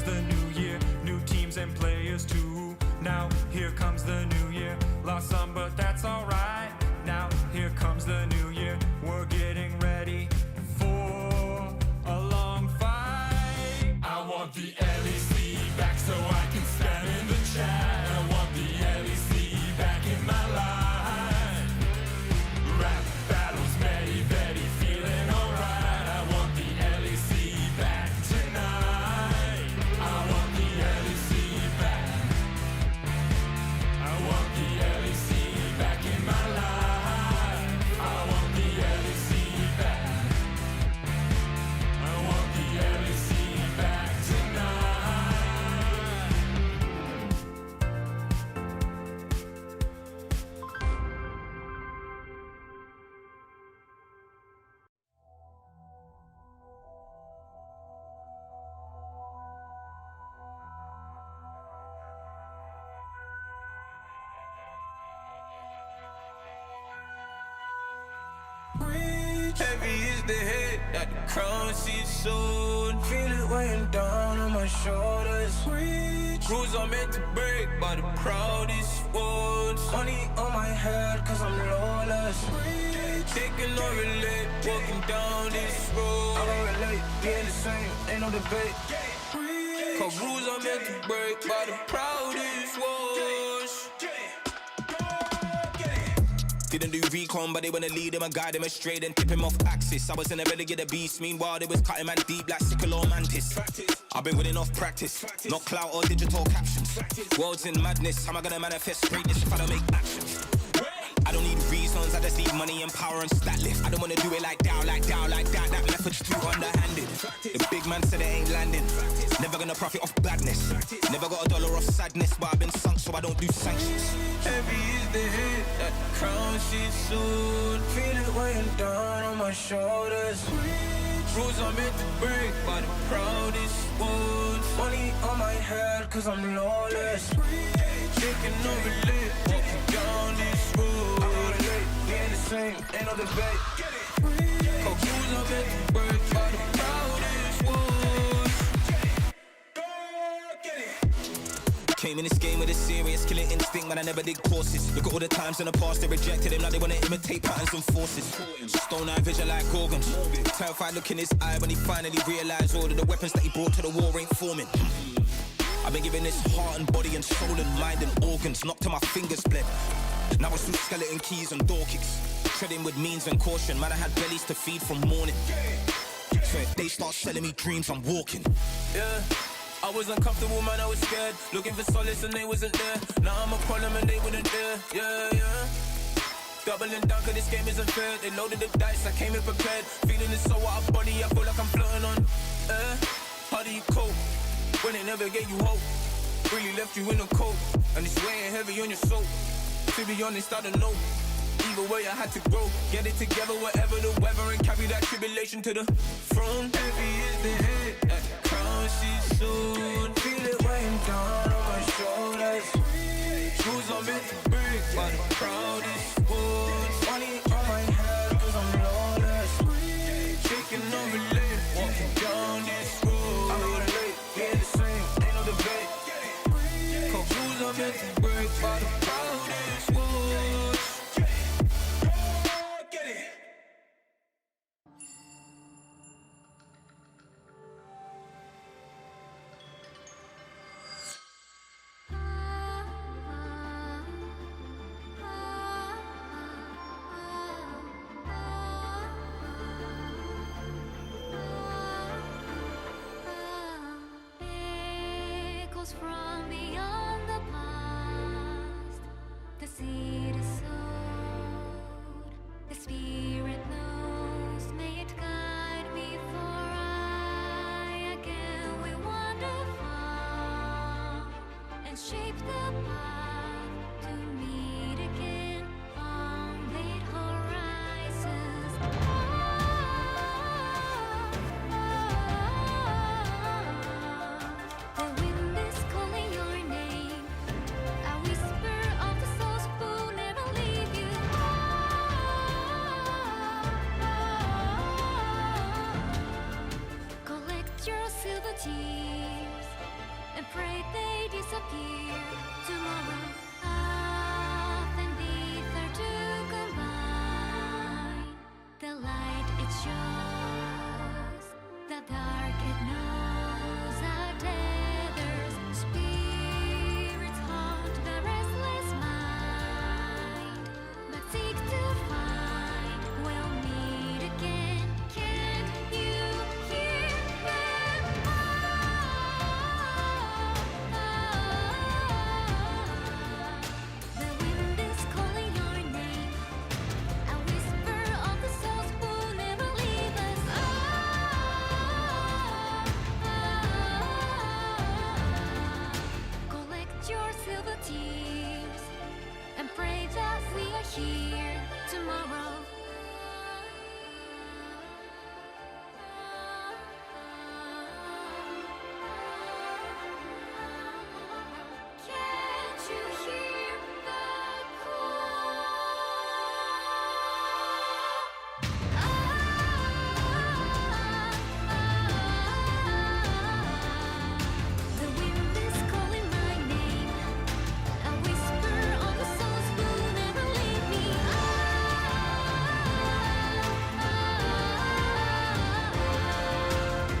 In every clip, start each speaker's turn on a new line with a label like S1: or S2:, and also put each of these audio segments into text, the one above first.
S1: the new year, new teams and players too. Now here comes the new year, lost some but that's alright. Now here comes the new year, we're getting ready for a long fight. I want the LEC back so I can stand in the chat. I want the LEC back in my life. Rap battles, very, very feeling alright. I want the LEC back tonight. I want the LEC back. I want the LEC back in my life. I want the LEC back. I want the LEC back tonight.
S2: Heavy is the head that the crown sees soon. Feel it weighing down on my shoulders. Rules are meant to break by the proudest ones. Money on my head cause I'm lawless. Taking no relate, walking down this road. I don't relate, being the same, ain't no debate. Cause rules are meant to break by the proudest ones. Didn't do recon, but they wanna lead him and guide him astray, then tip him off axis. I was in the belly of the beast, meanwhile they was cutting man deep like sickle or mantis. I've been winning off practice, not clout or digital captions. World's in madness, how am I gonna manifest greatness if I don't make actions? I don't need reasons, I just need money and power and stat lift. I don't wanna do it like that, that method's too underhanded. The big man said it ain't landing, never gonna profit off badness. Never got a dollar off sadness, but I've been sunk so I don't do sanctions. Heavy is the head that the crown sees soon. Feel it weighing down on my shoulders. Rules are meant to break by the proudest ones. Money on my head cause I'm lawless. Taking no relate, walking down this road. I don't relate, being the same, ain't no debate. Cause rules are meant to break by the proudest ones. Came in this game with a serious killing instinct, man, I never did courses. Look at all the times in the past they rejected him, now they wanna imitate patterns and forces. Stone eye vision like organs. Terrified look in his eye when he finally realised all of the weapons that he brought to the war ain't forming. I've been giving this heart and body and soul and mind and organs, knocked to my fingers bled. Now it's through skeleton keys and door kicks, treading with means and caution. Man, I had bellies to feed from morning, so if they start selling me dreams, I'm walking. Yeah, I was uncomfortable, man, I was scared. Looking for solace and they wasn't there. Now I'm a problem and they wouldn't dare. Yeah. Doubling down cause this game isn't fair. They loaded the dice, I came in prepared. Feeling it so out of body, I feel like I'm floating on air. How do you cope when they never gave you hope? Really left you in a cold, and it's weighing heavy on your soul. To be honest, I don't know. Either way, I had to grow. Get it together, whatever the weather, and carry that tribulation to the throne. Heavy is the head that the crown sees soon. Feel it weighing down on my shoulders. Rules are meant to break by the proudest ones. Money on my head cause I'm lawless. Taking no relate, walking down this road. I don't relate, being the same, ain't no debate. Cause rules are meant to break by the proudest ones.
S3: From beyond the past, the seed is sowed, the spirit knows, may it guide me, for I again will wander far and shape the path to meet again on late horizons. The wind is calling your name, a whisper of the souls who never leave you. Collect your silver tears, here tomorrow. Can't you hear the The wind is calling my name. A whisper of the souls will never leave me.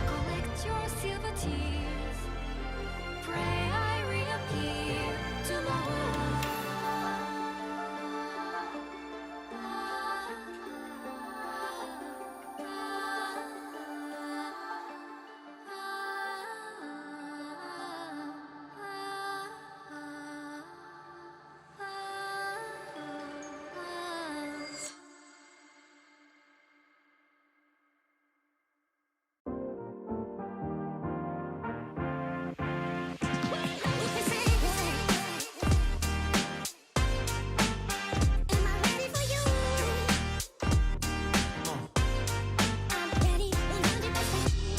S3: Collect your silver tears. Pray I reappear tomorrow. Am I ready for you? I'm ready 100%.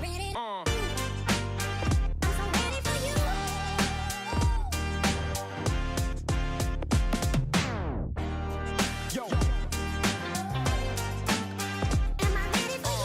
S3: Ready? I'm so ready for you.
S1: Yo,
S3: Am I ready for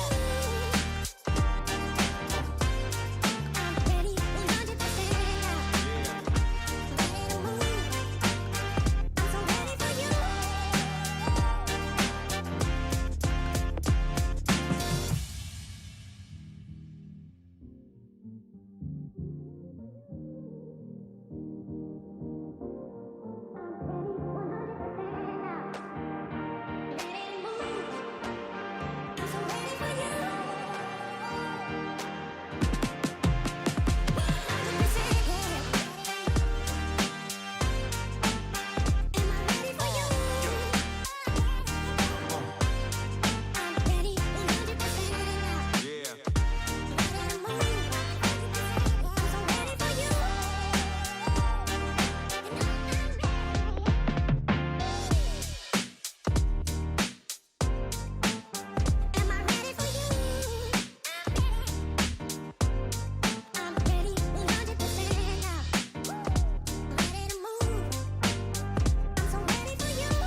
S3: you? I'm ready 100%. Ready to move. I'm so ready for you.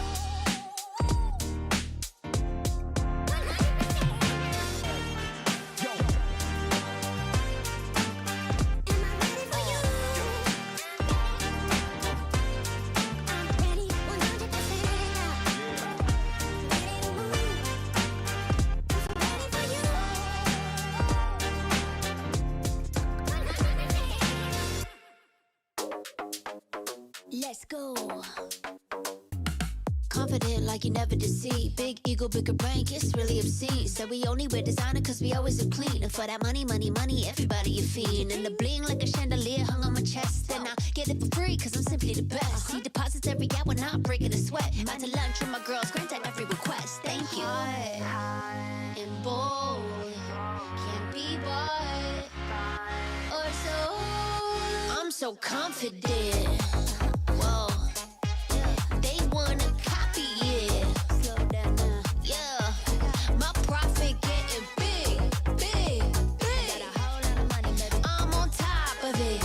S3: Let's go. Confident like you never deceive. Big ego, bigger brain, kiss really obscene. Said we only wear designer cause we always look clean. And for that money, money, money, everybody a fiend. And the bling like a chandelier hung on my chest. And I get it for free cause I'm simply the best. See deposits every hour, not breaking a sweat. Out to lunch with my girls, grant at every request. Thank you. High and bold, can't be bought or sold. I'm so confident. Whoa. They wanna copy it. Slow down now. Yeah. My profit getting big, big, big. Got a whole lot of money, baby. I'm on top of it.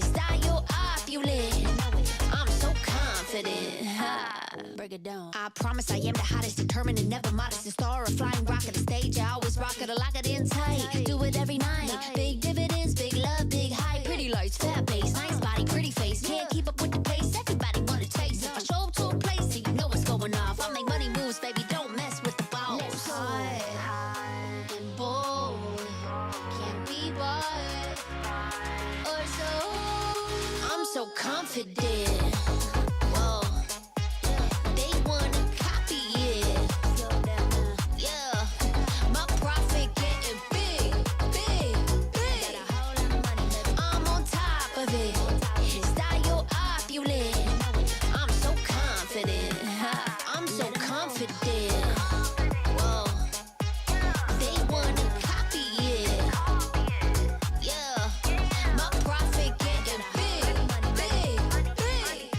S3: Style opulent. I'm so confident. Break it down. I promise I am the hottest, determined and never modest. The star, a flying rocket, the stage. I always rock it, I lock it in tight. Do it every night. Big dividends, big love, big hype. Pretty lights, fat bass, nice body, pretty face. Can't keep up with the pace. Everybody wanna taste. If I show up to a place, so you know what's going off. I make money moves, baby. Don't mess with the balls. High and bold, can't be bought or sold. I'm so confident. Whoa. They wanna copy it. Slow down now. Yeah. My profit getting big, big, big. Got a whole lot of money, baby. I'm on top of it. Style opulent. I'm so confident. I'm so confident. Whoa. They wanna copy it. Yeah. My profit getting big, big, big.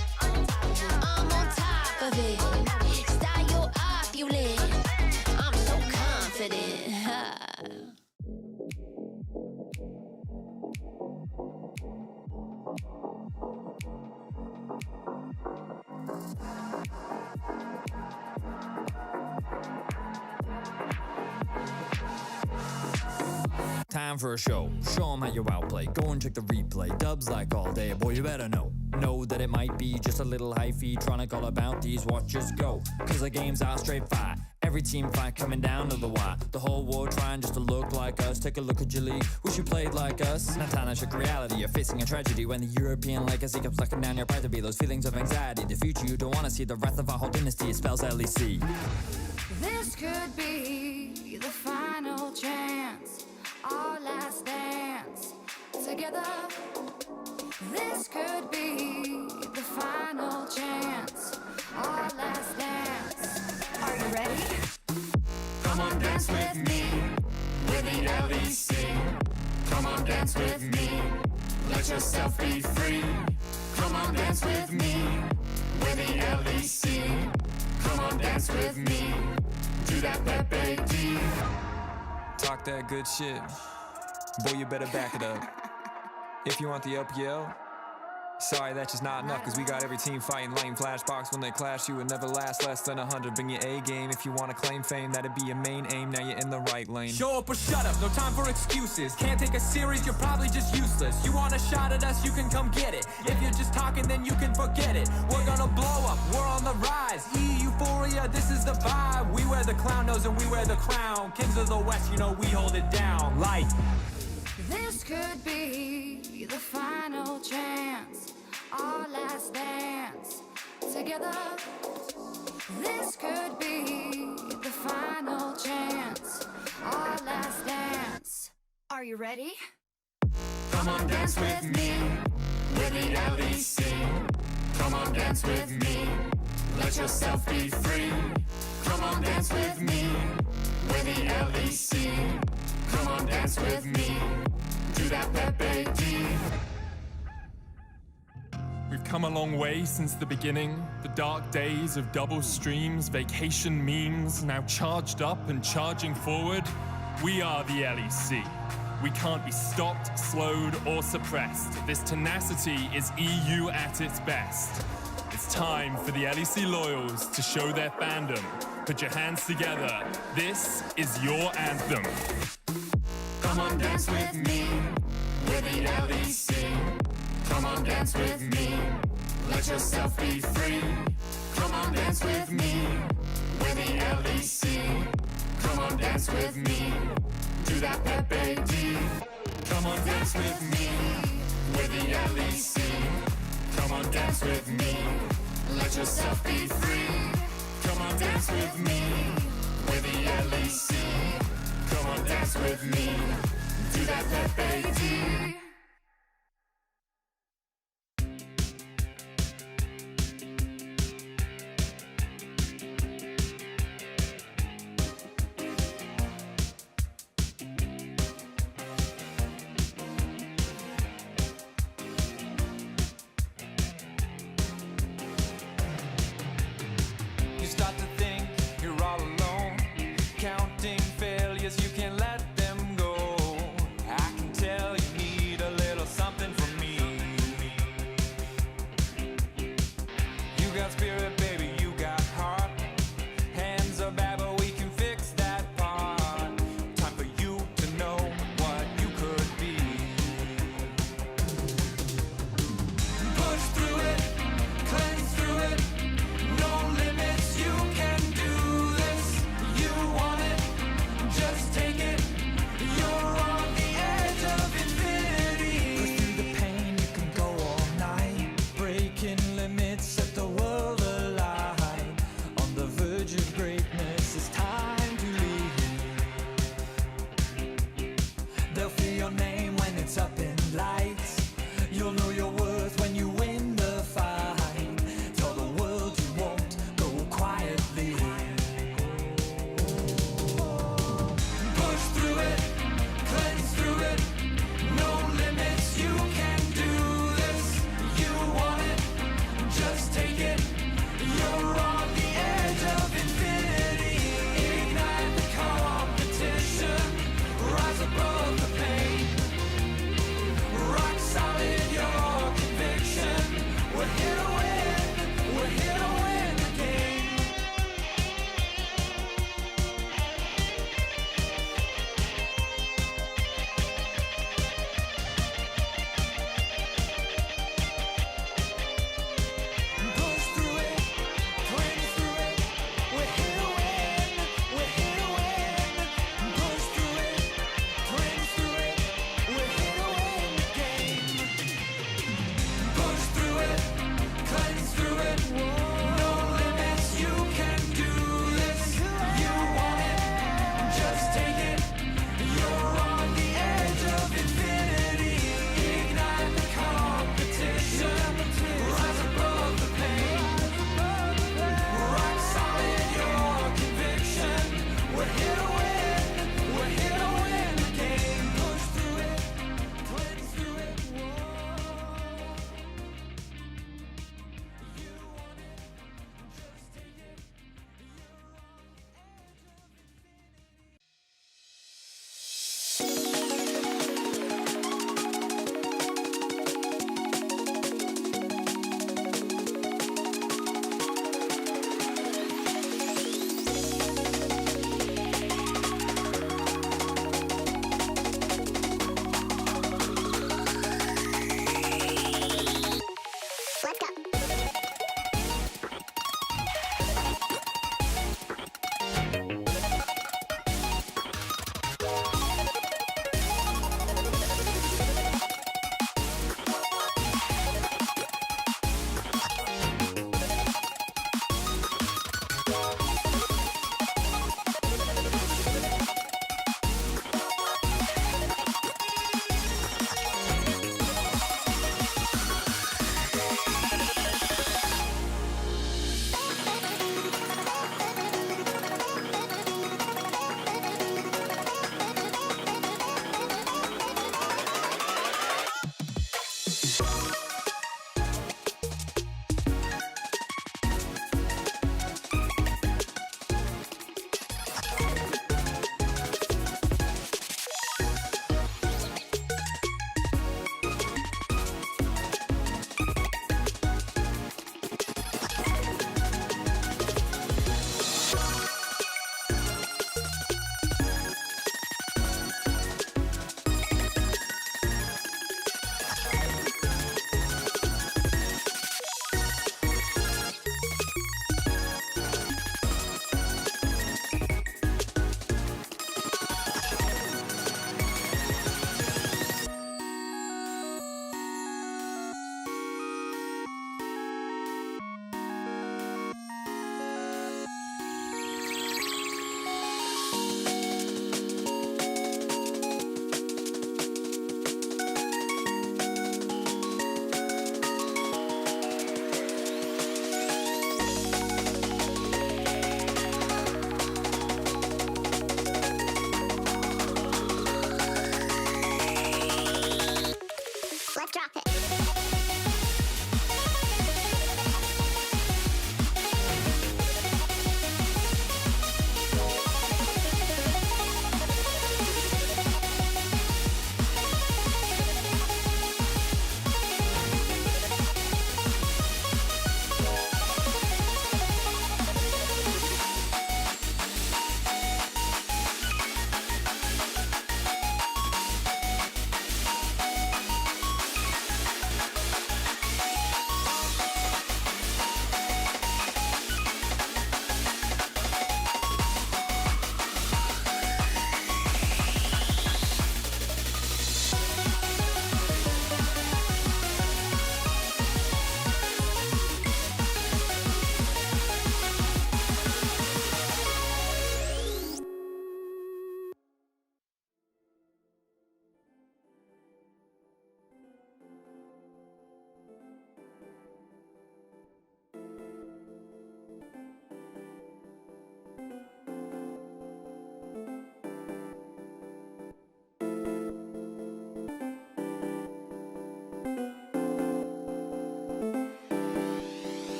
S4: time for a show. Show 'em how you outplay. Go and check the replay. Dubs like all day, boy, you better know. Know that it might be just a little hyphy. Trying to call about these watches go. Cause the games are straight fight. Every team fight coming down to the wire. The whole world trying just to look like us. Take a look at your league. Wish you played like us. Now time to shook reality. You're facing a tragedy when the European legacy comes sucking down your pride to be. Those feelings of anxiety. The future you don't want to see. The wrath of our whole dynasty. It spells LEC.
S5: This could be the final chance, our last dance together. This could be the final chance, our last dance. Are you ready?
S1: Come on, dance with me, with the LEC. Come on, dance with me, let yourself be free. Come on, dance with me, with the LEC. Come on, dance with me, do that Pepe D.
S6: Talk that good shit. Boy, you better back it up. If you want the LPL, sorry, that's just not enough, cause we got every team fighting lightning flashbox. When they clash, you would never last less than 100. Bring your A game if you want to claim fame, that'd be your main aim. Now you're in the right lane.
S7: Show up or shut up, no time for excuses. Can't take a series, you're probably just useless. You want a shot at us, you can come get it. If you're just talking, then you can forget it. We're gonna blow up, we're on the rise. Euphoria, this is the vibe. We wear the clown nose and we wear the crown. Kings of the West, you know we hold it down. Like
S5: This could be the final chance, our last dance together. This could be the final chance, our last dance. Are you ready?
S1: Come on, dance with me, with the LEC. Come on, dance with me, let yourself be free. Come on, dance with me, with the LEC. Come on, dance with me, do that Pepe D.
S8: We've come a long way since the beginning. The dark days of double streams, vacation memes, now charged up and charging forward. We are the LEC. We can't be stopped, slowed, or suppressed. This tenacity is EU at its best. It's time for the LEC loyals to show their fandom. Put your hands together. This is your anthem.
S1: Come on, dance with me, with the LEC. Come on, dance with me, let yourself be free. Come on, dance with me, with the LEC. Come on, dance with me, do that Pepe D. Come on, dance with me, with the LEC. Come on, dance with me, let yourself be free. Come on, dance with me, with the LEC. Come on, dance with me, do that Pepe D.
S7: you start to think you're all alone, counting failures, you can't let them go. I can tell you need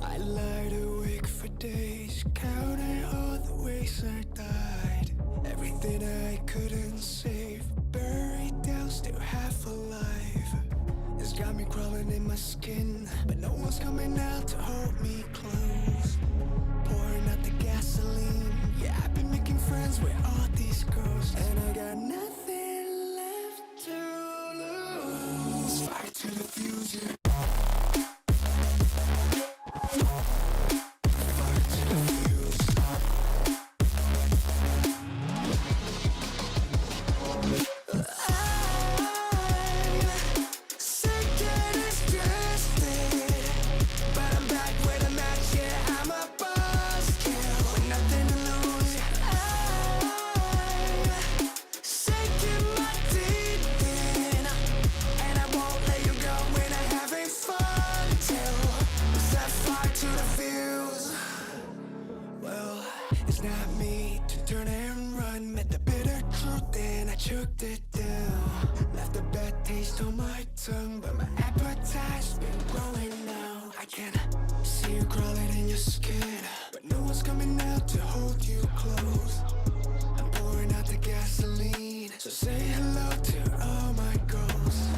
S9: I lied awake for days, counting all the ways I died. Everything I couldn't save, buried down, still half alive. It's got me crawling in my skin, but no one's coming out to hold me close. Pouring out the gasoline, yeah, I've been making friends with all these ghosts, and I got nothing left to lose. Fight to the future. Choked it down, left a bad taste on my tongue, but my appetite's been growing now. I can see you crawling in your skin, but no one's coming out to hold you close. I'm pouring out the gasoline, so say hello to all my ghosts.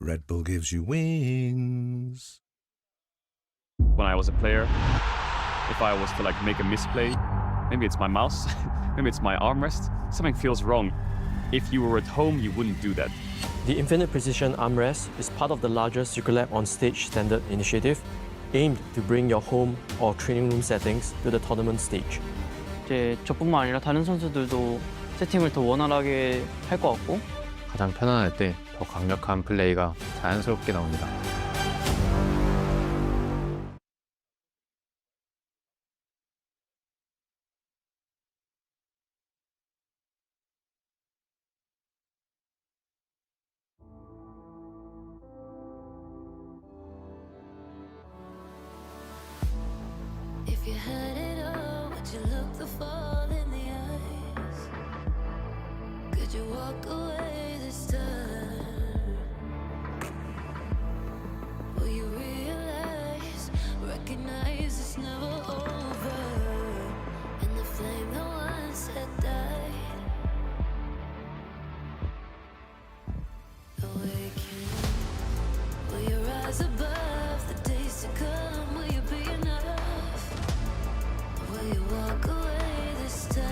S10: Red Bull gives you wings.
S11: When I was a player, if I was to like make a misplay, maybe it's my mouse, maybe it's my armrest, something feels wrong. If you were at home, you wouldn't do that.
S12: The Infinite Precision Armrest is part of the larger Secret on Stage standard initiative, aimed to bring your home or training room settings to the tournament stage.
S13: 이제 저뿐만 아니라 다른 선수들도 세팅을 더 원활하게 할 것 같고
S14: 가장 편안할 때 더 강력한 플레이가 자연스럽게 나옵니다.
S5: If you had it all, would you look the fall in the eyes? Could you walk away this time? Will you realize, recognize it's never over? And the flame that once had died, awaken. Will you rise above the days to come? Will you be enough? Will you walk away this time?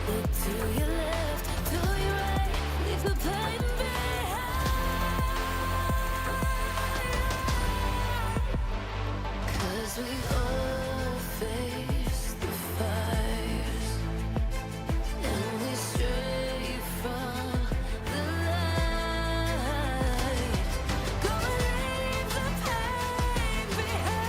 S5: Look to your left, to your right, leave the pain behind. 'Cause we all face the fires, and we stray from the light. Go leave the pain behind.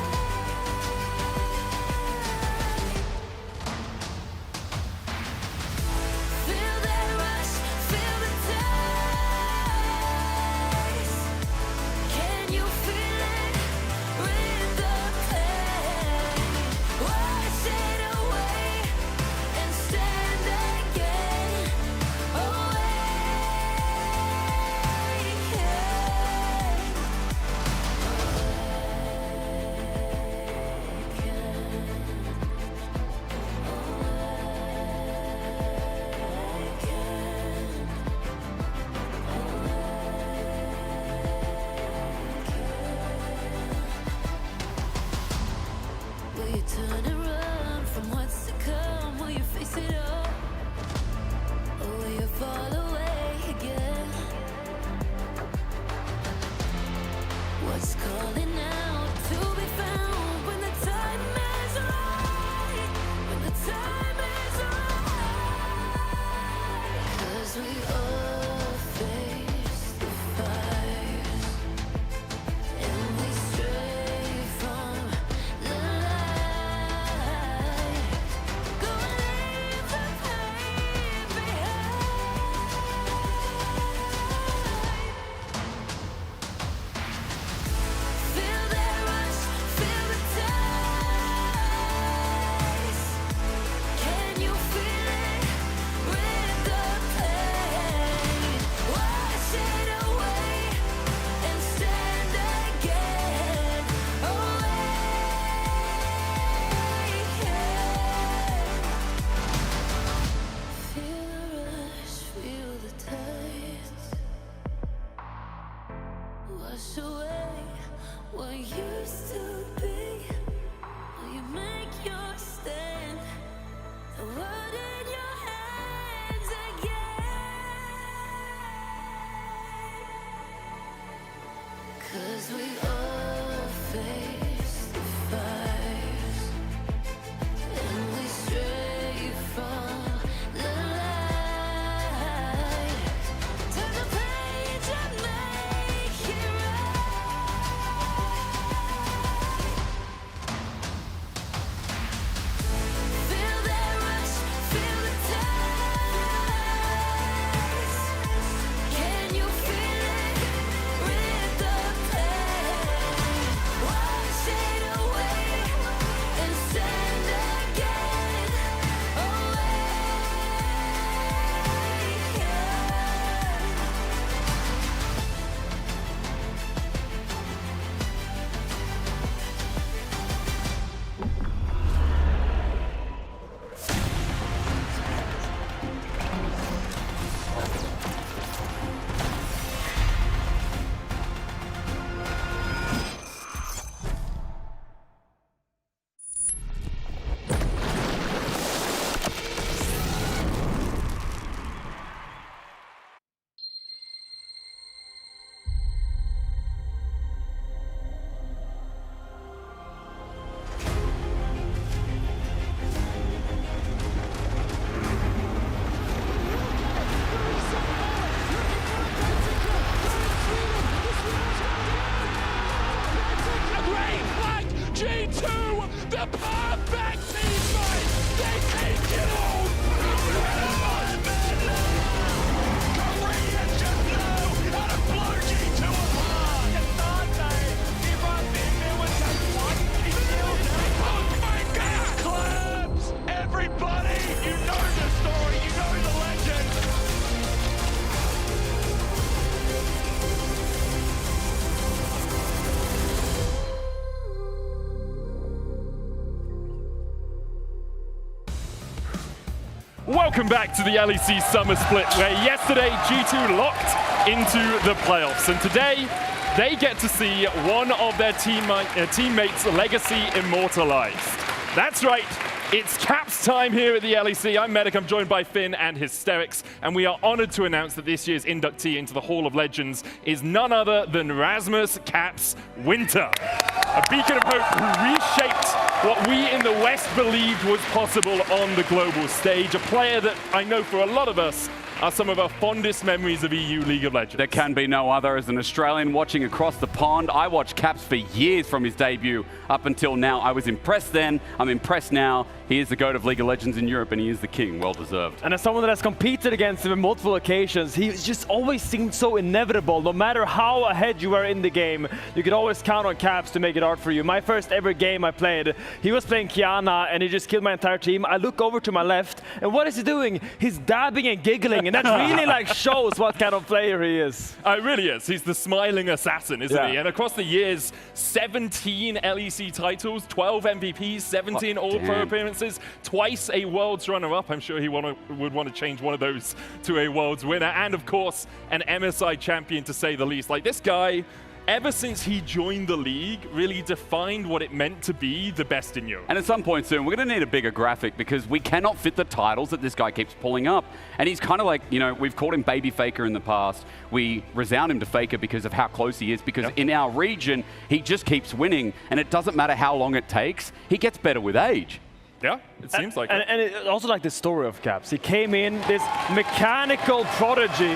S8: Welcome back to the LEC Summer Split, where yesterday G2 locked into the playoffs, and today they get to see one of their teammates' legacy immortalized. That's right, it's Caps time here at the LEC. I'm Medic, I'm joined by Finn and Hysterics, and we are honored to announce that this year's inductee into the Hall of Legends is none other than Rasmus Caps Winter, a beacon of hope who reshaped what we in the West believed was possible on the global stage. A player that I know for a lot of us are some of our fondest memories of EU League of Legends.
S15: There can be no other. As an Australian watching across the pond, I watched Caps for years from his debut up until now. I was impressed then, I'm impressed now. He is the GOAT of League of Legends in Europe, and he is the king, well deserved.
S16: And as someone that has competed against him on multiple occasions, he just always seemed so inevitable. No matter how ahead you were in the game, you could always count on Caps to make it hard for you. My first ever game I played, he was playing Kiana, and he just killed my entire team. I look over to my left, and what is he doing? He's dabbing and giggling, and that really like shows what kind of player he is.
S8: It really is. He's the smiling assassin, isn't he? And across the years, 17 LEC titles, 12 MVPs, 17 All-Pro appearances, twice a Worlds runner-up. I'm sure he would want to change one of those to a Worlds winner. And of course, an MSI champion, to say the least. Like, this guy, ever since he joined the league, really defined what it meant to be the best in Europe.
S15: And at some point soon, we're going to need a bigger graphic because we cannot fit the titles that this guy keeps pulling up. And he's kind of like, you know, we've called him Baby Faker in the past. We resound him to Faker because of how close he is, because in our region, he just keeps winning. And it doesn't matter how long it takes, he gets better with age.
S8: Yeah, it seems like
S16: it. And it also like the story of Caps. He came in, this mechanical prodigy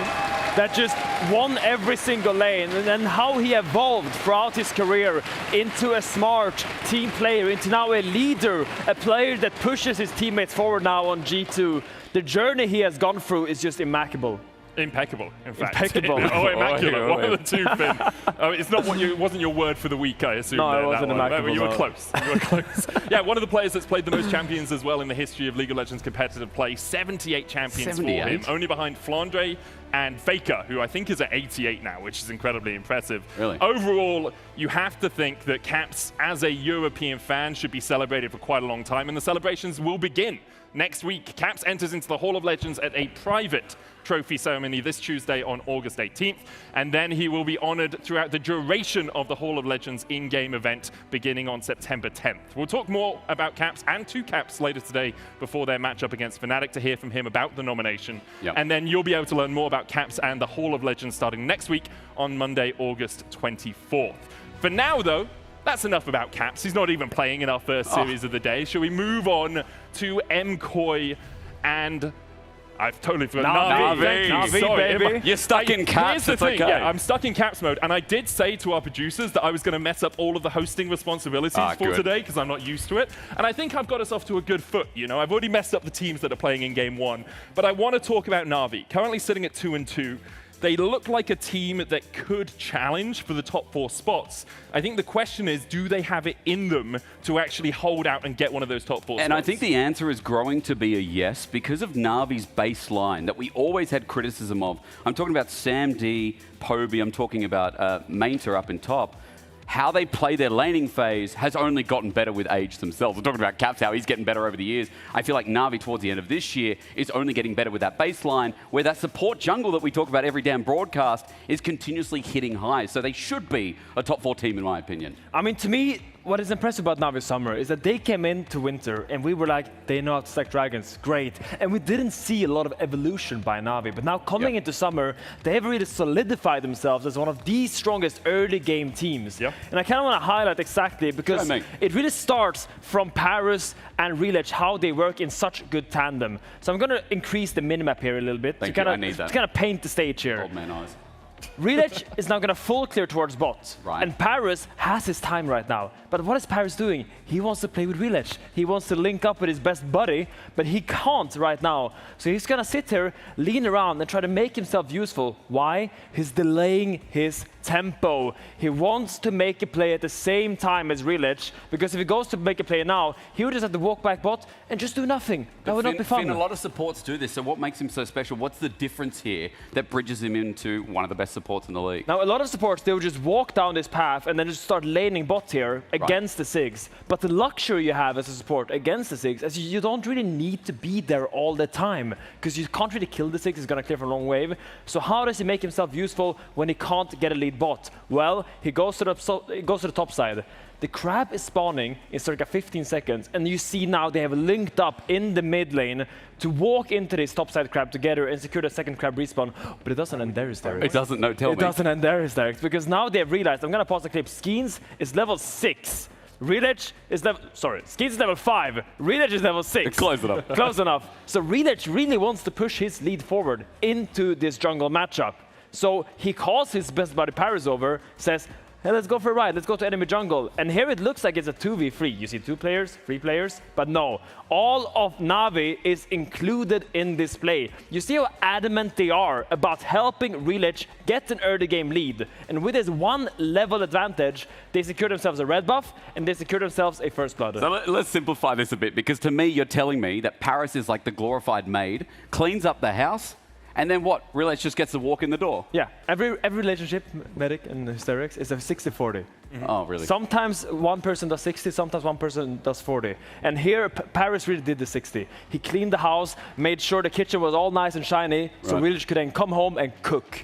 S16: that just won every single lane, and then how he evolved throughout his career into a smart team player, into now a leader, a player that pushes his teammates forward now on G2. The journey he has gone through is just immaculable.
S8: Impeccable, in fact.
S16: Impeccable.
S8: Immaculate. One of the two, Finn. It's not what it wasn't your word for the week, I assume.
S16: No, it wasn't immaculable.
S8: You were close. You were close. Yeah, one of the players that's played the most champions as well in the history of League of Legends competitive play. 78 champions for him, only behind Flandre and Faker, who I think is at 88 now, which is incredibly impressive.
S15: Really?
S8: Overall, you have to think that Caps, as a European fan, should be celebrated for quite a long time, and the celebrations will begin next week. Caps enters into the Hall of Legends at a private trophy ceremony this Tuesday on August 18th, and then he will be honored throughout the duration of the Hall of Legends in-game event beginning on September 10th. We'll talk more about Caps and two Caps later today before their matchup against Fnatic to hear from him about the nomination. And then you'll be able to learn more about Caps and the Hall of Legends starting next week on Monday, August 24th. For now, though, that's enough about Caps. He's not even playing in our first series of the day. Shall we move on to MCoy and... I've totally forgotten.
S15: Navi,
S8: sorry,
S15: baby. You're stuck in Caps.
S8: Here's the thing. Yeah, I'm stuck in Caps mode, and I did say to our producers that I was going to mess up all of the hosting responsibilities for today because I'm not used to it. And I think I've got us off to a good foot. You know, I've already messed up the teams that are playing in Game 1, but I want to talk about Navi, currently sitting at 2-2. They look like a team that could challenge for the top 4 spots. I think the question is, do they have it in them to actually hold out and get one of those top 4 spots?
S15: And I think the answer is growing to be a yes because of Navi's baseline that we always had criticism of. I'm talking about Sam D, Poby, I'm talking about Mainter up in top. How they play their laning phase has only gotten better with age themselves. We're talking about Caps, how he's getting better over the years. I feel like Navi towards the end of this year is only getting better with that baseline, where that support jungle that we talk about every damn broadcast is continuously hitting highs. So they should be a top 4 team in my opinion.
S16: I mean, to me, what is impressive about Navi Summer is that they came into Winter and we were like, they know how to stack dragons, great. And we didn't see a lot of evolution by Navi, but now coming into Summer, they have really solidified themselves as one of the strongest early game teams. And I kind of want to highlight exactly because it really starts from Paris and Reledge, how they work in such good tandem. So I'm going to increase the minimap here a little bit to kind of paint the stage here.
S15: Old man eyes.
S16: Reledge is now going to full clear towards bot. And Paris has his time right now. But what is Paris doing? He wants to play with Reledge. He wants to link up with his best buddy, but he can't right now. So he's going to sit here, lean around, and try to make himself useful. Why? He's delaying his tempo. He wants to make a play at the same time as Reledge, because if he goes to make a play now, he would just have to walk back bot and just do nothing. That would not be fun.
S15: A lot of supports do this, so what makes him so special? What's the difference here that bridges him into one of the best best supports in the league.
S16: Now, a lot of supports, they would just walk down this path and then just start laning bot here against the Sigs. But the luxury you have as a support against the Sigs is you don't really need to be there all the time, because you can't really kill the Sigs, he's going to clear from long wave. So how does he make himself useful when he can't get a lead bot? Well, he goes to the top side. The crab is spawning in circa 15 seconds, and you see now they have linked up in the mid lane to walk into this topside crab together and secure the second crab respawn. But it doesn't end there, Hysterics.
S15: It doesn't, no, tell me.
S16: It doesn't end there, Hysterics, because now they have realized, I'm going to pause the clip, Skeens is level 6. Reledge is level, Skeens is level 5. Reledge is level 6.
S15: Close enough.
S16: Close enough. So Reledge really wants to push his lead forward into this jungle matchup. So he calls his best buddy Paris over, says, hey, let's go for a ride, let's go to enemy jungle. And here it looks like it's a 2v3. You see 2 players, 3 players, but no. All of Na'Vi is included in this play. You see how adamant they are about helping Reledge get an early game lead. And with this 1 level advantage, they secure themselves a red buff and they secure themselves a first blood.
S15: So let's simplify this a bit, because to me, you're telling me that Paris is like the glorified maid, cleans up the house, and then what? Reledge just gets to walk in the door.
S16: Yeah, every relationship, Medic and Hysterics, is a 60-40.
S15: Oh, really?
S16: Sometimes one person does 60, sometimes one person does 40. And here, Paris really did the 60. He cleaned the house, made sure the kitchen was all nice and shiny, so Reledge could then come home and cook.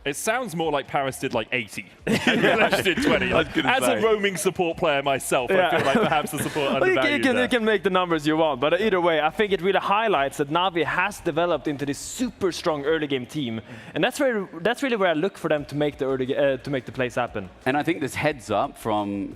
S8: It sounds more like Paris did like 80 and Reledge did 20. As a roaming support player myself, I feel like perhaps the support undervalued
S16: you can make the numbers you want, but either way, I think it really highlights that Na'Vi has developed into this super strong early game team, and that's really where I look for them to make the to make the plays happen.
S15: And I think this heads up from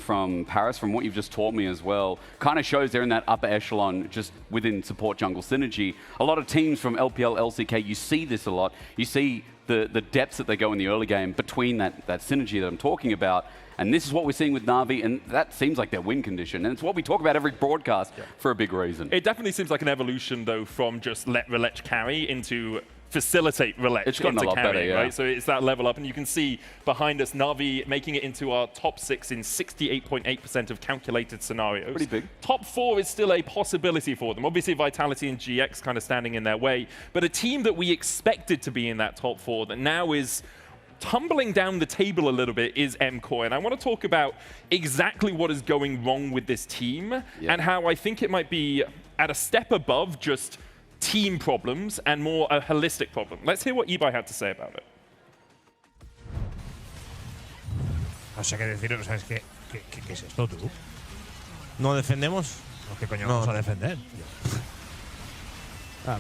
S15: Paris, from what you've just taught me as well, kind of shows they're in that upper echelon just within support jungle synergy. A lot of teams from LPL, LCK, you see this a lot. You see the depths that they go in the early game between that synergy that I'm talking about. And this is what we're seeing with Na'Vi, and that seems like their win condition. And it's what we talk about every broadcast for a big reason.
S8: It definitely seems like an evolution, though, from just let Reledge carry into facilitate Reledge
S15: it's gotten a lot
S8: carrying,
S15: better, yeah.
S8: right? So it's that level up, and you can see behind us Na'Vi making it into our top 6 in 68.8% of calculated scenarios.
S15: Pretty big.
S8: Top 4 is still a possibility for them. Obviously, Vitality and GX kind of standing in their way, but a team that we expected to be in that top 4 that now is tumbling down the table a little bit is MCoy. And I want to talk about exactly what is going wrong with this team and how I think it might be at a step above just team problems and more a holistic problem. Let's hear what Ibai had to say about it.
S17: No sé qué deciros, ¿sabes qué es esto, tú? ¿No defendemos? ¿Qué coño vamos a defender?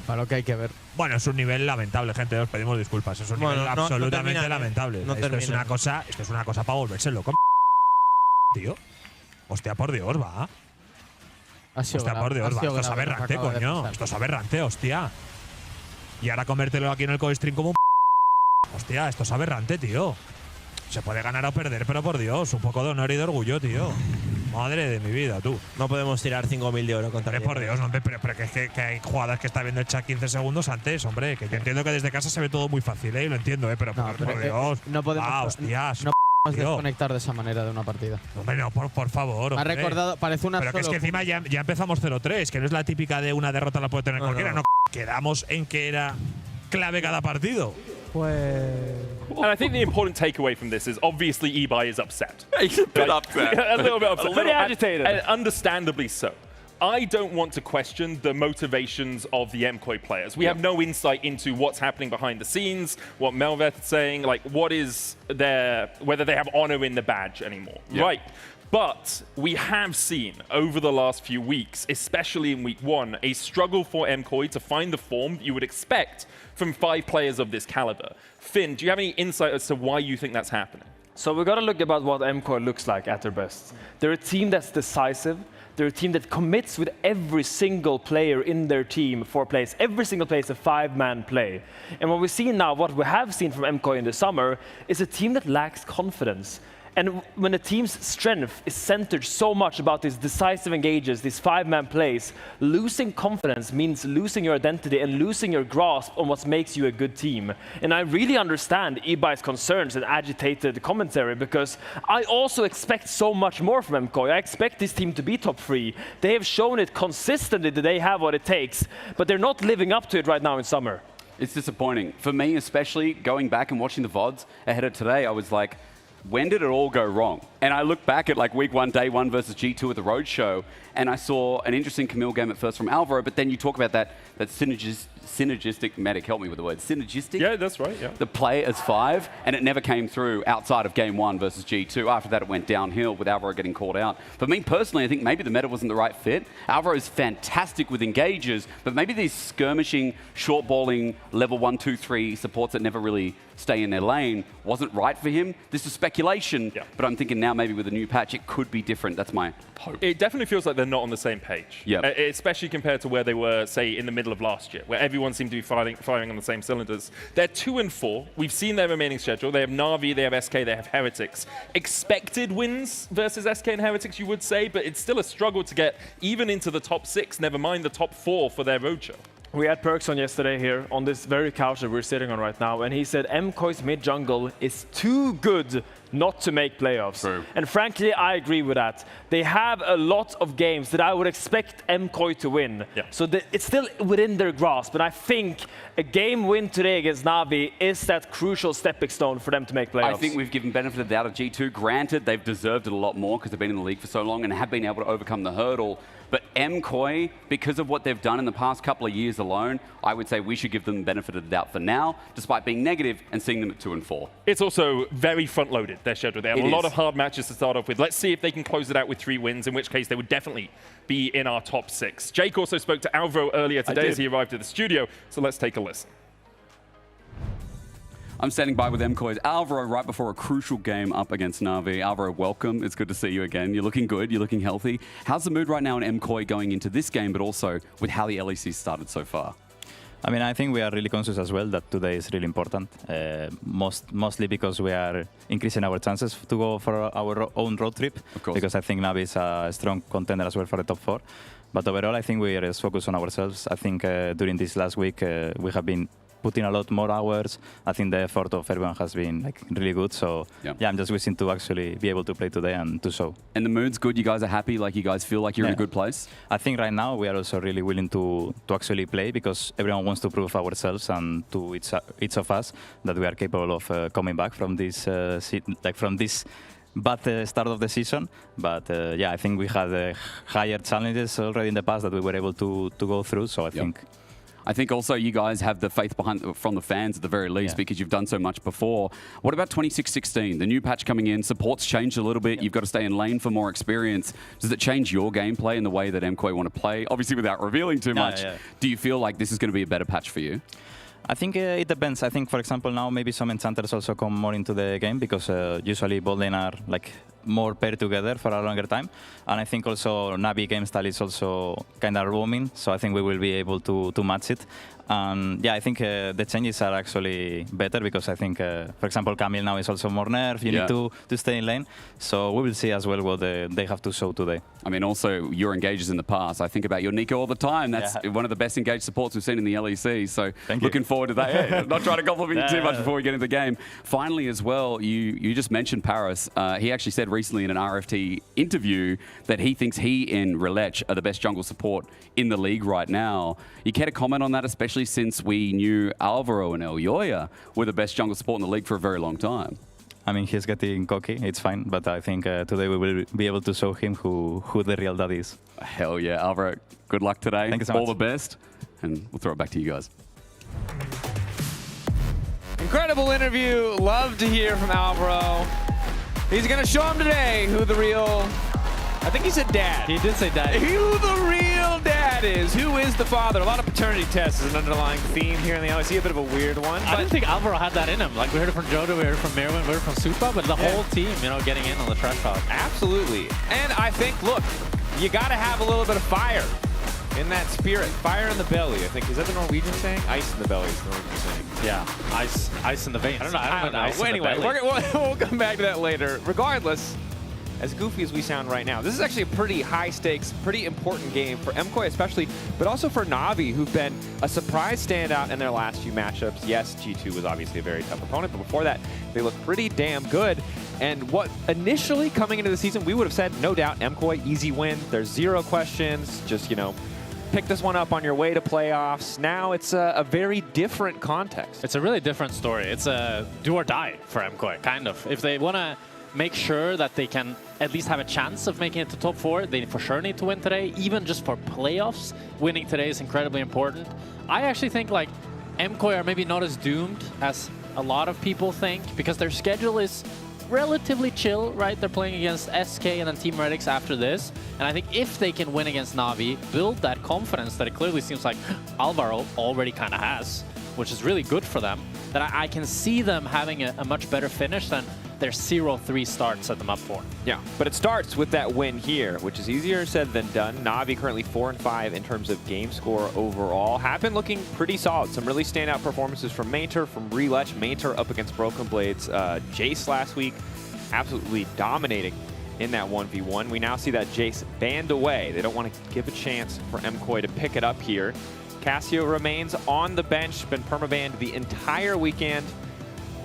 S18: Para lo que hay que ver.
S17: Bueno, es un nivel lamentable, gente, os pedimos disculpas. Es un nivel absolutamente lamentable. Esto es una cosa para volverse loco, tío. Hostia, por Dios, va. Hostia, por Dios, va. Esto es aberrante, coño. Esto es aberrante, hostia. Y ahora comértelo aquí en el co-stream como un hostia, esto es aberrante, tío. Se puede ganar o perder, pero por Dios, un poco de honor y de orgullo, tío. Madre de mi vida, tú.
S18: No podemos tirar 5.000 de oro contra
S17: por Dios, hombre, pero que hay jugadas que está viendo el chat 15 segundos antes, hombre. Que yo entiendo que desde casa se ve todo muy fácil, y lo entiendo, pero por Dios.
S18: No podemos,
S17: hostias.
S18: No podemos desconectar de esa manera de una partida.
S17: Hombre, no, por favor.
S18: Me ha recordado, parece una.
S17: Pero que es que encima ya empezamos 0-3, que no es la típica de una derrota la puede tener cualquiera. No, quedamos en que era clave cada partido.
S8: And I think the important takeaway from this is obviously Ibai is upset.
S15: He's a bit upset.
S8: A little bit upset.
S16: Very agitated.
S8: And understandably so. I don't want to question the motivations of the MCoy players. We have no insight into what's happening behind the scenes, what Melveth's saying, like what is whether they have honor in the badge anymore. Right. But we have seen over the last few weeks, especially in week 1, a struggle for MCoy to find the form you would expect from 5 players of this caliber. Finn, do you have any insight as to why you think that's happening?
S16: So we've got to look about what MCoy looks like at their best. They're a team that's decisive. They're a team that commits with every single player in their team for plays. Every single play is a 5-man play. And what we see now, what we have seen from MCoy in the summer, is a team that lacks confidence. And when a team's strength is centered so much about these decisive engages, these 5-man plays, losing confidence means losing your identity and losing your grasp on what makes you a good team. And I really understand Ibai's concerns and agitated commentary, because I also expect so much more from MCoy. I expect this team to be top 3. They have shown it consistently that they have what it takes, but they're not living up to it right now in summer.
S15: It's disappointing. For me, especially, going back and watching the VODs ahead of today, I was like, when did it all go wrong? And I look back at like week 1, day 1 versus G2 at the Roadshow, and I saw an interesting Camille game at first from Alvaro, but then you talk about that synergistic, medic, help me with the word, synergistic?
S8: Yeah, that's right, yeah.
S15: The play as 5, and it never came through outside of game 1 versus G2. After that, it went downhill with Alvaro getting called out. For me personally, I think maybe the meta wasn't the right fit. Alvaro is fantastic with engages, but maybe these skirmishing, short balling, level 1, 2, 3 supports that never really stay in their lane wasn't right for him. This is speculation, but I'm thinking now maybe with a new patch, it could be different. That's my hope.
S8: It definitely feels like they're not on the same page.
S15: Yeah.
S8: Especially compared to where they were, say, in the middle of last year, where everyone seemed to be firing on the same cylinders. They're 2 and 4. We've seen their remaining schedule. They have Na'Vi, they have SK, they have Heretics. Expected wins versus SK and Heretics, you would say, but it's still a struggle to get even into the top 6, never mind the top 4 for their roadshow.
S16: We had Perks on yesterday here on this very couch that we're sitting on right now, and he said MKOI's mid jungle is too good not to make playoffs.
S15: True.
S16: And frankly, I agree with that. They have a lot of games that I would expect MKOI to win.
S8: Yeah.
S16: So it's still within their grasp, and I think a game win today against Na'Vi is that crucial stepping stone for them to make playoffs.
S15: I think we've given benefit of the doubt of G2. Granted, they've deserved it a lot more because they've been in the league for so long and have been able to overcome the hurdle. But MKOI, because of what they've done in the past couple of years alone, I would say we should give them the benefit of the doubt for now, despite being negative and seeing them at 2 and 4.
S8: It's also very front-loaded, their schedule. They have a lot of hard matches to start off with. Let's see if they can close it out with 3 wins, in which case they would definitely be in our top 6. Jake also spoke to Alvaro earlier today as he arrived at the studio, so let's take a listen.
S15: I'm standing by with MKOI's Alvaro right before a crucial game up against Na'Vi. Alvaro, welcome. It's good to see you again. You're looking good. You're looking healthy. How's the mood right now in MKOI going into this game, but also with how the LEC started so far?
S19: I mean, I think we are really conscious as well that today is really important, mostly because we are increasing our chances to go for our own road trip, because I think Na'Vi is a strong contender as well for the top 4. But overall, I think we are just focused on ourselves. I think during this last week, we have been putting a lot more hours. I think the effort of everyone has been like really good. So yeah, I'm just wishing to actually be able to play today and to show.
S15: And the mood's good. You guys are happy. Like you guys feel like you're in a good place.
S19: I think right now we are also really willing to actually play because everyone wants to prove ourselves and to each of us that we are capable of coming back from this bad start of the season. But yeah, I think we had higher challenges already in the past that we were able to go through. So
S15: I think also you guys have the faith from the fans at the very least because you've done so much before. What about 26-16? The new patch coming in, support's changed a little bit. You've got to stay in lane for more experience. Does it change your gameplay and the way that MKOI want to play? Obviously without revealing too much. Do you feel like this is going to be a better patch for you?
S19: I think it depends. I think, for example, now maybe some enchanters also come more into the game because usually bot lane are like more paired together for a longer time. And I think also Na'Vi game style is also kind of roaming, so I think we will be able to match it. And yeah, I think the changes are actually better because I think, for example, Camille now is also more nerf. You need to stay in lane. So we will see as well what they have to show today.
S15: I mean, also your engages in the past. I think about your Nico all the time. That's one of the best engaged supports we've seen in the LEC. So looking forward to that. Hey, not trying to compliment you too much before we get into the game. Finally, as well, you just mentioned Paris. He actually said recently in an RFT interview that he thinks he and LEC are the best jungle support in the league right now. You care to comment on that, especially since we knew Alvaro and Elyoya were the best jungle support in the league for a very long time?
S19: I mean, he's getting cocky. It's fine. But I think today we will be able to show him who the real dad is.
S15: Hell yeah. Alvaro, good luck today.
S19: Thank you so much.
S15: All the best. And we'll throw it back to you guys.
S20: Incredible interview. Love to hear from Alvaro. He's going to show him today who the real... I think he said dad.
S18: He did say dad.
S20: Who the real dad is. Who is the father? A lot of paternity tests is an underlying theme here in the LEC. A bit of a weird one.
S18: I didn't think Alvaro had that in him. Like, we heard it from Jodo, we heard it from Merwin, we heard it from Supa, but the whole team, you know, getting in on the trash talk.
S20: Absolutely. And I think, look, you got to have a little bit of fire in that spirit. Fire in the belly, I think. Is that the Norwegian saying? Ice in the belly is the Norwegian saying.
S18: Yeah, ice in the veins.
S20: I don't know. Well, anyway, we'll come back to that later. Regardless, as goofy as we sound right now, this is actually a pretty high stakes, pretty important game for MKOI especially, but also for Na'Vi, who've been a surprise standout in their last few matchups. Yes, G2 was obviously a very tough opponent, but before that, they looked pretty damn good. And what initially coming into the season, we would have said, no doubt, MKOI, easy win. There's zero questions, just, you know, pick this one up on your way to playoffs. Now it's a very different context.
S18: It's a really different story. It's a do or die for MKOI, kind of. If they want to make sure that they can at least have a chance of making it to top 4, they for sure need to win today. Even just for playoffs, winning today is incredibly important. I actually think like MKOI are maybe not as doomed as a lot of people think, because their schedule is relatively chill, right? They're playing against SK and then Team Redix after this. And I think if they can win against Na'Vi, build that confidence that it clearly seems like Alvaro already kind of has, which is really good for them, that I can see them having a much better finish than their 0-3 start set them up for.
S20: Yeah, but it starts with that win here, which is easier said than done. Na'Vi currently 4-5 in terms of game score overall. Have been looking pretty solid. Some really standout performances from Mainter, from LEC. Mainter up against Broken Blades. Jace last week, absolutely dominating in that 1v1. We now see that Jace banned away. They don't want to give a chance for MKOI to pick it up here. Cassio remains on the bench, been permabanned the entire weekend.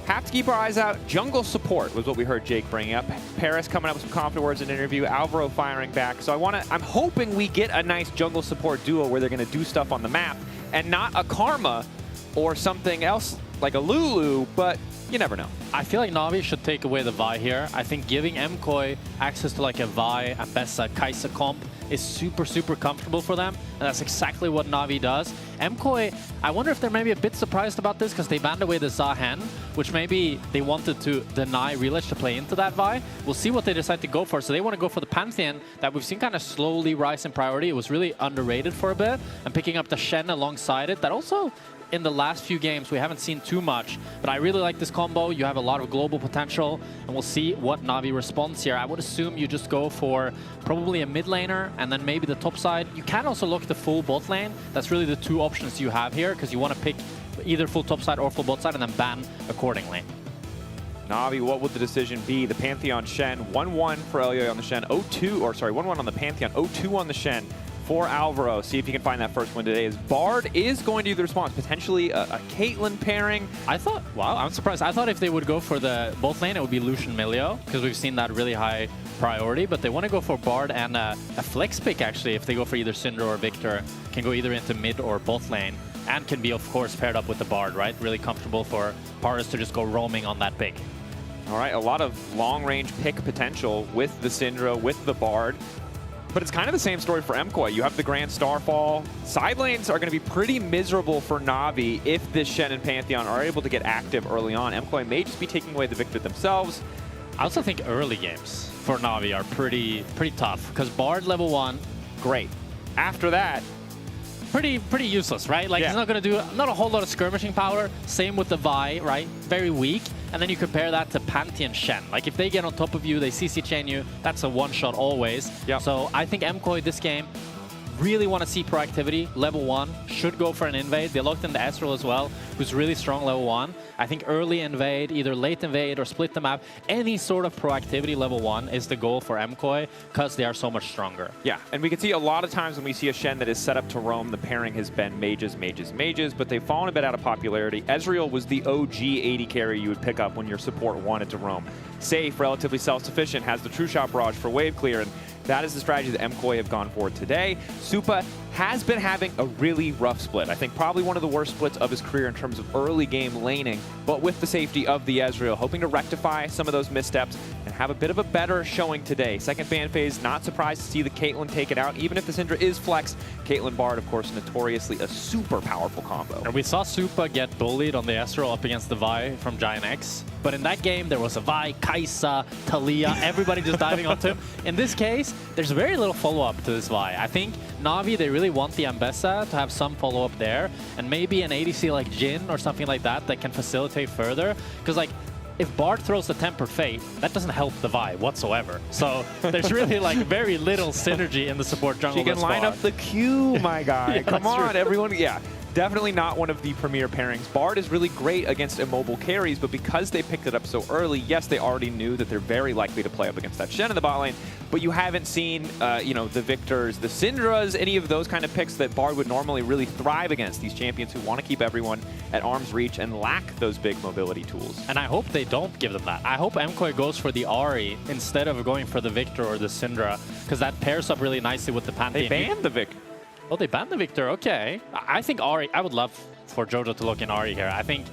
S20: Have to keep our eyes out. Jungle support was what we heard Jake bring up. Paris coming up with some confident words in an interview. Alvaro firing back. So I'm hoping we get a nice jungle support duo where they're going to do stuff on the map and not a Karma or something else like a Lulu, but you never know.
S18: I feel like Na'Vi should take away the Vi here. I think giving MKOI access to like a Vi, Ambessa, Kai'Sa comp is super, super comfortable for them. And that's exactly what Na'Vi does. MKOI, I wonder if they're maybe a bit surprised about this because they banned away the Zahen, which maybe they wanted to deny Relich to play into that Vi. We'll see what they decide to go for. So they want to go for the Pantheon that we've seen kind of slowly rise in priority. It was really underrated for a bit. And picking up the Shen alongside it, that also in the last few games we haven't seen too much, but I really like this combo. You have a lot of global potential, and we'll see what Na'Vi responds here. I would assume you just go for probably a mid laner and then maybe the top side. You can also look the full bot lane. That's really the two options you have here, because you want to pick either full top side or full bot side and then ban accordingly.
S20: Na'Vi, what would the decision be? The Pantheon Shen, 1-1 for Elio on the Shen, 0-2, or sorry, 1-1 on the Pantheon, 0-2 on the Shen for Alvaro. See if he can find that first win today. As Bard is going to do the response, potentially a Caitlyn pairing.
S18: I thought, wow, I'm surprised. I thought if they would go for the both lane, it would be Lucian Milio, because we've seen that really high priority, but they want to go for Bard and a flex pick, actually, if they go for either Syndra or Victor. Can go either into mid or both lane, and can be, of course, paired up with the Bard, right? Really comfortable for Paris to just go roaming on that pick.
S20: All right, a lot of long-range pick potential with the Syndra, with the Bard. But it's kind of the same story for MKOI. You have the Grand Starfall. Side lanes are going to be pretty miserable for Na'Vi if this Shen and Pantheon are able to get active early on. MKOI may just be taking away the victor themselves.
S18: I also think early games for Na'Vi are pretty tough, because Bard level 1,
S20: great. After that,
S18: pretty useless, right? Like, He's not going to do not a whole lot of skirmishing power. Same with the Vi, right? Very weak. And then you compare that to Pantheon Shen. Like, if they get on top of you, they CC chain you, that's a one-shot always.
S20: Yep.
S18: So I think MKOI this game really want to see proactivity. Level 1 should go for an invade. They locked in the Ezreal as well, who's really strong level 1. I think early invade, either late invade or split the map, any sort of proactivity level 1 is the goal for MKOI, because they are so much stronger.
S20: Yeah, and we can see a lot of times when we see a Shen that is set up to roam, the pairing has been mages, but they've fallen a bit out of popularity. Ezreal was the OG AD carry you would pick up when your support wanted to roam. Safe, relatively self-sufficient, has the True Shot Barrage for wave clear, and that is the strategy that MKOI have gone for today. Supa has been having a really rough split. I think probably one of the worst splits of his career in terms of early game laning, but with the safety of the Ezreal, hoping to rectify some of those missteps and have a bit of a better showing today. Second ban phase, not surprised to see the Caitlyn take it out, even if the Syndra is flex. Caitlyn Bard, of course, notoriously a super powerful combo.
S18: And we saw Supa get bullied on the Ezreal up against the Vi from Giant X. But in that game, there was a Vi, Kai'Sa, Talia, everybody just diving onto him. In this case, there's very little follow-up to this Vi. I think Na'Vi, they really want the Ambessa to have some follow-up there, and maybe an ADC like Jhin or something like that that can facilitate further. Because, like, if Bard throws the Tempered Fate, that doesn't help the Vi whatsoever. So there's really, like, very little synergy in the support jungle.
S20: She can line up the Q, my guy.
S18: Yeah,
S20: Come on,
S18: true.
S20: everyone. Yeah. Definitely not one of the premier pairings. Bard is really great against immobile carries, but because they picked it up so early, yes, they already knew that they're very likely to play up against that Shen in the bot lane, but you haven't seen, you know, the Victors, the Syndras, any of those kind of picks that Bard would normally really thrive against, these champions who want to keep everyone at arm's reach and lack those big mobility tools.
S18: And I hope they don't give them that. I hope MKOI goes for the Ahri instead of going for the Victor or the Syndra, because that pairs up really nicely with the Pantheon.
S20: They banned the Victor.
S18: Oh, they banned the Victor. Okay. I think Ahri, I would love for Jojo to look in Ahri here. I think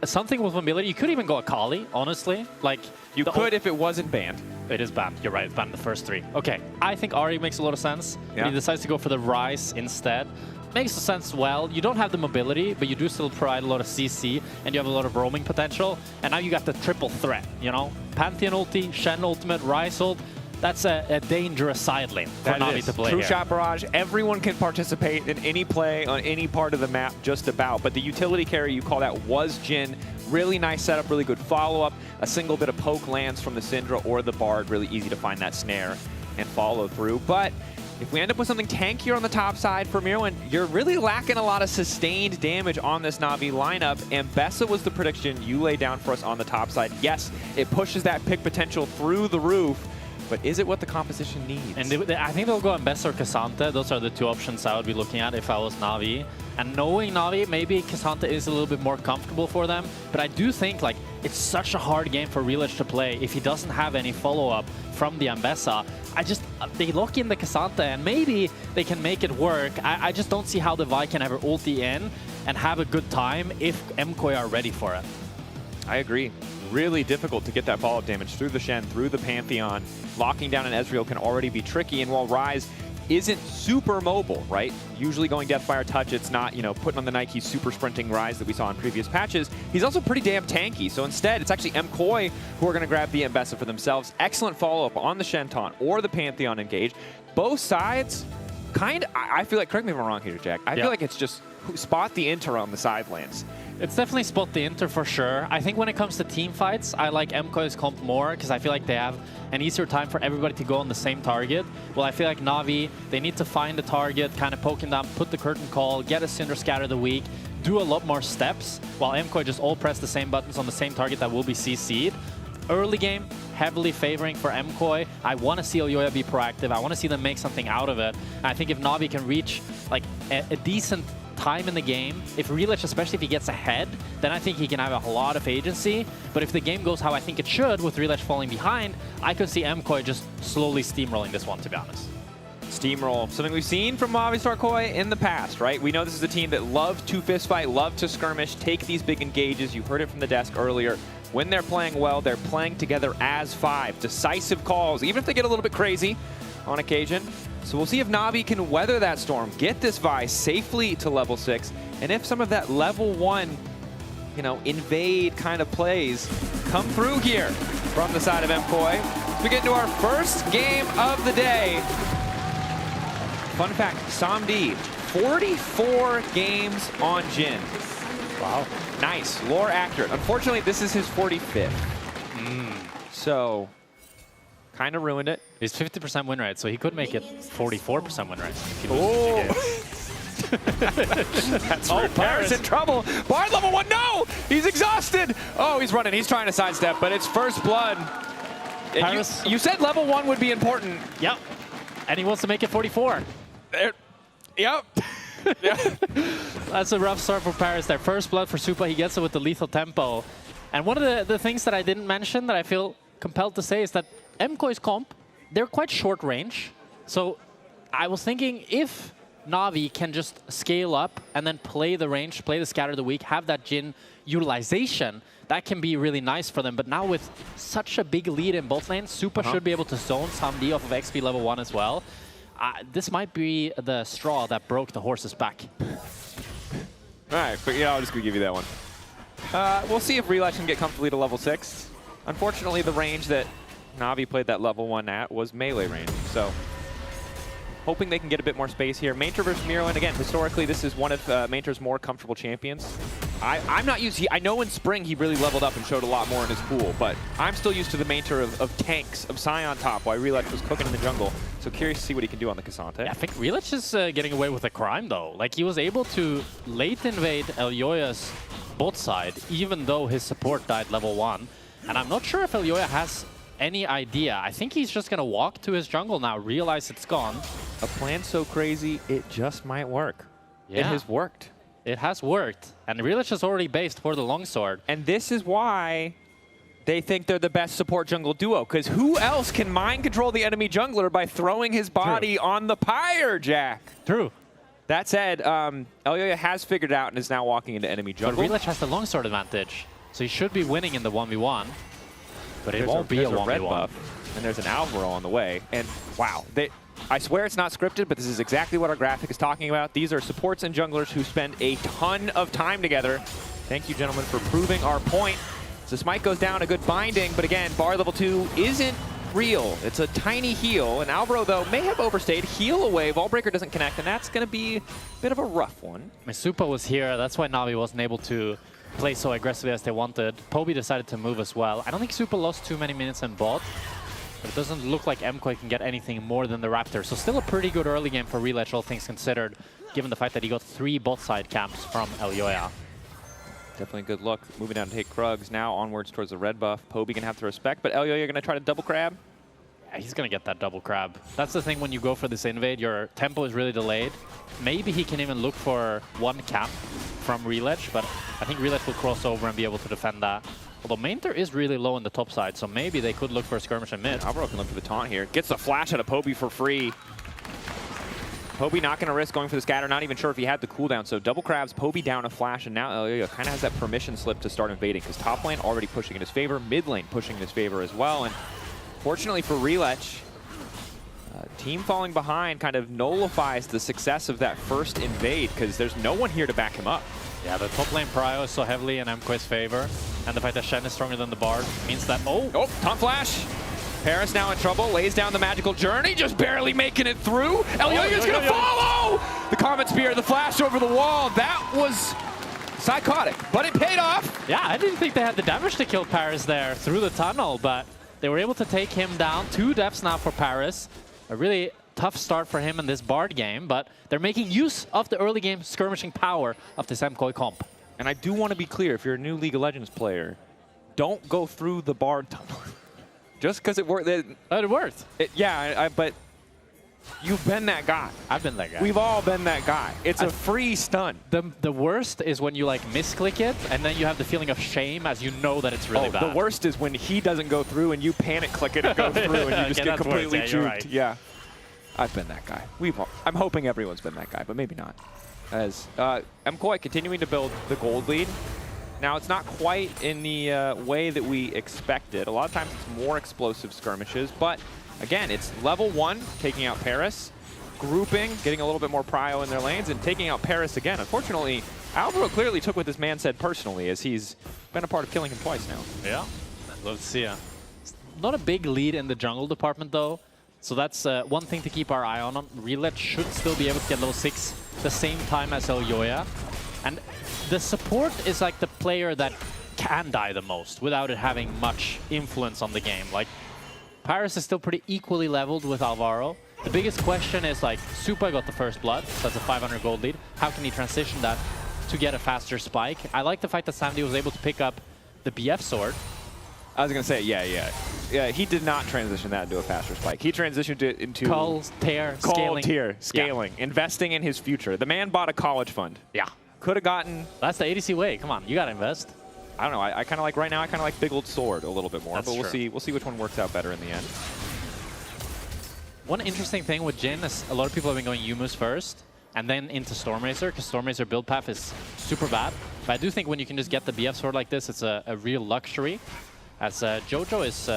S18: something with mobility. You could even go Akali, honestly. Like
S20: you could if it wasn't banned.
S18: It is banned. You're right. It's banned the first 3. Okay. I think Ahri makes a lot of sense.
S20: Yeah.
S18: He decides to go for the Rise instead. Makes sense well. You don't have the mobility, but you do still provide a lot of CC, and you have a lot of roaming potential. And now you got the triple threat, you know? Pantheon ulti, Shen ultimate, Rise ult. That's a dangerous side lane for Na'Vi to play
S20: True
S18: here.
S20: shot barrage. Everyone can participate in any play on any part of the map just about. But the utility carry you call that was Jhin. Really nice setup, really good follow-up. A single bit of poke lands from the Syndra or the Bard. Really easy to find that snare and follow through. But if we end up with something tankier on the top side for Mirwin, you're really lacking a lot of sustained damage on this Na'Vi lineup. And Bessa was the prediction you laid down for us on the top side. Yes, it pushes that pick potential through the roof. But is it what the composition needs?
S18: And I think they'll go on Bessa or Cassante. Those are the 2 options I would be looking at if I was Na'Vi. And knowing Na'Vi, maybe Cassante is a little bit more comfortable for them. But I do think like it's such a hard game for Relich to play if he doesn't have any follow-up from the Ambessa. They lock in the Cassante and maybe they can make it work. I just don't see how the Vi can ever ulti in and have a good time if MKOI are ready for it.
S20: I agree. Really difficult to get that follow-up damage through the Shen, through the Pantheon. Locking down an Ezreal can already be tricky, and while Ryze isn't super mobile, right? Usually going Deathfire Touch, it's not, you know, putting on the Nike super sprinting Ryze that we saw in previous patches. He's also pretty damn tanky, so instead it's actually MKOI who are going to grab the Ambessa for themselves. Excellent follow-up on the Shen taunt or the Pantheon engage. Both sides, I feel like, correct me if I'm wrong here, Jack, I feel like it's just spot the Inter on the sidelines.
S18: It's definitely spot the Inter for sure. I think when it comes to team fights, I like MKOI's comp more because I feel like they have an easier time for everybody to go on the same target. Well, I feel like Na'Vi, they need to find the target, kind of poke him down, put the curtain call, get a Cinder Scatter the weak, do a lot more steps, while MKOI just all press the same buttons on the same target that will be CC'd. Early game, heavily favoring for MKOI. I want to see Elyoya be proactive. I want to see them make something out of it. And I think if Na'Vi can reach like a decent time in the game, if Relich, especially if he gets ahead, then I think he can have a lot of agency. But if the game goes how I think it should, with Relich falling behind, I could see MKOI just slowly steamrolling this one, to be honest.
S20: Steamroll, something we've seen from Movistar KOI in the past, right? We know this is a team that love to fist fight, love to skirmish, take these big engages. You heard it from the desk earlier. When they're playing well, they're playing together as 5. Decisive calls, even if they get a little bit crazy on occasion. So we'll see if Na'Vi can weather that storm, get this Vi safely to level 6, and if some of that level 1, you know, invade kind of plays come through here from the side of MKOI. So we get into our first game of the day. Fun fact, Samdi, 44 games on Jhin. Wow. Nice, lore accurate. Unfortunately, this is his 45th. So, kind of ruined it.
S18: He's 50% win rate, so he could make it 44% win rate.
S20: Oh! That's rude. Paris in trouble. Bard level 1, no! He's exhausted! Oh, he's running. He's trying to sidestep, but it's first blood. You said level 1 would be important.
S18: Yep. And he wants to make it 44.
S20: Yep.
S18: That's a rough start for Paris there. First blood for Supa. He gets it with the lethal tempo. And one of the things that I didn't mention that I feel compelled to say is that MKOI's comp, they're quite short range. So I was thinking if Na'Vi can just scale up and then play the range, play the scatter of the weak, have that Jhin utilization, that can be really nice for them. But now with such a big lead in both lanes, Supa should be able to zone Samdi off of XP level 1 as well. This might be the straw that broke the horse's back.
S20: All right, but yeah, I'll just give you that one. We'll see if Relich can get comfortably to level 6. Unfortunately, the range that Na'Vi played that level 1 at was melee range, so hoping they can get a bit more space here. Mainter versus Miro, and again, historically, this is one of Mainter's more comfortable champions. I'm not used to, I know in spring he really leveled up and showed a lot more in his pool, but I'm still used to the Mainter of tanks, of Sion top, while Relich was cooking in the jungle. So curious to see what he can do on the Cassante.
S18: Yeah, I think Relich is getting away with a crime, though. Like, he was able to late invade Elyoya's bot side, even though his support died level 1. And I'm not sure if Elyoya has any idea. I think he's just going to walk to his jungle now, realize it's gone.
S20: A plan so crazy, it just might work.
S18: Yeah.
S20: It has worked.
S18: It has worked. And Relich is already based for the longsword.
S20: And this is why they think they're the best support jungle duo, because who else can mind control the enemy jungler by throwing his body on the pyre, Jack?
S18: True.
S20: That said, Elyoya has figured it out and is now walking into enemy jungle.
S18: But Relich has the longsword advantage, so he should be winning in the 1v1. But it won't be a 1v1.
S20: Red buff, and there's an Alvaro on the way. And wow, I swear it's not scripted, but this is exactly what our graphic is talking about. These are supports and junglers who spend a ton of time together. Thank you, gentlemen, for proving our point. So Smite goes down, a good binding, but again, bar level 2 isn't real. It's a tiny heal, and Alvaro, though, may have overstayed. Heal away, Wallbreaker doesn't connect, and that's going to be a bit of a rough one.
S18: Supa was here, that's why Na'Vi wasn't able to play so aggressively as they wanted. Poby decided to move as well. I don't think Supa lost too many minutes in bot, but it doesn't look like MKOI can get anything more than the Raptor. So still a pretty good early game for Relich, all things considered, given the fact that he got 3 bot side camps from Elyoya.
S20: Definitely a good look. Moving down to take Krugs, now onwards towards the red buff. Poby can have to respect, but Elyoya going to try to double crab.
S18: Yeah, he's going to get that double crab. That's the thing when you go for this invade, your tempo is really delayed. Maybe he can even look for 1 camp from Relich, but I think Relich will cross over and be able to defend that. Although Mainter is really low on the top side, so maybe they could look for a skirmish in mid.
S20: Alvaro can look for the taunt here. Gets the flash out of Poby for free. Poby not going to risk going for the scatter, not even sure if he had the cooldown. So double crabs, Poby down a flash, and now Elyoya kind of has that permission slip to start invading, because top lane already pushing in his favor, mid lane pushing in his favor as well. And fortunately for Relich, team falling behind kind of nullifies the success of that first invade, because there's no one here to back him up.
S18: Yeah, the top lane prio is so heavily in MKOI's favor, and the fact that Shen is stronger than the Bard means that, oh,
S20: taunt flash! Paris now in trouble, lays down the magical journey, just barely making it through. Elyoya's gonna follow! The Comet Spear, the flash over the wall, that was psychotic, but it paid off.
S18: Yeah, I didn't think they had the damage to kill Paris there through the tunnel, but they were able to take him down. 2 deaths now for Paris. A really tough start for him in this Bard game, but they're making use of the early game skirmishing power of this MKOI comp.
S20: And I do want to be clear, if you're a new League of Legends player, don't go through the Bard tunnel. Just because it worked.
S18: It worked.
S20: But you've been that guy.
S18: I've been that guy.
S20: We've all been that guy. It's a free stun.
S18: The worst is when you like misclick it, and then you have the feeling of shame as you know that it's really bad.
S20: The worst is when he doesn't go through and you panic click it and go through and you just get completely juked. Right. Yeah, I've been that guy. I'm hoping everyone's been that guy, but maybe not. As MKOI continuing to build the gold lead. Now, it's not quite in the way that we expected. A lot of times it's more explosive skirmishes, but again, it's level 1, taking out Paris, grouping, getting a little bit more prio in their lanes, and taking out Paris again. Unfortunately, Alvaro clearly took what this man said personally, as he's been a part of killing him twice now.
S18: Yeah, love to see it. Not a big lead in the jungle department, though, so that's one thing to keep our eye on. Relich should still be able to get level 6 the same time as Elyoya. And the support is like the player that can die the most without it having much influence on the game. Like, Paris is still pretty equally leveled with Alvaro. The biggest question is, like, Supa got the first blood, so that's a 500 gold lead. How can he transition that to get a faster spike? I like the fact that Samdi was able to pick up the BF sword.
S20: I was going to say, yeah, he did not transition that into a faster spike. He transitioned it into
S18: Call, tier,
S20: scaling, investing in his future. The man bought a college fund.
S18: Yeah.
S20: Could have gotten...
S18: That's the ADC way. Come on, you got to invest.
S20: I don't know. I kind of like, right now, I kind of like Big Old Sword a little bit more.
S18: That's
S20: but we'll
S18: true.
S20: see. We'll see which one works out better in the end.
S18: One interesting thing with Jhin is a lot of people have been going Yumus first and then into Stormracer, because Stormracer build path is super bad. But I do think when you can just get the BF sword like this, it's a real luxury. As Jojo is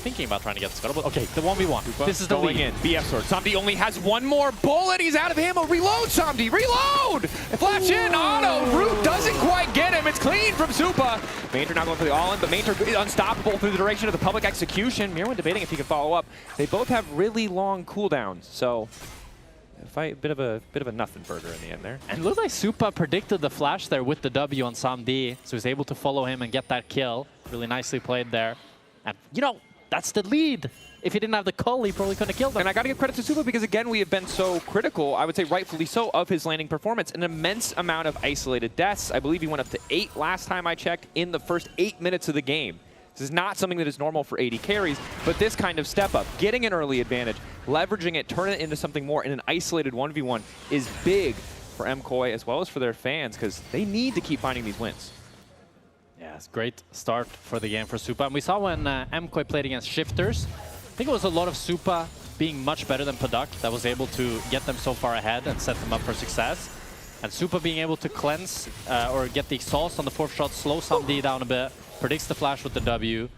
S18: thinking about trying to get the Scuttle. Okay, the 1v1. This is the
S20: going
S18: lead.
S20: in. BF sword. Samdi only has one more bullet. He's out of ammo. Reload, Samdi. Reload! Flash in. Auto. Root doesn't quite get him. It's clean from Supa. Mainter not going for the all-in, but Mainter is unstoppable through the direction of the public execution. Mirwin debating if he can follow up. They both have really long cooldowns, so fight, bit of a nothing burger in the end there.
S18: And it looked like Supa predicted the flash there with the W on Samdi, so he was able to follow him and get that kill. Really nicely played there. And, you know, that's the lead. If he didn't have the call, he probably couldn't have killed them.
S20: And I got to give credit to Supa because, again, we have been so critical, I would say rightfully so, of his landing performance. An immense amount of isolated deaths. I believe he went up to 8 last time I checked in the first 8 minutes of the game. This is not something that is normal for AD carries, but this kind of step up, getting an early advantage, leveraging it, turning it into something more in an isolated 1v1 is big for MKOI as well as for their fans, because they need to keep finding these wins.
S18: Yeah, it's a great start for the game for Supa. And we saw when MKOI played against Shifters, I think it was a lot of Supa being much better than Paduk that was able to get them so far ahead and set them up for success. And Supa being able to cleanse or get the exhaust on the 4th shot, slow Samdi down a bit, predicts the flash with the W.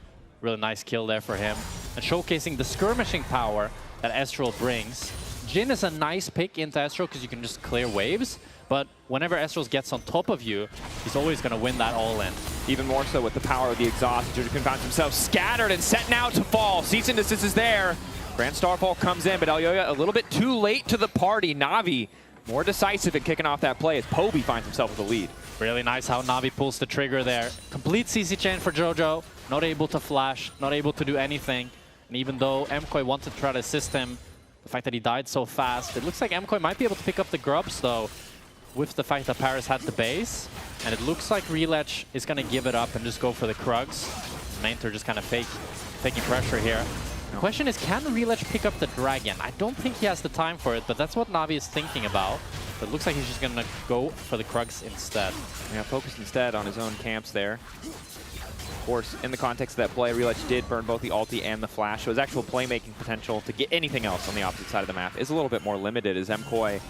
S18: Really nice kill there for him. And showcasing the skirmishing power that Estral brings. Jin is a nice pick into Estral because you can just clear waves. But whenever Estral gets on top of you, he's always going to win that all-in.
S20: Even more so with the power of the exhaust. Jojo finds himself scattered and set now to fall. Cease and desist is there. Grand Starfall comes in, but Elyoya a little bit too late to the party. Na'Vi more decisive at kicking off that play as Poby finds himself with the lead.
S18: Really nice how Na'Vi pulls the trigger there. Complete CC chain for Jojo. Not able to flash, not able to do anything. And even though MKoi wanted to try to assist him, the fact that he died so fast, it looks like MKoi might be able to pick up the grubs though, with the fact that Paris had the base. And it looks like Relech is going to give it up and just go for the Krugs. Mainter just kind of taking pressure here. The question is, can Relech pick up the Dragon? I don't think he has the time for it, but that's what Na'Vi is thinking about. But it looks like he's just going to go for the Krugs instead.
S20: Yeah, focused instead on his own camps there. Of course, in the context of that play, Relech did burn both the ulti and the flash, so his actual playmaking potential to get anything else on the opposite side of the map is a little bit more limited, as MKoi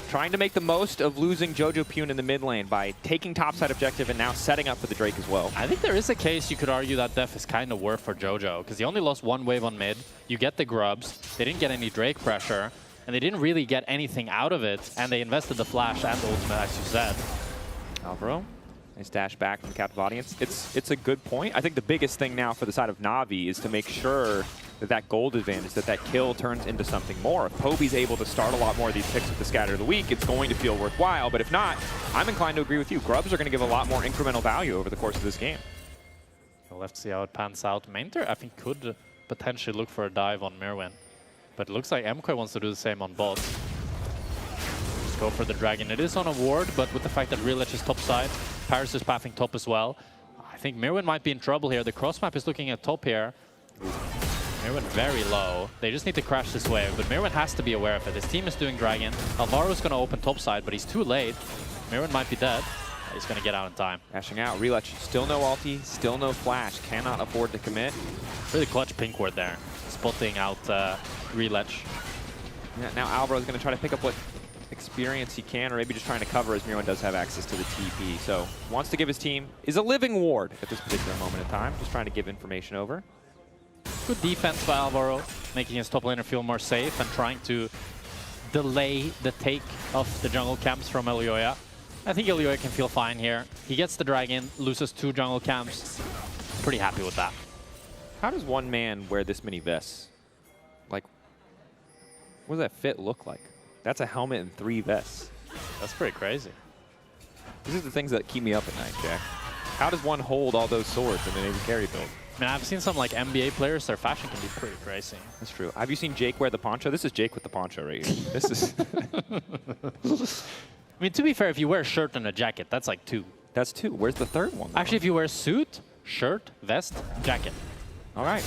S20: trying to make the most of losing Jojo Pune in the mid lane by taking topside objective and now setting up for the Drake as well.
S18: I think there is a case you could argue that def is kind of worth for Jojo, because he only lost 1 wave on mid. You get the grubs, they didn't get any Drake pressure, and they didn't really get anything out of it, and they invested the flash and the ultimate, as you said.
S20: Alvaro, nice dash back from the captive audience. It's a good point. I think the biggest thing now for the side of Na'Vi is to make sure that gold advantage, that kill turns into something more. If Poby's able to start a lot more of these picks with the scatter of the week, it's going to feel worthwhile. But if not, I'm inclined to agree with you. Grubs are going to give a lot more incremental value over the course of this game.
S18: We'll have to see how it pans out. Mainter, I think, could potentially look for a dive on Mirwin. But it looks like MKoi wants to do the same on bot. Just go for the Dragon. It is on a ward, but with the fact that Relech is top side, Paris is pathing top as well. I think Mirwin might be in trouble here. The cross map is looking at top here. Mirwin very low. They just need to crash this wave, but Mirwin has to be aware of it. His team is doing Dragon. Alvaro's going to open top side, but he's too late. Mirwin might be dead. He's going to get out in time.
S20: Dashing out. Relech, still no ulti, still no flash. Cannot afford to commit.
S18: Really clutch pink ward there. Spotting out Relech.
S20: Yeah, now Alvaro's going to try to pick up what experience he can, or maybe just trying to cover, as Mirwin does have access to the TP. So wants to give his team, is a living ward at this particular moment in time. Just trying to give information over.
S18: Good defense by Alvaro, making his top laner feel more safe and trying to delay the take of the jungle camps from Elyoya. I think Elyoya can feel fine here. He gets the Dragon, loses 2 jungle camps. Pretty happy with that.
S20: How does one man wear this many vests? Like, what does that fit look like? That's a helmet and 3 vests.
S18: That's pretty crazy.
S20: These are the things that keep me up at night, Jack. How does one hold all those swords in an AD carry build?
S18: I mean, I've seen some like NBA players, their fashion can be pretty crazy.
S20: That's true. Have you seen Jake wear the poncho? This is Jake with the poncho right here. This is...
S18: I mean, to be fair, if you wear a shirt and a jacket, that's like 2.
S20: That's 2. Where's the third one?
S18: Actually, if you wear a suit, shirt, vest, jacket.
S20: All right.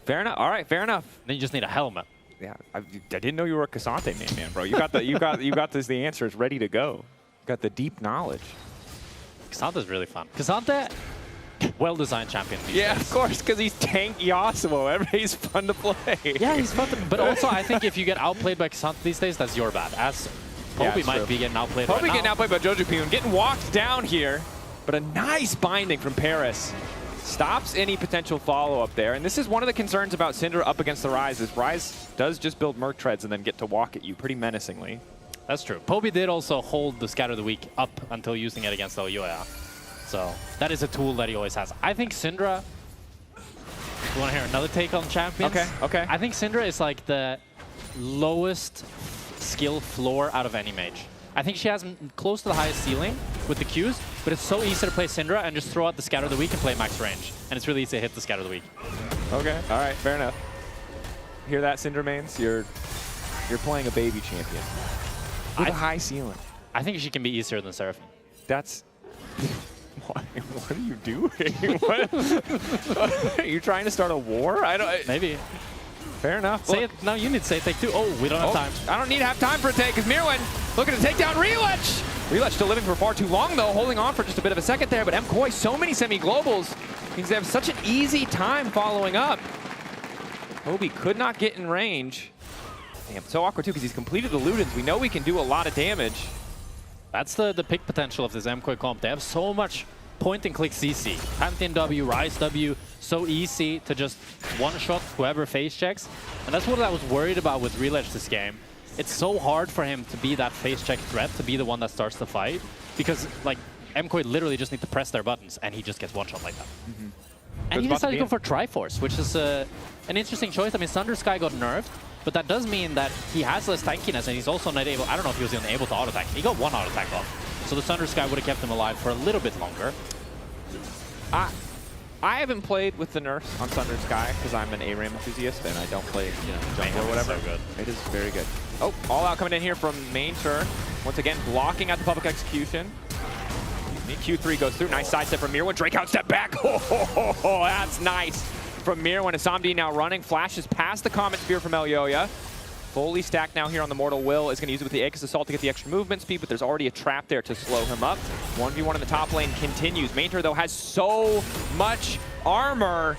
S20: Fair enough. All right, fair enough.
S18: Then you just need a helmet.
S20: Yeah, I didn't know you were a Cassante man, bro. You got the answers ready to go. You got the deep knowledge.
S18: Cassante's really fun. Cassante, well-designed champion.
S20: Yeah, of course, because he's tank Yasuo. He's fun to play.
S18: Yeah, he's fun to But also, I think if you get outplayed by Cassante these days, that's your bad. As Poby might be getting outplayed right now.
S20: Poby getting outplayed by Jojo Pune, getting walked down here. But a nice binding from Paris. Stops any potential follow-up there. And this is one of the concerns about Syndra up against the Ryze, is Ryze does just build Merc Treads and then get to walk at you pretty menacingly.
S18: That's true. Poby did also hold the Scatter of the Week up until using it against Elyoya. So that is a tool that he always has. I think Syndra... You want to hear another take on champions?
S20: Okay, okay.
S18: I think Syndra is like the lowest skill floor out of any mage. I think she has close to the highest ceiling with the Qs, but it's so easy to play Syndra and just throw out the Scatter of the Week and play max range. And it's really easy to hit the Scatter of the Week.
S20: Okay, all right, fair enough. Hear that, Syndra mains? You're playing a baby champion with a high ceiling.
S18: I think she can be easier than Seraphine.
S20: That's... What are you doing? What? Are you trying to start a war? I don't...
S18: Maybe.
S20: Fair enough.
S18: Say it. No, you need to say take 2. Oh, we don't have time.
S20: I don't need to have time for a take, because Mirwin looking to take down Relech. Relech still living for far too long, though, holding on for just a bit of a second there. But MKoi, so many semi-globals, means they have such an easy time following up. Poby could not get in range. Damn, so awkward too because he's completed the Ludens. We know we can do a lot of damage.
S18: That's the pick potential of this MKOI comp. They have so much point-and-click CC. Pantheon W, Rise W, so easy to just one-shot whoever face checks. And that's what I was worried about with Reledge this game. It's so hard for him to be that face check threat, to be the one that starts the fight. Because, like, MKOI literally just need to press their buttons, and he just gets one-shot like that. And he decided to go for Triforce, which is an interesting choice. I mean, Thunder Sky got nerfed, but that does mean that he has less tankiness, and he's also not able, I don't know if he was even able to auto-tank. He got one auto-tank off. So the Thunder Sky would have kept him alive for a little bit longer.
S20: I haven't played with the nerfs on Thunder Sky because I'm an ARAM enthusiast and I don't play jungle or whatever.
S18: So good.
S20: It is very good. Oh, all out coming in here from main turn. Once again, blocking at the public execution. Q3 goes through. Nice sidestep from Mirwin. Drake out step back. Oh, that's nice from Mirwin. Samdi now running. Flashes past the Comet Spear from Elyoya. Fully stacked now here on the Mortal Will. Is going to use it with the Aegis Assault to get the extra movement speed, but there's already a trap there to slow him up. 1v1 in the top lane continues. Mainter, though, has so much armor.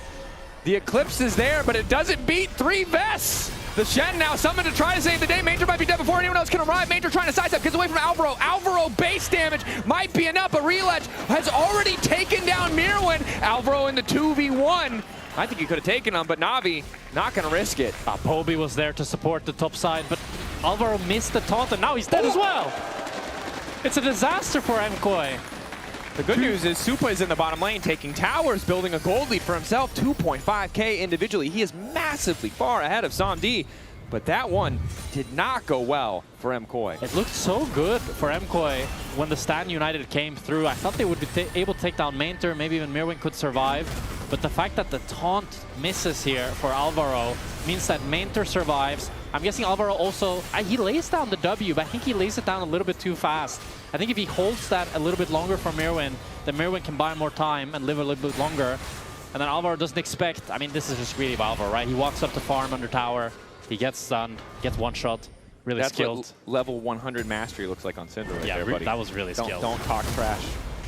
S20: The Eclipse is there, but it doesn't beat 3 Vests. The Shen now summoned to try to save the day. Mainter might be dead before anyone else can arrive. Mainter trying to sidestep, gets away from Alvaro. Alvaro base damage might be enough, but Reledge has already taken down Mirwin. Alvaro in the 2v1. I think he could have taken him, but Na'Vi not going to risk it.
S18: Poby was there to support the top side, but Alvaro missed the taunt, and now he's dead as well. It's a disaster for MKOI.
S20: The good news is Supa is in the bottom lane taking towers, building a gold lead for himself. 2.5k individually. He is massively far ahead of Samdi, but that one did not go well for MKOI.
S18: It looked so good for MKOI when the Stan United came through. I thought they would be able to take down Mainter, maybe even Mirwin could survive. But the fact that the taunt misses here for Alvaro means that Mainter survives. I'm guessing Alvaro also, he lays down the W, but I think he lays it down a little bit too fast. I think if he holds that a little bit longer for Mirwin, then Mirwin can buy more time and live a little bit longer. And then Alvaro doesn't expect, I mean, this is just greedy of Alvaro, right? He walks up to farm under tower, he gets stunned, gets one shot, really skilled.
S20: That's what level 100 mastery looks like on Syndra right there, buddy.
S18: That was really skilled.
S20: Don't talk trash.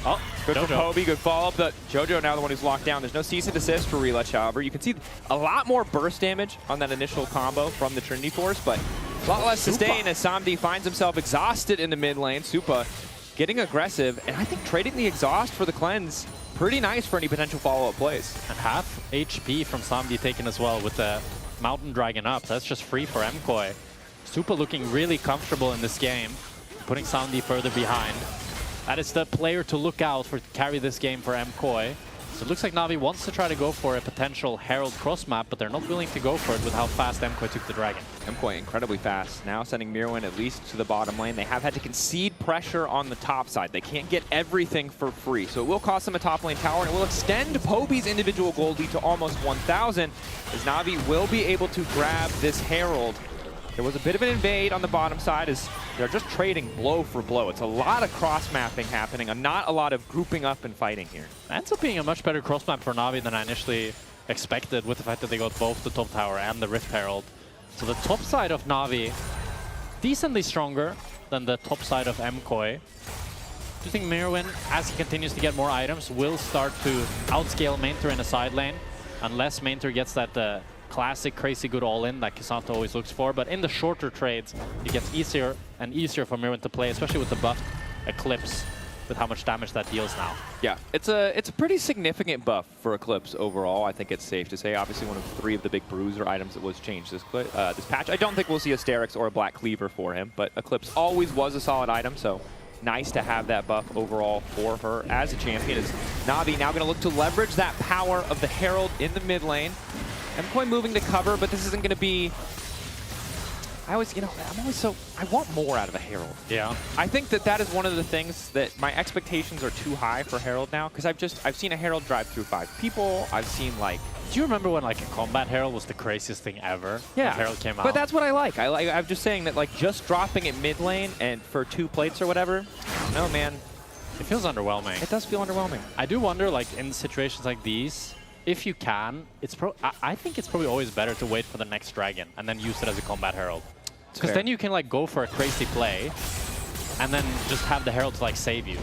S18: Oh,
S20: good for Poby, good follow-up. Jojo now the one who's locked down. There's no cease and desist for Reledge, however. You can see a lot more burst damage on that initial combo from the Trinity Force, but a lot less sustain as Samdi finds himself exhausted in the mid lane. Supa getting aggressive, and I think trading the exhaust for the cleanse, pretty nice for any potential follow-up plays.
S18: And half HP from Samdi taken as well with the Mountain Dragon up. That's just free for MKOI. Supa looking really comfortable in this game, putting Samdi further behind. That is the player to look out for to carry this game for MKOI. So it looks like Na'Vi wants to try to go for a potential Herald cross map, but they're not willing to go for it with how fast MKOI took the Dragon.
S20: MKOI incredibly fast. Now sending Mirwin at least to the bottom lane. They have had to concede pressure on the top side. They can't get everything for free. So it will cost them a top lane tower, and it will extend Poby's individual gold lead to almost 1,000, as Na'Vi will be able to grab this Herald. There was a bit of an invade on the bottom side as they're just trading blow for blow. It's a lot of cross-mapping happening and not a lot of grouping up and fighting here.
S18: Ends up being a much better cross-map for Na'Vi than I initially expected with the fact that they got both the top tower and the Rift Herald. So the top side of Na'Vi, decently stronger than the top side of MKOI. Do you think Mirwin, as he continues to get more items, will start to outscale Mainter in a side lane? Unless Mainter gets that classic crazy good all-in that Kisanto always looks for, but in the shorter trades, it gets easier and easier for Mirwin to play, especially with the buffed Eclipse, with how much damage that deals now.
S20: Yeah, it's a pretty significant buff for Eclipse overall. I think it's safe to say. Obviously, one of 3 of the big bruiser items that was changed this patch. I don't think we'll see a Sterix or a Black Cleaver for him, but Eclipse always was a solid item, so nice to have that buff overall for her as a champion. Is Na'Vi now going to look to leverage that power of the Herald in the mid lane. MKOI moving to cover, but this isn't going to be... I always, I'm always so... I want more out of a Herald.
S18: Yeah.
S20: I think that is one of the things that my expectations are too high for Herald now, because I've seen a Herald drive through 5 people. I've seen, like...
S18: Do you remember when, like, a combat Herald was the craziest thing ever?
S20: Yeah.
S18: When Herald came out.
S20: But that's what I like. I'm just saying that, like, just dropping it mid lane and for 2 plates or whatever, I don't know, man.
S18: It feels underwhelming.
S20: It does feel underwhelming.
S18: I do wonder, like, in situations like these, if you can, I think it's probably always better to wait for the next dragon and then use it as a combat herald. Because then you can like go for a crazy play and then just have the heralds like save you.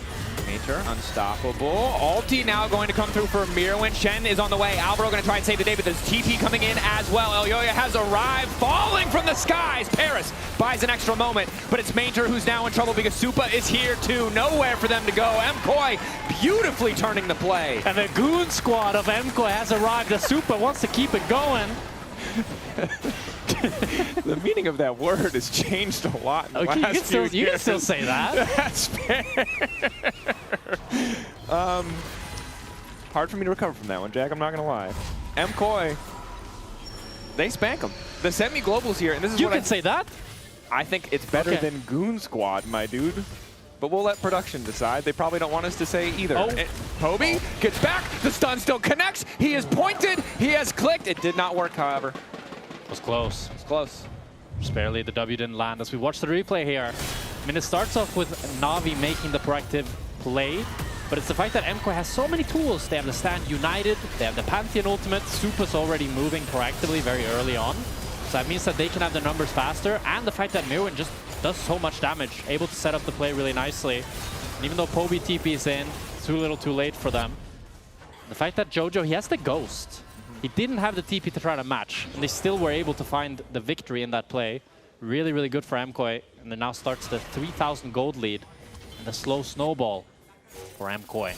S20: Major, unstoppable. Ulti now going to come through for Mirwin. Shen is on the way. Alvaro going to try and save the day, but there's TP coming in as well. Elyoya has arrived, falling from the skies. Paris buys an extra moment, but it's Major who's now in trouble because Supa is here too. Nowhere for them to go. MKOI beautifully turning the play.
S18: And the goon squad of MKOI has arrived. The Supa wants to keep it going.
S20: The meaning of that word has changed a lot in the
S18: Okay,
S20: last few years.
S18: You can still say that.
S20: That's fair. Hard for me to recover from that one, Jack. I'm not going to lie. MKOI, they spank them. The semi-globals here, and this is
S18: you
S20: what
S18: can say that?
S20: I think it's better than Goon Squad, my dude. But we'll let production decide. They probably don't want us to say either.
S18: Oh.
S20: Poby gets back. The stun still connects. He is pointed. He has clicked. It did not work, however.
S18: It was close.
S20: It's close.
S18: Just barely. The W didn't land. As we watch the replay here, I mean, it starts off with Na'Vi making the proactive play, but it's the fact that MKOI has so many tools. They have the Stand United, they have the Pantheon Ultimate, Supa's already moving proactively very early on. So that means that they can have their numbers faster, and the fact that Mirwin just does so much damage, able to set up the play really nicely. And even though Poby TP is in, too little too late for them. The fact that Jojo, he has the Ghost. He didn't have the TP to try to match, and they still were able to find the victory in that play. Really, really good for MKOI, and then now starts the 3,000 gold lead and the slow snowball for MKOI.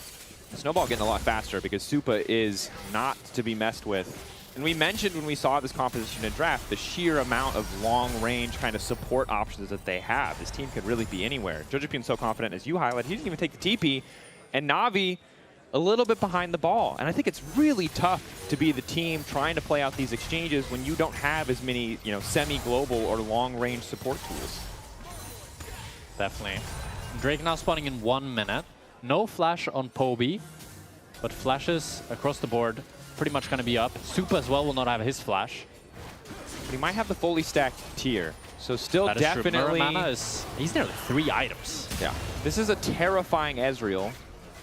S20: The snowball getting a lot faster because Supa is not to be messed with. And we mentioned when we saw this composition in draft, the sheer amount of long-range kind of support options that they have. This team could really be anywhere. Jojopyun's so confident, as you highlight, he didn't even take the TP, and Na'Vi a little bit behind the ball. And I think it's really tough to be the team trying to play out these exchanges when you don't have as many, semi-global or long-range support tools.
S18: Definitely. Drake now spawning in 1 minute. No flash on Poby, but flashes across the board pretty much going to be up. Supa as well will not have his flash.
S20: But he might have the fully stacked tier. So still
S18: That is true.
S20: definitely...
S18: Muramana he's nearly 3 items.
S20: Yeah. This is a terrifying Ezreal.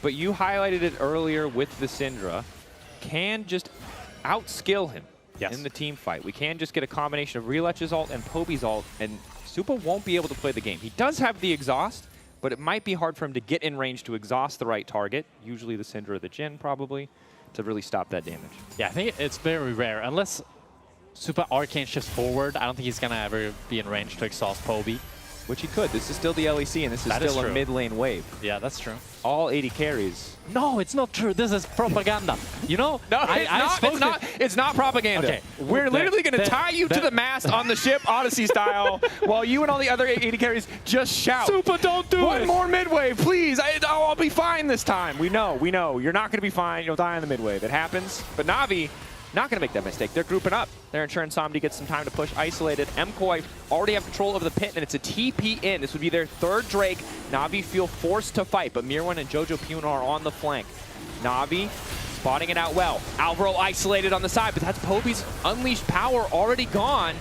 S20: But you highlighted it earlier with the Syndra. Can just outskill him in the team fight. We can just get a combination of Relech's ult and Poby's ult, and Supa won't be able to play the game. He does have the exhaust, but it might be hard for him to get in range to exhaust the right target, usually the Syndra or the Jhin probably, to really stop that damage.
S18: Yeah, I think it's very rare. Unless Supa Arcane shifts forward, I don't think he's going to ever be in range to exhaust Poby.
S20: Which he could. This is still the LEC, and this is still a mid-lane wave.
S18: Yeah, that's true.
S20: All 80 carries.
S18: No, it's not true. This is propaganda. You know,
S20: no, it's not propaganda.
S18: Okay.
S20: We're literally going to tie you to the mast on the ship, Odyssey style, while you and all the other 80 carries just shout.
S18: Supa, don't do it.
S20: One more mid-wave, please. I'll be fine this time. We know. You're not going to be fine. You'll die on the mid-wave. It happens. But Na'Vi, not going to make that mistake. They're grouping up. They're ensuring Samdi gets some time to push isolated. MKOI already have control over the pit, and it's a TP in. This would be their third Drake. Na'Vi feel forced to fight, but Mirwin and Jojopyun are on the flank. Na'Vi spotting it out well. Alvaro isolated on the side, but that's Poby's unleashed power already gone.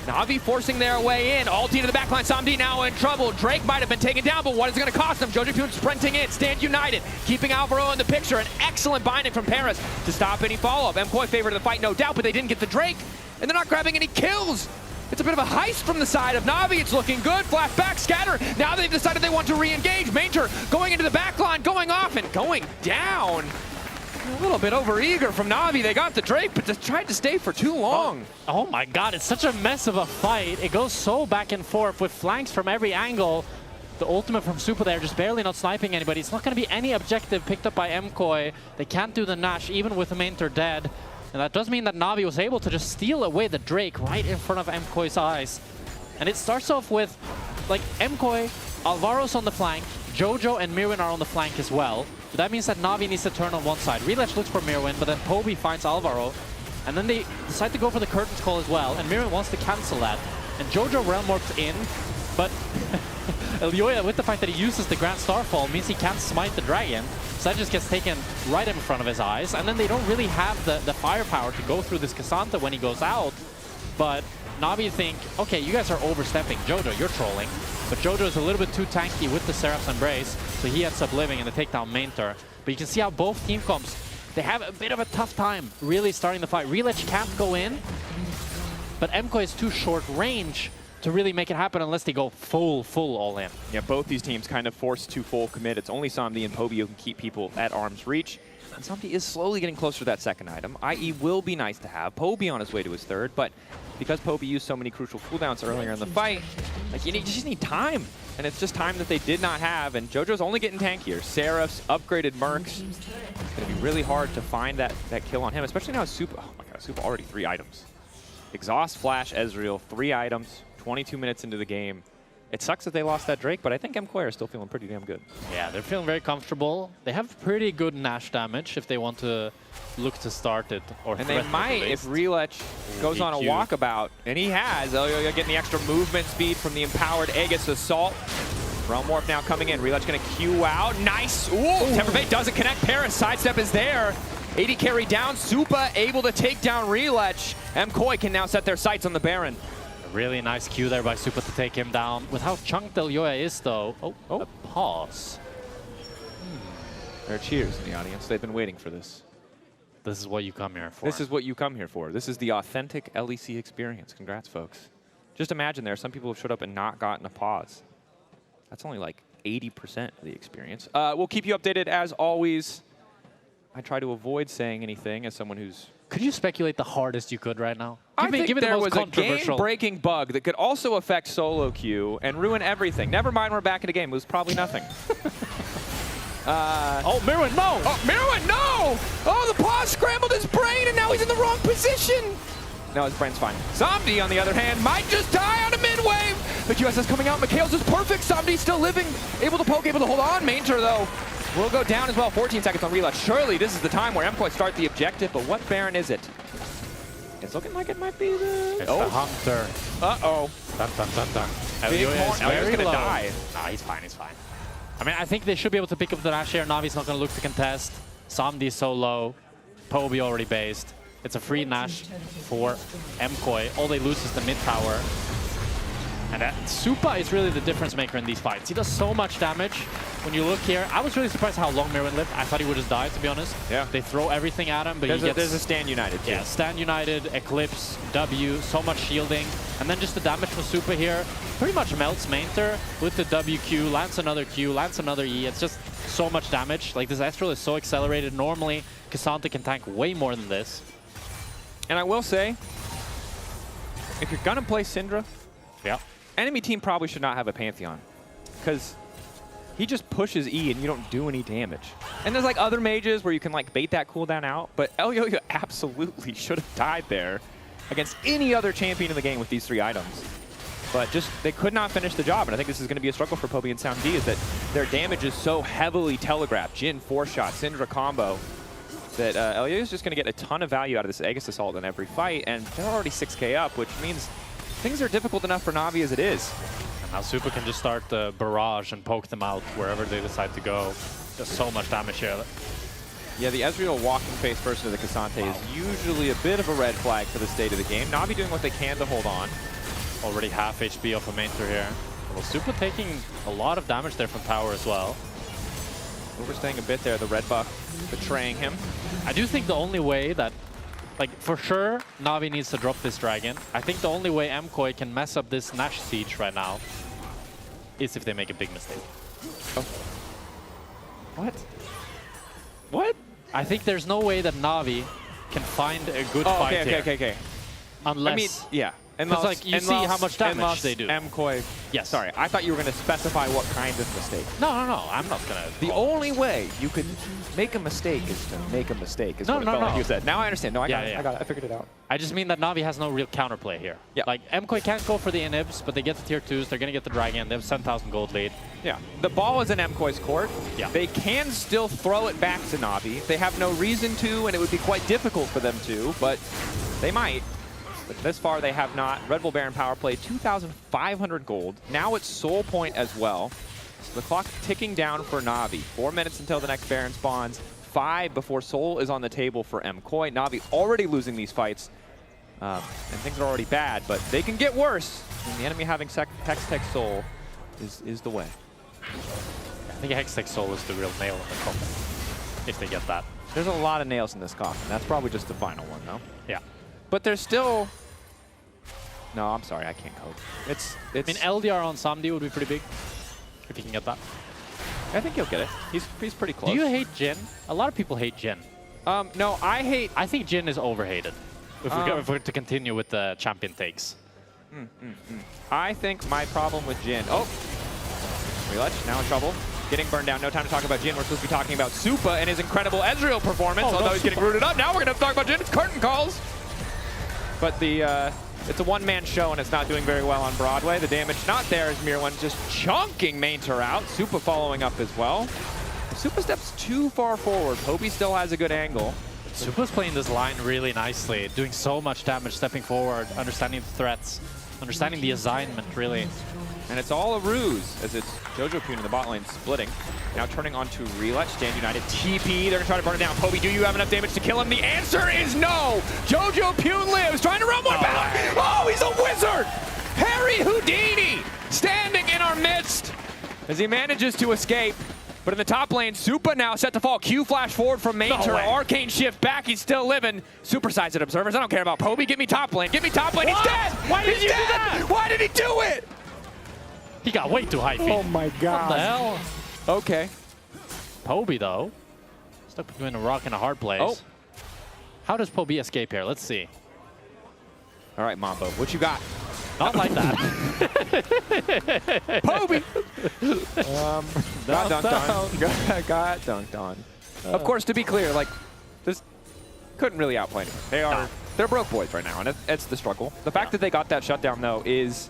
S20: Na'Vi forcing their way in. Ulti to the backline. Samdi now in trouble. Drake might have been taken down, but what is it going to cost them? Jojopyun sprinting in. Stand United. Keeping Alvaro in the picture. An excellent binding from Paris to stop any follow-up. MKOI favored the fight, no doubt, but they didn't get the Drake. And they're not grabbing any kills. It's a bit of a heist from the side of Na'Vi. It's looking good. Flash back, scatter. Now they've decided they want to re-engage. Major going into the backline, going off and going down. A little bit overeager from Na'Vi. They got the Drake, but just tried to stay for too long.
S18: Oh my god, it's such a mess of a fight. It goes so back and forth with flanks from every angle. The ultimate from Supa there, just barely not sniping anybody. It's not going to be any objective picked up by MKOI. They can't do the Nash, even with the Mainter dead. And that does mean that Na'Vi was able to just steal away the Drake right in front of MKOI's eyes. And it starts off with, like, MKOI, Alvaro's on the flank, Jojo and Mirwin are on the flank as well. But that means that Na'Vi needs to turn on one side. Relech looks for Mirwin, but then Poby finds Alvaro. And then they decide to go for the Curtains Call as well, and Mirwin wants to cancel that. And Jojo Realm Warps in, but Elyoya, with the fact that he uses the Grand Starfall, means he can't smite the dragon. So that just gets taken right in front of his eyes. And then they don't really have the firepower to go through this Cassandra when he goes out. But Na'Vi think, okay, you guys are overstepping. Jojo, you're trolling. But Jojo is a little bit too tanky with the Seraph's Embrace, so he ends up living in the takedown Mainter. But you can see how both team comps, they have a bit of a tough time really starting the fight. Relech can't go in, but MKOI is too short range to really make it happen unless they go full all in.
S20: Yeah, both these teams kind of forced to full commit. It's only Samdi and Poby who can keep people at arm's reach. And Samdi is slowly getting closer to that second item. IE will be nice to have. Poby on his way to his third, but because Poby used so many crucial cooldowns earlier in the fight, like you just need time. And it's just time that they did not have, and JoJo's only getting tankier. Seraphs, upgraded Mercs. It's going to be really hard to find that kill on him, especially now Supa. Oh my god, Supa already 3 items. Exhaust, Flash, Ezreal, 3 items, 22 minutes into the game. It sucks that they lost that Drake, but I think MKoy are still feeling pretty damn good.
S18: Yeah, they're feeling very comfortable. They have pretty good Nash damage if they want to look to start it.
S20: And they might if Relech goes on a walkabout, and he has. Oh, you're getting the extra movement speed from the empowered Aegis Assault. Realm Warp now coming in. Relech going to Q out. Nice. Ooh, Temper Fate doesn't connect. Paris sidestep is there. 80 carry down. Supa able to take down Relech. MKoy can now set their sights on the Baron.
S18: Really nice Q there by Supa to take him down. With how chunked Elyoya is, though. Oh, a pause.
S20: There are cheers in the audience. They've been waiting for this.
S18: This is what you come here for.
S20: This is what you come here for. This is the authentic LEC experience. Congrats, folks. Just imagine there are some people who have showed up and not gotten a pause. That's only like 80% of the experience. We'll keep you updated as always. I try to avoid saying anything as someone who's...
S18: Could you speculate the hardest you could right now?
S20: I think there was a
S18: controversial
S20: game-breaking bug that could also affect solo queue and ruin everything. Never mind, we're back in the game. It was probably nothing.
S18: Oh, Mirwin, no!
S20: Oh, Mirwin, no! Oh, the pause scrambled his brain, and now he's in the wrong position. No, his brain's fine. Samdi, on the other hand, might just die on a mid-wave. The QSS coming out. Mikhail's is perfect. Samdi still living. Able to poke, able to hold on. Mainter, though, will go down as well. 14 seconds on Relech. Surely this is the time where MKoy start the objective, but what Baron is it? It's looking like it might be the...
S18: It's the Hunter.
S20: Uh-oh.
S18: Dun, dun, dun, dun.
S20: Elyoya's going to die.
S18: Nah, he's fine, he's fine. I mean, I think they should be able to pick up the Nash here. Navi's not going to look to contest. Samdi so low. Poby already based. It's a free Nash for MKoy. All they lose is the mid tower. And Supa is really the difference maker in these fights. He does so much damage. When you look here, I was really surprised how long Mirwin lived. I thought he would just die, to be honest.
S20: Yeah.
S18: They throw everything at him, but
S20: there's a Stand United, too.
S18: Yeah, Stand United, Eclipse, W, so much shielding. And then just the damage from Supa here pretty much melts Mainter with the WQ, lands another Q, lands another E. It's just so much damage. Like, this Astral is so accelerated. Normally, K'Sante can tank way more than this.
S20: And I will say, if you're going to play Syndra,
S18: yeah,
S20: enemy team probably should not have a Pantheon. Because he just pushes E and you don't do any damage. And there's like other mages where you can like bait that cooldown out, but Elyoya absolutely should have died there against any other champion in the game with these 3 items. But just, they could not finish the job, and I think this is going to be a struggle for Poby and Sound-D, is that their damage is so heavily telegraphed. Jhin 4-shot, Syndra combo, that Elyoya is just going to get a ton of value out of this Aegis Assault in every fight, and they're already 6k up, which means things are difficult enough for Na'Vi as it is.
S18: And now Supa can just start the barrage and poke them out wherever they decide to go. Just so much damage here.
S20: Yeah, the Ezreal walking face first into the K'Sante is usually a bit of a red flag for the state of the game. Na'Vi doing what they can to hold on.
S18: Already half HP off of Mainter here. Well, Supa taking a lot of damage there from tower as well.
S20: Overstaying a bit there, the red buff betraying him.
S18: I do think the only way that, like, for sure, Na'Vi needs to drop this dragon. I think the only way MKoy can mess up this Nash siege right now is if they make a big mistake.
S20: Oh. What? What?
S18: I think there's no way that Na'Vi can find a good fight here.
S20: Okay.
S18: Unless...
S20: I mean, yeah.
S18: Because like, you see how much damage they do.
S20: MKoy.
S18: Yes.
S20: Sorry, I thought you were going to specify what kind of mistake.
S18: No, I'm not going to.
S20: The only way you could make a mistake is to make a mistake, is what it felt like you said. Now I understand. No, I got it. I got it. I figured it out.
S18: I just mean that Na'Vi has no real counterplay here.
S20: Yeah.
S18: Like, MKoy can't go for the inhibs, but they get the tier 2s. They're going to get the dragon. They have 7,000 gold lead.
S20: Yeah. The ball is in MKoy's court.
S18: Yeah.
S20: They can still throw it back to Na'Vi. They have no reason to, and it would be quite difficult for them to, but they might. But this far, they have not. Red Bull Baron power play, 2,500 gold. Now it's Soul Point as well. So the clock ticking down for Na'Vi. 4 minutes until the next Baron spawns. 5 before Soul is on the table for MKoy. Na'Vi already losing these fights. And things are already bad, but they can get worse. And the enemy having Hextech Soul is the way.
S18: I think Hextech Soul is the real nail in the coffin, if they get that.
S20: There's a lot of nails in this coffin. That's probably just the final one, though.
S18: Yeah.
S20: But there's still No, I'm sorry, I can't code. It's.
S18: I mean, LDR on Samdi would be pretty big, if you can get that.
S20: I think he'll get it. He's pretty close.
S18: Do you hate Jin? A lot of people hate Jin.
S20: No, I think
S18: Jin is overhated. If we're to continue with the champion takes.
S20: I think my problem with Jin. Oh, Relich now in trouble. Getting burned down. No time to talk about Jin. We're supposed to be talking about Supa and his incredible Ezreal performance. Although he's getting rooted up. Now we're going to talk about Jin. It's curtain calls. But it's a one-man show and it's not doing very well on Broadway. The damage not there as Mirwan just chunking Mainter out. Supa following up as well. Supa steps too far forward. Poby still has a good angle.
S18: Supa's playing this line really nicely, doing so much damage, stepping forward, understanding the threats, understanding the assignment, really.
S20: And it's all a ruse, as it's Jojo Pune in the bot lane splitting. Now turning on to Relich, Stand United, TP, they're gonna try to burn it down. Poby, do you have enough damage to kill him? The answer is no! Jojo Pune lives, trying to run one back! Oh, he's a wizard! Harry Houdini, standing in our midst, as he manages to escape. But in the top lane, Supa now set to fall. Q flash forward from Mainter. Arcane shift back. He's still living. Supersized observers. I don't care about Poby. Give me top lane. Give me top lane. He's dead.
S18: Why did you do
S20: that? Why did he do it?
S18: He got way too high feet.
S20: Oh my god.
S18: What the hell?
S20: Okay.
S18: Poby, though, stuck between a rock and a hard place.
S20: Oh.
S18: How does Poby escape here? Let's see.
S20: All right, Mambo. What you got?
S18: Not like that.
S20: Poby! Got dunked on. Got dunked on. Of course, to be clear, like, this couldn't really outplay them. They're broke boys right now, and it's the struggle. The fact that they got that shutdown, though, is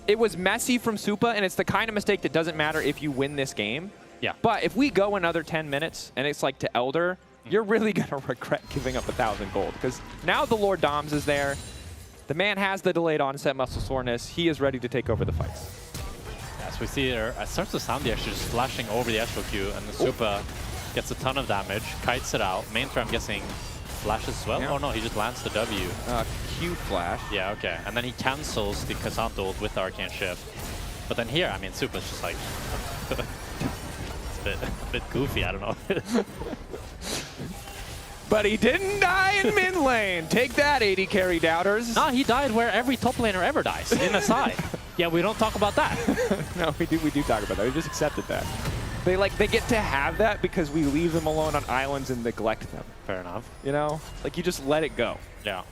S20: it was messy from Supa, and it's the kind of mistake that doesn't matter if you win this game.
S18: Yeah.
S20: But if we go another 10 minutes, and it's like to Elder, you're really going to regret giving up 1,000 gold, because now the Lord Doms is there. The man has the delayed onset muscle soreness. He is ready to take over the fights.
S18: As we see there, it starts with Samdi actually just flashing over the Astral Q, and the Supa gets a ton of damage, kites it out. Mainter, I'm guessing, flashes as well?
S20: Yeah.
S18: Oh no, he just lands the W.
S20: Q flash.
S18: Yeah, okay. And then he cancels the Kazant ult with the Arcane Shift. But then here, I mean, Supa's just like... it's a bit goofy, I don't know.
S20: But he didn't die in mid lane. Take that, 80 carry doubters.
S18: No, he died where every top laner ever dies, in the side. Yeah, we don't talk about that.
S20: No, we do talk about that. We just accepted that. They get to have that because we leave them alone on islands and neglect them.
S18: Fair enough.
S20: You know? Like, you just let it go.
S18: Yeah. I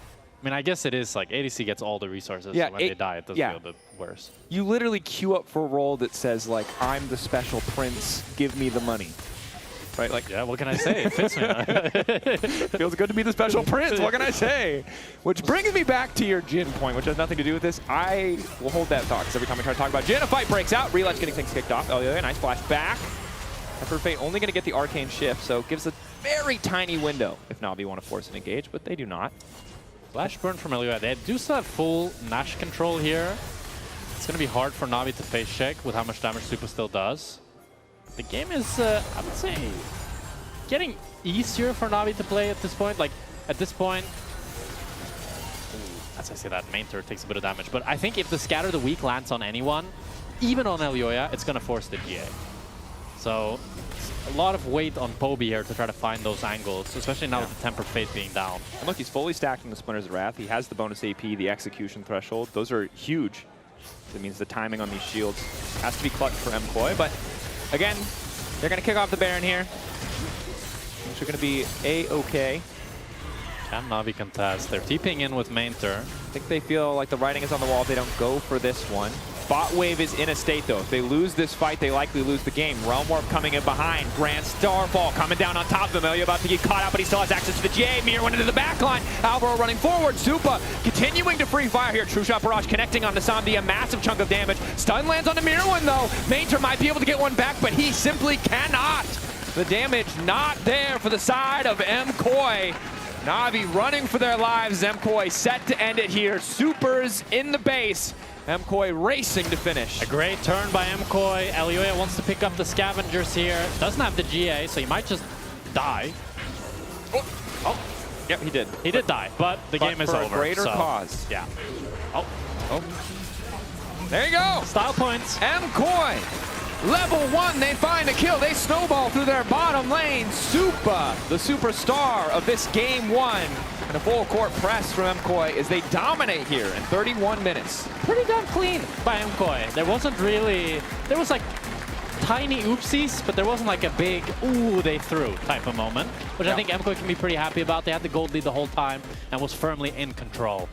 S18: mean, I guess it is like ADC gets all the resources, so when they die, it does feel a bit worse.
S20: You literally queue up for a role that says, like, I'm the special prince, give me the money. Right? Like,
S18: yeah, what can I say? It fits me.
S20: Feels good to be the special prince. What can I say? Which brings me back to your Jin point, which has nothing to do with this. I will hold that thought, because every time I try to talk about Jin, a fight breaks out. Relich getting things kicked off. Oh, yeah, nice flash back. Effort Fate only going to get the Arcane Shift, so it gives a very tiny window if Na'Vi want to force an engage, but they do not.
S18: Flash burn from LEC. They do still have full Nash control here. It's going to be hard for Na'Vi to face check with how much damage Supa still does. The game is, I would say, getting easier for Na'Vi to play at this point. Like, at this point, as I say that, Mainter takes a bit of damage. But I think if the Scatter the Weak lands on anyone, even on Elioya, it's going to force the GA. So, a lot of weight on Poby here to try to find those angles, especially now with the Tempered Fate being down.
S20: And look, he's fully stacked in the Splinter's Wrath. He has the bonus AP, the execution threshold. Those are huge. That means the timing on these shields has to be clutch for MKOI. But again, they're going to kick off the Baron here. Which are going to be A-okay.
S18: Can Na'Vi contest? They're TPing in with Mainter.
S20: I think they feel like the writing is on the wall if they don't go for this one. Bot wave is in a state, though. If they lose this fight, they likely lose the game. Realm Warp coming in behind. Grand Starfall coming down on top of him. Elia about to get caught out, but he still has access to the GA. Mir went into the back line. Alvaro running forward. Supa continuing to free fire here. True Shot Barrage connecting on Samdi. A massive chunk of damage. Stun lands on the Mirwin, though. Mainter might be able to get one back, but he simply cannot. The damage not there for the side of MKOI. Na'Vi running for their lives. MKOI set to end it here. Supers in the base. MKOI racing to finish.
S18: A great turn by MKOI. Elioya wants to pick up the scavengers here. Doesn't have the GA, so he might just die.
S20: Oh. Yep, he did.
S18: He did die, but the game is over.
S20: For a greater cause.
S18: Yeah.
S20: Oh. There you go.
S18: Style points.
S20: MKOI Level 1, they find a kill. They snowball through their bottom lane. Supa, the superstar of this game 1. And a full court press from MKOI as they dominate here in 31 minutes.
S18: Pretty damn clean by MKOI. There was like tiny oopsies, but there wasn't like a big, ooh, they threw type of moment, which I think MKOI can be pretty happy about. They had the gold lead the whole time and was firmly in control.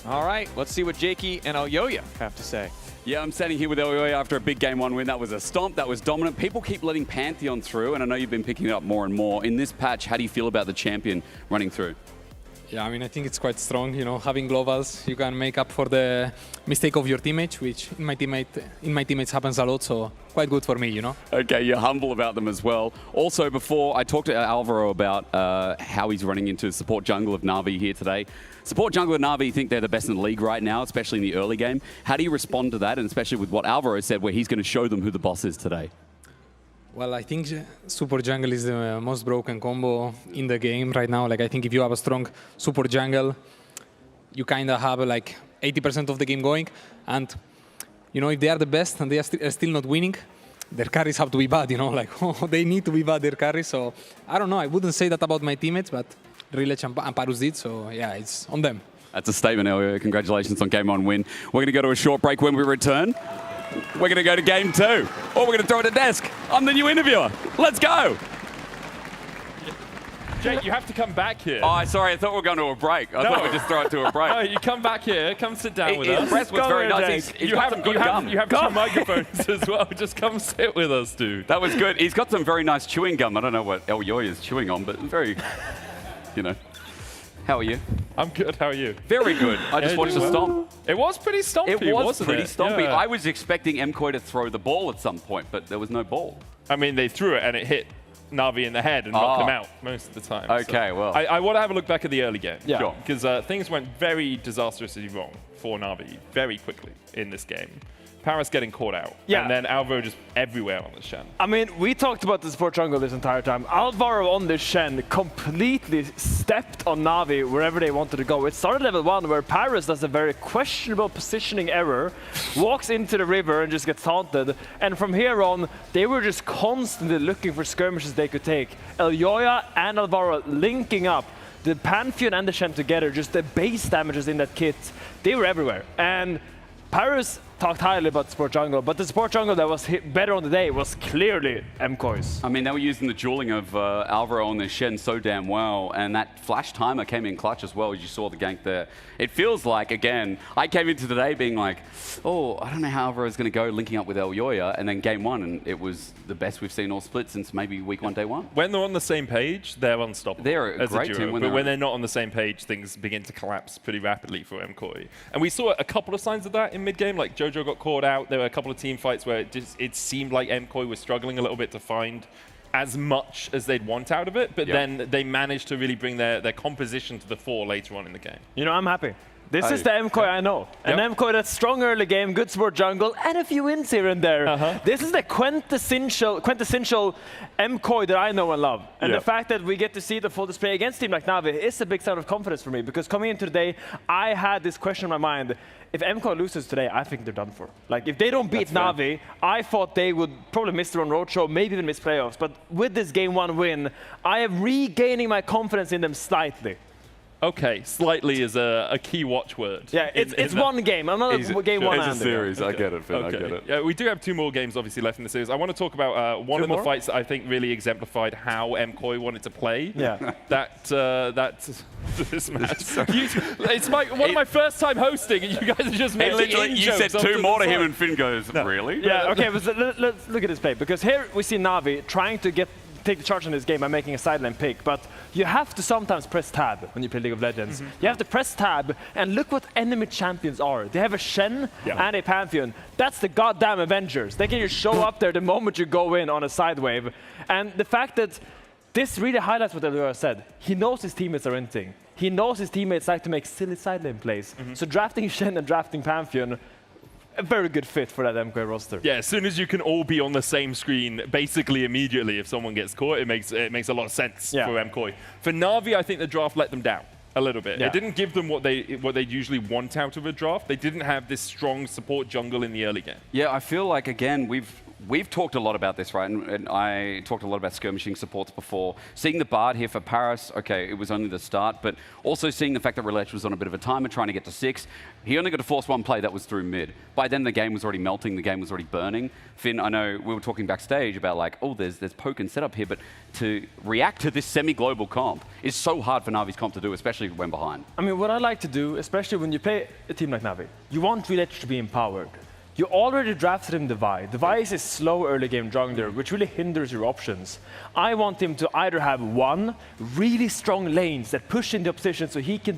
S20: All right, let's see what Jakey and Elyoya have to say.
S15: Yeah, I'm standing here with Elyoya after a big Game 1 win. That was a stomp, that was dominant. People keep letting Pantheon through, and I know you've been picking it up more and more. In this patch, how do you feel about the champion running through?
S21: Yeah, I mean, I think it's quite strong. You know, having globals, you can make up for the mistake of your teammate, which in my teammates happens a lot. So quite good for me, you know.
S15: Okay, you're humble about them as well. Also, before I talked to Alvaro about how he's running into support jungle of Na'Vi here today. Support jungle of Na'Vi think they're the best in the league right now, especially in the early game. How do you respond to that, and especially with what Alvaro said, where he's going to show them who the boss is today?
S21: Well, I think support jungle is the most broken combo in the game right now. Like, I think if you have a strong support jungle, you kind of have like 80% of the game going. And, you know, if they are the best and they are still not winning, their carries have to be bad, you know, like, they need to be bad, their carries. So, I don't know, I wouldn't say that about my teammates, but Rilech and Parus did, so yeah, it's on them.
S15: That's a statement, Elliot. Congratulations on Game 1 win. We're going to go to a short break. When we return, we're going to go to Game 2. Or we're going to throw it at desk. I'm the new interviewer. Let's go.
S8: Jake, you have to come back here.
S15: Oh, sorry. I thought we were going to a break. I thought we'd just throw it to a break.
S8: No, you come back here. Come sit down with us.
S15: His breath was very nice.
S8: You have 2 microphones as well. Just come sit with us, dude.
S15: That was good. He's got some very nice chewing gum. I don't know what Elyoya is chewing on, but very, you know. How are you?
S8: I'm good. How are you?
S15: Very good. I just watched the stomp.
S8: It was pretty stompy, wasn't it?
S15: Stompy.
S8: Yeah.
S15: I was expecting MKOI to throw the ball at some point, but there was no ball.
S8: I mean, they threw it and it hit Na'Vi in the head and knocked them out most of the time.
S15: Okay,
S8: so
S15: well.
S8: I want to have a look back at the early game.
S21: Yeah.
S8: Sure. Because things went very disastrously wrong for Na'Vi very quickly in this game. Paris getting caught out.
S16: Yeah.
S8: And then Alvaro just everywhere on the Shen.
S16: I mean, we talked about the support jungle this entire time. Alvaro on the Shen completely stepped on Na'Vi wherever they wanted to go. It started level 1 where Paris does a very questionable positioning error, walks into the river and just gets taunted. And from here on, they were just constantly looking for skirmishes they could take. Elyoya and Alvaro linking up. The Pantheon and the Shen together, just the base damages in that kit, they were everywhere. And Paris talked highly about support jungle, but the support jungle that was hit better on the day was clearly MKOI's.
S15: I mean, they were using the dueling of Alvaro on their Shen so damn well, and that flash timer came in clutch as well, as you saw the gank there. It feels like, again, I came into today being like, oh, I don't know how Alvaro's going to go linking up with Elyoya, and then Game 1, and it was the best we've seen all split since maybe week 1, day 1.
S8: When they're on the same page, they're unstoppable.
S15: They're a great team.
S8: But when they're not on the same page, things begin to collapse pretty rapidly for MKOI. And we saw a couple of signs of that in mid-game, like Jojo got caught out. There were a couple of team fights where it seemed like MKOI was struggling a little bit to find as much as they'd want out of it, but then they managed to really bring their composition to the fore later on in the game.
S16: You know, I'm happy. This is the MKOI I know. An MKOI that's strong early game, good support jungle, and a few wins here and there. This is the quintessential MKOI that I know and love. And the fact that we get to see the full display against a team like Na'Vi is a big sign of confidence for me, because coming into the day, I had this question in my mind. If MKOI loses today, I think they're done for. Like, if they don't beat Na'Vi, I thought they would probably miss their own roadshow, maybe even miss playoffs. But with this Game 1 win, I am regaining my confidence in them slightly.
S8: Okay, slightly is a key watchword.
S16: Yeah, it's one game. I'm not a game one.
S15: It's a series.
S8: Okay.
S15: I get it, Finn.
S8: Okay.
S15: I get it.
S8: Yeah, we do have 2 more games obviously left in the series. I want to talk about one of the fights that I think really exemplified how MKOI wanted to play.
S16: Yeah.
S8: This match. It's one of my first time hosting, and you guys are just making
S15: you said 2 more to him, and Finn goes, really?
S16: Yeah. Okay, but let's look at this play, because here we see Na'Vi trying to take the charge in this game by making a sideline pick, but you have to sometimes press tab when you play League of Legends. You have to press tab, and look what enemy champions are. They have a Shen and a Pantheon. That's the goddamn Avengers. They can just show up there the moment you go in on a side wave. And the fact that this really highlights what Elyoya said. He knows his teammates are inting. He knows his teammates like to make silly sideline plays. So drafting Shen and drafting Pantheon, a very good fit for that MKOI roster.
S8: Yeah, as soon as you can all be on the same screen, basically immediately, if someone gets caught, it makes a lot of sense for MKOI. For Na'Vi, I think the draft let them down a little bit. It didn't give them what they usually want out of a draft. They didn't have this strong support jungle in the early game.
S15: Yeah, I feel like, again, we've talked a lot about this, right? And I talked a lot about skirmishing supports before. Seeing the Bard here for Paris, okay, it was only the start, but also seeing the fact that Relech was on a bit of a timer trying to get to 6. He only got to force one play that was through mid. By then, the game was already melting, the game was already burning. Finn, I know we were talking backstage about like, oh, there's poke and setup here, but to react to this semi-global comp is so hard for Navi's comp to do, especially when behind.
S16: I mean, what I like to do, especially when you play a team like Navi, you want Relech to be empowered. You already drafted him the Vi. The Vi is a slow early game jungler, which really hinders your options. I want him to either have one, really strong lanes that push into opposition so he can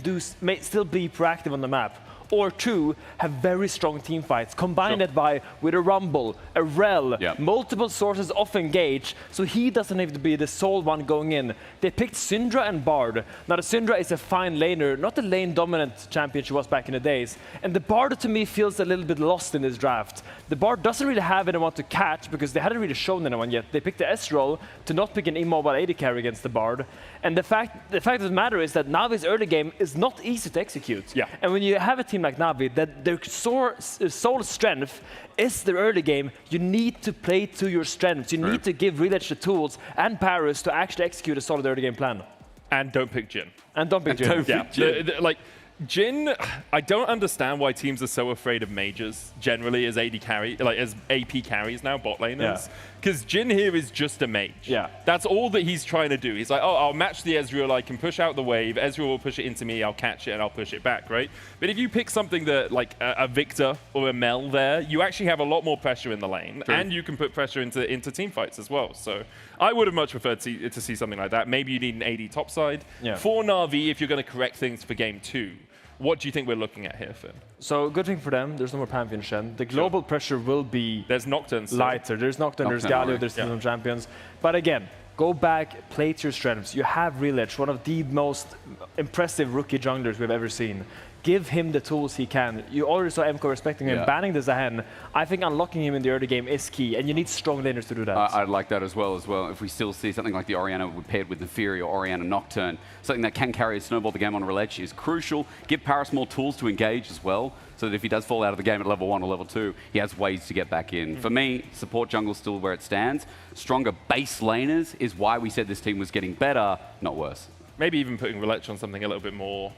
S16: still be proactive on the map, or 2, have very strong team fights. Combine that with a Rumble, a Rel, multiple sources of engage, so he doesn't have to be the sole one going in. They picked Syndra and Bard. Now the Syndra is a fine laner, not the lane dominant champion she was back in the days. And the Bard to me feels a little bit lost in this draft. The Bard doesn't really have anyone to catch because they hadn't really shown anyone yet. They picked the S-roll to not pick an immobile AD carry against the Bard. And the fact of the matter is that Navi's early game is not easy to execute. And when you have a team like Navi, that their sole strength is their early game, you need to play to your strengths. You need to give Relech the tools and Paris to actually execute a solid early game plan.
S8: And don't pick Jhin.
S16: And don't pick Jhin.
S8: Like, Jhin, I don't understand why teams are so afraid of mages generally as AD carry, like as AP carries now, bot laners. Because Jhin here is just a mage. That's all that he's trying to do. He's like, oh, I'll match the Ezreal, I can push out the wave, Ezreal will push it into me, I'll catch it and I'll push it back, right? But if you pick something that, like a Victor or a Mel there, you actually have a lot more pressure in the lane, and you can put pressure into team fights as well. So I would have much preferred to see something like that. Maybe you need an AD topside. For Na'Vi, if you're going to correct things for game 2, what do you think we're looking at here, Finn?
S16: So good thing for them, there's no more Pantheon Shen. The global pressure will be lighter. There's Nocturne, there's Galio, there's Kingdom Champions. But again, go back, play to your strengths. You have Relech, one of the most impressive rookie junglers we've ever seen. Give him the tools he can. You already saw MK respecting him, banning the Zahen. I think unlocking him in the early game is key, and you need strong laners to do that.
S15: I'd like that as well. If we still see something like the Orianna paired with the Fury or Orianna Nocturne, something that can carry a snowball the game on Relech is crucial. Give Paris more tools to engage as well, so that if he does fall out of the game at level 1 or level 2, he has ways to get back in. For me, support jungle is still where it stands. Stronger base laners is why we said this team was getting better, not worse.
S8: Maybe even putting Relech on something a little bit more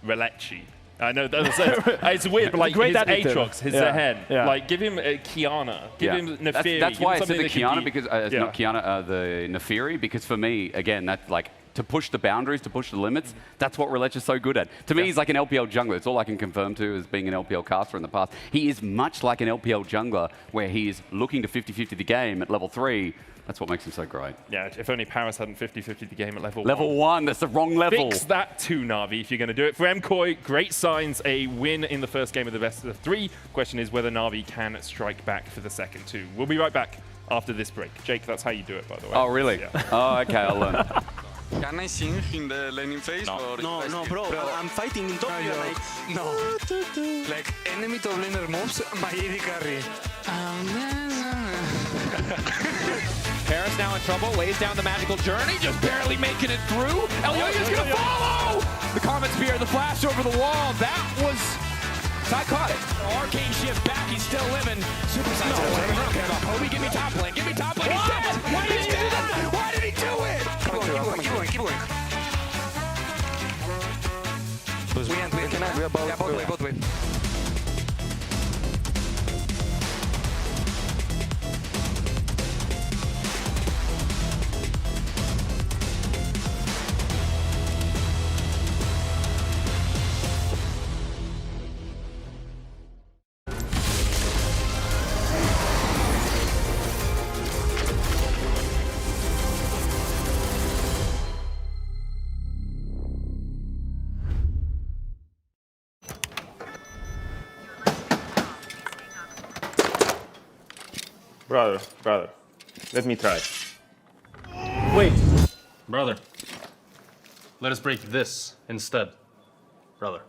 S8: Relech-y. I know it's weird, but like his Aatrox, his Zahen, like give him Kiana, give him Neferi.
S15: That's why I said the Kiana, because not Kiana, the Neferi, because for me, again, that's like to push the boundaries, to push the limits. That's what Relech is so good at. To me, he's like an LPL jungler. It's all I can confirm to as being an LPL caster in the past. He is much like an LPL jungler, where he is looking to 50-50 the game at level 3. That's what makes him so great.
S8: Yeah, if only Paris hadn't 50-50 the game at level 1.
S15: Level 1, that's the wrong level.
S8: Fix that too, Na'Vi, if you're going to do it. For MKOI, great signs, a win in the first game of the best of 3. Question is whether Na'Vi can strike back for the second 2. We'll be right back after this break. Jake, that's how you do it, by the way.
S15: Oh, really? Oh, okay, I'll learn.
S2: Can I sing in the laning phase?
S22: No, bro, I'm fighting in top lane.
S2: No. Like, enemy top laner moves, my AD carry.
S7: Paris now in trouble, lays down the magical journey, just barely making it through. Elioya's gonna follow! The Comet Spear, the flash over the wall, that was psychotic. Arcane shift back, he's still living. Super Saiyan. No, Kobe, give me top lane, give me top lane. He's dead! Why did he do that? Why did he do it?
S2: Keep going. We are both way.
S23: Brother, let me try.
S16: Wait.
S23: Brother, let us break this instead. Brother.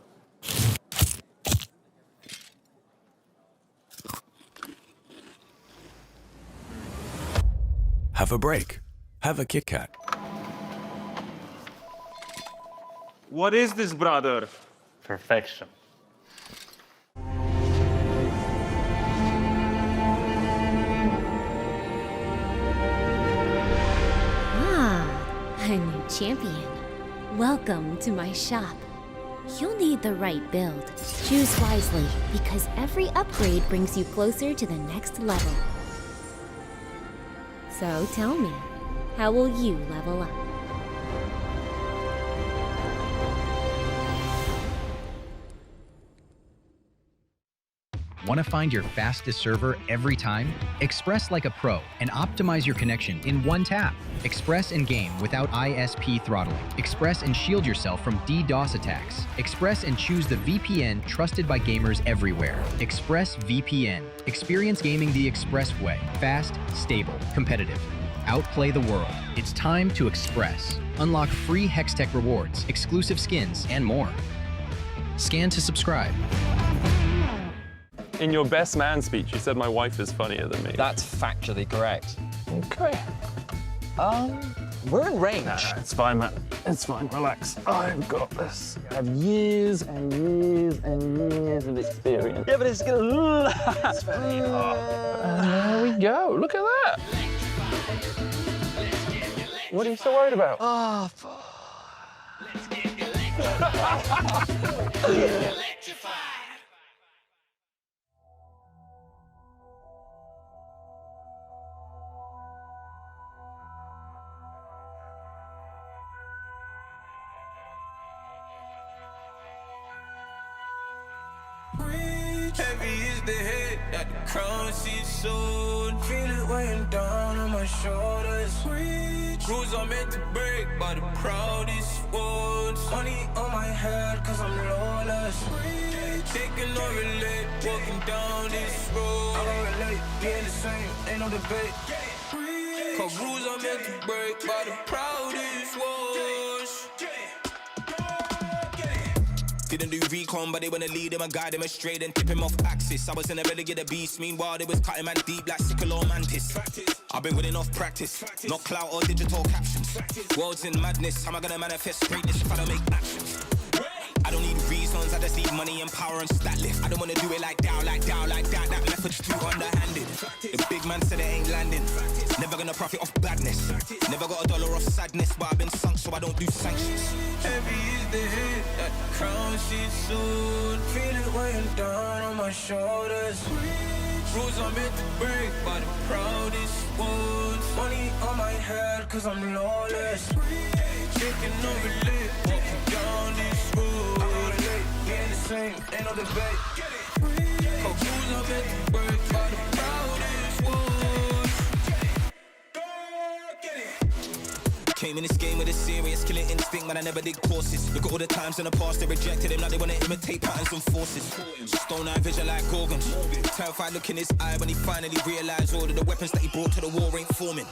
S24: Have a break. Have a Kit Kat.
S23: What is this, brother? Perfection.
S1: A new champion. Welcome to my shop. You'll need the right build. Choose wisely, because every upgrade brings you closer to the next level. So tell me, how will you level up?
S3: Want to find your fastest server every time? Express like a pro and optimize your connection in one tap. Express in game without ISP throttling. Express and shield yourself from DDoS attacks. Express and choose the VPN trusted by gamers everywhere. Express VPN. Experience gaming the Express way. Fast, stable, competitive. Outplay the world. It's time to Express. Unlock free Hextech rewards, exclusive skins, and more. Scan to subscribe.
S4: In your best man speech, you said my wife is funnier than me.
S6: That's factually correct.
S4: Okay.
S6: We're in range.
S4: Nah, it's fine, man. It's fine. Relax. I've got this. I have years and years and years of experience.
S6: Yeah, but it's gonna last.
S4: And there we go. Look at that. What are you so worried about?
S6: Oh,
S9: Heavy is the head that the crown sees soon. Feel it weighing down on my shoulders. Rules are meant to break by the proudest ones. Money on my head cause I'm lawless. Taking no relate, walking down this road. I don't relate, being the same, ain't no debate. Cause rules are meant to break by the proudest ones.
S25: Didn't do recon, but they wanna lead him and guide him astray, then tip him off axis. I was in a renegade beast, meanwhile they was cutting man deep like sickle or mantis. I've been winning off practice, not clout or digital captions. World's in madness, how am I gonna manifest greatness if I don't make actions? I don't need reasons, I just need money and power and stat lift. I don't wanna do it like that, that method's too underhanded. The big man said it ain't landing, never gonna profit off badness. Never got a dollar off sadness, but I've been sunk so I don't do sanctions.
S9: Heavy is the head that the crown sees soon. Feel it weighing down on my shoulders. Rules are meant to break by the proudest ones. Money on my head cause I'm lawless. Taking no relate, walking down this road. I don't relate, being the same, ain't no debate. Cause rules are meant to break by the proudest ones.
S25: Came in this game with a serious killing instinct, man, I never did courses. Look at all the times in the past they rejected him, now they wanna imitate patterns and forces. Stone eye vision like Gorgons. Terrified look in his eye when he finally realized all of the weapons that he brought to the war ain't forming.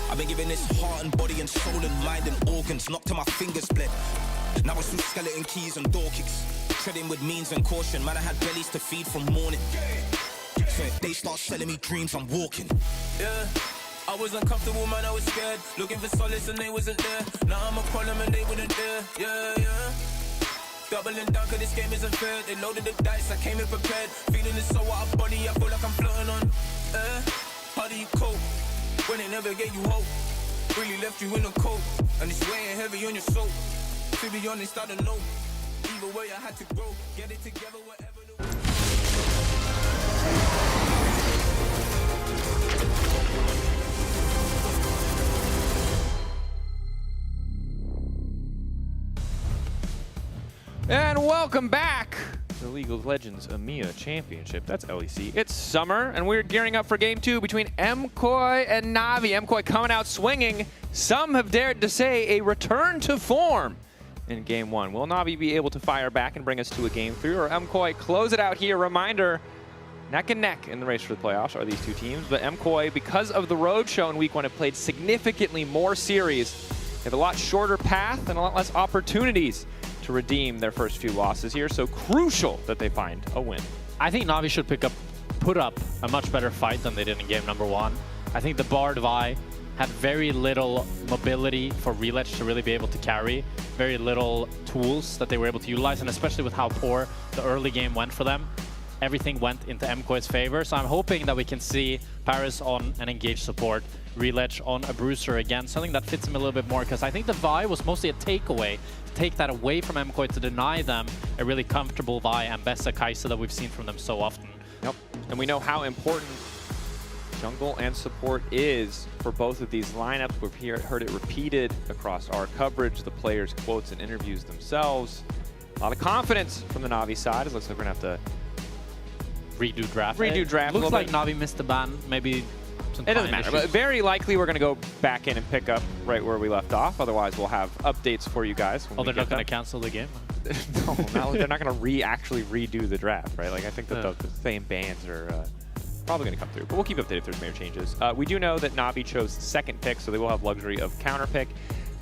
S25: I've been giving this heart and body and soul and mind and organs, knocked to my fingers bled. Now it's through skeleton keys and door kicks. Treading with means and caution, man, I had bellies to feed from morning. So if they start selling me dreams, I'm walking.
S9: Yeah, I was uncomfortable, man, I was scared. Looking for solace and they wasn't there. Now I'm a problem and they wouldn't dare. Yeah. Doubling down cause this game isn't fair. They loaded the dice, I came in prepared. Feeling it so out of body, I feel like I'm floating on air. How do you cope when they never gave you hope? Really left you in a coat, and it's weighing heavy on your soul. To be honest, I don't know. Either way I had to grow, get it together whatever.
S20: And welcome back to the League of Legends EMEA Championship. That's LEC. It's summer, and we're gearing up for Game 2 between MKOI and Navi. MKOI coming out swinging. Some have dared to say a return to form in Game 1. Will Navi be able to fire back and bring us to a Game 3, or MKOI close it out here? Reminder, neck and neck in the race for the playoffs are these two teams, but MKOI, because of the road show in Week 1, have played significantly more series. They have a lot shorter path and a lot less opportunities to redeem their first few losses here, so crucial that they find a win.
S18: I think Navi should put up a much better fight than they did in game number 1. I think the Bard Vi had very little mobility for Relich to really be able to carry, very little tools that they were able to utilize, and especially with how poor the early game went for them, everything went into MKOI's favor. So I'm hoping that we can see Paris on an engaged support reledge on a Bruiser again, something that fits him a little bit more, because I think the Vi was mostly a takeaway, to take that away from MKOI, to deny them a really comfortable Vi and Bessa Kai'Sa that we've seen from them so often.
S20: Yep, and we know how important jungle and support is for both of these lineups. We've heard it repeated across our coverage, the players' quotes and interviews themselves. A lot of confidence from the Na'Vi side. It looks like we're going to have to
S18: redo draft.
S20: Redo draft.
S18: Looks like Na'Vi missed the ban. Maybe some
S20: it doesn't matter. But very likely we're going to go back in and pick up right where we left off. Otherwise, we'll have updates for you guys. When
S18: they're not going to cancel the game?
S20: No, they're not going to actually redo the draft, right? Like I think that the same bans are probably going to come through. But we'll keep updated if there's major changes. We do know that Na'Vi chose second pick, so they will have luxury of counter pick.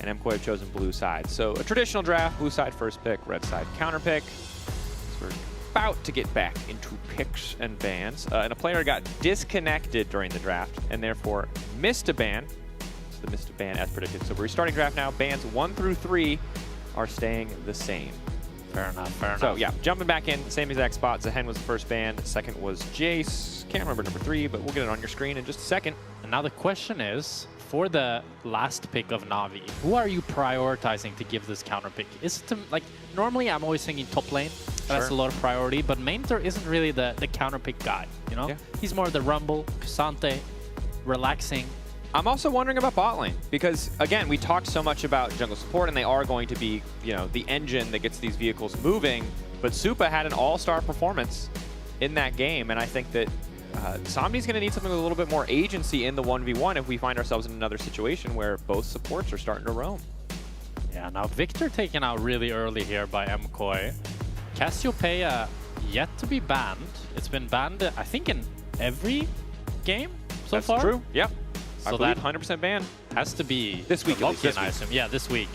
S20: And MKOI have chosen blue side. So a traditional draft, blue side first pick, red side counter pick. So we're about to get back into picks and bans. And a player got disconnected during the draft and therefore missed a ban. So the missed a ban as predicted. So we're restarting draft now. Bans 1 through 3 are staying the same.
S18: Fair enough, fair enough.
S20: So yeah, jumping back in, same exact spot. Zehen was the first ban, second was Jace. Can't remember number 3, but we'll get it on your screen in just a second.
S18: And now the question is, for the last pick of Na'Vi, who are you prioritizing to give this counter pick? Is it to, like, normally I'm always thinking top lane. That's a lot of priority, but Mainter isn't really the counter pick guy, you know? Yeah. He's more the Rumble, K'Sante, relaxing.
S20: I'm also wondering about bot lane because, again, we talked so much about jungle support and they are going to be, you know, the engine that gets these vehicles moving, but Supa had an all-star performance in that game, and I think that Somni's going to need something with a little bit more agency in the 1v1 if we find ourselves in another situation where both supports are starting to roam.
S18: Yeah, now Victor taken out really early here by MKOI. Cassiopeia yet to be banned. It's been banned, I think, in every game so far.
S20: That's true, yeah.
S18: So
S20: I believe 100% ban.
S18: Has to be
S20: this week,
S18: I assume. Yeah, this week.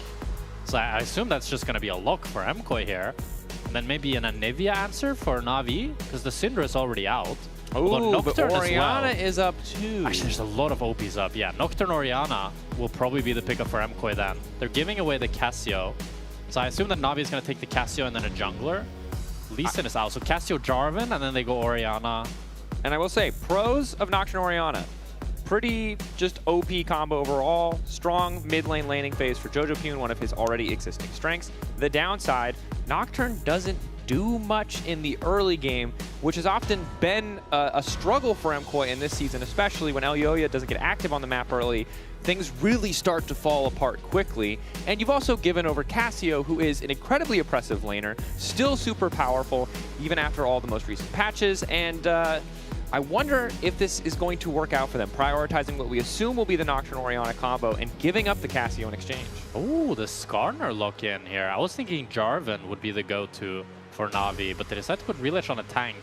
S18: So I assume that's just going to be a lock for MKOI here. And then maybe an Anivia answer for Na'Vi, because the Syndra is already out.
S20: Oh, but Orianna
S18: well.
S20: is up too.
S18: Actually, there's a lot of OPs up. Yeah, Nocturne Orianna will probably be the pickup for MKOI then. They're giving away the Cassio. So I assume that Na'Vi is going to take the Cassio and then a jungler. Lee Sin is out. So Cassio Jarvan, and then they go Orianna.
S20: And I will say, pros of Nocturne Orianna. Pretty just OP combo overall. Strong mid lane laning phase for Jojo Pune, one of his already existing strengths. The downside, Nocturne doesn't do much in the early game, which has often been a struggle for MKOI in this season, especially when Elyoya doesn't get active on the map early. Things really start to fall apart quickly. And you've also given over Cassio, who is an incredibly oppressive laner, still super powerful, even after all the most recent patches. And I wonder if this is going to work out for them, prioritizing what we assume will be the Nocturne Orianna combo and giving up the Cassio in exchange.
S18: Oh, the Skarner lock-in here. I was thinking Jarvan would be the go-to for Na'Vi, but they decided to put Relich on a tank.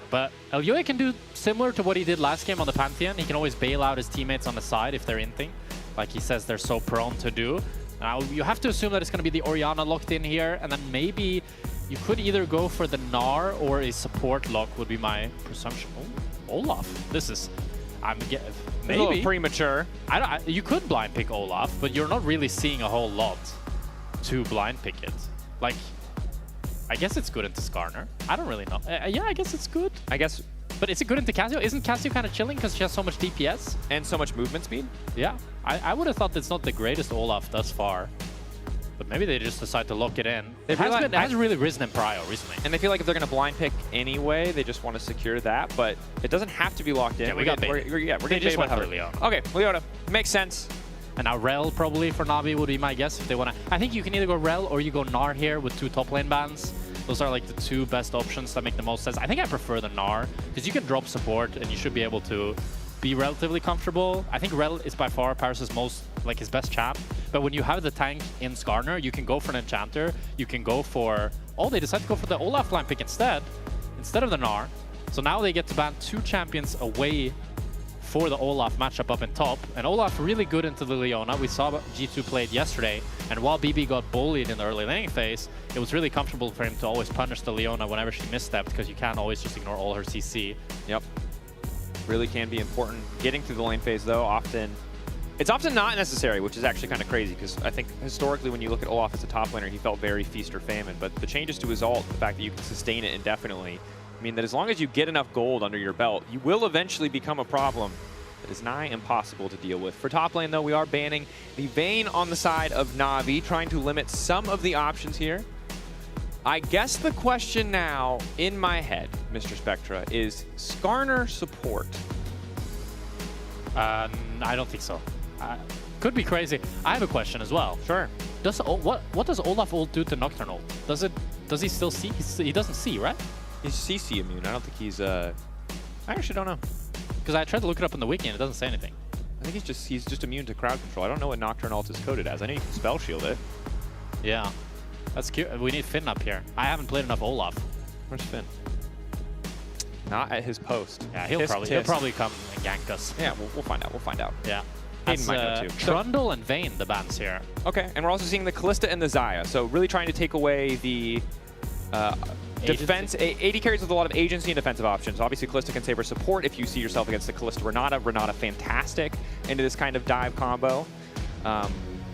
S18: But Elyoya can do similar to what he did last game on the Pantheon. He can always bail out his teammates on the side if they're inting, like he says they're so prone to do. Now, you have to assume that it's going to be the Orianna locked in here, and then maybe you could either go for the Gnar or a support lock would be my presumption. Oh, Olaf. This is... maybe.
S20: A little premature.
S18: You could blind pick Olaf, but you're not really seeing a whole lot to blind pick it. Like, I guess it's good into Skarner. I don't really know. Yeah, I guess it's good.
S20: I guess.
S18: But is it good into Cassio? Isn't Cassio kind of chilling because she has so much DPS?
S20: And so much movement speed?
S18: Yeah. I would have thought that's not the greatest Olaf thus far. But maybe they just decide to lock it in. It has really risen in prio recently.
S20: And they feel like if they're going to blind pick anyway, they just want to secure that. But it doesn't have to be locked in.
S18: Yeah, we're getting
S20: just went for Leona. Okay, Leona. Makes sense.
S18: And now Rel probably for Na'Vi would be my guess if they want to. I think you can either go Rel or you go Gnar here with 2 top lane bans. Those are like the 2 best options that make the most sense. I think I prefer the Gnar because you can drop support and you should be able to be relatively comfortable. I think Rel is by far Paris' most, like, his best champ. But when you have the tank in Skarner, you can go for an Enchanter. You can go for... Oh, they decided to go for the Olaf line pick instead of the Gnar. So now they get to ban 2 champions away for the Olaf matchup up in top. And Olaf really good into the Leona. We saw G2 played yesterday. And while BB got bullied in the early laning phase, it was really comfortable for him to always punish the Leona whenever she misstepped, because you can't always just ignore all her CC.
S20: Yep. Really can be important. Getting through the lane phase, though, it's often not necessary, which is actually kind of crazy, because I think historically when you look at Olaf as a top laner, he felt very feast or famine. But the changes to his ult, the fact that you can sustain it indefinitely, mean that as long as you get enough gold under your belt, you will eventually become a problem that is nigh impossible to deal with. For top lane, though, we are banning the Vayne on the side of Na'Vi, trying to limit some of the options here. I guess the question now in my head, Mr. Spectra, is Skarner support?
S18: I don't think so. Could be crazy. I have a question as well.
S20: Sure.
S18: What does Olaf ult do to Nocturnal? Does he still see? He doesn't see, right?
S20: He's CC immune. I don't think he's I actually don't know.
S18: Because I tried to look it up in the wiki and it doesn't say anything.
S20: I think he's just immune to crowd control. I don't know what Nocturne ult is coded as. I know you can spell shield it.
S18: Yeah. That's cute. We need Finn up here. I haven't played enough Olaf.
S20: Where's Finn? Not at his post.
S18: Yeah, he'll probably come and gank us.
S20: Yeah, we'll find out. We'll find out.
S18: Yeah.
S20: Hayden might know too.
S18: Trundle and Vayne, the bans here.
S20: Okay, and we're also seeing the Callista and the Xayah. So really trying to take away the defense. AD carries with a lot of agency and defensive options. Obviously, Callista can save her support if you see yourself against the Callista Renata. Renata fantastic into this kind of dive combo.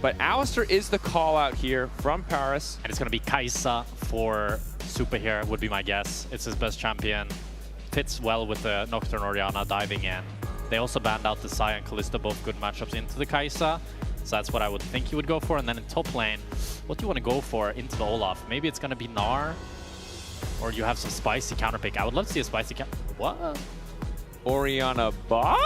S20: But Alistar is the call out here from Paris.
S18: And it's going to be Kai'Sa for Super here, would be my guess. It's his best champion. Fits well with the Nocturne Orianna diving in. They also banned out the Xayah and Callista, both good matchups into the Kai'Sa. So that's what I would think he would go for. And then in top lane, what do you want to go for into the Olaf? Maybe it's going to be Gnar, or you have some spicy counterpick. I would love to see a spicy counter. What?
S20: Orianna bot?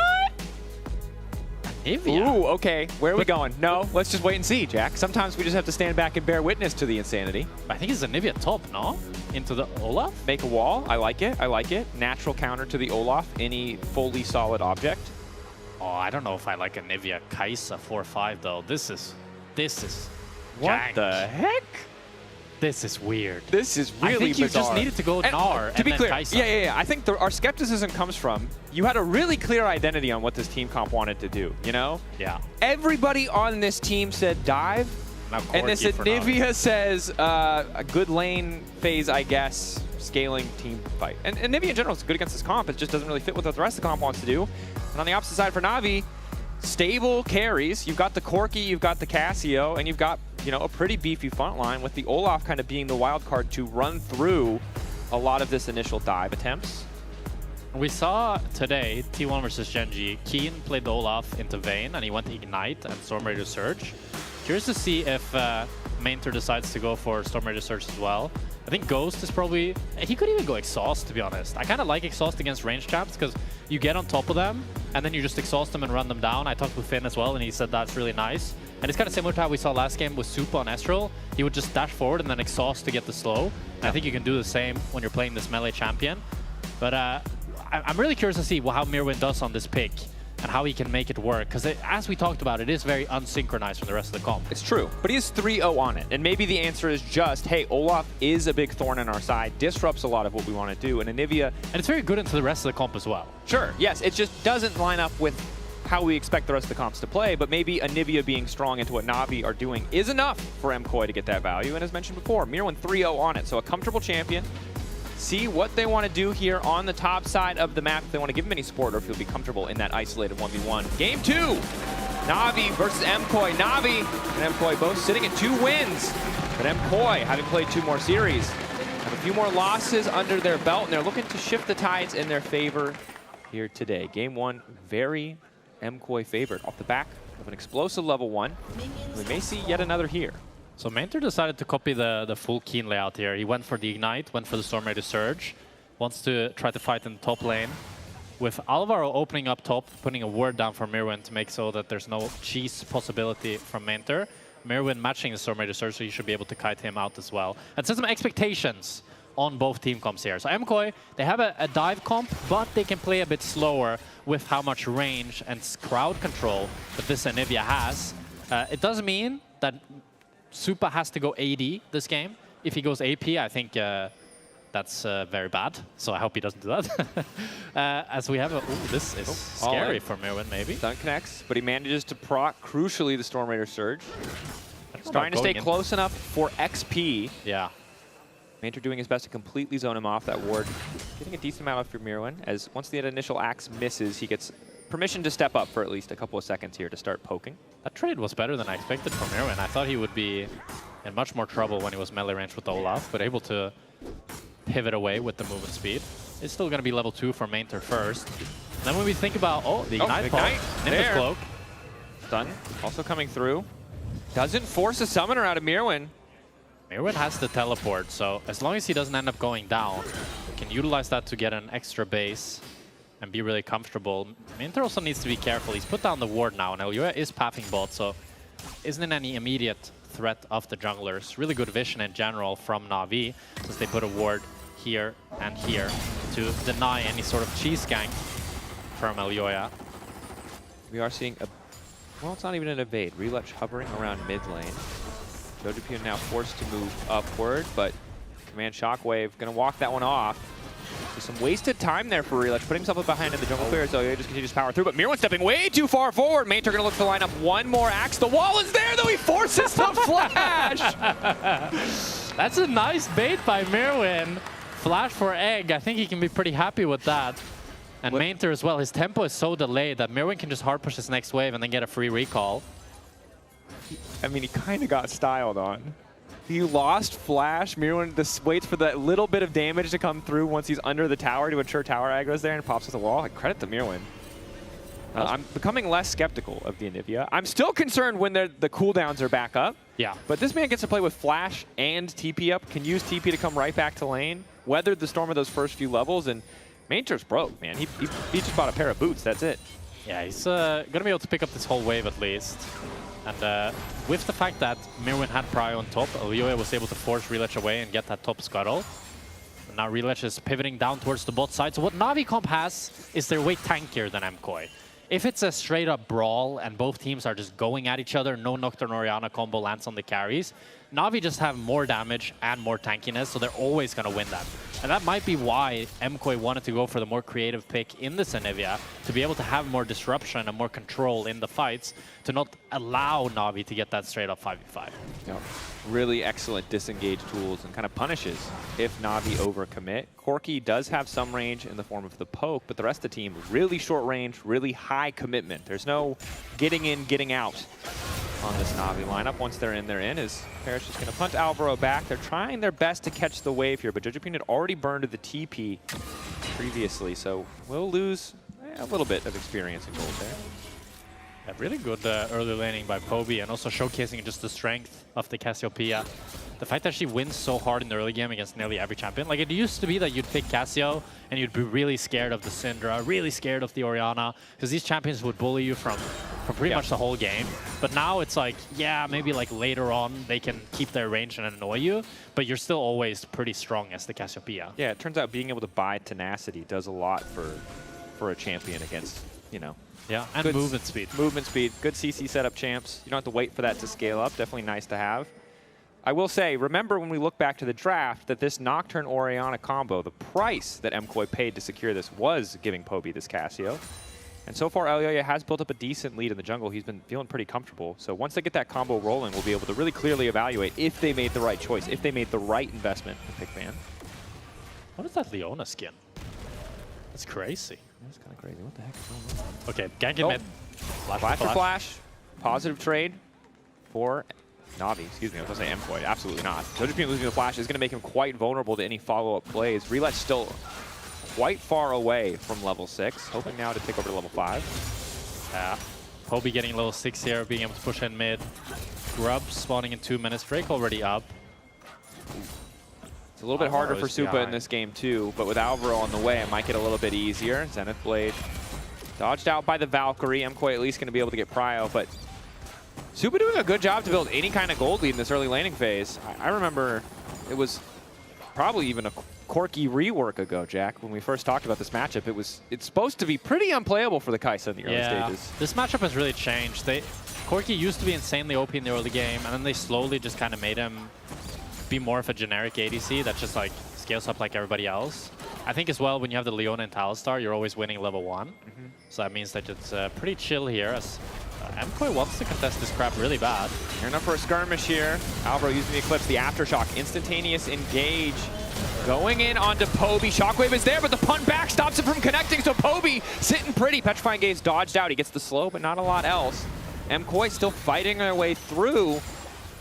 S18: Nivea?
S20: Ooh, okay. Where are we going? No, let's just wait and see, Jack. Sometimes we just have to stand back and bear witness to the insanity.
S18: I think it's a Nivea top, no? Into the Olaf?
S20: Make a wall. I like it. I like it. Natural counter to the Olaf, any fully solid object.
S18: Oh, I don't know if I like a Nivea Kai'Sa 4-5 though. This is
S20: what
S18: jank.
S20: The heck?
S18: This is weird.
S20: This is really
S18: bizarre. I think you
S20: bizarre.
S18: just needed to go Gnar
S20: to be clear,
S18: Kai'Sa.
S20: Yeah. I think our skepticism comes from you had a really clear identity on what this team comp wanted to do, you know?
S18: Yeah.
S20: Everybody on this team said dive, and this Nivea says a good lane phase, I guess, scaling team fight. And Nivea in general is good against this comp. It just doesn't really fit with what the rest of the comp wants to do. And on the opposite side for Na'Vi, stable carries. You've got the Corki, you've got the Casio, and you've got, you know, a pretty beefy front line with the Olaf kind of being the wild card to run through a lot of this initial dive attempts.
S18: We saw today, T1 versus Genji, Keen played the Olaf into Vayne, and he went to Ignite and Storm Raider Surge. Curious to see if Mainter decides to go for Storm Raider Surge as well. I think Ghost is probably... He could even go Exhaust, to be honest. I kind of like Exhaust against range champs because you get on top of them and then you just exhaust them and run them down. I talked with Finn as well and he said that's really nice. And it's kind of similar to how we saw last game with Supa on Estral. He would just dash forward and then exhaust to get the slow. And I think you can do the same when you're playing this melee champion. But I'm really curious to see how Mirwin does on this pick and how he can make it work. Because as we talked about, it is very unsynchronized from the rest of the comp.
S20: It's true, but he is 3-0 on it. And maybe the answer is just, hey, Olaf is a big thorn in our side, disrupts a lot of what we want to do. And Anivia...
S18: And it's very good into the rest of the comp as well.
S20: Sure, yes. It just doesn't line up with how we expect the rest of the comps to play, but maybe Anivia being strong into what Na'Vi are doing is enough for MKOI to get that value. And as mentioned before, Mirwin 3-0 on it, so a comfortable champion. See what they want to do here on the top side of the map, if they want to give him any support or if he'll be comfortable in that isolated 1v1. Game 2, Na'Vi versus MKOI. Na'Vi and MKOI both sitting at 2 wins, but MKOI, having played 2 more series, have a few more losses under their belt, and they're looking to shift the tides in their favor here today. Game 1, very MKOI favored off the back of an explosive level 1. We may see yet another here.
S18: So Mainter decided to copy the full Keen layout here. He went for the Ignite, went for the Storm Raider Surge, wants to try to fight in the top lane. With Alvaro opening up top, putting a ward down for Mirwin to make so that there's no cheese possibility from Mainter. Mirwin matching the Storm Raider Surge, so you should be able to kite him out as well. And set some expectations on both team comps here. So MKOI, they have a dive comp, but they can play a bit slower with how much range and crowd control that this Anivia has. It does mean that Supa has to go AD this game. If he goes AP, I think that's very bad. So I hope he doesn't do that. As we have a... Ooh, this is scary for Mirwin, maybe.
S20: Stun connects, but he manages to proc, crucially, the Storm Raider Surge. He's trying to stay close enough for XP.
S18: Yeah.
S20: Mainter doing his best to completely zone him off that ward. Getting a decent amount of for Mirwin, as once the initial axe misses, he gets permission to step up for at least a couple of seconds here to start poking.
S18: That trade was better than I expected from Mirwin. I thought he would be in much more trouble when he was melee range with Olaf, but able to pivot away with the movement speed. It's still going to be level 2 for Mainter first. And then when we think about, the Ignite Pulse, Nimbus
S20: there.
S18: Cloak.
S20: Stun also coming through. Doesn't force a summoner out of Mirwin.
S18: Mirwin has the teleport, so as long as he doesn't end up going down, he can utilize that to get an extra base and be really comfortable. Minter also needs to be careful. He's put down the ward now, and Elyoya is pathing bot, so isn't in any immediate threat of the junglers. Really good vision in general from Na'Vi, since they put a ward here and here to deny any sort of cheese gank from Elyoya.
S20: We are seeing a, well, it's not even an evade. Relutch hovering around mid lane. Showdowns now forced to move upward, but Command Shockwave gonna walk that one off. So some wasted time there for Relutch, putting himself up behind in the jungle clear, so he just continues to power through. But Mirwin stepping way too far forward. Mainter gonna look to line up one more axe. The wall is there, though. He forces the flash.
S18: That's a nice bait by Mirwin. Flash for egg. I think he can be pretty happy with that. And Mainter as well. His tempo is so delayed that Mirwin can just hard push his next wave and then get a free recall.
S20: I mean, he kind of got styled on. He lost flash. Mirwin just waits for that little bit of damage to come through once he's under the tower to ensure tower aggro's there and pops at the wall. Like, credit to Mirwin. I'm becoming less skeptical of the Anivia. I'm still concerned when the cooldowns are back up.
S18: Yeah.
S20: But this man gets to play with flash and TP up, can use TP to come right back to lane, weathered the storm of those first few levels, and Mainter's broke, man. He just bought a pair of boots, that's it.
S18: Yeah, he's going to be able to pick up this whole wave at least. And with the fact that Mirwin had Prio on top, Elyoya was able to force Relutch away and get that top scuttle. And now Relutch is pivoting down towards the bot side. So what Na'Vi comp has is they're way tankier than MKOI. If it's a straight-up brawl and both teams are just going at each other, no Nocturne Orianna combo lands on the carries, Na'Vi just have more damage and more tankiness, so they're always going to win that. And that might be why MKOI wanted to go for the more creative pick in this Anivia, to be able to have more disruption and more control in the fights, to not allow Na'Vi to get that straight-up 5v5.
S20: Yep. Really excellent disengage tools and kind of punishes if Na'Vi overcommit. Corki does have some range in the form of the poke, but the rest of the team, really short range, really high commitment. There's no getting in, getting out on this Na'Vi lineup. Once they're in, as Parrish is going to punt Alvaro back. They're trying their best to catch the wave here, but Jojopyun had already burned the TP previously, so we'll lose a little bit of experience and gold there.
S18: Yeah, really good early laning by Poby, and also showcasing just the strength of the Cassiopeia. The fact that she wins so hard in the early game against nearly every champion. Like, it used to be that you'd pick Cassio and you'd be really scared of the Syndra, really scared of the Orianna, because these champions would bully you from pretty much the whole game. But now it's like, yeah, maybe like later on they can keep their range and annoy you, but you're still always pretty strong as the Cassiopeia.
S20: Yeah, it turns out being able to buy tenacity does a lot for a champion against, you know.
S18: Yeah, and good movement speed.
S20: Movement speed, good CC setup champs. You don't have to wait for that to scale up. Definitely nice to have. I will say, remember when we look back to the draft that this Nocturne Orianna combo, the price that MKOI paid to secure this was giving Poby this Cassio. And so far, Elyoya has built up a decent lead in the jungle. He's been feeling pretty comfortable. So once they get that combo rolling, we'll be able to really clearly evaluate if they made the right choice, if they made the right investment in pick ban.
S18: What is that Leona skin? That's crazy.
S20: That's kind of crazy. What the heck is going on?
S18: Okay, gank in mid.
S20: Flash for flash. Positive trade for Na'Vi. Excuse me, I was going to say MKOI. Absolutely not. Jojopyun losing the flash is going to make him quite vulnerable to any follow-up plays. Relutch still quite far away from level 6, hoping now to take over to level 5.
S18: Yeah. Poby getting level 6 here, being able to push in mid. Grub spawning in 2 minutes. Drake already up.
S20: It's a little bit harder for Supa in this game too, but with Alvaro on the way, it might get a little bit easier. Zenith Blade dodged out by the Valkyrie. MKOI at least going to be able to get Prio, but Supa doing a good job to build any kind of gold lead in this early laning phase. I remember it was probably even a Corki rework ago, Jack, when we first talked about this matchup. It's supposed to be pretty unplayable for the Kai'Sa in the early stages.
S18: This matchup has really changed. Corki used to be insanely OP in the early game, and then they slowly just kind of made him be more of a generic ADC that just like scales up like everybody else. I think as well, when you have the Leona and Talistar, you're always winning level 1. So that means that it's pretty chill here, as MKOI wants to contest this crap really bad.
S20: Gearing up for a skirmish here. Alvaro using the Eclipse, the Aftershock, instantaneous engage. Going in onto Poby. Shockwave is there, but the pun back stops him from connecting, so Poby sitting pretty. Petrifying Gaze dodged out. He gets the slow, but not a lot else. MKOI still fighting their way through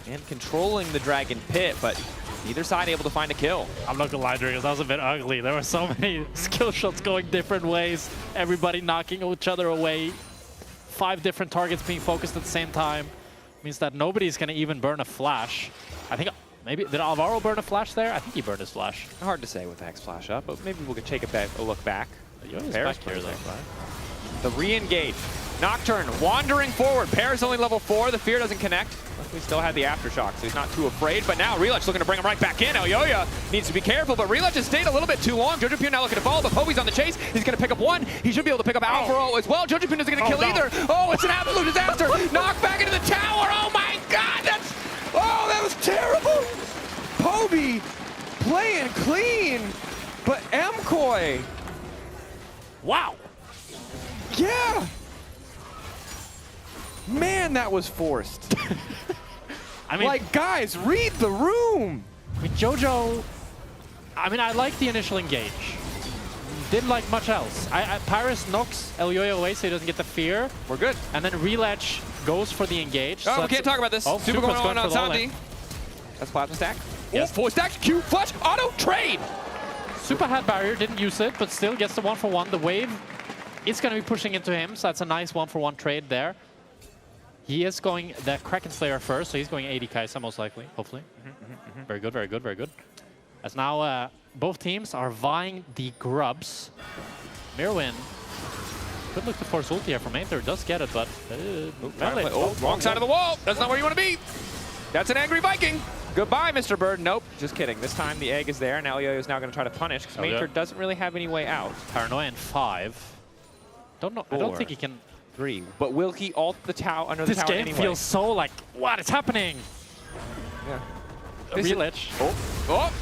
S20: and controlling the Dragon Pit, but Neither side able to find a kill.
S18: I'm not gonna lie, Driggs, that was a bit ugly. There were so many skill shots going different ways. Everybody knocking each other away. 5 different targets being focused at the same time. Means that nobody's gonna even burn a flash. I think maybe, did Alvaro burn a flash there? I think he burned his flash.
S20: Hard to say with the Hex flash up, but maybe we'll take a look back.
S18: Back here, though.
S20: The re-engage. Nocturne wandering forward. Pear's only level 4. The fear doesn't connect. Luckily still had the aftershock, so he's not too afraid. But now Relech looking to bring him right back in. Elyoya needs to be careful, but Relech has stayed a little bit too long. Jojopyun now looking to follow, but Poby's on the chase. He's going to pick up 1. He should be able to pick up Alvaro as well. Jojopyun isn't going to kill either. Oh, it's an absolute disaster. Knocked back into the tower. Oh my God, that was terrible. Poby playing clean, but MKOI.
S18: Wow.
S20: Yeah. Man, that was forced.
S18: I mean,
S20: like, guys, read the room.
S18: I mean, Jojo, I mean, I like the initial engage. Didn't like much else. Paris knocks Elyoya away so he doesn't get the fear.
S20: We're good.
S18: And then Relech goes for the engage.
S20: Oh,
S18: so
S20: we can't talk about this.
S18: Oh,
S20: Super going on
S18: for the
S20: Sandy. That's Plasma Stack.
S18: Yes.
S20: Oh, 4 stacks. Q, flush, auto, trade.
S18: Super had barrier, didn't use it, but still gets the 1-for-1. The wave is going to be pushing into him, so that's a nice 1-for-1 trade there. He is going the Kraken Slayer first, so he's going 80 Kaisa most likely, hopefully. Very good, very good, very good. As now both teams are vying the grubs. Mirwin could look to force ulti here from Aether, does get it, but...
S20: wrong side of the wall. That's not where you want to be. That's an angry Viking. Goodbye, Mr. Bird. Nope, just kidding. This time the egg is there. Now Elyoya is now going to try to punish because Mater doesn't really have any way out.
S18: Paranoia in 5. Don't know. 4. I don't think he can.
S20: 3. But will he ult the tower under the tower anyway?
S18: This game feels so like, what is happening?
S20: Yeah.
S18: Relech.
S20: Oh.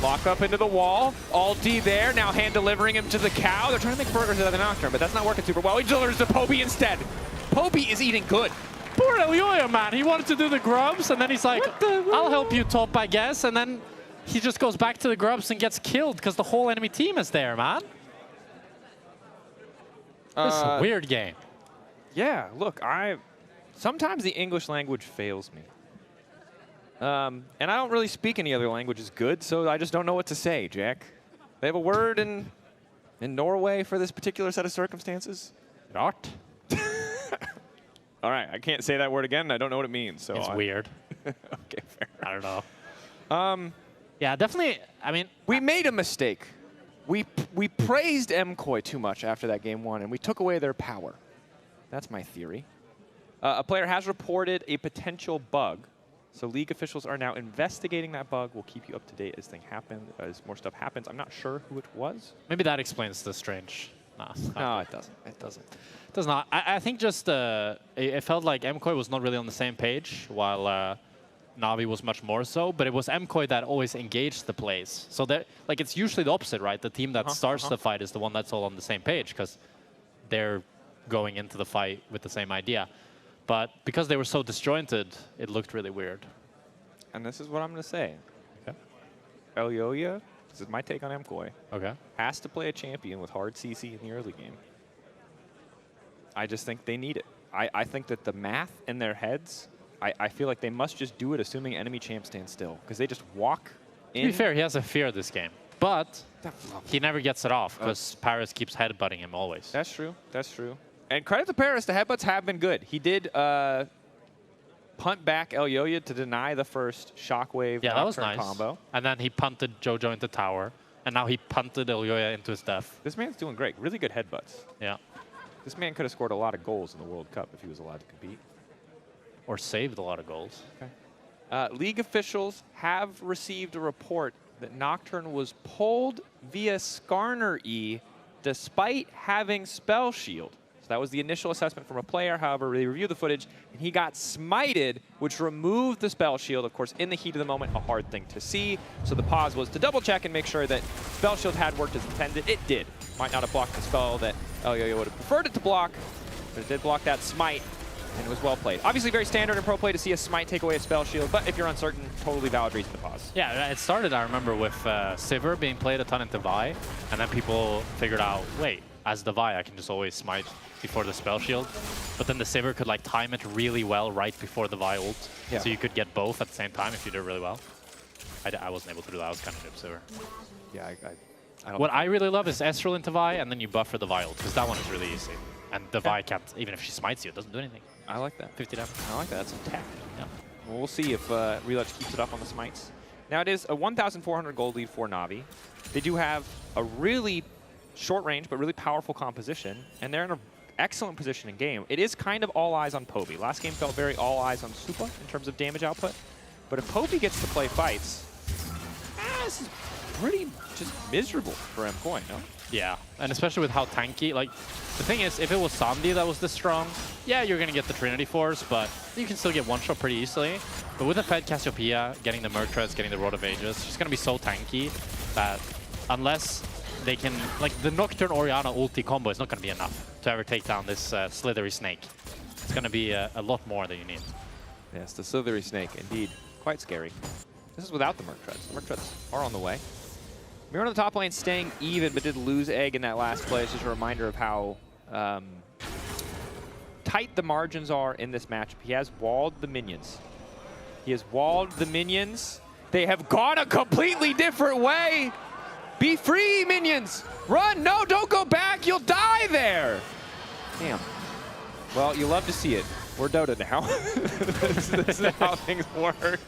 S20: Lock up into the wall. Ulti there. Now hand delivering him to the cow. They're trying to make burgers out of the Nocturne, but that's not working super well. He delivers to Poby instead. Poby is eating good.
S18: Poor Elyoya, man. He wanted to do the grubs, and then he's like, I'll help you, top, I guess. And then he just goes back to the grubs and gets killed because the whole enemy team is there, man. This is a weird game.
S20: Yeah, look, sometimes the English language fails me. And I don't really speak any other languages good, so I just don't know what to say, Jack. They have a word in Norway for this particular set of circumstances?
S18: Rart.
S20: All right, I can't say that word again. I don't know what it means. So
S18: it's weird.
S20: Okay, fair.
S18: I don't know. Yeah, definitely. I mean,
S20: we made a mistake. We praised MKOI too much after that game 1, and we took away their power. That's my theory. A player has reported a potential bug, so league officials are now investigating that bug. We'll keep you up to date as more stuff happens. I'm not sure who it was.
S18: Maybe that explains the strange.
S20: No, it doesn't. It doesn't.
S18: It does not. I think just it felt like MKOI was not really on the same page, while Na'Vi was much more so. But it was MKOI that always engaged the plays. So that, like, it's usually the opposite, right? The team that starts the fight is the one that's all on the same page because they're going into the fight with the same idea. But because they were so disjointed, it looked really weird.
S20: And this is what I'm going to say. Okay. Elyoya, this is my take on MKOI.
S18: Okay.
S20: Has to play a champion with hard CC in the early game. I just think they need it. I think that the math in their heads, I feel like they must just do it assuming enemy champ stands still. Because they just walk in.
S18: To be fair, he has a fear this game. But he never gets it off because Paris keeps headbutting him always.
S20: That's true. That's true. And credit to Paris, the headbutts have been good. He did punt back Elyoya to deny the first shockwave
S18: that was nice.
S20: combo.
S18: And then he punted Jojo into tower. And now he punted Elyoya into his death.
S20: This man's doing great. Really good headbutts.
S18: Yeah.
S20: This man could have scored a lot of goals in the World Cup if he was allowed to compete.
S18: Or saved a lot of goals.
S20: Okay. League officials have received a report that Nocturne was pulled via Skarner E despite having Spell Shield. So that was the initial assessment from a player. However, they reviewed the footage, and he got smited, which removed the Spell Shield. Of course, in the heat of the moment, a hard thing to see. So the pause was to double-check and make sure that Spell Shield had worked as intended. It did. Might not have blocked the spell that Elyoya would have preferred it to block, but it did block that smite, and it was well played. Obviously very standard in pro play to see a smite take away a Spell Shield, but if you're uncertain, totally valid reason to pause.
S18: Yeah, it started, I remember, with Sivir being played a ton into Vi, and then people figured out, wait, as the Vi, I can just always smite before the Spell Shield. But then the Sivir could like time it really well right before the Vi ult, so you could get both at the same time if you did it really well. I wasn't able to do that. I was kind of noob silver.
S20: Yeah, I don't.
S18: What I really love is Ezreal into Vi, and then you buffer the Vi ult, because that one is really easy. And the Vi can't, even if she smites you, it doesn't do anything.
S20: I like that.
S18: 50 damage.
S20: I like that. That's some tech. Yeah. Well, we'll see if Relutch keeps it up on the smites. Now it is a 1,400 gold lead for Na'Vi. They do have a really short range but really powerful composition, and they're in an excellent position in game. It is kind of all eyes on Poby. Last game felt very all eyes on Supa in terms of damage output. But if Poby gets to play fights, this is pretty just miserable for MKoi, no?
S18: Yeah, and especially with how tanky, like, the thing is, if it was Samdi that was this strong, yeah, you're gonna get the Trinity Force, but you can still get one-shot pretty easily. But with the Fed Cassiopeia, getting the Murktreads, getting the Road of Ages, it's just gonna be so tanky that unless they can, like, the Nocturne Orianna ulti combo is not gonna be enough to ever take down this slithery snake. It's gonna be a lot more than you need.
S20: Yes, the slithery snake, indeed. Quite scary. This is without the Murktreads. The Murktreads are on the way. Mirror on the top lane staying even, but did lose Egg in that last play. It's just a reminder of how tight the margins are in this matchup. He has walled the minions. He has walled the minions. They have gone a completely different way. Be free, minions. Run. No, don't go back. You'll die there. Damn. Well, you love to see it. We're Dota now. this is how things work.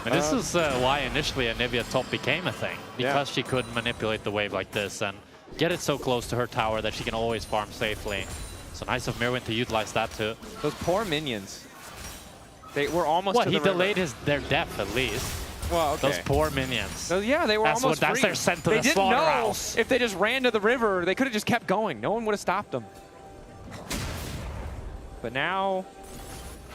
S18: And this is why initially Anivia top became a thing, because she could manipulate the wave like this and get it so close to her tower that she can always farm safely. So nice of Mirwin to utilize that too.
S20: Those poor minions. They were almost
S18: What,
S20: to
S18: he
S20: the river.
S18: delayed their death at least.
S20: Well, okay.
S18: Those poor minions.
S20: So yeah, they were almost
S18: that's
S20: free.
S18: their scent to
S20: they
S18: the
S20: didn't know
S18: slaughterhouse.
S20: if they just ran to the river, they could have just kept going. No one would have stopped them. But now,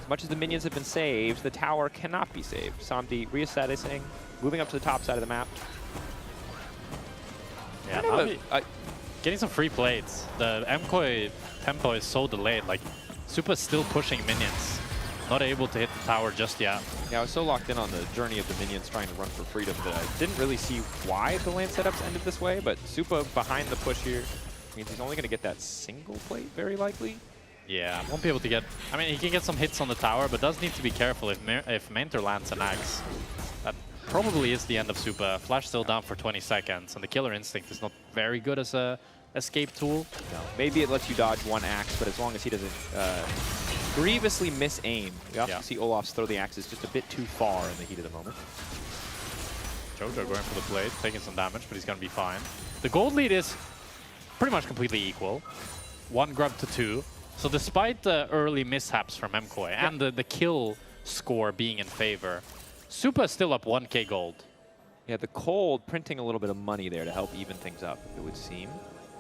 S20: as much as the minions have been saved, the tower cannot be saved. Samdi reassessing, moving up to the top side of the map.
S18: Yeah, Na'Vi, getting some free plates. The MKoi tempo is so delayed. Like, Supa's still pushing minions. Not able to hit the tower just yet.
S20: Yeah, I was so locked in on the journey of the minions trying to run for freedom that I didn't really see why the lane setups ended this way, but Supa behind the push here means he's only going to get that single plate, very likely.
S18: Yeah, won't be able to get... I mean, he can get some hits on the tower, but does need to be careful if Mentor lands an axe. That probably is the end of Supa. Flash still down for 20 seconds, and the Killer Instinct is not very good as a escape tool.
S20: No, maybe it lets you dodge one axe, but as long as he doesn't grievously miss-aim. We often see Olaf's throw the axes just a bit too far in the heat of the moment.
S18: Jojo going for the blade, taking some damage, but he's going to be fine. The gold lead is pretty much completely equal. 1 grub to 2. So despite the early mishaps from MKoi and the kill score being in favor, Supa is still up 1k gold.
S20: Yeah, the cold printing a little bit of money there to help even things up, it would seem.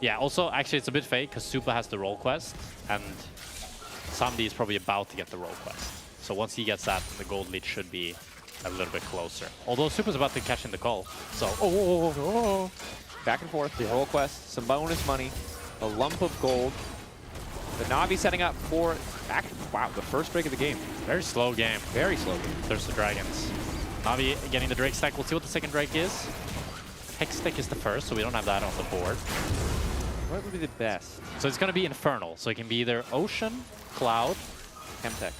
S18: Yeah, also, actually, it's a bit fake because Supa has the roll quest, and Samdi is probably about to get the roll quest. So once he gets that, the gold lead should be a little bit closer. Although Supa's about to catch in the call. So,
S20: back and forth, the roll quest, some bonus money, a lump of gold. The Na'Vi setting up for, wow, the first break of the game.
S18: Very slow game.
S20: Very slow game.
S18: There's the dragons. Na'Vi getting the Drake stack. We'll see what the second Drake is. Hex stack is the first, so we don't have that on the board.
S20: What would be the best?
S18: So it's going to be Infernal. So it can be either Ocean, Cloud,
S20: Chemtech.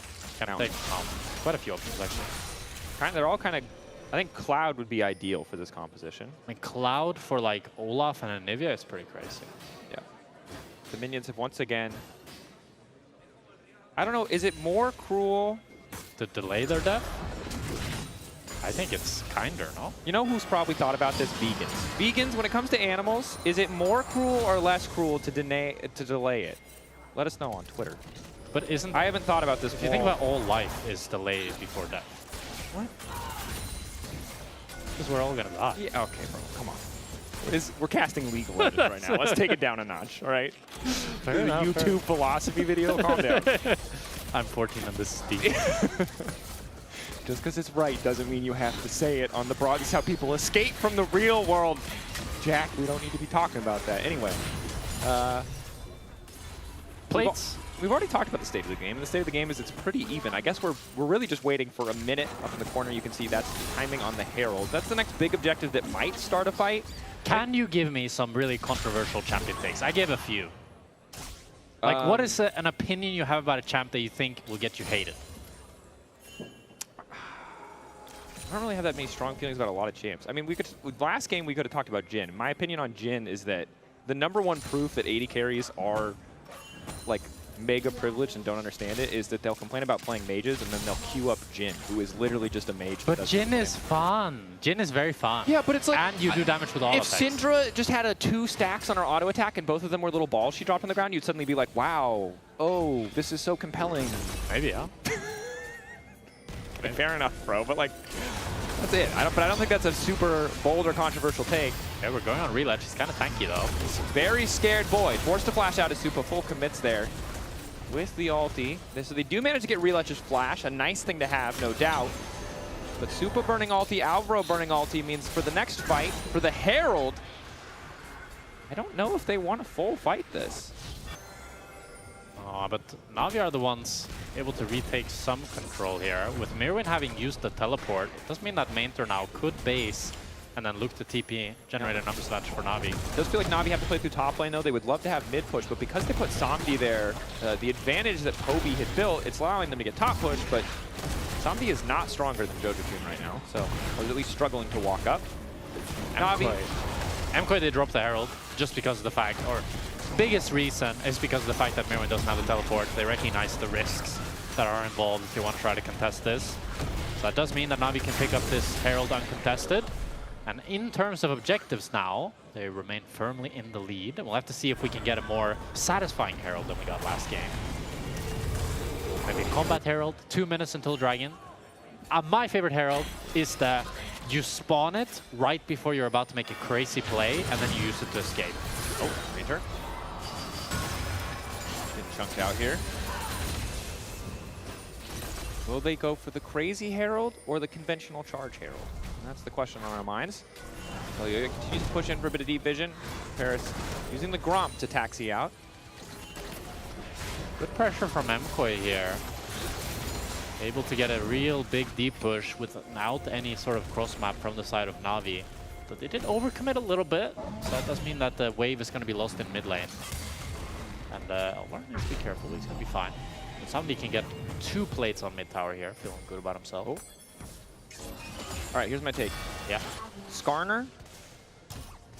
S18: Quite a few options, actually.
S20: They're all kind of... I think Cloud would be ideal for this composition.
S18: I mean, Cloud for, like, Olaf and Anivia is pretty crazy.
S20: Yeah. The minions have once again... I don't know, is it more cruel...
S18: to delay their death? I think it's kinder, no?
S20: You know who's probably thought about this? Vegans. Vegans, when it comes to animals, is it more cruel or less cruel to delay it? Let us know on Twitter.
S18: But isn't...
S20: I haven't thought about this.
S18: If you think about all life is delayed before death.
S20: What?
S18: Because we're all gonna die.
S20: Yeah, okay, bro, come on. We're casting legal edges right now. Let's take it down a notch, all right?
S18: Fair enough,
S20: YouTube philosophy video, calm down.
S18: I'm 14 and this is deep.
S20: Just because it's right doesn't mean you have to say it on the broad. This is how people escape from the real world. Jack, we don't need to be talking about that. Anyway.
S18: Plates.
S20: We've already talked about the state of the game. And the state of the game is it's pretty even. I guess we're really just waiting for a minute. Up in the corner, you can see that's the timing on the Herald. That's the next big objective that might start a fight.
S18: Can you give me some really controversial champion takes? I gave a few. Like, what is an opinion you have about a champ that you think will get you hated?
S20: I don't really have that many strong feelings about a lot of champs. I mean, last game we could have talked about Jhin. My opinion on Jhin is that the #1 proof that AD carries are like mega privileged and don't understand it is that they'll complain about playing mages and then they'll queue up Jhin, who is literally just a mage.
S18: But Jhin is fun. Jhin is very fun.
S20: Yeah, but it's like...
S18: And you do damage with all
S20: If
S18: effects.
S20: Syndra just had 2 stacks on her auto attack and both of them were little balls she dropped on the ground, you'd suddenly be like, wow, oh, this is so compelling.
S18: Maybe, yeah.
S20: Fair enough, bro, but like, that's it. But I don't think that's a super bold or controversial take.
S18: Yeah, we're going on relatch. He's kind of tanky, though.
S20: Very scared boy. Forced to flash out as Supa full commits there with the ulti. So they do manage to get Relatch's flash, a nice thing to have, no doubt. But Supa burning ulti, Alvaro burning ulti means for the next fight, for the Herald, I don't know if they want to full fight this.
S18: Oh, but Na'Vi are the ones able to retake some control here. With Mirwin having used the teleport, it does mean that Mainter now could base and then look to TP, generate a numbers match for Na'Vi.
S20: It does feel like Na'Vi have to play through top lane, though. They would love to have mid push, but because they put Samdi there, the advantage that Poby had built, it's allowing them to get top push, but Samdi is not stronger than Jojo right now, so, or at least struggling to walk up. Na'Vi.
S18: MKOI, they dropped the Herald just because of the fact, or biggest reason is because of the fact that Mirwin doesn't have the teleport. They recognize the risks that are involved if you want to try to contest this. So that does mean that Na'Vi can pick up this Herald uncontested. And in terms of objectives now, they remain firmly in the lead. And we'll have to see if we can get a more satisfying Herald than we got last game. Maybe Combat Herald, 2 minutes until Dragon. My favorite Herald is that you spawn it right before you're about to make a crazy play, and then you use it to escape.
S20: Oh, Ranger. Getting chunked out here. Will they go for the crazy Herald or the conventional charge Herald? And that's the question on our minds. So you continue to push in for a bit of deep vision. Paris using the Gromp to taxi out.
S18: Good pressure from MKOI here. Able to get a real big deep push without any sort of cross map from the side of Na'Vi. But they did overcommit a little bit, so that does mean that the wave is going to be lost in mid lane. And Warren needs to be careful, he's going to be fine. And somebody can get 2 plates on mid tower here, feeling good about himself.
S20: Oh. All right, here's my take.
S18: Yeah.
S20: Skarner,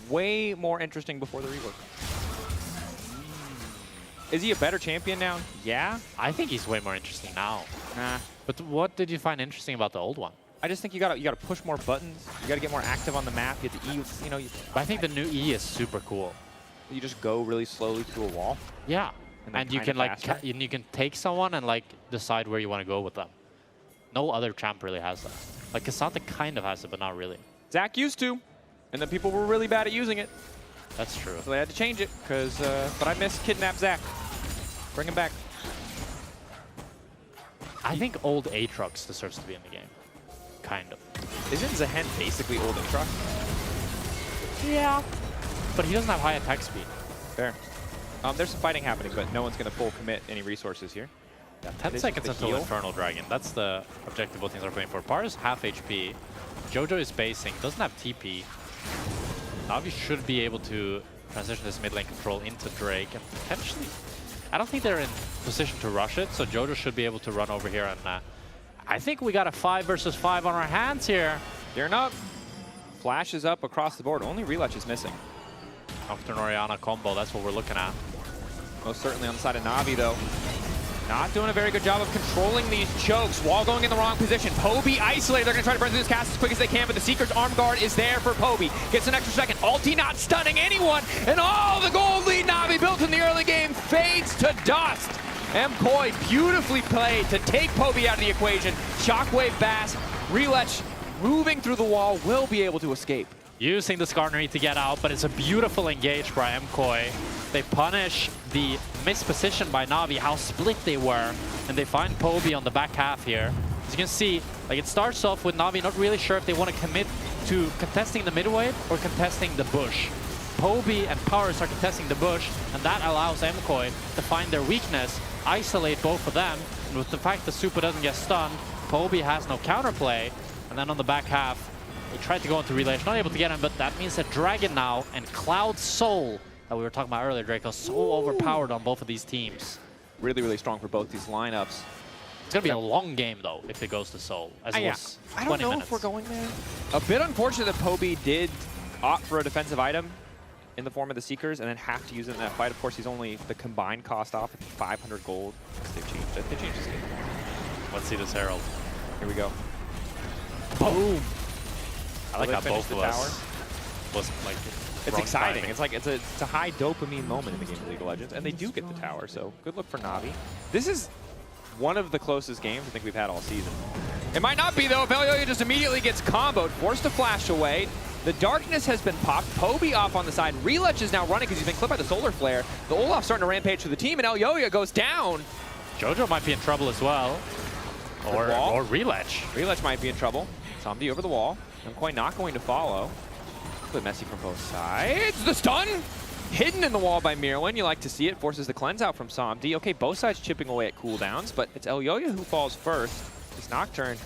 S20: way more interesting before the rework. Is he a better champion now? Yeah.
S18: I think he's way more interesting now.
S20: Nah.
S18: But what did you find interesting about the old one?
S20: I just think you gotta push more buttons. You gotta get more active on the map. You have to E, you know.
S18: But I think the new E is super cool.
S20: You just go really slowly through a wall.
S18: Yeah. And you can you can take someone and like decide where you want to go with them. No other champ really has that. Like Cassandra kind of has it, but not really.
S20: Zach used to, and then people were really bad at using it.
S18: That's true.
S20: So they had to change it, because, but I miss Kidnap Zach. Bring him back.
S18: I think old Aatrox deserves to be in the game. Kind of.
S20: Isn't Zehen basically old Aatrox?
S18: Yeah. But he doesn't have high attack speed.
S20: Fair. There's some fighting happening, but no one's going to full commit any resources here.
S18: Yeah, 10 seconds until Infernal Dragon. That's the objective both teams are playing for. Par is half HP. Jojo is basing, doesn't have TP. Na'Vi should be able to transition this mid lane control into Drake and potentially... I don't think they're in position to rush it, so Jojo should be able to run over here and I think we got a 5 versus 5 on our hands here.
S20: Gearing up. Flash is up across the board. Only Relatch is missing.
S18: Nocturne Orianna combo, that's what we're looking at.
S20: Most certainly on the side of Na'Vi, though. Not doing a very good job of controlling these chokes. Wall going in the wrong position. Poby isolated. They're going to try to burn through this cast as quick as they can, but the Seeker's arm guard is there for Poby. Gets an extra second. Ulti not stunning anyone. And all the gold lead Na'Vi built in the early game fades to dust. MKOI beautifully played to take Poby out of the equation. Shockwave Bass. Relatch moving through the wall will be able to escape.
S18: Using the Skarner to get out, but it's a beautiful engage by MKOI. They punish the misposition by Na'Vi, how split they were, and they find Poby on the back half here. As you can see, like it starts off with Na'Vi not really sure if they want to commit to contesting the mid wave or contesting the bush. Poby and Powers are contesting the bush, and that allows MKOI to find their weakness, isolate both of them, and with the fact that Supa doesn't get stunned, Poby has no counterplay, and then on the back half, they tried to go into relay, not able to get him, but that means that Dragon now and Cloud Soul that we were talking about earlier, Draco, so overpowered on both of these teams.
S20: Really, really strong for both these lineups.
S18: It's going to be a long game, though, if it goes to Seoul. As it was
S20: I
S18: 20
S20: don't know
S18: minutes.
S20: if we're going there. A bit unfortunate that Poby did opt for a defensive item in the form of the Seekers and then have to use it in that fight. Of course, he's only the combined cost off at 500 gold. They've changed it. They changed the game.
S18: Let's see this Herald.
S20: Here we go.
S18: Boom! I like
S20: Will
S18: how
S20: they finish
S18: both
S20: the
S18: of us
S20: tower?
S18: was like.
S20: It's exciting. Timing. It's like it's a high dopamine moment in the game of League of Legends, and they do get the tower. So good luck for Navi. This is one of the closest games I think we've had all season. It might not be though. If Elyoya just immediately gets comboed, forced to flash away. The darkness has been popped. Poby off on the side. Relech is now running because he's been clipped by the solar flare. The Olaf starting to rampage through the team, and Elyoya goes down.
S18: Jojo might be in trouble as well. Or Relech.
S20: Relech might be in trouble. Somebody over the wall. MKoi not going to follow. A bit messy from both sides. The stun! Hidden in the wall by Mirwin. You like to see it. Forces the cleanse out from Somdi. Okay, both sides chipping away at cooldowns, but it's Elyoya who falls first. This Nocturne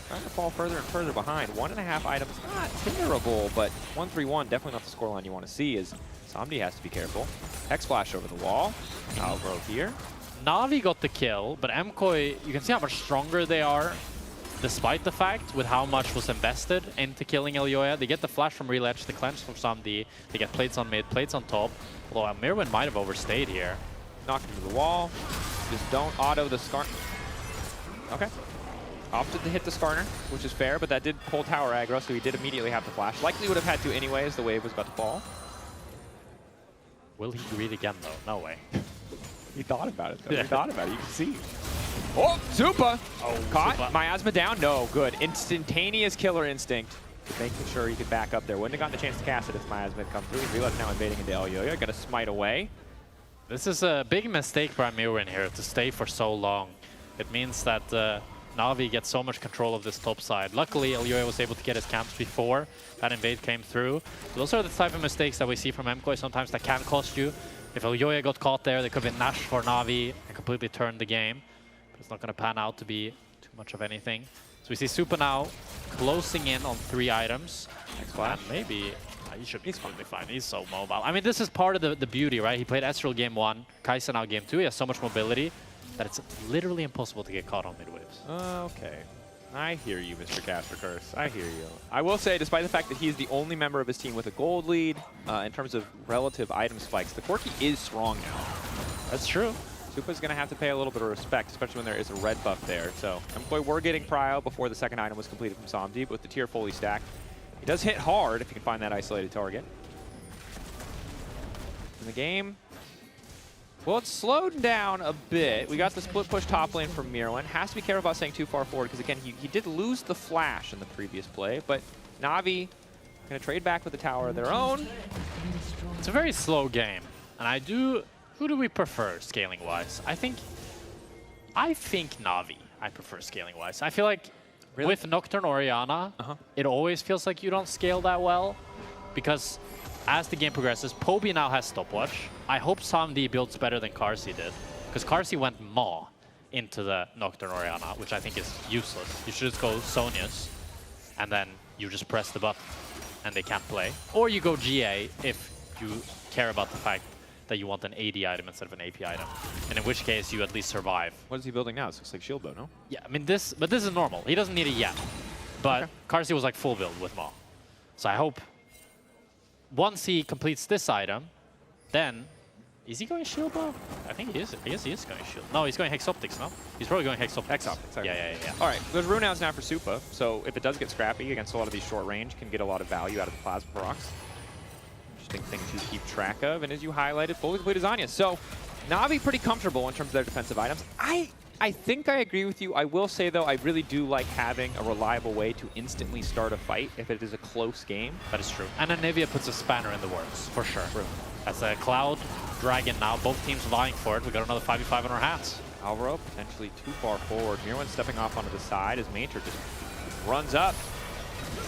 S20: trying to fall further and further behind. 1.5 items, not terrible, but 1-3-1, definitely not the scoreline you want to see as Somdi has to be careful. Hex Flash over the wall. Alvaro here.
S18: Navi got the kill, but MKoi, you can see how much stronger they are, despite the fact with how much was invested into killing Elyoya. They get the flash from Relech, the cleanse from Somdi, they get plates on mid, plates on top. Although Mirwin might have overstayed here.
S20: Knocked into the wall. Just don't auto the Skarner. Okay. Opted to hit the Skarner, which is fair, but that did pull tower aggro, so he did immediately have to flash. Likely would have had to anyway as the wave was about to fall.
S18: Will he greed again though? No way.
S20: He thought about it though. He thought about it, you can see. Oh, Zupa! Oh, caught. Zupa. Miasma down? No, good. Instantaneous killer instinct. Making sure he could back up there. Wouldn't have gotten a chance to cast it if Miasma had come through. Relech now invading into Elyoya. Gonna smite away.
S18: This is a big mistake by Mirwin here to stay for so long. It means that Navi gets so much control of this top side. Luckily, Elyoya was able to get his camps before that invade came through. So those are the type of mistakes that we see from MKoi sometimes that can cost you. If Elyoya got caught there, they could have been Nash for Navi and completely turned the game. But it's not going to pan out to be too much of anything. So we see Super now closing in on 3 items.
S20: Next flash.
S18: Maybe he should be completely fine. He's so mobile. I mean, this is part of the beauty, right? He played Ezreal game 1, Kai'Sa now game 2. He has so much mobility that it's literally impossible to get caught on mid waves.
S20: Okay. I hear you, Mr. Caster Curse. I hear you. I will say, despite the fact that he's the only member of his team with a gold lead, in terms of relative item spikes, the Corki is strong now.
S18: That's true.
S20: Supa's going to have to pay a little bit of respect, especially when there is a red buff there. So MKoi were getting prio before the second item was completed from Somdi, but with the tier fully stacked, he does hit hard if you can find that isolated target. In the game, well, it's slowed down a bit. We got the split push top lane from Mirwin. Has to be careful about staying too far forward because, again, he did lose the flash in the previous play, but Navi going to trade back with the tower of their own.
S18: It's a very slow game, and who do we prefer scaling-wise? I think Navi I prefer scaling-wise. I feel like with Nocturne Orianna, it always feels like you don't scale that well because as the game progresses, Poby now has stopwatch. I hope Somdi builds better than Karsi did, because Karsi went Maw into the Nocturne Orianna, which I think is useless. You should just go Sonia's, and then you just press the button, and they can't play. Or you go GA if you care about the fact that you want an AD item instead of an AP item, and in which case you at least survive.
S20: What is he building now? This looks like shield bow, no?
S18: Yeah, I mean this is normal. He doesn't need it yet, but Karsi was like full build with Maw. So I hope once he completes this item, then is he going shield bow? I think he is. I guess he is going shield. No, he's going Hex Optics, no? He's probably going Hex Optics. Yeah.
S20: All right, there's runouts now for Supa, so if it does get scrappy against a lot of these short range, can get a lot of value out of the Plasma Procs. Interesting thing to keep track of, and as you highlighted, fully depleted Zanya. So Navi pretty comfortable in terms of their defensive items. I think I agree with you. I will say, though, I really do like having a reliable way to instantly start a fight if it is a close game.
S18: That is true. And Anivia puts a spanner in the works, for sure. True. As a Cloud Dragon now, both teams vying for it. We got another 5v5 on our hands.
S20: Alvaro potentially too far forward. Mirwin stepping off onto the side as Mater just runs up.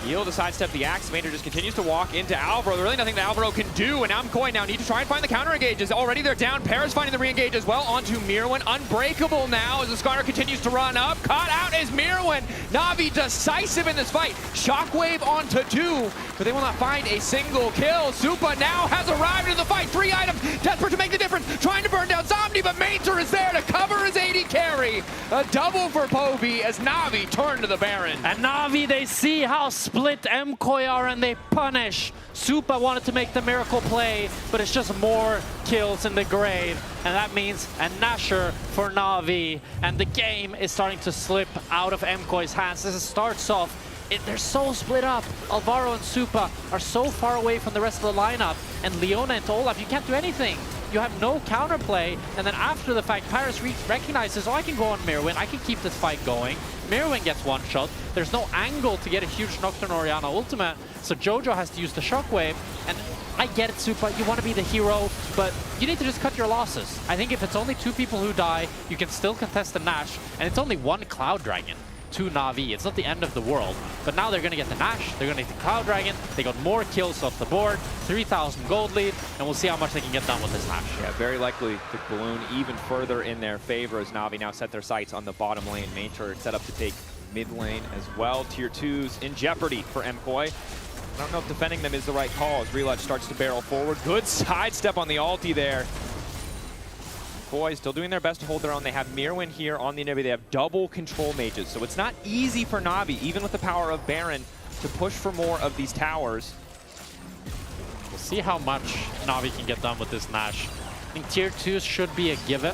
S20: Yield to sidestep the axe. Maynard just continues to walk into Alvaro. There's really nothing that Alvaro can do, and now McCoy now need to try and find the counter engages. Already they're down. Paris finding the re-engage as well onto Mirwin. Unbreakable now as the Skarner continues to run up. Caught out is Mirwin. Na'Vi decisive in this fight. Shockwave onto 2, but they will not find a single kill. Supa now has arrived in the fight. 3 items, desperate to make the difference. Trying to burn down Zomni, but Maynard is there to cover his AD carry. A double for Povey as Na'Vi turn to the Baron.
S18: And Na'Vi, they see how split MKOI are and they punish. Supa wanted to make the miracle play, but it's just more kills in the grave. And that means a Nasher for Na'Vi. And the game is starting to slip out of MKOI's hands. This starts off, they're so split up. Alvaro and Supa are so far away from the rest of the lineup. And Leona and Olaf, you can't do anything. You have no counterplay, and then after the fact, Paris recognizes, oh, I can go on Mirwin, I can keep this fight going. Mirwin gets one shot. There's no angle to get a huge Nocturne Orianna ultimate, so Jojo has to use the Shockwave. And I get it, Supa, you want to be the hero, but you need to just cut your losses. I think if it's only 2 people who die, you can still contest the Nash, and it's only 1 Cloud Dragon to Na'Vi. It's not the end of the world, but now they're going to get the Nash, they're going to get the Cloud Dragon, they got more kills off the board, 3,000 gold lead, and we'll see how much they can get done with this Nash.
S20: Yeah, very likely to balloon even further in their favor as Na'Vi now set their sights on the bottom lane. Maynard set up to take mid lane as well. Tier 2s in jeopardy for MKOI. I don't know if defending them is the right call as Relutch starts to barrel forward. Good sidestep on the ulti there. MKOI still doing their best to hold their own. They have Mirwin here on the inhibitor. They have double control mages, so it's not easy for Na'Vi, even with the power of Baron, to push for more of these towers.
S18: We'll see how much Na'Vi can get done with this Nash. I think tier 2s should be a given.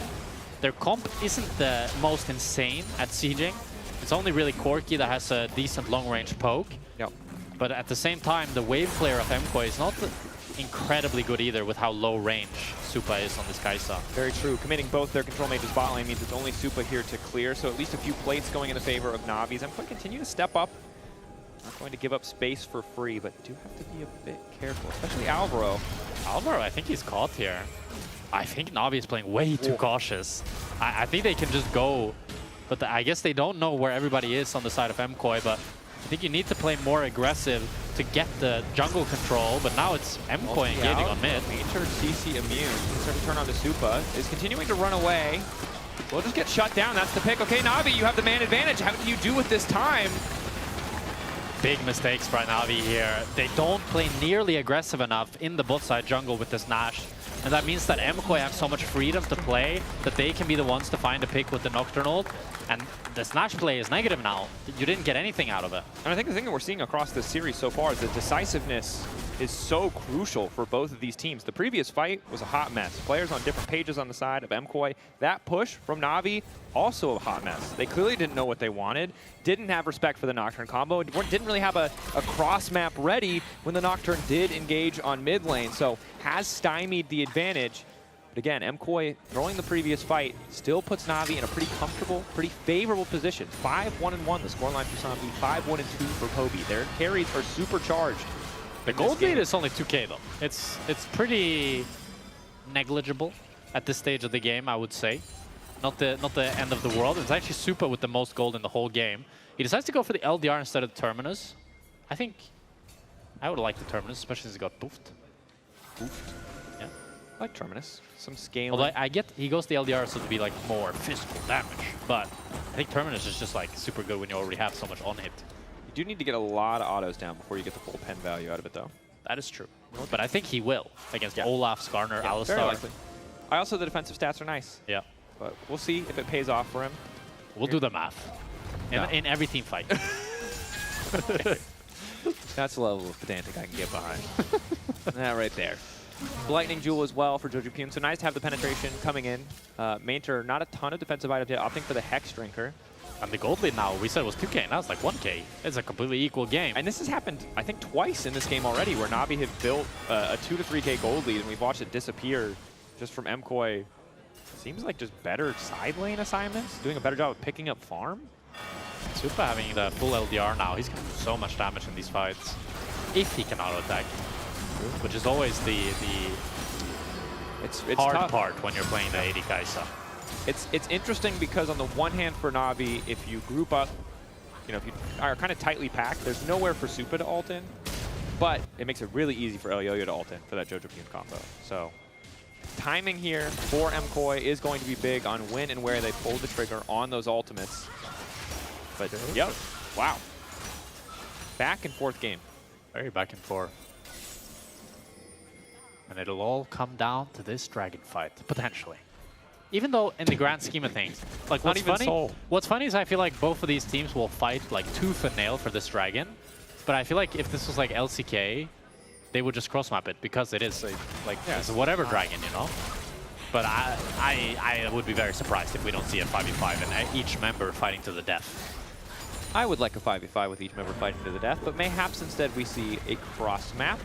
S18: Their comp isn't the most insane at sieging. It's only really Corki that has a decent long-range poke.
S20: Yep.
S18: But at the same time, the wave player of MKOI is not incredibly good either with how low range Supa is on this Kai'Sa.
S20: Very true. Committing both their control mages bot lane means it's only Supa here to clear, so at least a few plates going in the favor of Na'Vi's. I'm going to continue to step up. Not going to give up space for free, but do have to be a bit careful, especially Alvaro.
S18: Alvaro, I think he's caught here. I think Na'Vi is playing way too cautious. I think they can just go, but I guess they don't know where everybody is on the side of MKOI, but I think you need to play more aggressive to get the jungle control, but now it's MKOI engaging on mid.
S20: Maynard CC immune. Start to turn on to Supa. Is continuing to run away. We'll just get shut down. That's the pick. Okay, Na'Vi, you have the man advantage. How do you do with this time?
S18: Big mistakes by Na'Vi here. They don't play nearly aggressive enough in the bot side jungle with this Nash. And that means that MKOI have so much freedom to play that they can be the ones to find a pick with the Nocturnal. And this Nash play is negative now. You didn't get anything out of it.
S20: And I think the thing that we're seeing across this series so far is that decisiveness is so crucial for both of these teams. The previous fight was a hot mess. Players on different pages on the side of MKOI. That push from Na'Vi, also a hot mess. They clearly didn't know what they wanted, didn't have respect for the Nocturne combo, didn't really have a cross map ready when the Nocturne did engage on mid lane. So has stymied the advantage. But again, MKOI, throwing the previous fight, still puts Na'Vi in a pretty comfortable, pretty favorable position. 5-1-1 the scoreline for Na'Vi, 5-1-2 for Kobe. Their carries are supercharged.
S18: The gold lead is only 2k though. It's pretty negligible at this stage of the game, I would say. Not the end of the world. It's actually Supa with the most gold in the whole game. He decides to go for the LDR instead of the Terminus. I think I would like the Terminus, especially since he got boofed. Yeah.
S20: I like Terminus. Some scaling.
S18: Although I get he goes the LDR so to be like more physical damage, but I think Terminus is just like super good when you already have so much on hit.
S20: You do need to get a lot of autos down before you get the full pen value out of it, though.
S18: That is true. But I think he will against Olaf, Skarner, Alistar.
S20: Very likely. Also, the defensive stats are nice.
S18: Yeah.
S20: But we'll see if it pays off for him.
S18: We'll do the math. In every team fight.
S20: That's the level of pedantic I can get behind. That right there. Lightning Jewel as well for Jojo Pyun. So nice to have the penetration coming in. Maynard, not a ton of defensive items yet, opting for the Hex Drinker.
S18: And the gold lead now, we said was 2k, now it's like 1k. It's a completely equal game.
S20: And this has happened, I think, twice in this game already, where Na'Vi have built a 2 to 3k gold lead, and we've watched it disappear just from MKOI. Seems like just better side lane assignments, doing a better job of picking up farm.
S18: Supa having the full LDR now, he's going to do so much damage in these fights. If he can auto-attack. Which is always the
S20: it's
S18: hard
S20: tough.
S18: part when you're playing the AD Kai'Sa.
S20: It's interesting because on the one hand for Na'Vi, if you group up you know, if you are kind of tightly packed, there's nowhere for Supa to ult in, but it makes it really easy for Elyoyo to ult in for that Jojo Pune combo. So timing here for MKOI is going to be big on when and where they pull the trigger on those ultimates. But yep, wow. Back and forth game.
S18: Very back and forth. And it'll all come down to this dragon fight, potentially. Even though in the grand scheme of things, like what's funny is I feel like both of these teams will fight like tooth and nail for this dragon. But I feel like if this was like LCK, they would just cross map it because it is like it's whatever dragon, you know? But I would be very surprised if we don't see a 5v5 and each member fighting to the death.
S20: I would like a 5v5 with each member fighting to the death, but mayhaps instead we see a cross map.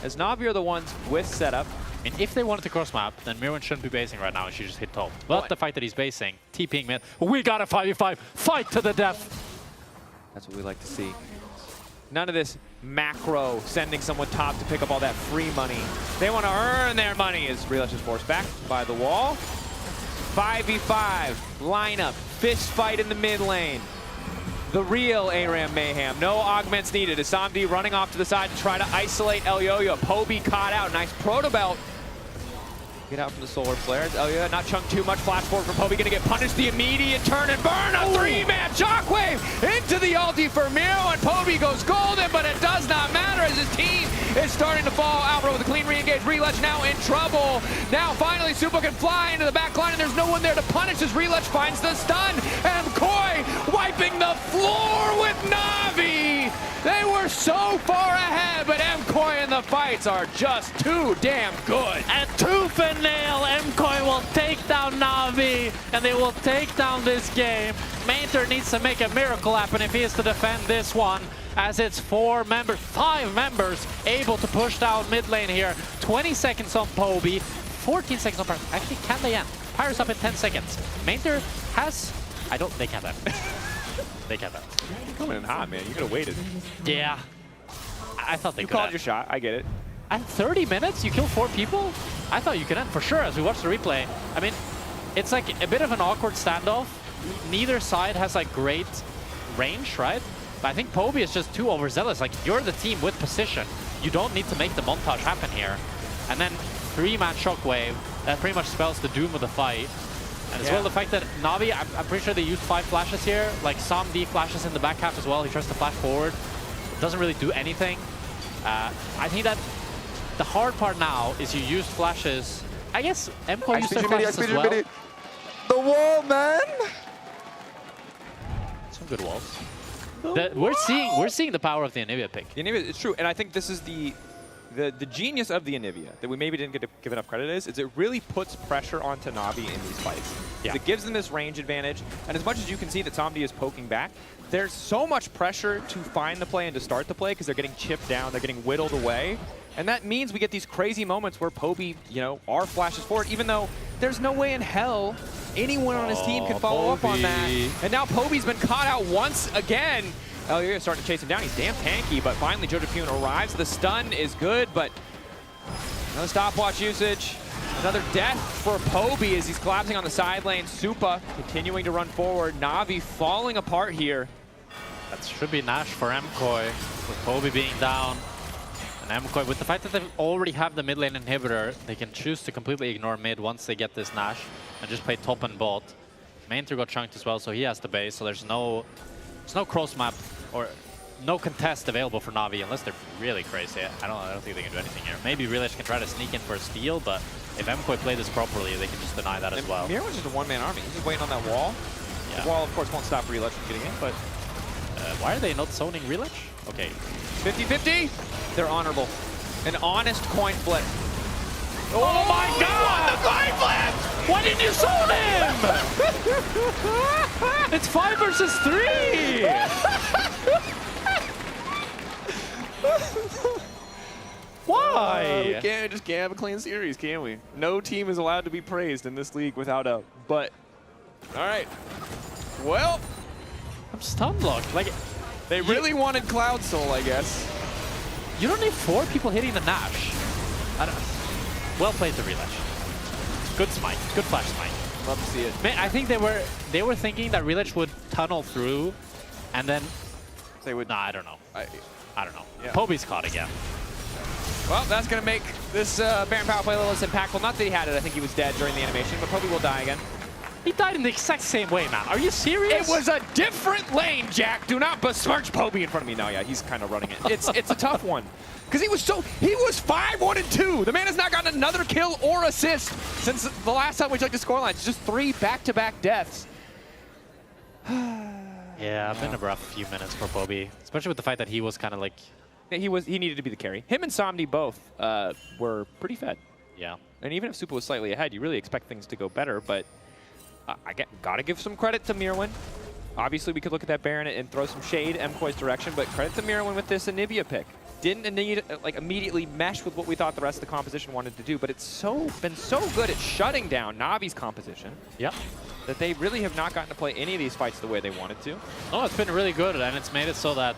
S20: As Na'Vi are the ones with setup.
S18: I mean, if they wanted to cross map, then Mirwin shouldn't be basing right now and she just hit top. But the fact that he's basing, TPing mid, we got a 5v5, fight to the death.
S20: That's what we like to see. None of this macro sending someone top to pick up all that free money. They want to earn their money as Realish is forced back by the wall. 5v5 lineup, fist fight in the mid lane. The real ARAM mayhem. No augments needed. Asamdi running off to the side to try to isolate Elyoyo. Poby caught out. Nice proto belt. Get out from the solar flares. Elyoyo not chunked too much. Flash forward from Poby. Gonna get punished. The immediate turn and burn. A three-man shockwave into the ulti for Miro. And Poby goes golden, but it does not matter as his team is starting to fall. Alvaro with a clean re-engage. Relich now in trouble. Now finally Supa can fly into the back line and there's no one there to punish as Relich finds the stun. And MKOI wiping the floor with Na'Vi. They were so far ahead, but MKOI and the fights are just too damn good.
S18: And tooth and nail, MKOI will take down Na'Vi, and they will take down this game. Mainter needs to make a miracle happen if he is to defend this one, as it's 5 members able to push down mid lane here. 20 seconds on Poby, 14 seconds on Pyro. Actually, can they end? Pyro's up in 10 seconds. Mainter has... they can't end. They can't end.
S20: You're coming in hot, man. You could have waited.
S18: Yeah. I thought they could.
S20: You called your shot. I get it.
S18: At 30 minutes, you kill 4 people? I thought you could end for sure as we watch the replay. I mean, it's like a bit of an awkward standoff. Neither side has like great range, right? But I think Poby is just too overzealous. Like, you're the team with position. You don't need to make the montage happen here. And then 3-man shockwave, that pretty much spells the doom of the fight. And as well, the fact that Na'Vi, I'm pretty sure they used 5 flashes here. Like, some D flashes in the back half as well. He tries to flash forward. Doesn't really do anything. I think that the hard part now is you use flashes. I guess MKOI used their flashes as well.
S20: The wall, man!
S18: Some good walls. We're seeing the power of the Anivia pick.
S20: The Anivia, it's true, and I think this is the genius of the Anivia that we maybe didn't get to give enough credit is it really puts pressure onto Na'Vi in these fights. Yeah. It gives them this range advantage, and as much as you can see that Samdi is poking back, there's so much pressure to find the play and to start the play because they're getting chipped down, they're getting whittled away, and that means we get these crazy moments where Poby, you know, our flashes forward, even though there's no way in hell anyone on his team can follow up on that. And now Poby's been caught out once again. Elyoyo starting to chase him down. He's damn tanky, but finally Jojo Pune arrives. The stun is good, but another stopwatch usage. Another death for Poby as he's collapsing on the side lane. Supa continuing to run forward. Na'Vi falling apart here.
S18: That should be Nash for MKOI, with Poby being down. And MKOI, with the fact that they already have the mid lane inhibitor, they can choose to completely ignore mid once they get this Nash and just play top and bot. Mainter got chunked as well, so he has the base, so there's no cross map or no contest available for Na'Vi unless they're really crazy. I don't think they can do anything here. Maybe Realish can try to sneak in for a steal, but if MKOI play this properly, they can just deny that as well.
S20: Mirwin's just a one-man army. He's just waiting on that wall. Yeah. The wall, of course, won't stop Realish from getting in, but
S18: why are they not zoning Realish? Okay.
S20: 50-50. They're honorable. An honest coin flip.
S18: Oh my god! The coin flip! Why didn't you zone him? It's 5 versus 3! Why?
S20: We just can't have a clean series, can we? No team is allowed to be praised in this league without a but. All right. Well,
S18: I'm stun blocked. Like,
S20: they really wanted Cloud Soul, I guess.
S18: You don't need 4 people hitting the Nash. Well played to Realish. Good smite. Good flash smite.
S20: Love to see it.
S18: Man, I think they were thinking that Realish would tunnel through And then,
S20: they would.
S18: Nah, I don't know. I don't know.
S20: Yeah.
S18: Poby's caught again.
S20: Well, that's going to make this Baron power play a little less impactful. Not that he had it. I think he was dead during the animation, but Poby will die again.
S18: He died in the exact same way, man. Are you serious?
S20: It was a different lane, Jack. Do not besmirch Poby in front of me. No, yeah, he's kind of running it. It's a tough one. Because he was 5-1-2. The man has not gotten another kill or assist since the last time we checked the scorelines. It's just 3 back-to-back deaths.
S18: Yeah, been a rough few minutes for Poby, especially with the fact that he was kind of like...
S20: He needed to be the carry. Him and Somni both were pretty fed.
S18: Yeah.
S20: And even if Supa was slightly ahead, you really expect things to go better, but I gotta give some credit to Mirwin. Obviously, we could look at that Baron and throw some shade MKoi's direction, but credit to Mirwin with this Anivia pick. Didn't immediately mesh with what we thought the rest of the composition wanted to do, but it's been so good at shutting down Navi's composition.
S18: Yep.
S20: That they really have not gotten to play any of these fights the way they wanted to.
S18: Oh, it's been really good, and it's made it so that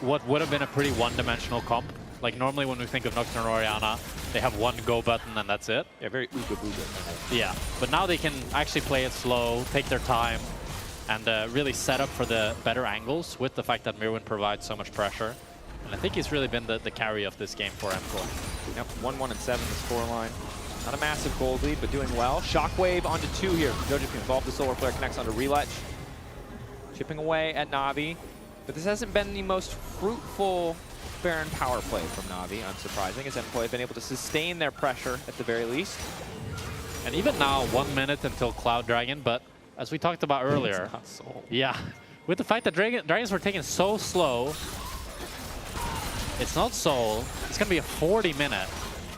S18: what would have been a pretty one-dimensional comp, like normally when we think of Nocturne or Orianna, they have one go button and that's it.
S20: Yeah, very ooga-booga.
S18: Yeah, but now they can actually play it slow, take their time, and really set up for the better angles with the fact that Mirwin provides so much pressure. And I think he's really been the carry of this game for MKoi.
S20: Yep, 1-1-7 the scoreline. Not a massive gold lead, but doing well. Shockwave onto 2 here. Doja can involve the Solar Flare, connects onto Reletch. Chipping away at Navi. But this hasn't been the most fruitful Baron power play from Navi, unsurprising, as MKoi have been able to sustain their pressure at the very least.
S18: And even now, 1 minute until Cloud Dragon, but as we talked about earlier,
S20: it's not Soul.
S18: Yeah, with the fact that Dragons were taken so slow, it's not Soul, it's going to be a 40-minute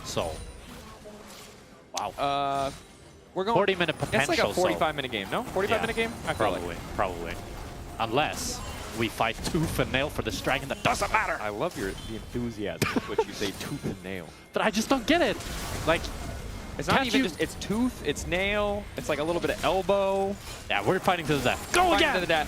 S18: Soul. Wow.
S20: We're going
S18: 40-minute potential.
S20: It's like a 45-minute game, no? 45-minute game? I feel like.
S18: Probably. Unless we fight tooth and nail for this dragon that doesn't matter.
S20: I love the enthusiasm with which you say tooth and nail.
S18: But I just don't get it. Like,
S20: it's not even just, it's tooth, it's nail, it's like a little bit of elbow.
S18: Yeah, we're fighting to the death. Go again!
S20: To the death.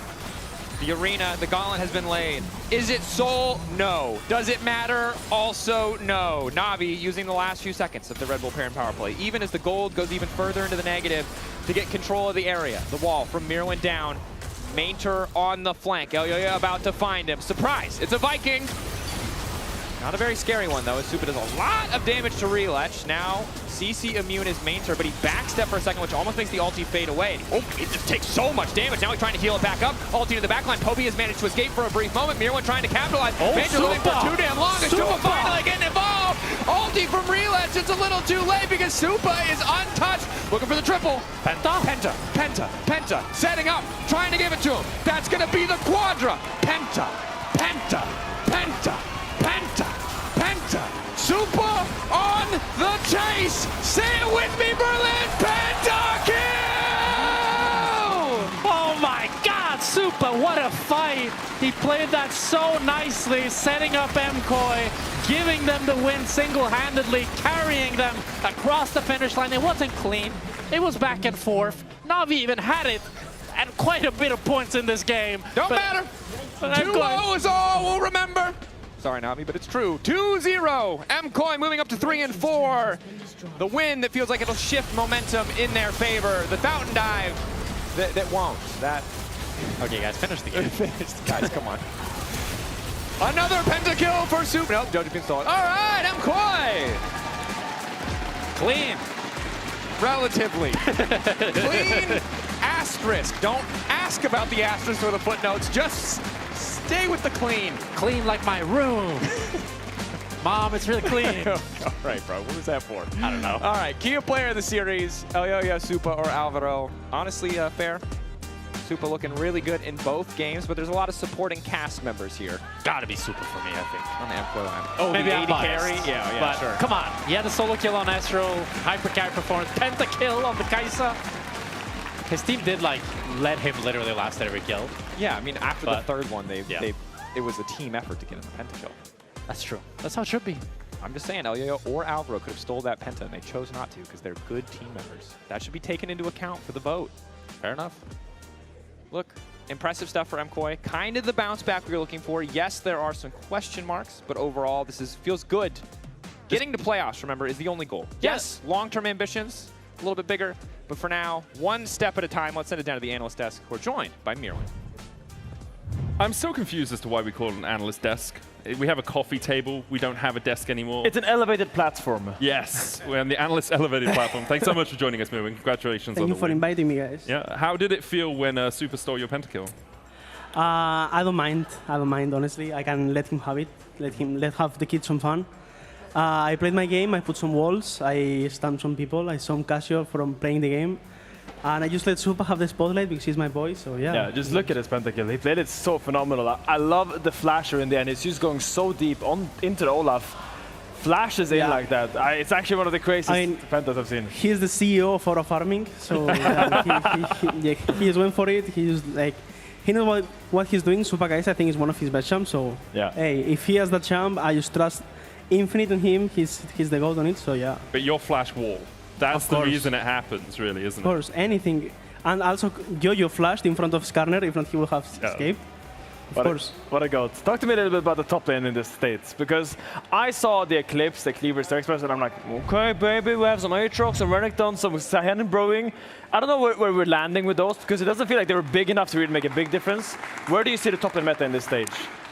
S20: The arena, the gauntlet has been laid. Is it Soul? No. Does it matter? Also no. Navi using the last few seconds of the Red Bull Baron power play, even as the gold goes even further into the negative to get control of the area. The wall from Mirwin down. Mainter on the flank. Elyoya about to find him. Surprise! It's a Viking! Not a very scary one, though, as Supa does a lot of damage to Reletch. Now, CC immune is Mainter, but he backstep for a second, which almost makes the ulti fade away. Oh, it just takes so much damage. Now he's trying to heal it back up. Ulti to the backline. Poby has managed to escape for a brief moment. Mirwin trying to capitalize.
S18: Oh,
S20: Mainter living for too damn long, and Supa finally getting involved. Ulti from Reletch. It's a little too late because Supa is untouched. Looking for the triple. Penta. Setting up, trying to give it to him. That's going to be the quadra. Penta. Supa on the chase. Say it with me, Berlin. Pentakill!
S18: Oh my God, Supa, what a fight. He played that so nicely, setting up MKoi, giving them the win single-handedly, carrying them across the finish line. It wasn't clean. It was back and forth. Navi even had it at quite a bit of points in this game.
S20: Don't matter. 2-0 is all we'll remember. Sorry, Navi, but it's true. 2-0. MKoi moving up to 3-4. The win that feels like it'll shift momentum in their favor. The fountain dive that won't.
S18: Okay, guys, finish the game.
S20: Guys, come on. Another pentakill for Supa. Nope, Doja stole it. All right, MKoi.
S18: Clean.
S20: Relatively. Clean asterisk. Don't ask about the asterisk or the footnotes. Just stay with the clean.
S18: Clean like my room. Mom, it's really clean.
S20: All right, bro. What was that for?
S18: I don't know.
S20: All right, key player of the series, Elyoya, Supa, or Alvaro. Honestly, fair. Supa looking really good in both games, but there's a lot of supporting cast members here.
S18: Gotta be Supa for me, I think.
S20: On the MKoi line.
S18: Oh, maybe
S20: the
S18: I'm
S20: 80 carry?
S18: biased.
S20: Yeah,
S18: but
S20: sure.
S18: Come on. He had a solo kill on Astro, hyper carry performance, pentakill on the Kai'Sa. His team did, like, let him literally last every kill.
S20: Yeah, I mean, after the third one, it was a team effort to get him the pentakill.
S18: That's true. That's how it should be.
S20: I'm just saying, Elyoya or Alvaro could have stole that penta, and they chose not to because they're good team members. That should be taken into account for the vote.
S18: Fair enough.
S20: Look, impressive stuff for MKoi. Kind of the bounce back we were looking for. Yes, there are some question marks, but overall, feels good. Getting to playoffs, remember, is the only goal. Yes, long-term ambitions, a little bit bigger, but for now, one step at a time. Let's send it down to the analyst desk. We're joined by Mirwin.
S8: I'm so confused as to why we call it an analyst desk. We have a coffee table. We don't have a desk anymore.
S16: It's an elevated platform.
S8: Yes, we're on the analyst elevated platform. Thanks so much for joining us, Moo, and congratulations on
S10: Thank
S8: the
S10: you for
S8: win.
S10: inviting me, guys.
S8: Yeah. How did it feel when Super stole your pentakill?
S10: I don't mind. I don't mind, honestly. I can let him have it. Let have the kids some fun. I played my game. I put some walls. I stunned some people. I saw Casio from playing the game. And I just let Super have the spotlight because he's my boy, so yeah.
S16: Yeah, just look at his pentakill. He played it so phenomenal. I love the flasher in the end. He's just going so deep into the Olaf. Flashes in like that. It's actually one of the craziest pentas I've seen.
S10: He's the CEO of auto farming, so he just went for it. He's like, he knows what he's doing. Super, guys, I think is one of his best champs. So
S16: yeah.
S10: Hey, if he has that champ, I just trust infinite on him. He's the goat on it. So yeah.
S8: But your flash wall. That's the reason it happens, really, isn't it?
S10: Of course, anything. And also, Jojo flashed in front of Skarner, if not he would have escaped. Of course.
S16: What a goat. Talk to me a little bit about the top lane in the States, because I saw the Eclipse, the Cleavers, the Express, and I'm like, okay, baby, we have some Aatrox, some Renekton, some Saiyan Brewing. I don't know where we're landing with those, because it doesn't feel like they were big enough to really make a big difference. Where do you see the top lane meta in this stage?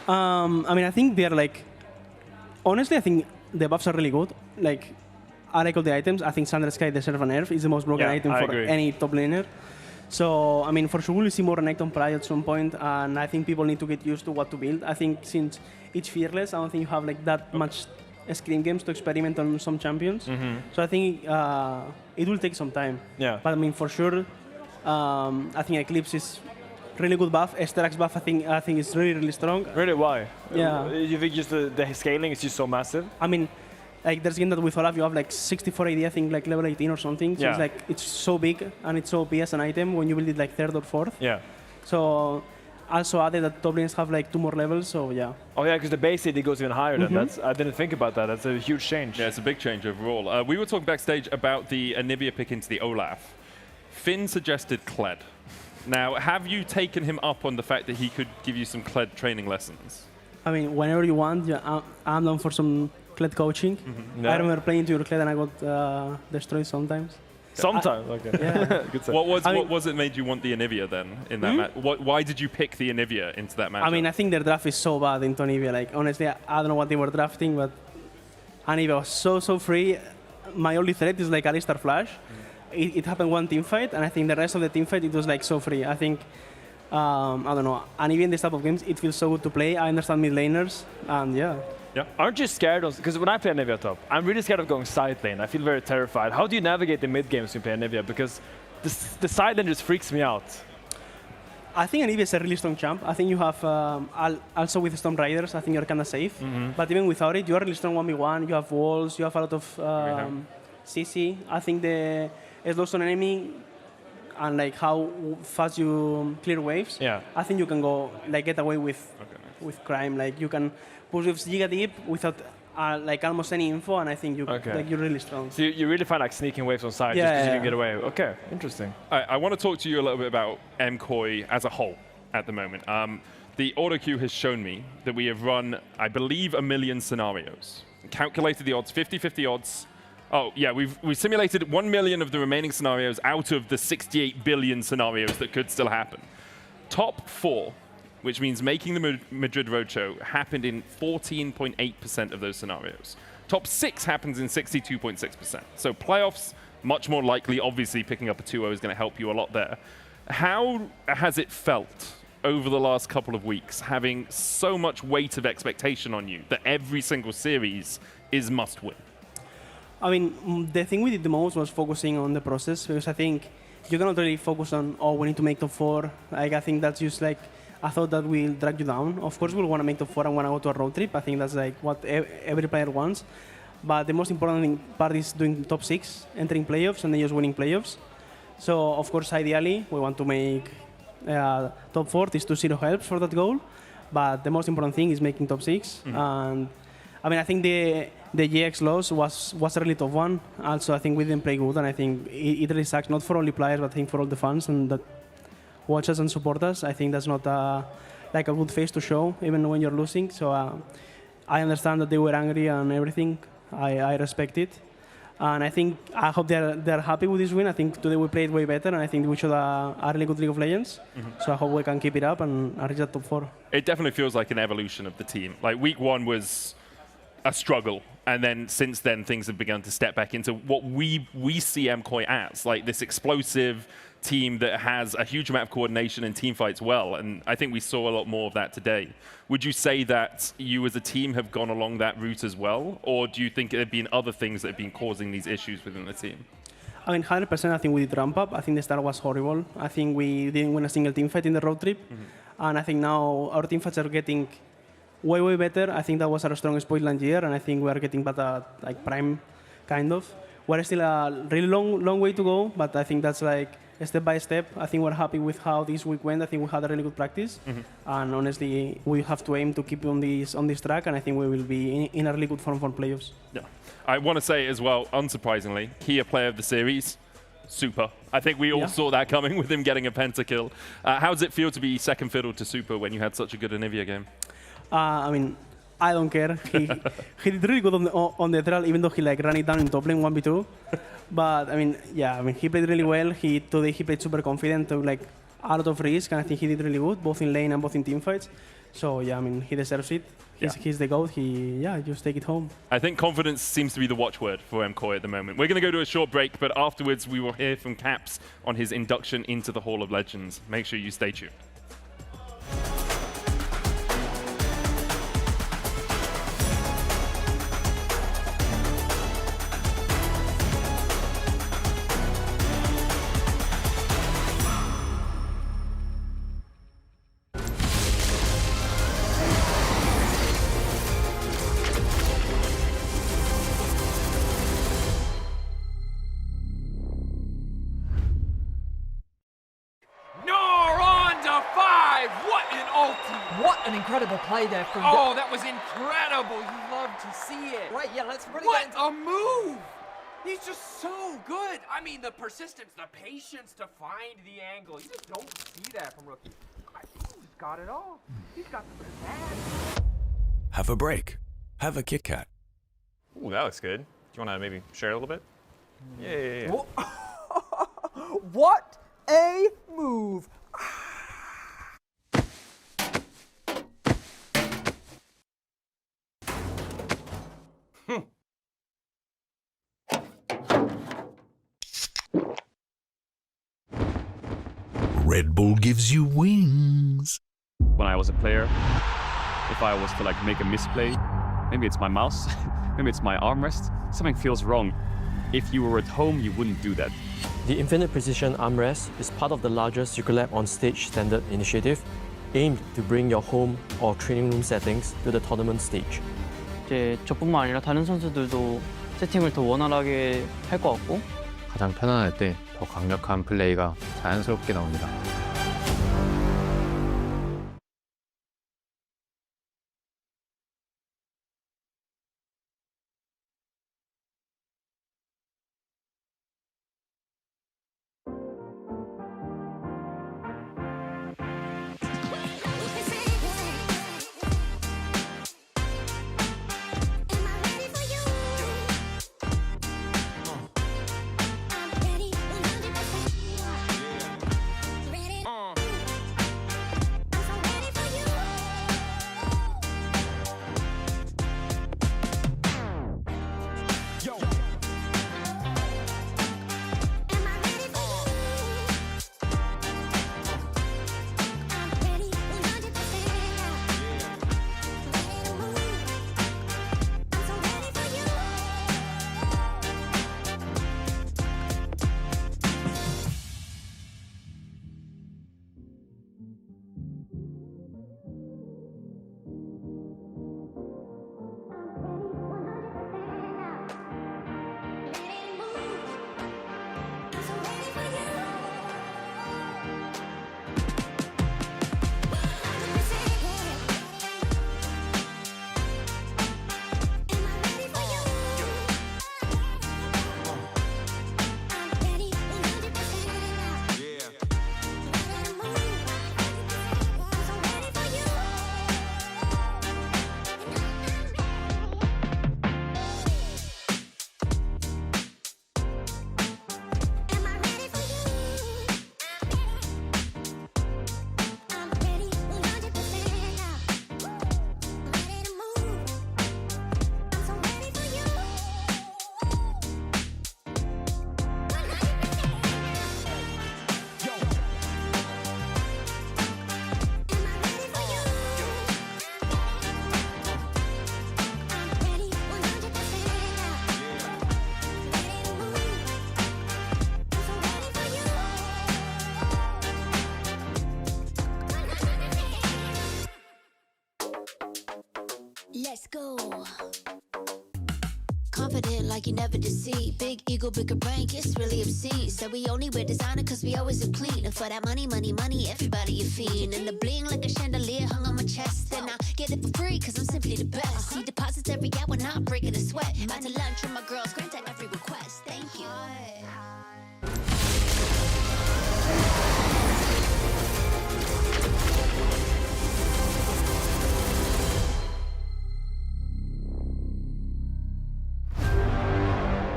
S10: I mean, I think they're like, honestly, I think the buffs are really good. Like, I like all the items. I think Thunder Sky deserves a nerf. It's the most broken item for any top laner. So, I mean, for sure we'll see more Renekton Pride at some point, and I think people need to get used to what to build. I think since it's Fearless, I don't think you have like that much screen games to experiment on some champions. So I think it will take some time.
S16: Yeah.
S10: But I mean, for sure, I think Eclipse is really good buff. Esterax buff, I think is really strong.
S16: Really, why?
S10: Yeah.
S16: You think just the scaling is just so massive?
S10: I mean, like there's a game that with Olaf you have like 64 AD, I think like level 18 or something. So
S16: yeah.
S10: It's like it's so big and it's so OP as an item when you build it like third or fourth.
S16: Yeah.
S10: So also added that top lanes have like 2 more levels. So yeah.
S16: Oh yeah, because the base AD goes even higher than that. I didn't think about that. That's a huge change.
S8: Yeah, it's a big change overall. We were talking backstage about the Anivia pick into the Olaf. Finn suggested Kled. Now, have you taken him up on the fact that he could give you some Kled training lessons?
S10: I mean, whenever you want, I'm down for some Kled coaching. I remember playing to your Kled and I got destroyed sometimes.
S16: Sometimes, okay.
S10: Yeah.
S8: Good what was it made you want the Anivia then in that match? Why did you pick the Anivia into that match?
S10: I mean, I think their draft is so bad into Anivia. Like, honestly, I don't know what they were drafting, but Anivia was so free. My only threat is like Alistar Flash. It happened one team fight, and I think the rest of the team fight, it was like so free. I think, I don't know, Anivia in this type of games, it feels so good to play. I understand mid laners, and yeah.
S16: Yeah. Aren't you scared? Because when I play Anivia top, I'm really scared of going side lane. I feel very terrified. How do you navigate the mid games when you play Anivia? Because the side lane just freaks me out.
S10: I think Anivia is a really strong champ. I think you have, also with Storm Riders, I think you're kind of safe. But even without it, you are really strong 1v1. You have walls, you have a lot of CC. I think the slows on enemy and like how fast you clear waves.
S16: Yeah.
S10: I think you can go, like, get away with crime. Like, you can push with Giga Deep without like almost any info, and I think like you're really strong.
S16: So you really find like sneaking waves on side just because you can get away. Okay, interesting.
S8: I want to talk to you a little bit about MKOI as a whole at the moment. The auto queue has shown me that we have run, I believe, 1 million scenarios. Calculated the odds, 50-50 odds. Oh, yeah, we've simulated 1 million of the remaining scenarios out of the 68 billion scenarios that could still happen. Top 4, which means making the Madrid Roadshow, happened in 14.8% of those scenarios. Top 6 happens in 62.6%. So playoffs, much more likely. Obviously, picking up a 2-0 is going to help you a lot there. How has it felt over the last couple of weeks, having so much weight of expectation on you that every single series is must-win?
S10: I mean, the thing we did the most was focusing on the process, because I think you cannot really focus on, oh, we need to make top 4. Like, I think that's just like, I thought that will drag you down. Of course, we'll want to make top 4 and want to go to a road trip. I think that's like what every player wants. But the most important part is doing top 6, entering playoffs, and then just winning playoffs. So, of course, ideally, we want to make top 4. This 2-0 helps for that goal. But the most important thing is making top 6. And I mean, I think the GX loss was a really tough one. Also, I think we didn't play good, and I think it really sucks, not for only players, but I think for all the fans and that watch us and support us. I think that's not like a good face to show, even when you're losing. So I understand that they were angry and everything. I respect it. And I hope they're happy with this win. I think today we played way better, and I think we showed a really good League of Legends. So I hope we can keep it up and reach the top 4.
S5: It definitely feels like an evolution of the team. Like week 1 was a struggle, and then since then things have begun to step back into what we see MKOI as, like this explosive team that has a huge amount of coordination and team fights well, and I think we saw a lot more of that today. Would you say that you as a team have gone along that route as well, or do you think there have been other things that have been causing these issues within the team?
S10: I mean, 100%, I think we did ramp up. I think the start was horrible. I think we didn't win a single team fight in the road trip, and I think now our team fights are getting way, way better. I think that was our strongest point last year, and I think we are getting back at like prime, kind of. We're still a really long way to go, but I think that's like step by step. I think we're happy with how this week went. I think we had a really good practice, and honestly, we have to aim to keep on this track, and I think we will be in a really good form for playoffs.
S5: Yeah, I want to say as well, unsurprisingly, Kia Player of the Series, Super. I think we all saw that coming with him getting a pentakill. How does it feel to be second fiddle to Super when you had such a good Anivia game?
S10: I mean, I don't care. He did really good on the Ethereal, even though he like ran it down in top lane 1v2. But I mean, he played really well. Today he played super confident, took like a lot of risk, and I think he did really good, both in lane and both in team fights. So yeah, I mean, he deserves it. He's the GOAT. Just take it home.
S5: I think confidence seems to be the watchword for MKOI at the moment. We're going to go to a short break, but afterwards we will hear from Caps on his induction into the Hall of Legends. Make sure you stay tuned.
S11: Incredible play there from
S7: that was incredible. You love to see it.
S11: Right, yeah, let's really
S7: What a move! He's just so good. I mean, the persistence, the patience to find the angle. You just don't see that from rookies. I think he's got it all. He's got the bad.
S12: Have a break. Have a Kit Kat.
S23: Ooh, that looks good. Do you want to maybe share a little bit? Yeah.
S11: What a move!
S12: Red Bull gives you wings.
S13: When I was a player, if I was to like make a misplay, maybe it's my mouse, maybe it's my armrest, something feels wrong. If you were at home, you wouldn't do that.
S14: The Infinite Precision Armrest is part of the larger Secret Lab on Stage standard initiative, aimed to bring your home or training room settings to the tournament stage.
S26: 이제 저뿐만 아니라 다른 선수들도 세팅을 더 원활하게 할 것 같고
S27: 가장 편안할 때 더 강력한 플레이가 자연스럽게 나옵니다.
S9: Ready
S2: Let's go. Confident like you never deceive. Big ego, bigger brain, it's really obscene. So we only wear designer cause we always look clean. And for that money, money, money, everybody a fiend. And the bling like a chandelier hung on my chest. And I get it for free cause I'm simply the best. See deposits every hour, not breaking a sweat. Out to lunch with my girls, grant at every request. Thank you.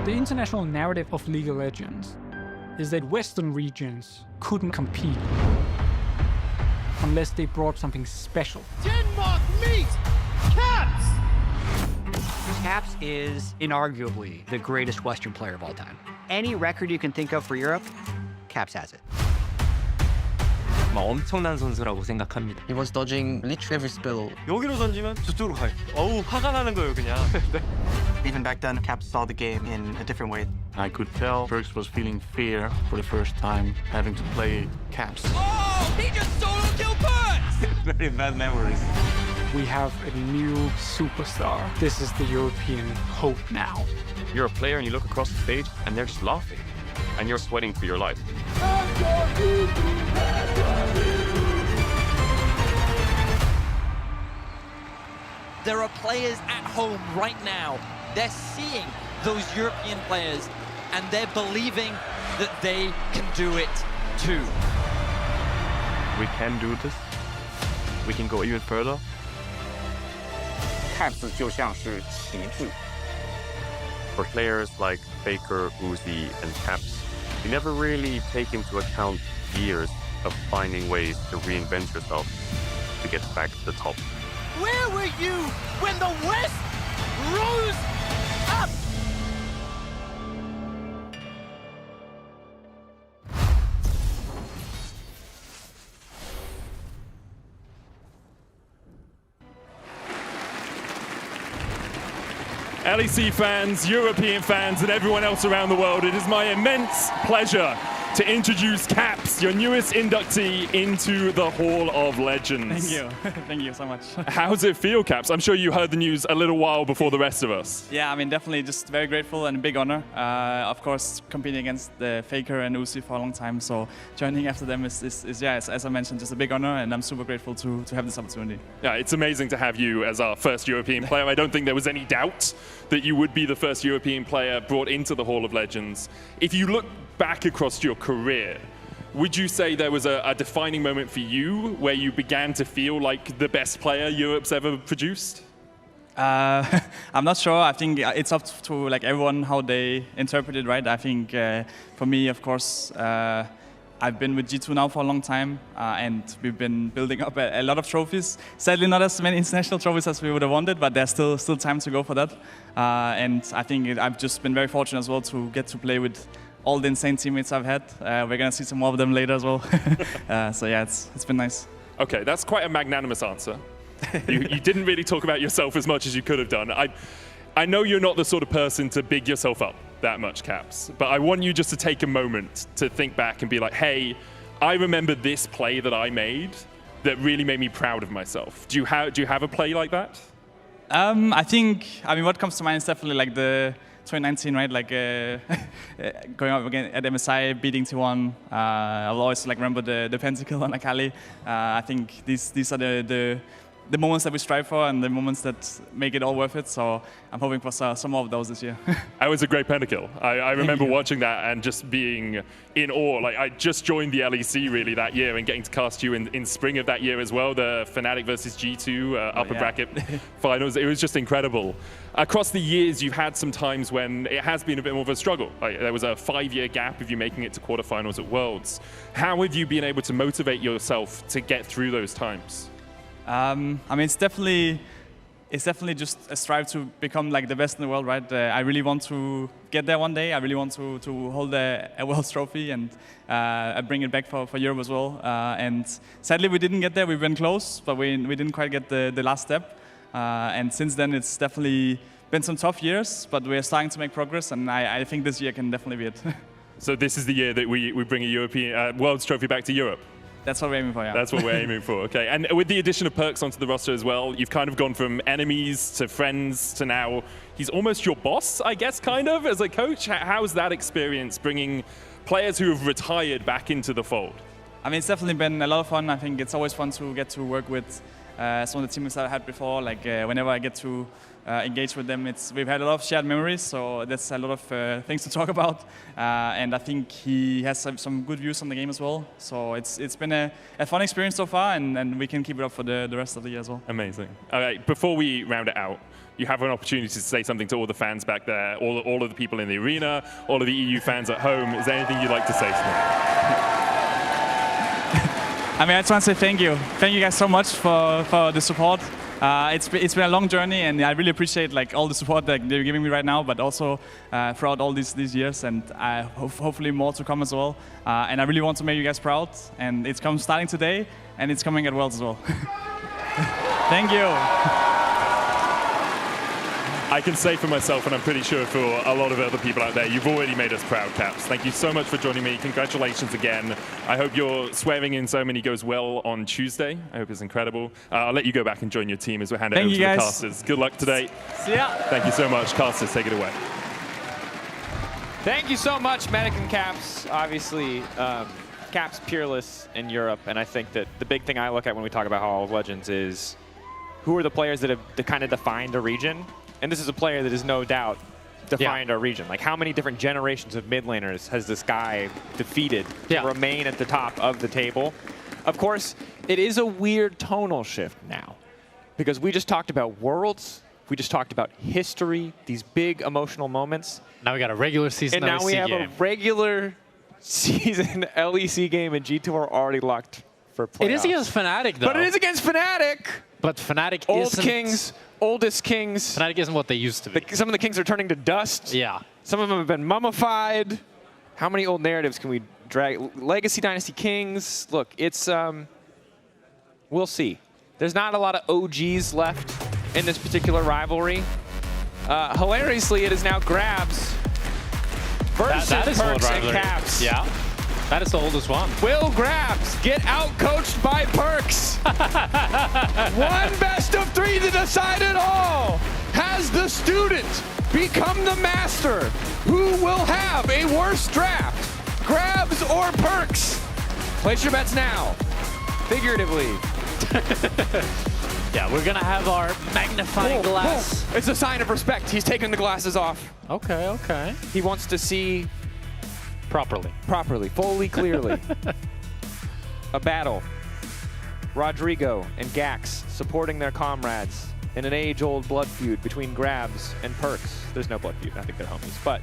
S15: The international narrative of League of Legends is that Western regions couldn't compete unless they brought something special.
S17: Denmark meet Caps!
S19: Caps is inarguably the greatest Western player of all time. Any record you can think of for Europe, Caps has it.
S21: 엄청난 선수라고 생각합니다.
S14: He was dodging literally every spell.
S21: 여기로 던지면 저쪽으로 가요. 어우, 화가 나는 거예요, 그냥.
S22: Even back then, Caps saw the game in a different way.
S24: I could tell Perks was feeling fear for the first time having to play Caps.
S17: Oh, he just solo killed Perks!
S21: Very bad memories.
S15: We have a new superstar. This is the European hope now.
S13: You're a player and you look across the stage and they're just laughing. And you're sweating for your life.
S17: There are players at home right now. They're seeing those European players and they're believing that they can do it too.
S13: We can do this. We can go even further.
S21: Caps 就像是旗帜。
S13: For players like Faker, Uzi, and Caps, you never really take into account years of finding ways to reinvent yourself to get back to the top.
S17: Where were you when the West rose up?
S5: LEC fans, European fans, and everyone else around the world, it is my immense pleasure to introduce Caps, your newest inductee into the Hall of Legends.
S28: Thank you. Thank you so much.
S5: How does it feel, Caps? I'm sure you heard the news a little while before the rest of us.
S28: Yeah, I mean, definitely just very grateful and a big honor. Of course, competing against the Faker and Uzi for a long time, so joining after them is as I mentioned, just a big honor, and I'm super grateful to have this opportunity.
S5: Yeah, it's amazing to have you as our first European player. I don't think there was any doubt that you would be the first European player brought into the Hall of Legends. If you look back across your career, would you say there was a defining moment for you where you began to feel like the best player Europe's ever produced?
S28: I'm not sure. I think it's up to like everyone how they interpret it, right? I think for me, of course, I've been with G2 now for a long time, and we've been building up a lot of trophies. Sadly, not as many international trophies as we would have wanted, but there's still time to go for that. And I think I've just been very fortunate as well to get to play with all the insane teammates I've had. We're going to see some more of them later as well. So yeah, it's been nice.
S5: Okay, that's quite a magnanimous answer. You didn't really talk about yourself as much as you could have done. I know you're not the sort of person to big yourself up that much, Caps, but I want you just to take a moment to think back and be like, hey, I remember this play that I made that really made me proud of myself. Do you have a play like that?
S28: I mean, what comes to mind is definitely like the 2019, right? Like going up again at MSI, beating T1. I'll always like remember the pentakill on Akali. I think these are the moments that we strive for and the moments that make it all worth it. So I'm hoping for some more of those this year.
S5: That was a great pentakill. I remember watching that and just being in awe. Like I just joined the LEC really that year and getting to cast you in spring of that year as well, the Fnatic versus G2 upper bracket finals. It was just incredible. Across the years, you've had some times when it has been a bit more of a struggle. Like, there was a 5-year gap of you making it to quarterfinals at Worlds. How have you been able to motivate yourself to get through those times?
S28: I mean, it's definitely just a strive to become like the best in the world, right? I really want to get there one day. I really want to hold a World's trophy and bring it back for Europe as well. And sadly, we didn't get there. We've been close, but we didn't quite get the last step. And since then, it's definitely been some tough years, but we're starting to make progress, and I think this year can definitely be it.
S5: So this is the year that we bring a European World's trophy back to Europe?
S28: That's what we're aiming for, yeah.
S5: That's what we're aiming for, okay. And with the addition of Perks onto the roster as well, you've kind of gone from enemies to friends to now he's almost your boss, I guess, kind of, as a coach. How's that experience bringing players who have retired back into the fold?
S28: I mean, it's definitely been a lot of fun. I think it's always fun to get to work with some of the teammates that I had before. Like whenever I get to engage with them, we've had a lot of shared memories, so there's a lot of things to talk about. And I think he has some good views on the game as well. So it's been a fun experience so far, and we can keep it up for the rest of the year as well.
S5: Amazing. All right, before we round it out, you have an opportunity to say something to all the fans back there, all of the people in the arena, all of the EU fans at home. Is there anything you'd like to say to them?
S28: I mean, I just want to say thank you. Thank you guys so much for the support. It's been a long journey, and I really appreciate like all the support that they're giving me right now, but also throughout all these years, and hopefully more to come as well. And I really want to make you guys proud, and it's starting today, and it's coming at Worlds as well. Thank you.
S5: I can say for myself, and I'm pretty sure for a lot of other people out there, you've already made us proud, Caps. Thank you so much for joining me. Congratulations again. I hope your swearing in ceremony goes well on Tuesday. I hope it's incredible. I'll let you go back and join your team as we hand it over to the casters. Good luck today.
S1: See ya.
S5: Thank you so much. Casters, take it away.
S1: Thank you so much, Medic and Caps. Obviously, Caps peerless in Europe, and I think that the big thing I look at when we talk about Hall of Legends is who are the players that have kind of defined a region. And this is a player that is no doubt defined our region. Like, how many different generations of mid laners has this guy defeated to remain at the top of the table? Of course, it is a weird tonal shift now, because we just talked about Worlds, we just talked about history, these big emotional moments.
S3: Now we got a regular season
S1: and now we have a regular season LEC game, and G2 are already locked for playoffs.
S3: It is against Fnatic, though.
S1: But it is against Fnatic.
S3: But Fnatic
S1: isn't. Kings. Oldest kings.
S3: Fnatic isn't what they used to be.
S1: Some of the kings are turning to dust.
S3: Yeah.
S1: Some of them have been mummified. How many old narratives can we drag? Legacy Dynasty Kings. Look, it's, we'll see. There's not a lot of OGs left in this particular rivalry. Hilariously, it is now Grabs versus Perks and Caps.
S3: Yeah. That is the oldest one.
S1: Will Grabs get out-coached by Perks? One best of three to decide it all. Has the student become the master? Who will have a worse draft? Grabs or Perks? Place your bets now. Figuratively.
S3: Yeah, we're going to have our magnifying glass.
S1: Whoa. It's a sign of respect. He's taking the glasses off.
S3: Okay, okay.
S1: He wants to see
S3: properly,
S1: fully, clearly. A battle. Rodrigo and Gax supporting their comrades in an age-old blood feud between Grabs and Perks. There's no blood feud. I think they're homies, but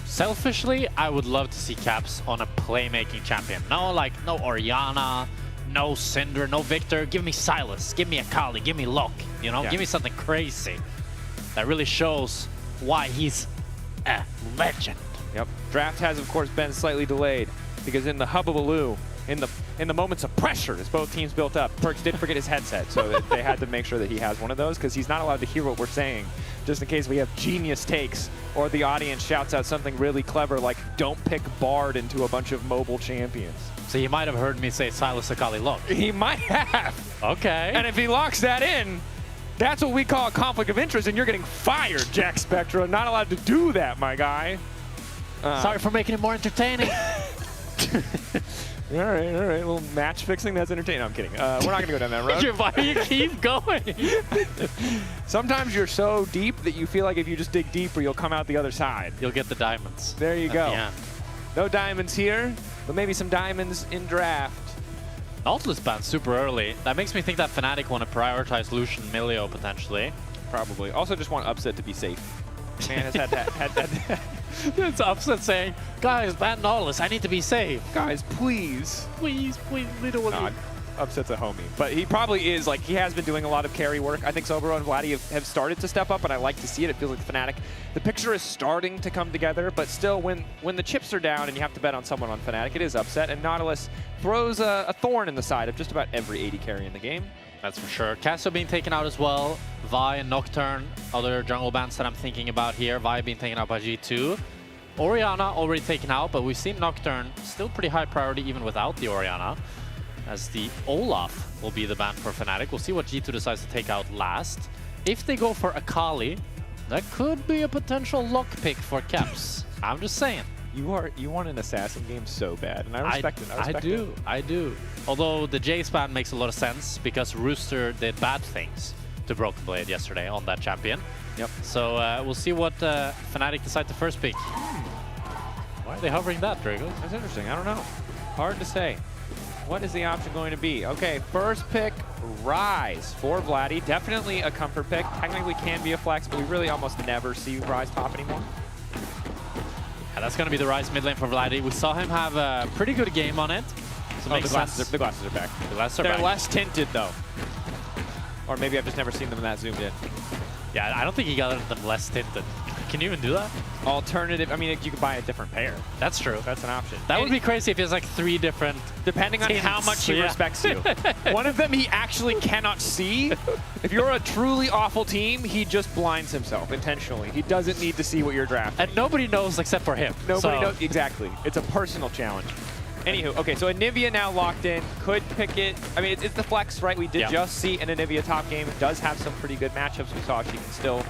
S3: selfishly, I would love to see Caps on a playmaking champion. No Orianna, no Syndra, no Victor. Give me Silas, give me Akali, give me Locke. You know, give me something crazy that really shows why he's a legend.
S1: Yep. Draft has, of course, been slightly delayed because in the hubbubaloo, in the moments of pressure as both teams built up, Perks did forget his headset, so that they had to make sure that he has one of those because he's not allowed to hear what we're saying, just in case we have genius takes or the audience shouts out something really clever like, don't pick Bard into a bunch of mobile champions.
S3: So you might have heard me say Silas Akali Locke.
S1: He might have.
S3: Okay.
S1: And if he locks that in, that's what we call a conflict of interest, and you're getting fired, Jack Spectra. Not allowed to do that, my guy.
S3: Sorry for making it more entertaining.
S1: All right. A little match fixing, that's entertaining. No, I'm kidding. We're not going to go down that road.
S3: Why do you keep going?
S1: Sometimes you're so deep that you feel like if you just dig deeper, you'll come out the other side.
S3: You'll get the diamonds.
S1: There you go.
S3: The end.
S1: No diamonds here, but maybe some diamonds in draft.
S3: Nautilus banned super early. That makes me think that Fnatic want to prioritize Lucian Milio potentially.
S1: Probably. Also just want Upset to be safe. Man has had that.
S3: It's Upset saying, guys, ban Nautilus, I need to be safe.
S1: Guys, please.
S3: Please, little one.
S1: Upset's a homie. But he probably is, like, he has been doing a lot of carry work. I think Sobero and Vladdy have started to step up, and I like to see it. It feels like Fnatic. The picture is starting to come together, but still, when the chips are down and you have to bet on someone on Fnatic, it is Upset, and Nautilus throws a thorn in the side of just about every AD carry in the game.
S3: That's for sure. Casso being taken out as well. Vi and Nocturne, other jungle bans that I'm thinking about here. Vi being taken out by G2. Orianna already taken out, but we've seen Nocturne still pretty high priority even without the Orianna. as the Olaf will be the ban for Fnatic. We'll see what G2 decides to take out last. If they go for Akali, that could be a potential lock pick for Caps. I'm just saying.
S1: You want an assassin game so bad, and I respect it.
S3: I do. Although the Jace ban makes a lot of sense because Rooster did bad things to Broken Blade yesterday on that champion.
S1: Yep.
S3: So we'll see what Fnatic decide to first pick. Why are they hovering that, Drago?
S1: That's interesting. I don't know. Hard to say. What is the option going to be? Okay, first pick, Rise for Vladdy. Definitely a comfort pick. Technically can be a flex, but we really almost never see Rise pop anymore.
S3: Yeah, that's going to be the Rise mid lane for Vladdy. We saw him have a pretty good game on it. So
S1: the glasses are back.
S3: The glasses are
S1: They're
S3: back.
S1: less tinted, though. Or maybe I've just never seen them that zoomed in.
S3: Yeah, I don't think he got them less tinted. Can you even do that?
S1: Alternative, I mean, you could buy a different pair.
S3: That's true.
S1: That's an option.
S3: That would be crazy if he has like 3 different
S1: depending on
S3: tints.
S1: how much he
S3: Yeah.
S1: respects you. One of them he actually cannot see. If you're a truly awful team, he just blinds himself intentionally. He doesn't need to see what you're drafting.
S3: And nobody knows except for him.
S1: Nobody knows. Exactly. It's a personal challenge. Anywho, okay, so Anivia now locked in. Could pick it. I mean, it's the flex, right? We did just see an Anivia top game. It does have some pretty good matchups. We saw she can still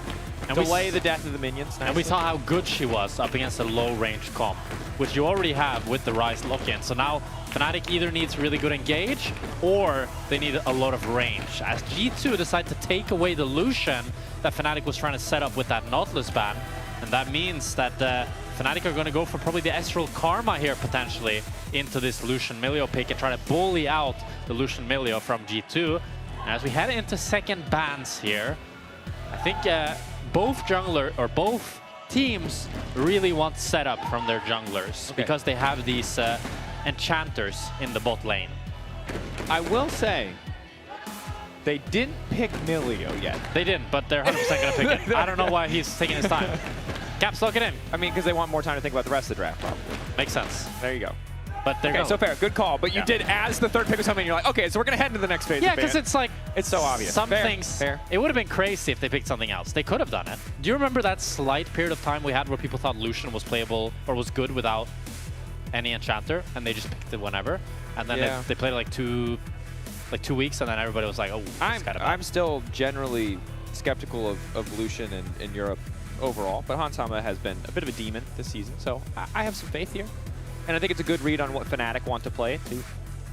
S1: delay the death of the minions. Nicely.
S3: And we saw how good she was up against a low-range comp, which you already have with the Rise lock-in. So now Fnatic either needs really good engage or they need a lot of range. As G2 decide to take away the Lucian that Fnatic was trying to set up with that Nautilus ban. And that means that Fnatic are going to go for probably the Ezreal Karma here potentially into this Lucian Milio pick and try to bully out the Lucian Milio from G2. And as we head into second bans here, I think both teams really want setup from their junglers because they have these enchanters in the bot lane.
S1: I will say, they didn't pick Milio yet.
S3: They didn't, but they're 100% going to pick it. I don't know why he's taking his time. Caps, lock it in.
S1: I mean, because they want more time to think about the rest of the draft, probably.
S3: Makes sense.
S1: There you go.
S3: But they're
S1: okay, so fair. Good call. But you did, as the third pick was coming, you're like, okay, so we're going to head into the next phase.
S3: Yeah, because it's like...
S1: It's so obvious.
S3: Some
S1: fair,
S3: things...
S1: Fair.
S3: It would have been crazy if they picked something else. They could have done it. Do you remember that slight period of time we had where people thought Lucian was playable or was good without any enchanter, and they just picked it whenever? And then they played it like 2 weeks, and then everybody was like, oh,
S1: I'm still generally skeptical of Lucian in Europe overall, but Hansama has been a bit of a demon this season, so I have some faith here. And I think it's a good read on what Fnatic want to play to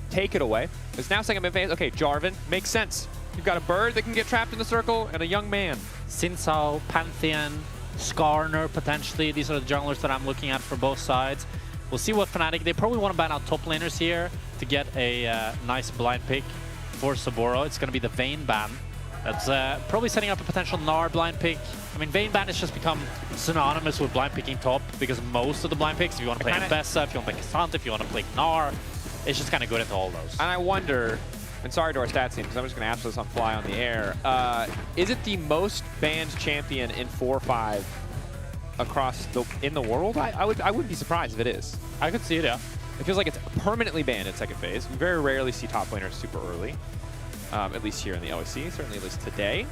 S1: take it away. It's now second mid phase. Okay, Jarvan, makes sense. You've got a bird that can get trapped in the circle and a young man.
S3: Xin Zhao, Pantheon, Skarner potentially. These are the junglers that I'm looking at for both sides. We'll see what Fnatic... They probably want to ban out top laners here to get a nice blind pick for Saburo. It's going to be the Vayne ban. That's probably setting up a potential Gnar blind pick. I mean, Vayne ban has just become synonymous with blind picking top because most of the blind picks, if you want to play Ambessa, if you want to play Cassandra, if you want to play Gnar, it's just kind of good into all those.
S1: And I wonder, and sorry to our stats team, because I'm just going to ask this on fly on the air, is it the most banned champion in 4-5 across in the world? I wouldn't be surprised if it is.
S3: I could see it, yeah.
S1: It feels like it's permanently banned in second phase. We very rarely see top laners super early. At least here in the LEC, certainly at least today.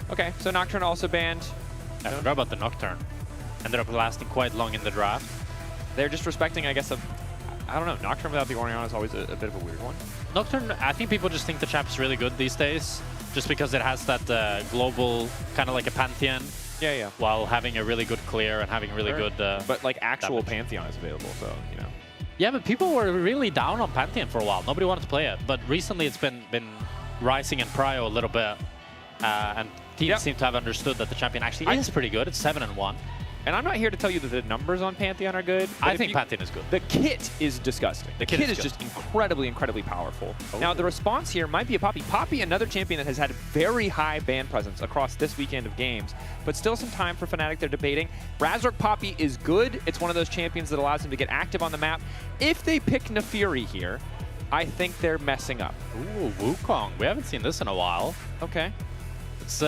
S1: Okay, so Nocturne also banned.
S3: I forgot about the Nocturne. Ended up lasting quite long in the draft.
S1: They're just respecting, I guess, I don't know, Nocturne without the Orianna is always a bit of a weird one.
S3: Nocturne, I think people just think the champ's really good these days, just because it has that global, kind of like a Pantheon.
S1: Yeah.
S3: While having a really good clear and having really good...
S1: but like actual damage. Pantheon is available, so, you know.
S3: Yeah, but people were really down on Pantheon for a while. Nobody wanted to play it, but recently it's been rising in prio a little bit, and teams seem to have understood that the champion actually is pretty good. It's 7-1.
S1: And I'm not here to tell you that the numbers on Pantheon are good.
S3: I think Pantheon is good.
S1: The kit is disgusting. The kit is just incredibly, incredibly powerful. Oh. Now, the response here might be a Poppy. Poppy, another champion that has had very high ban presence across this weekend of games, but still some time for Fnatic. They're debating. Razork Poppy is good. It's one of those champions that allows him to get active on the map. If they pick Naafiri here, I think they're messing up.
S3: Ooh, Wukong. We haven't seen this in a while.
S1: Okay.
S3: It's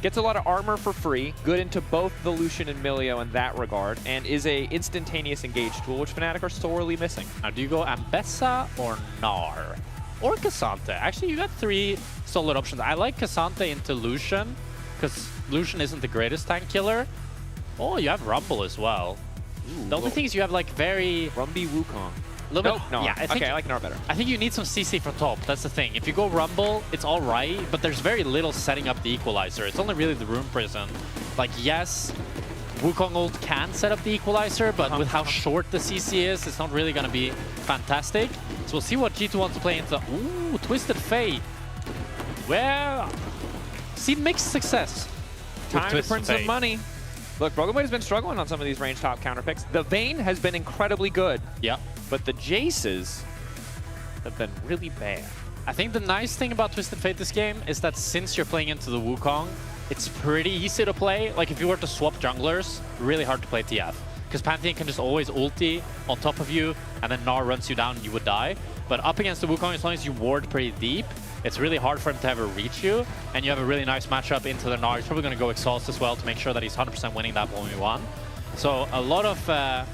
S1: gets a lot of armor for free, good into both the Lucian and Milio in that regard, and is a instantaneous engage tool, which Fnatic are sorely missing.
S3: Now, do you go Ambessa or Gnar? Or Cassandra? Actually, you got 3 solid options. I like Cassandra into Lucian, because Lucian isn't the greatest tank killer. Oh, you have Rumble as well. Ooh, the only thing is you have like very...
S1: Rumby Wukong.
S3: little
S1: Nope,
S3: bit.
S1: no.
S3: Yeah,
S1: I like Nora better.
S3: I think you need some CC for top. That's the thing. If you go Rumble, it's all right, but there's very little setting up the equalizer. It's only really the Rune Prison. Like, yes, Wukong ult can set up the equalizer, but with how short the CC is, it's not really going to be fantastic. So we'll see what G2 wants to play into. Ooh, Twisted Fate. Well, see mixed success.
S1: Time to print some money. Look, Broken Blade has been struggling on some of these range top counter picks. The Vayne has been incredibly good.
S3: Yeah.
S1: But the Jaces have been really bad.
S3: I think the nice thing about Twisted Fate this game is that since you're playing into the Wukong, it's pretty easy to play. Like if you were to swap junglers, really hard to play TF. Because Pantheon can just always ulti on top of you, and then Gnar runs you down and you would die. But up against the Wukong, as long as you ward pretty deep, it's really hard for him to ever reach you. And you have a really nice matchup into the Gnar. He's probably going to go Exhaust as well to make sure that he's 100% winning that 1v1. So a lot of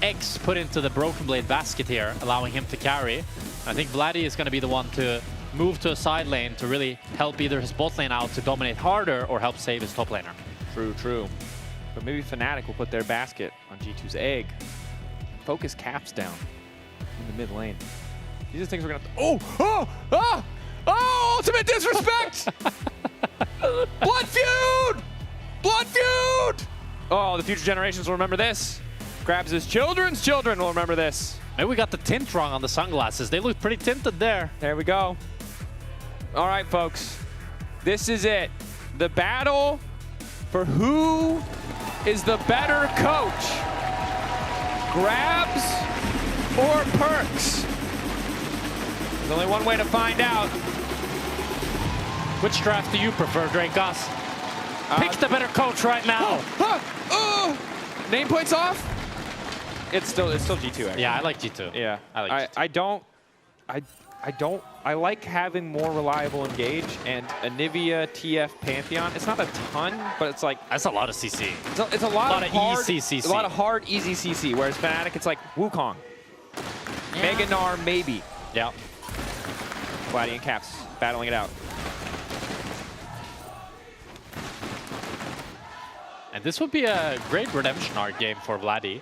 S3: eggs put into the Broken Blade basket here, allowing him to carry. I think Vladdy is going to be the one to move to a side lane to really help either his bot lane out to dominate harder or help save his top laner.
S1: True, true. But maybe Fnatic will put their basket on G2's egg. Focus Caps down in the mid lane. These are things we're going to... Oh, ultimate disrespect! Blood feud! Blood feud! Oh, the future generations will remember this. Grabs his children's children will remember this.
S3: Maybe we got the tint wrong on the sunglasses. They look pretty tinted there.
S1: There we go. All right, folks. This is it. The battle for who is the better coach. Grabs or Perks? There's only one way to find out.
S3: Which draft do you prefer, Dracos? Pick the better coach right now.
S1: Nameplate's off? It's still G2, actually.
S3: Yeah, I like G2.
S1: Yeah.
S3: I like G2.
S1: I like having more reliable engage, and Anivia, TF, Pantheon. It's not a ton, but it's like...
S3: That's a lot of CC.
S1: It's a lot of hard,
S3: easy CC.
S1: A lot of hard, easy CC, whereas Fnatic, it's like Wukong.
S3: Yeah.
S1: Mega Gnar, maybe.
S3: Yeah.
S1: Vladdy and Caps battling it out.
S3: And this would be a great redemption arc game for Vladdy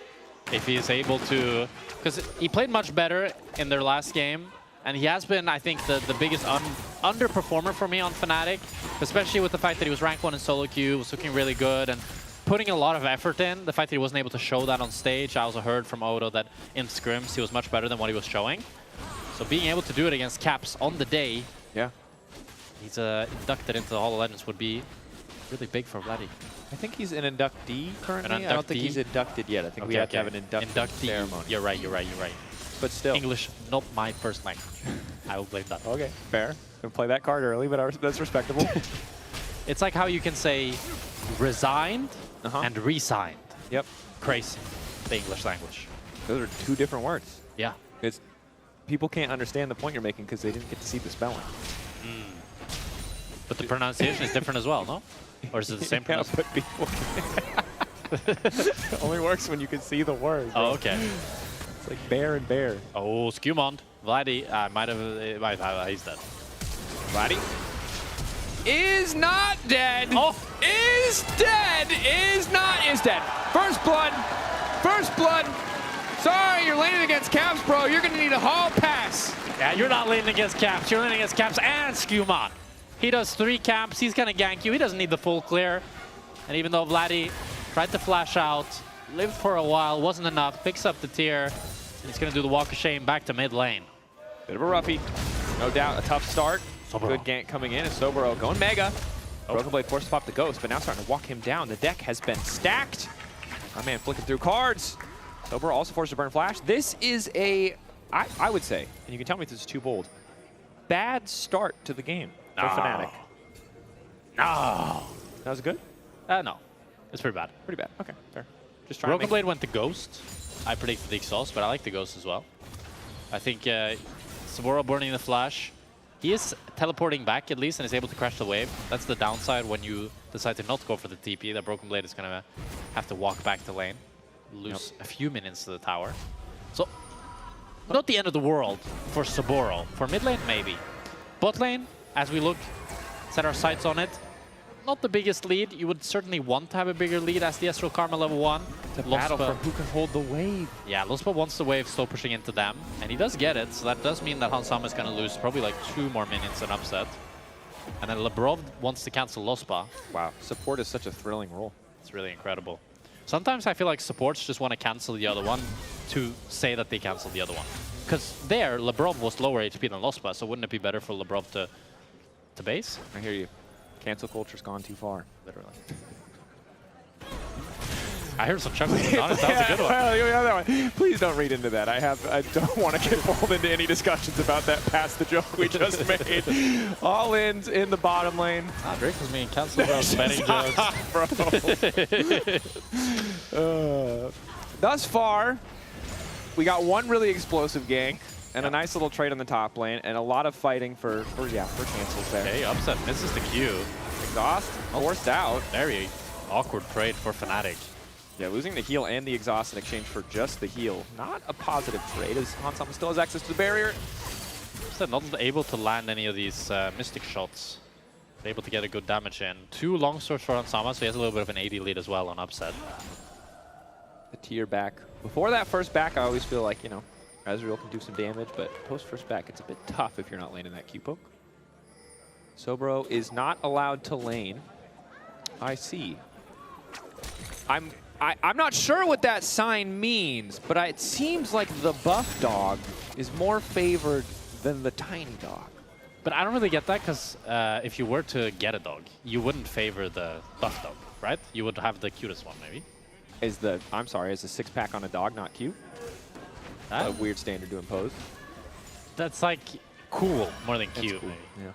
S3: if he is able to... Because he played much better in their last game. And he has been, I think, the biggest underperformer for me on Fnatic, especially with the fact that he was rank 1 in solo queue, was looking really good, and putting a lot of effort in. The fact that he wasn't able to show that on stage, I also heard from Odo that in scrims he was much better than what he was showing. So being able to do it against Caps on the day,
S1: yeah,
S3: he's inducted into the Hall of Legends would be really big for Vladdy.
S1: I think he's an inductee currently. I don't think he's inducted yet. I think we have to have an inductee ceremony.
S3: You're right.
S1: But still.
S3: English, not my first language. I will blame that.
S1: Okay, fair. Gonna play that card early, but that's respectable.
S3: It's like how you can say resigned and re-signed.
S1: Yep.
S3: Crazy. The English language.
S1: Those are two different words.
S3: Yeah.
S1: It's people can't understand the point you're making because they didn't get to see the spelling.
S3: But the pronunciation is different as well, no? Or is it the same pronunciation?
S1: It only works when you can see the word.
S3: Oh, okay.
S1: It's like bear and bear.
S3: Oh, Skewmond. Vladdy, he's dead.
S1: Vladdy is not dead.
S3: Oh.
S1: Is dead. Is not. Is dead. First blood. First blood. Sorry, you're laning against Caps, bro. You're going to need a hall pass.
S3: Yeah, you're not laning against Caps. You're laning against Caps and Skewmond. He does 3 camps. He's going to gank you. He doesn't need the full clear. And even though Vladdy tried to flash out, lived for a while, wasn't enough, picks up the tier, and he's going to do the walk of shame back to mid lane.
S1: Bit of a roughie. No doubt, a tough start.
S3: Soboro.
S1: Good gank coming in, and Soboro going mega. Broken Blade forced to pop the Ghost, but now starting to walk him down. The deck has been stacked. My man flicking through cards. Soboro also forced to burn Flash. This is a, I would say, and you can tell me if this is too bold, bad start to the game for Fnatic.
S3: No.
S1: That was good?
S3: No. It's pretty bad.
S1: Pretty bad. Okay, fair. Just trying
S3: Broken Blade went to Ghost. I predicted the Exhaust, but I like the Ghost as well. I think Saburo burning the Flash. He is teleporting back at least and is able to crash the wave. That's the downside when you decide to not go for the TP. That Broken Blade is going to have to walk back to lane. Lose a few minions to the tower. So, not the end of the world for Saburo. For mid lane, maybe. Bot lane, as we look, set our sights on it, not the biggest lead. You would certainly want to have a bigger lead as the Ezreal Karma level 1.
S1: It's a battle for who can hold the wave.
S3: Yeah, Lospa wants the wave still pushing into them, and he does get it, so that does mean that Hansama is going to lose probably like 2 more minions in upset. And then Lebrov wants to cancel Lospa.
S1: Wow, support is such a thrilling role.
S3: It's really incredible. Sometimes I feel like supports just want to cancel the other one to say that they canceled the other one. Because there, Lebrov was lower HP than Lospa, so wouldn't it be better for Lebrov to base?
S1: I hear you. Cancel culture's gone too far, literally.
S3: I heard some chuckling. That was a good one.
S1: Well, please don't read into that. I don't want to get pulled into any discussions about that past the joke we just made. All ins in the bottom lane.
S3: Drake was being canceled about betting jokes.
S1: Bro. Thus far, we got one really explosive gank and a nice little trade on the top lane, and a lot of fighting for cancels there.
S3: Okay, upset misses the Q.
S1: Exhaust forced out.
S3: Very awkward trade for Fnatic.
S1: Yeah, losing the heal and the exhaust in exchange for just the heal. Not a positive trade, as Hansama still has access to the barrier.
S3: Upset not able to land any of these Mystic shots. Able to get a good damage in. 2 long swords for Hansama, so he has a little bit of an AD lead as well on upset.
S1: The tier back. Before that first back, I always feel like, you know, Ezreal can do some damage, but post first back, it's a bit tough if you're not laning that Q-poke. Sobro is not allowed to lane. I see. I'm not sure what that sign means, but it seems like the buff dog is more favored than the tiny dog.
S3: But I don't really get that, because if you were to get a dog, you wouldn't favor the buff dog, right? You would have the cutest one, maybe.
S1: Is the 6-pack on a dog not cute? A weird standard to impose.
S3: That's like cool more than cute.
S1: Cool. Yeah.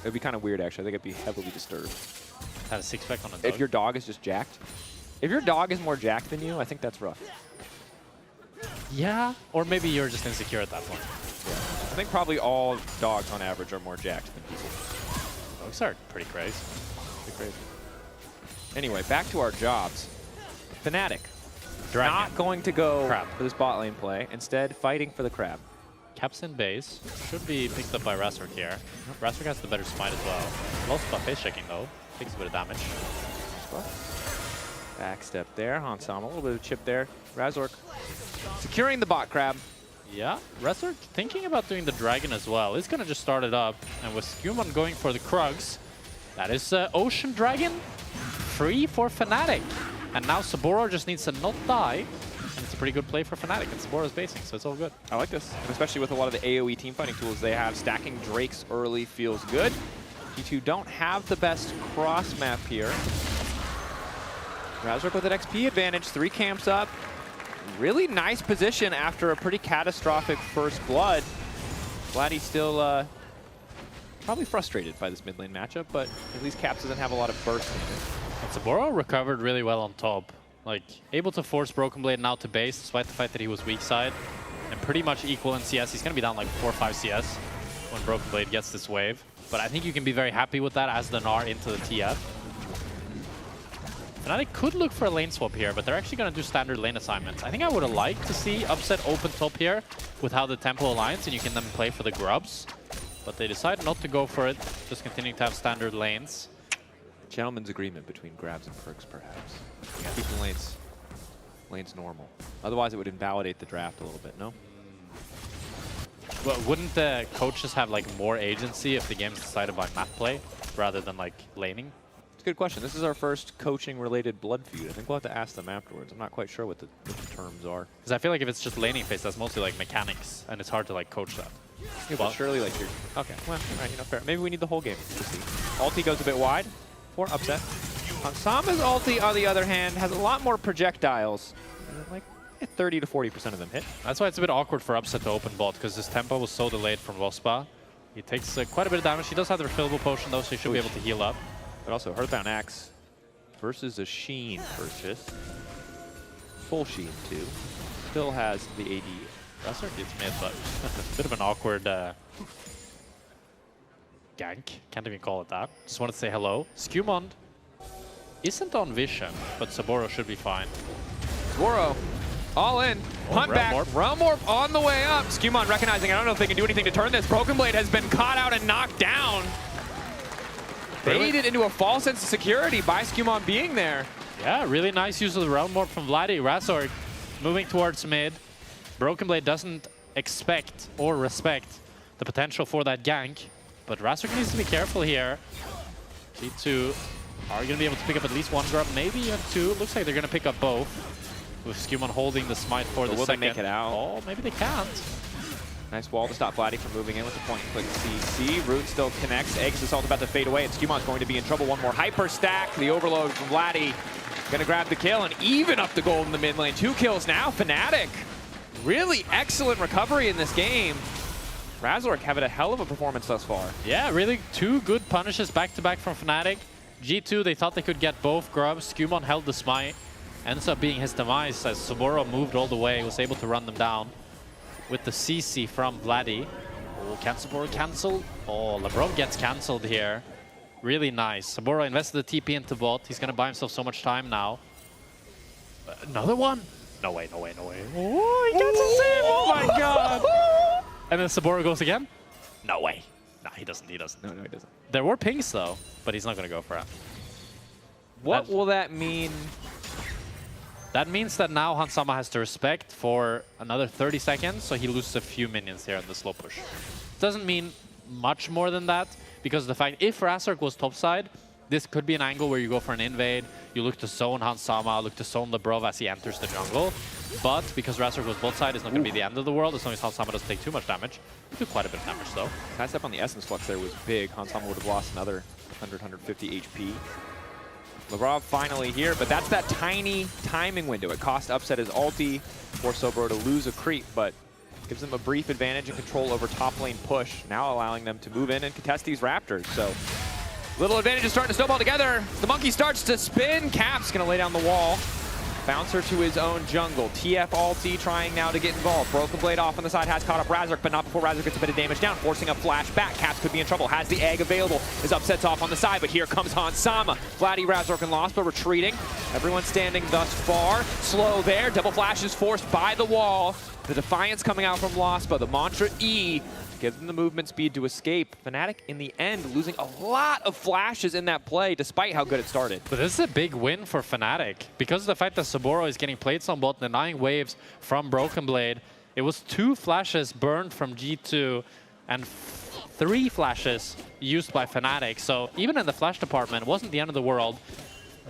S1: It'd be kind of weird, actually. I think it'd be heavily disturbed.
S3: Have a 6-pack on a dog?
S1: If your dog is just jacked. If your dog is more jacked than you, I think that's rough.
S3: Yeah, or maybe you're just insecure at that point.
S1: Yeah. I think probably all dogs on average are more jacked than people.
S3: Dogs are pretty crazy.
S1: Pretty crazy. Anyway, back to our jobs. Fnatic. Not going to go for this bot lane play. Instead, fighting for the crab.
S3: Caps in base. Should be picked up by Razork here. Razork has the better smite as well. Lost by face checking though. Takes a bit of damage.
S1: Backstep there. Hansama, a little bit of chip there. Razork securing the bot crab.
S3: Yeah, Razork thinking about doing the dragon as well. He's gonna just start it up. And with Skumon going for the Krugs, that is Ocean Dragon free for Fnatic. And now Saburo just needs to not die. And it's a pretty good play for Fnatic. And Saboro's basing, so it's all good.
S1: I like this. And especially with a lot of the AoE team fighting tools they have. Stacking Drakes early feels good. G2 don't have the best cross map here. Razork with an XP advantage. 3 camps up. Really nice position after a pretty catastrophic first blood. Glad he's still probably frustrated by this mid lane matchup, but at least Caps doesn't have a lot of burst in it.
S3: And Saburo recovered really well on top. Like, able to force Broken Blade now to base, despite the fact that he was weak side. And pretty much equal in CS. He's going to be down like 4 or 5 CS when Broken Blade gets this wave. But I think you can be very happy with that as the Gnar into the TF. Fnatic could look for a lane swap here, but they're actually going to do standard lane assignments. I think I would have liked to see Upset open top here with how the tempo aligns, and you can then play for the grubs. But they decide not to go for it, just continuing to have standard lanes.
S1: Gentleman's agreement between grabs and perks, perhaps. Yeah. Keep the lanes normal. Otherwise, it would invalidate the draft a little bit, no?
S3: Well, wouldn't the coaches have like more agency if the game's decided by map play rather than like laning?
S1: It's a good question. This is our first coaching-related blood feud. I think we'll have to ask them afterwards. I'm not quite sure what the terms are.
S3: Because I feel like if it's just laning phase, that's mostly like mechanics, and it's hard to like coach that.
S1: Yeah, but surely like you're... Okay, well, all right, you know, fair. Maybe we need the whole game to see. Ulti goes a bit wide for Upset. Hansama's ulti, on the other hand, has a lot more projectiles. Like 30 to 40% of them hit.
S3: That's why it's a bit awkward for Upset to open bot, because his tempo was so delayed from Vospa. He takes quite a bit of damage. He does have the refillable potion though, so he should be able to heal up.
S1: But also, Hearthbound Axe versus a Sheen purchase. Full Sheen too. Still has the AD.
S3: Razork gets mid, but a bit of an awkward gank. Can't even call it that. Just wanted to say hello. Skumond isn't on vision, but Saburo should be fine.
S1: Saburo, all in. Hunt back. Realm Warp on the way up. Skumond recognizing, I don't know if they can do anything to turn this. Broken Blade has been caught out and knocked down. baited into a false sense of security by Skumon being there.
S3: Yeah, really nice use of the Realm Warp from Vladdy. Razork moving towards mid. Broken Blade doesn't expect or respect the potential for that gank, but Razork needs to be careful here. G2 are going to be able to pick up at least one grub, maybe even two. Looks like they're going to pick up both, with Skumon holding the smite for the second.
S1: Will they make it out?
S3: Oh, maybe they can't.
S1: Nice wall to stop Vladdy from moving in with the point and click CC. Root still connects. Eggs Assault about to fade away, and Skumon's going to be in trouble. One more hyper stack. The overload from Vladdy. Gonna grab the kill and even up the gold in the mid lane. 2 kills now. Fnatic. Really excellent recovery in this game. Razork having a hell of a performance thus far.
S3: Yeah, really 2 good punishes back-to-back from Fnatic. G2, they thought they could get both grubs. Skumon held the smite. Ends up being his demise as Saburo moved all the way, was able to run them down with the CC from Vladdy. Oh, can Saburo cancel? Oh, Labrov gets cancelled here. Really nice. Saburo invested the TP into bot. He's going to buy himself so much time now. Another one? No way, no way, no way. Oh, he gets a save! Oh my god! And then Saburo goes again? No way. No, he doesn't. He doesn't.
S1: No, he doesn't.
S3: There were pings though, but he's not going to go for it.
S1: What will that mean?
S3: That means that now Hansama has to respect for another 30 seconds, so he loses a few minions here in the slow push. Doesn't mean much more than that, because the fact if Razork was topside, this could be an angle where you go for an invade, you look to zone Hansama, look to zone Labrov as he enters the jungle. But because Razork was bot side, it's not going to be the end of the world as long as Hansama doesn't take too much damage. He took quite a bit of damage though.
S1: That step on the Essence Flux there was big. Hansama would have lost another 100-150 HP. Labrov finally here, but that's that tiny timing window. It cost Upset his ulti for Sobro to lose a creep, but gives them a brief advantage and control over top lane push, now allowing them to move in and contest these Raptors. So little advantage is starting to snowball together. The monkey starts to spin. Cap's gonna lay down the wall. Bouncer to his own jungle. TF ulti trying now to get involved. Broken Blade off on the side, has caught up Razork, but not before Razork gets a bit of damage down, forcing a flash back. Caps could be in trouble, has the egg available. His Upset's off on the side, but here comes Hansama. Vladdy, Razork, and Lost, but retreating. Everyone standing thus far. Slow there, double flash is forced by the wall. The Defiance coming out from Lost, but the Mantra E gives them the movement speed to escape. Fnatic, in the end, losing a lot of flashes in that play, despite how good it started.
S3: But this is a big win for Fnatic. Because of the fact that Saburo is getting played on bot, denying waves from Broken Blade, it was 2 flashes burned from G2 and 3 flashes used by Fnatic. So even in the flash department, it wasn't the end of the world.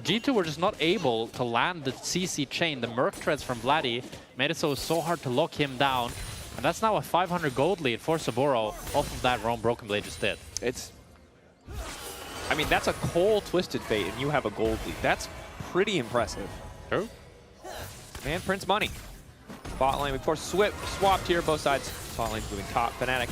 S3: G2 were just not able to land the CC chain. The Merc Treads from Vladdy made it so it was so hard to lock him down. And that's now a 500 gold lead for Saburo off of that roam Broken Blade just did.
S1: I mean, that's a Cole Twisted Fate, and you have a gold lead. That's pretty impressive.
S3: True.
S1: Man, Prince money. Bot lane, of course, swapped here, both sides. Bot lane's moving top. Fnatic,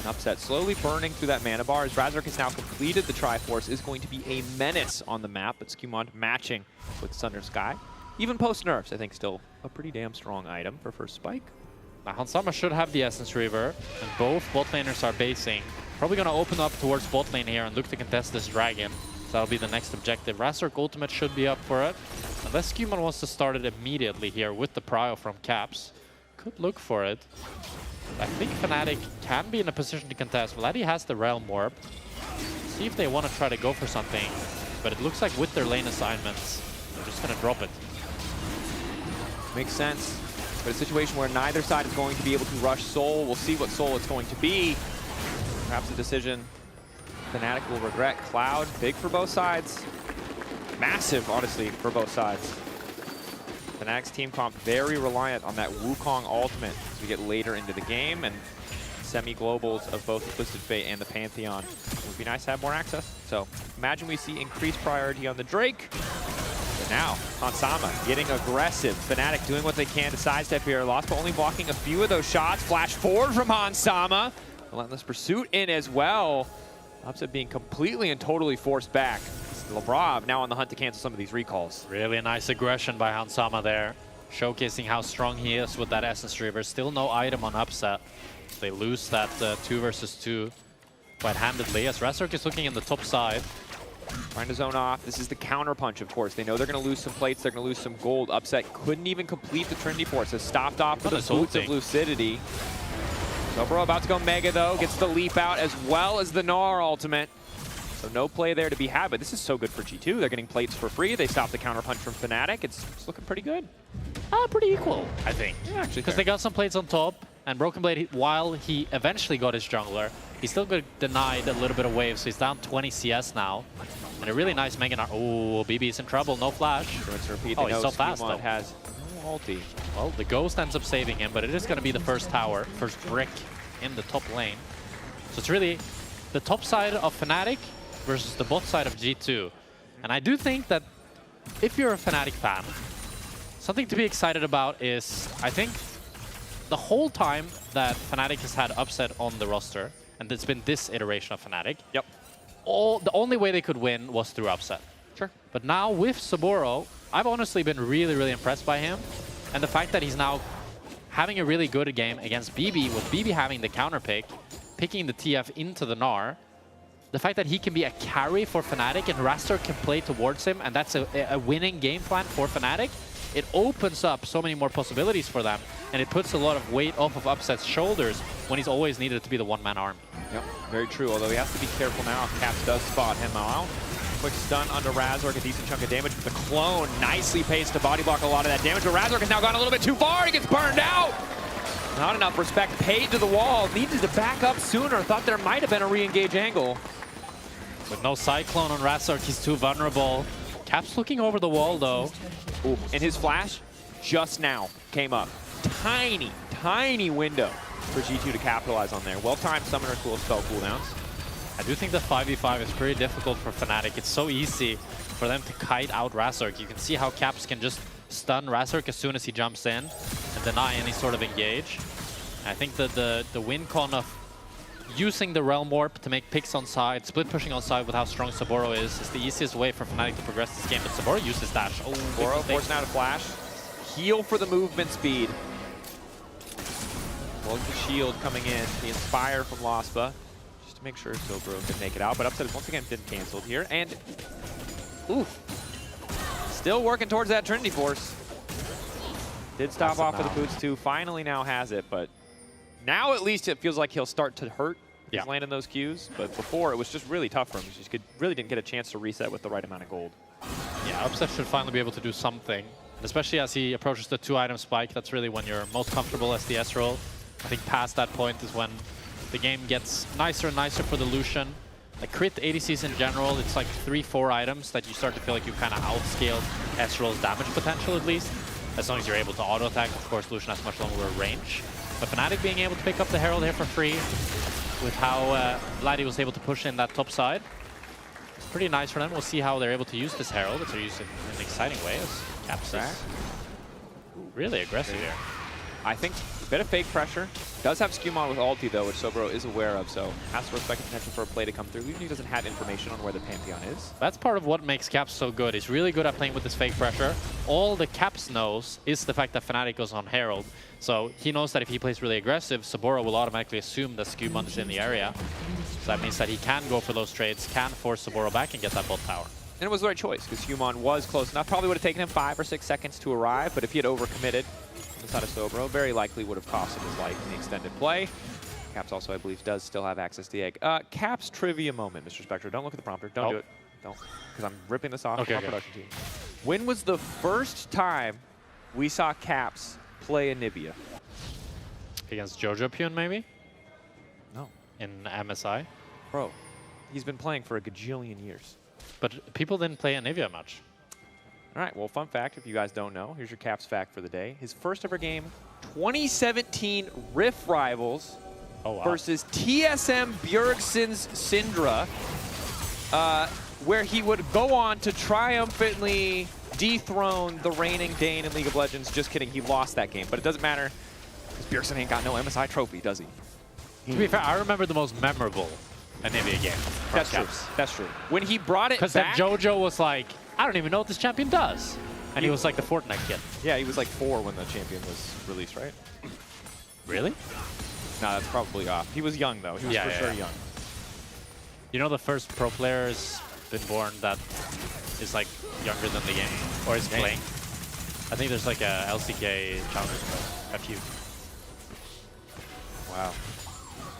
S1: an Upset, slowly burning through that mana bar. As Razork has now completed the Triforce, is going to be a menace on the map, but Skumon matching with Thunder Sky. Even post-nerfs, I think, still a pretty damn strong item for first spike.
S3: Now Hansama should have the Essence Reaver, and both bot laners are basing. Probably going to open up towards bot lane here and look to contest this dragon. So that'll be the next objective. Razork ultimate should be up for it. Unless Skumon wants to start it immediately here with the prio from Caps. Could look for it. I think Fnatic can be in a position to contest. Vladdy has the Realm Warp. See if they want to try to go for something. But it looks like with their lane assignments, they're just going to drop it.
S1: Makes sense. But a situation where neither side is going to be able to rush Soul. We'll see what Soul it's going to be. Perhaps a decision Fnatic will regret. Cloud, big for both sides. Massive, honestly, for both sides. Fnatic's team comp very reliant on that Wukong ultimate as we get later into the game, and semi-globals of both the Twisted Fate and the Pantheon. It would be nice to have more access. So imagine we see increased priority on the Drake. But now, Hansama getting aggressive. Fnatic doing what they can to sidestep here. Lost, but only blocking a few of those shots. Flash forward from Hansama. Relentless pursuit in as well. Upset being completely and totally forced back. Labrov now on the hunt to cancel some of these recalls.
S3: Really nice aggression by Hansama there. Showcasing how strong he is with that Essence Reaver. Still no item on Upset. They lose that 2 versus 2 quite handedly as Razork is looking in the top side.
S1: Trying to zone off. This is the counter punch, of course. They know they're going to lose some plates. They're going to lose some gold. Upset couldn't even complete the Trinity Force. Has stopped off with the Boots of Lucidity. Sobro about to go Mega, though. Gets the leap out as well as the Gnar ultimate. So no play there to be had, but this is so good for G2. They're getting plates for free. They stop the counter punch from Fnatic. It's looking pretty good.
S3: Pretty equal, I think.
S1: Yeah, actually.
S3: Because they got some plates on top, and Broken Blade, while he eventually got his jungler, he still got denied a little bit of wave, so he's down 20 CS now. And a really nice Mega Gnar. Oh, BB's in trouble, no flash. Oh, he's so fast though.
S1: Has no ulti.
S3: Well, the Ghost ends up saving him, but it is going to be the first tower, first brick in the top lane. So it's really the top side of Fnatic versus the bot side of G2. And I do think that if you're a Fnatic fan, something to be excited about is, I think, the whole time that Fnatic has had upset on the roster, and it's been this iteration of Fnatic,
S1: yep.
S3: The only way they could win was through upset.
S1: Sure.
S3: But now with Saburo, I've honestly been really, really impressed by him. And the fact that he's now having a really good game against BB, with BB having the counter pick, picking the TF into the Gnar, the fact that he can be a carry for Fnatic and Rastor can play towards him, and that's a winning game plan for Fnatic, it opens up so many more possibilities for them, and it puts a lot of weight off of Upset's shoulders when he's always needed to be the one-man army.
S1: Yep, very true, although he has to be careful now if Caps does spot him out. Quick stun under Razork, a decent chunk of damage, but the clone nicely pays to body block a lot of that damage, but Razork has now gone a little bit too far, he gets burned out! Not enough respect paid to the wall, needed to back up sooner, thought there might have been a re-engage angle.
S3: With no Cyclone on Razork, he's too vulnerable. Caps looking over the wall though.
S1: Ooh, and his flash just now came up. Tiny, tiny window for G2 to capitalize on there. Well-timed Summoner's cool spell cooldowns.
S3: I do think the 5v5 is pretty difficult for Fnatic. It's so easy for them to kite out Razork. You can see how Caps can just stun Razork as soon as he jumps in and deny any sort of engage. I think that the win con of using the Realm Warp to make picks on side, split pushing on side with how strong Saburo is the easiest way for Fnatic to progress this game, but Saburo uses dash. Oh,
S1: Saburo forcing out a flash. Heal for the movement speed. Well, the shield coming in, the Inspire from Lospa, just to make sure Saburo can make it out, but Upset is once again been canceled here, and ooh, still working towards that Trinity Force. Did stop off with the boots too, finally now has it, but now at least it feels like he'll start to hurt. He's landing those Qs, but before it was just really tough for him. He just really didn't get a chance to reset with the right amount of gold.
S3: Yeah, Upset should finally be able to do something, especially as he approaches the 2-item spike. That's really when you're most comfortable as the S-roll. I think past that point is when the game gets nicer and nicer for the Lucian. Like crit ADCs in general, it's like 3-4 items that you start to feel like you kind of outscaled S-roll's damage potential at least. As long as you're able to auto-attack, of course, Lucian has much longer range. But Fnatic being able to pick up the Herald here for free with how Vladdy was able to push in that top side. It's pretty nice for them. We'll see how they're able to use this Herald. If they're using it in an exciting way as Caps is really aggressive here.
S1: I think a bit of fake pressure. Does have Skewmon with ulti though, which Saburo is aware of, so has to respect the potential for a play to come through, even if he doesn't have information on where the Pantheon is.
S3: That's part of what makes Caps so good. He's really good at playing with this fake pressure. All the Caps knows is the fact that Fnatic goes on Herald. So he knows that if he plays really aggressive, Saburo will automatically assume that Skewmon is in the area. So that means that he can go for those trades, can force Saburo back and get that bot tower.
S1: And it was the right choice, because Skewmon was close enough. Probably would have taken him 5 or 6 seconds to arrive, but if he had overcommitted inside of Saburo, very likely would have cost him his life in the extended play. Caps also, I believe, does still have access to the egg. Caps trivia moment, Mr. Spectre. Don't look at the prompter. Don't do it. Don't. Because I'm ripping this off from our production team. When was the first time we saw Caps play Anivia?
S3: Against Jojo Pune, maybe?
S1: No.
S3: In MSI?
S1: Bro, he's been playing for a gajillion years.
S3: But people didn't play Anivia much.
S1: All right, well, fun fact, if you guys don't know, here's your Caps fact for the day. His first ever game, 2017 Rift Rivals versus TSM Bjergsen's Syndra, where he would go on to triumphantly dethrone the reigning Dane in League of Legends. Just kidding, he lost that game, but it doesn't matter, because Bjergsen ain't got no MSI trophy, does he?
S3: To be fair, I remember the most memorable Anivia game.
S1: That's true. That's true. When he brought it back,
S3: because Jojo was like, I don't even know what this champion does. And he was like the Fortnite kid.
S1: Yeah, he was like 4 when the champion was released, right?
S3: Really?
S1: No, that's probably off. He was young, though. He was for sure young. You
S3: know the first pro player has been born that is like younger than the game, or is playing? I think there's like a LCK challenge, a few.
S1: Wow.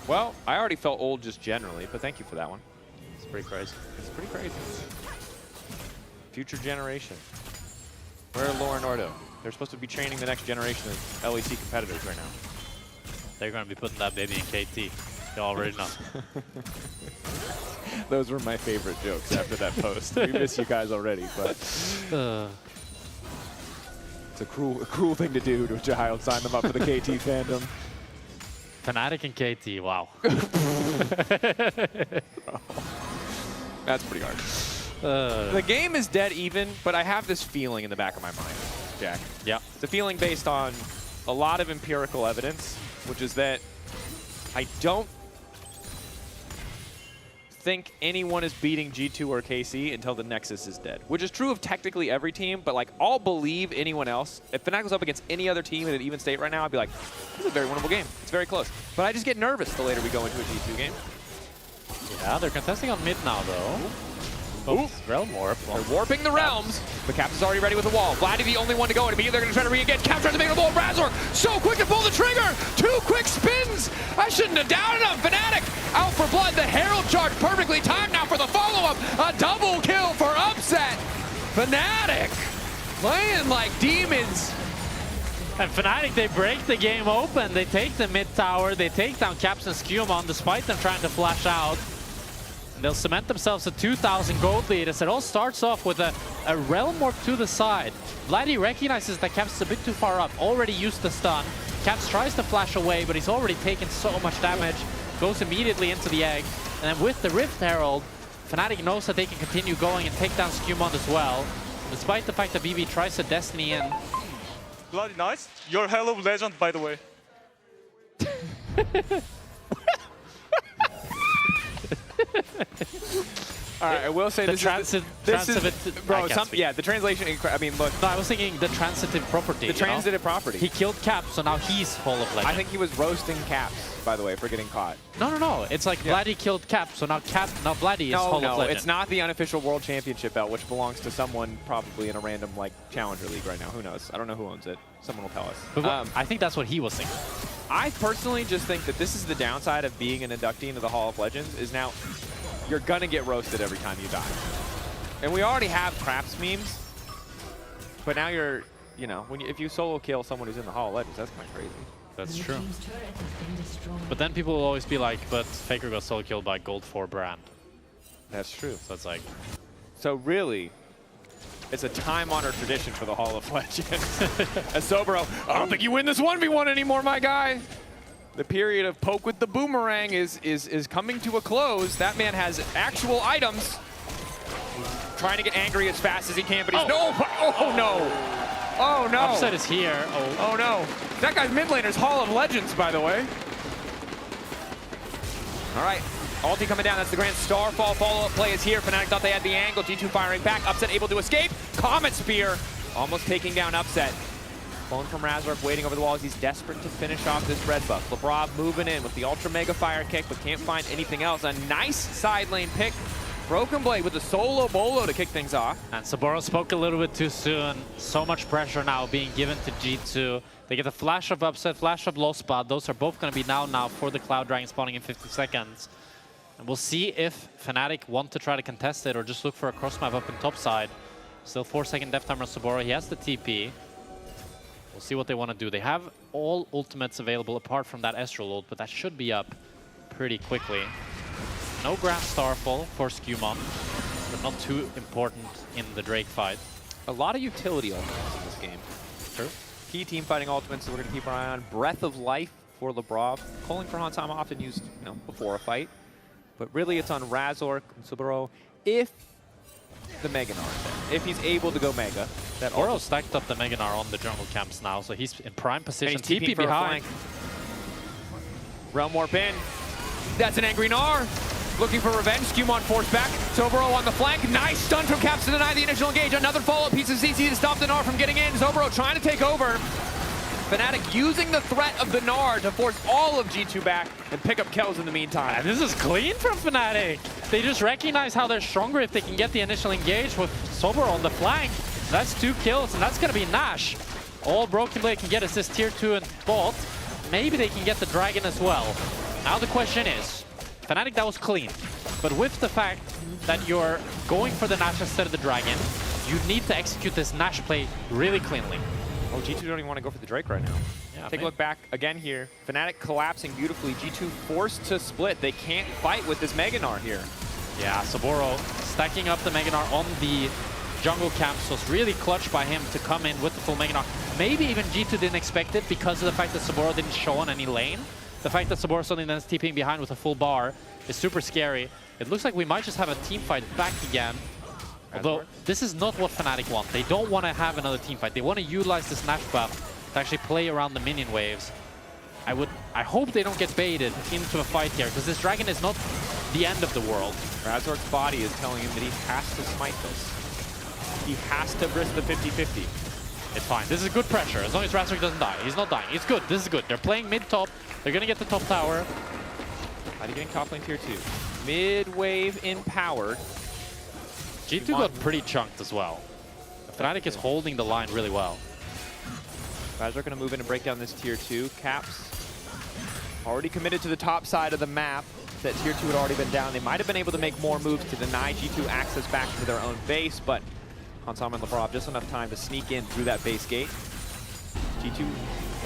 S1: Well, I already felt old just generally, but thank you for that one.
S3: It's pretty crazy.
S1: It's pretty crazy. Future generation. Where are Laura and Ordo? They're supposed to be training the next generation of LEC competitors right now.
S3: They're going to be putting that baby in KT. You already know.
S1: Those were my favorite jokes after that post. We miss you guys already, but it's a cruel thing to do to a child. Sign them up for the KT fandom.
S3: Fnatic and KT, wow.
S1: That's pretty hard. The game is dead even, but I have this feeling in the back of my mind, Jack.
S3: Yeah.
S1: It's a feeling based on a lot of empirical evidence, which is that I don't think anyone is beating G2 or KC until the Nexus is dead, which is true of technically every team, but like I'll believe anyone else. If Fnatic was up against any other team in an even state right now, I'd be like, this is a very winnable game. It's very close. But I just get nervous the later we go into a G2 game.
S3: Yeah, they're contesting on mid now, though. Oh, Realm Warp.
S1: They're warping the realms, but Caps is already ready with the wall. Vladdy the only one to go, and immediately they're going to try to re-engage. Caps trying to make a ball. Razor so quick to pull the trigger. 2 quick spins. I shouldn't have doubted him. Fnatic out for blood. The Herald charge perfectly timed now for the follow-up. A double kill for Upset. Fnatic playing like demons.
S3: And Fnatic, they break the game open. They take the mid tower. They take down Caps and Skumon despite them trying to flash out. They'll cement themselves a 2,000 gold lead as it all starts off with a Realm Warp to the side. Vladdy recognizes that Caps is a bit too far up, already used the stun. Caps tries to flash away, but he's already taken so much damage, goes immediately into the egg. And then with the Rift Herald, Fnatic knows that they can continue going and take down Skumon as well, despite the fact that BB tries to Destiny in.
S21: Bloody nice. You're hell of a legend, by the way.
S1: All right, I will say the transitive translation. I mean, look.
S3: No, I was thinking the transitive property.
S1: The transitive property.
S3: He killed Caps, so now he's Hall of Legend.
S1: I think he was roasting Caps, by the way, for getting caught.
S3: No. It's like Vladdy killed Caps, so now Vladdy is Hall of Legend.
S1: No, it's not the unofficial World Championship belt, which belongs to someone probably in a random like Challenger League right now. Who knows? I don't know who owns it. Someone will tell us.
S3: But I think that's what he was thinking.
S1: I personally just think that this is the downside of being an inductee into the Hall of Legends is now you're gonna get roasted every time you die. And we already have craps memes, but now you're, you know, if you solo kill someone who's in the Hall of Legends, that's kind of crazy.
S3: That's true. But then people will always be like, but Faker got solo killed by Gold 4 Brand.
S1: That's true.
S3: So it's like...
S1: So really, it's a time-honored tradition for the Hall of Legends. As Sobero, I don't think you win this 1v1 anymore, my guy. The period of poke with the boomerang is coming to a close. That man has actual items. Trying to get angry as fast as he can, but he's no.
S3: Upset is here.
S1: Oh no. That guy's mid laner's Hall of Legends, by the way. All right. Ulti coming down. That's the Grand Starfall follow-up play is here. Fnatic thought they had the angle. G2 firing back. Upset able to escape. Comet Spear almost taking down Upset. Phone from Razork waiting over the walls. He's desperate to finish off this red buff. LeBron moving in with the Ultra Mega Fire Kick, but can't find anything else. A nice side lane pick. Broken Blade with a solo bolo to kick things off.
S3: And Saburo spoke a little bit too soon. So much pressure now being given to G2. They get a flash of Upset, flash of Low Spot. Those are both going to be now for the Cloud Dragon spawning in 50 seconds. And we'll see if Fnatic want to try to contest it or just look for a cross map up in top side. Still 4-second death timer on Saburo. He has the TP. We'll see what they want to do. They have all ultimates available apart from that Astral ult, but that should be up pretty quickly. No Grand Starfall for Skumon, but not too important in the Drake fight.
S1: A lot of utility ultimates in this game.
S3: True.
S1: Key team fighting ultimates that we're going to keep our eye on. Breath of Life for Lebrov. Calling for Hansama often used before a fight. But really it's on Razork and Subaro if the Mega Gnar is there. If he's able to go Mega. That
S3: Oro stacked up the Mega Gnar on the jungle camps now, so he's in prime position.
S1: TP behind. Realm Warp in. That's an angry Gnar. Looking for revenge. Skumon forced back. Sobero on the flank. Nice stun from Caps to deny the initial engage. Another follow-up piece of CC to stop the Gnar from getting in. Sobero trying to take over. Fnatic using the threat of the Gnar to force all of G2 back and pick up kills in the meantime.
S3: And this is clean from Fnatic. They just recognize how they're stronger if they can get the initial engage with Sobero on the flank. That's 2 kills, and that's going to be Nash. All Broken Blade can get is this tier 2 and bot. Maybe they can get the Dragon as well. Now the question is, Fnatic, that was clean. But with the fact that you're going for the Nash instead of the Dragon, you need to execute this Nash play really cleanly.
S1: Oh, G2 don't even want to go for the Drake right now.
S3: Yeah,
S1: Take a look back again here. Fnatic collapsing beautifully. G2 forced to split. They can't fight with this Mega Gnar here.
S3: Yeah, Saburo stacking up the Mega Gnar on the jungle camp, so it's really clutch by him to come in with the full Mega Gnar. Maybe even G2 didn't expect it because of the fact that Saburo didn't show on any lane. The fact that Saburo suddenly then is TPing behind with a full bar is super scary. It looks like we might just have a team fight back again. Although, this is not what Fnatic want. They don't want to have another team fight. They want to utilize this Nash buff to actually play around the minion waves. I hope they don't get baited into a fight here, because this Dragon is not the end of the world.
S1: Razork's body is telling him that he has to smite this. He has to risk the 50-50.
S3: It's fine. This is good pressure, as long as Razork doesn't die. He's not dying. It's good. This is good. They're playing mid-top. They're going to get the top tower.
S1: How are you getting top lane tier 2? Mid-wave empowered.
S3: G2 got pretty chunked as well. Fnatic is holding the line really well.
S1: Guys are going to move in and break down this tier 2. Caps already committed to the top side of the map. That tier 2 had already been down. They might have been able to make more moves to deny G2 access back to their own base, but Hansama and Lavrov just enough time to sneak in through that base gate. G2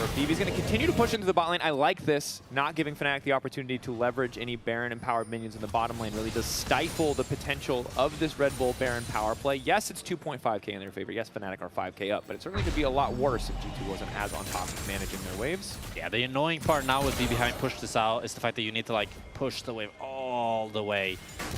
S1: or Phoebe's going to continue to push into the bot lane. I like this, not giving Fnatic the opportunity to leverage any Baron empowered minions in the bottom lane. Really does stifle the potential of this Red Bull Baron power play. Yes, it's 2.5k in their favor. Yes, Fnatic are 5k up, but it certainly could be a lot worse if G2 wasn't as on top of managing their waves.
S3: Yeah, the annoying part now with BB having pushed this out is the fact that you need to like push the wave all the way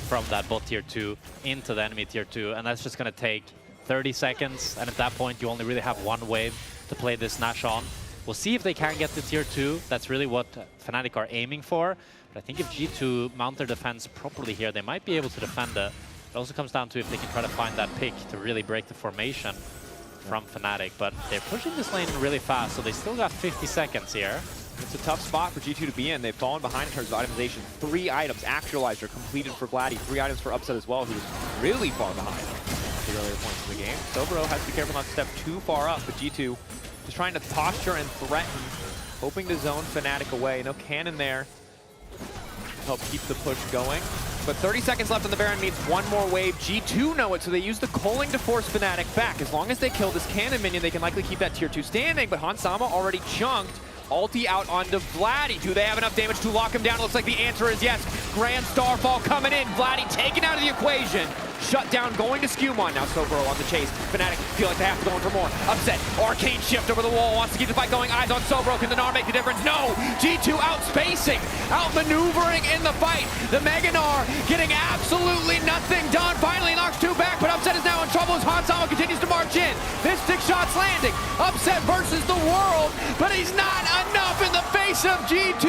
S3: from that bot tier 2 into the enemy tier 2, and that's just going to take 30 seconds, and at that point you only really have one wave to play this Nash on. We'll see if they can get to tier 2. That's really what Fnatic are aiming for. But I think if G2 mount their defense properly here, they might be able to defend it. It also comes down to if they can try to find that pick to really break the formation from Fnatic. But they're pushing this lane really fast, so they still got 50 seconds here.
S1: It's a tough spot for G2 to be in. They've fallen behind in terms of itemization. 3 items, Actualizer completed for Vladdy. 3 items for Upset as well, who was really far behind at the earlier points of the game. Sobro has to be careful not to step too far up, but G2 just trying to posture and threaten, hoping to zone Fnatic away. No cannon there to help keep the push going. But 30 seconds left on the Baron means one more wave. G2 know it, so they use the culling to force Fnatic back. As long as they kill this cannon minion, they can likely keep that tier 2 standing, but Hansama already chunked. Ulti out onto Vladdy. Do they have enough damage to lock him down? It looks like the answer is yes. Grand Starfall coming in. Vladdy taken out of the equation. Shut down going to Skewmon. Now Sobro on the chase. Fnatic feel like they have to go in for more. Upset. Arcane shift over the wall. Wants to keep the fight going. Eyes on Sobro. Can the Gnar make the difference? No. G2 outspacing. Outmaneuvering in the fight. The Mega Gnar getting absolutely nothing done. Finally knocks 2 back, but Upset is now in trouble as Hansama continues to march in. Mystic shots landing. Upset versus the world, but he's not enough in the face of G2.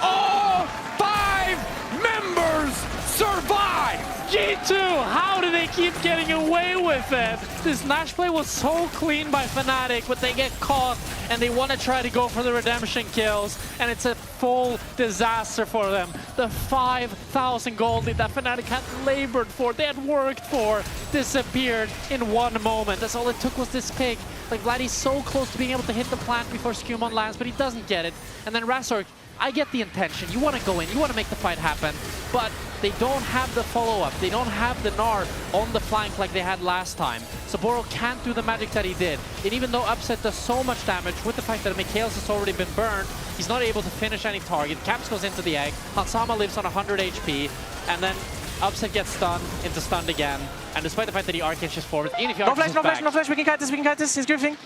S1: All 5 members survive.
S3: G2, how do they keep getting away with it? This Nash play was so clean by Fnatic, but they get caught and they want to try to go for the redemption kills, and it's a full disaster for them. The 5,000 gold that Fnatic had labored for, they had worked for, disappeared in one moment. That's all it took was this pick. Like, Vladdy's so close to being able to hit the plant before Skewmon lands, but he doesn't get it. And then Razork, I get the intention. You want to go in, you want to make the fight happen, but they don't have the follow-up. They don't have the Gnar on the flank like they had last time. Saburo can't do the magic that he did. And even though Upset does so much damage, with the fact that Mikhails has already been burned, he's not able to finish any target. Caps goes into the egg. Hansama lives on 100 HP, and then Upset gets stunned into stunned again. And despite the fact that he arcane shifts forward, even if he
S26: no flash, we can cut this, he's griefing.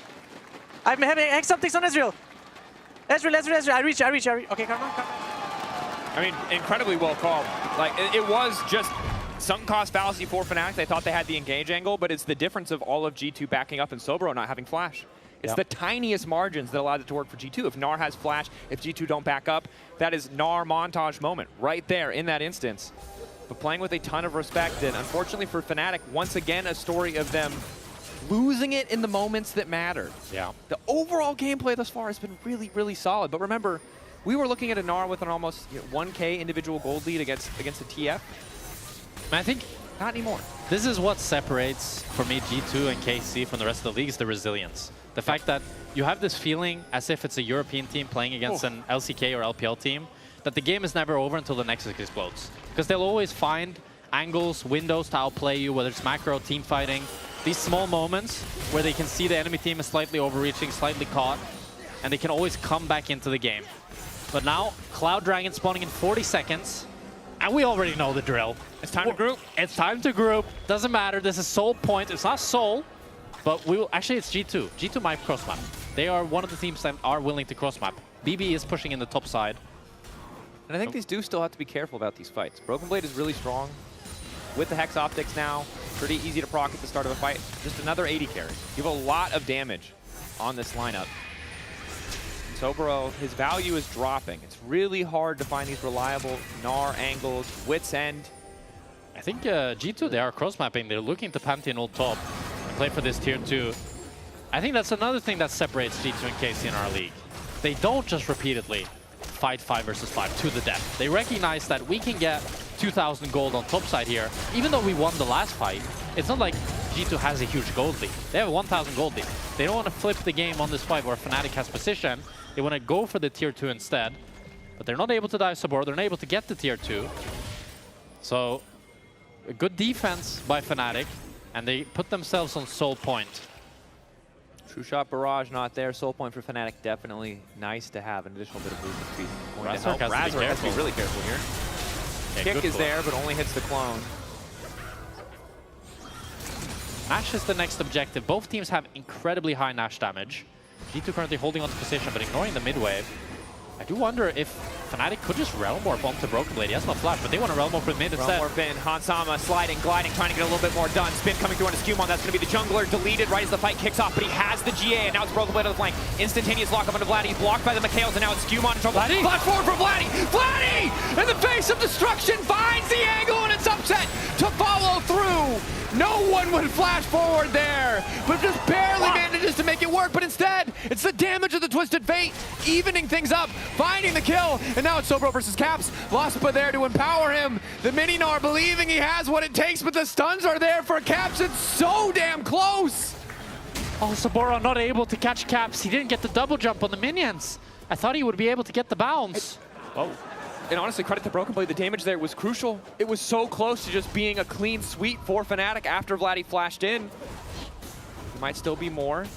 S26: I'm having X optics on Ezreal. Ezreal, I reach. Okay, come on.
S1: I mean, incredibly well called. Like, it was just sunk cost fallacy for Fnatic. They thought they had the engage angle, but it's the difference of all of G2 backing up and Sobro not having flash. It's the tiniest margins that allowed it to work for G2. If Gnar has flash, if G2 don't back up, that is Gnar montage moment right there in that instance. But playing with a ton of respect, and unfortunately for Fnatic, once again, a story of them losing it in the moments that matter.
S3: Yeah.
S1: The overall gameplay thus far has been really, really solid. But remember, we were looking at a Gnar with an almost 1k individual gold lead against a TF.
S3: I think
S1: not anymore.
S3: This is what separates, for me, G2 and KC from the rest of the leagues, the resilience. The fact that you have this feeling as if it's a European team playing against an LCK or LPL team, that the game is never over until the Nexus explodes. because they'll always find angles, windows to outplay you, whether it's macro, team fighting. These small moments where they can see the enemy team is slightly overreaching, slightly caught, and they can always come back into the game. But now, Cloud Dragon spawning in 40 seconds, and we already know the drill.
S1: It's time to group.
S3: It's time to group. Doesn't matter. This is Soul Point. It's not Soul, but we will. Actually, it's G2. G2 might cross map. They are one of the teams that are willing to cross map. BB is pushing in the top side.
S1: And I think these do still have to be careful about these fights. Broken Blade is really strong. With the Hex Optics now, pretty easy to proc at the start of a fight. Just another 80 carry. You have a lot of damage on this lineup. Soboro, his value is dropping. It's really hard to find these reliable Gnar angles, Wit's End.
S3: I think G2, they are cross-mapping. They're looking to Pantheon ult top and play for this tier 2. I think that's another thing that separates G2 and KC in our league. They don't just repeatedly fight 5 versus 5 to the death. They recognize that we can get 2,000 gold on top side here. Even though we won the last fight, it's not like G2 has a huge gold lead. They have a 1,000 gold lead. They don't want to flip the game on this fight where Fnatic has position. They want to go for the tier 2 instead. But they're not able to dive support. They're not able to get the tier 2. So, a good defense by Fnatic. And they put themselves on Soul Point.
S1: True Shot Barrage not there. Soul Point for Fnatic definitely nice to have. An additional bit of movement speed.
S3: Razork
S1: has to be really careful here.
S3: Yeah,
S1: Kick is there, but only hits the clone.
S3: Nash is the next objective. Both teams have incredibly high Nash damage. G2 currently holding on to position, but ignoring the mid wave. I do wonder if Fnatic could just Realm Warp onto Broken Blade. He has no flash, but they want to Realm Warp with mid instead.
S1: Realm Warp in, Hansama sliding, gliding, trying to get a little bit more done. Spin coming through on a Skewmon. That's going to be the jungler deleted right as the fight kicks off, but he has the GA, and now it's Broken Blade on the flank. Instantaneous lock up into Vladdy, blocked by the Mikhails, and now it's Skewmon in trouble.
S3: Vladdy!
S1: Flash forward for Vladdy! Vladdy! In the face of destruction, finds the angle, and it's upset to follow through. No one would flash forward there, but just barely manages to make it work. But instead, it's the damage of the Twisted Fate, evening things up, finding the kill. And now it's Sobro versus Caps. Laspa there to empower him. The Mini-Gnar believing he has what it takes, but the stuns are there for Caps. It's so damn close.
S3: Oh, Saboro not able to catch Caps. He didn't get the double jump on the minions. I thought he would be able to get the bounce.
S1: Oh. And honestly, credit to Broken Blade, the damage there was crucial. It was so close to just being a clean sweep for Fnatic after Vladdy flashed in. There might still be more.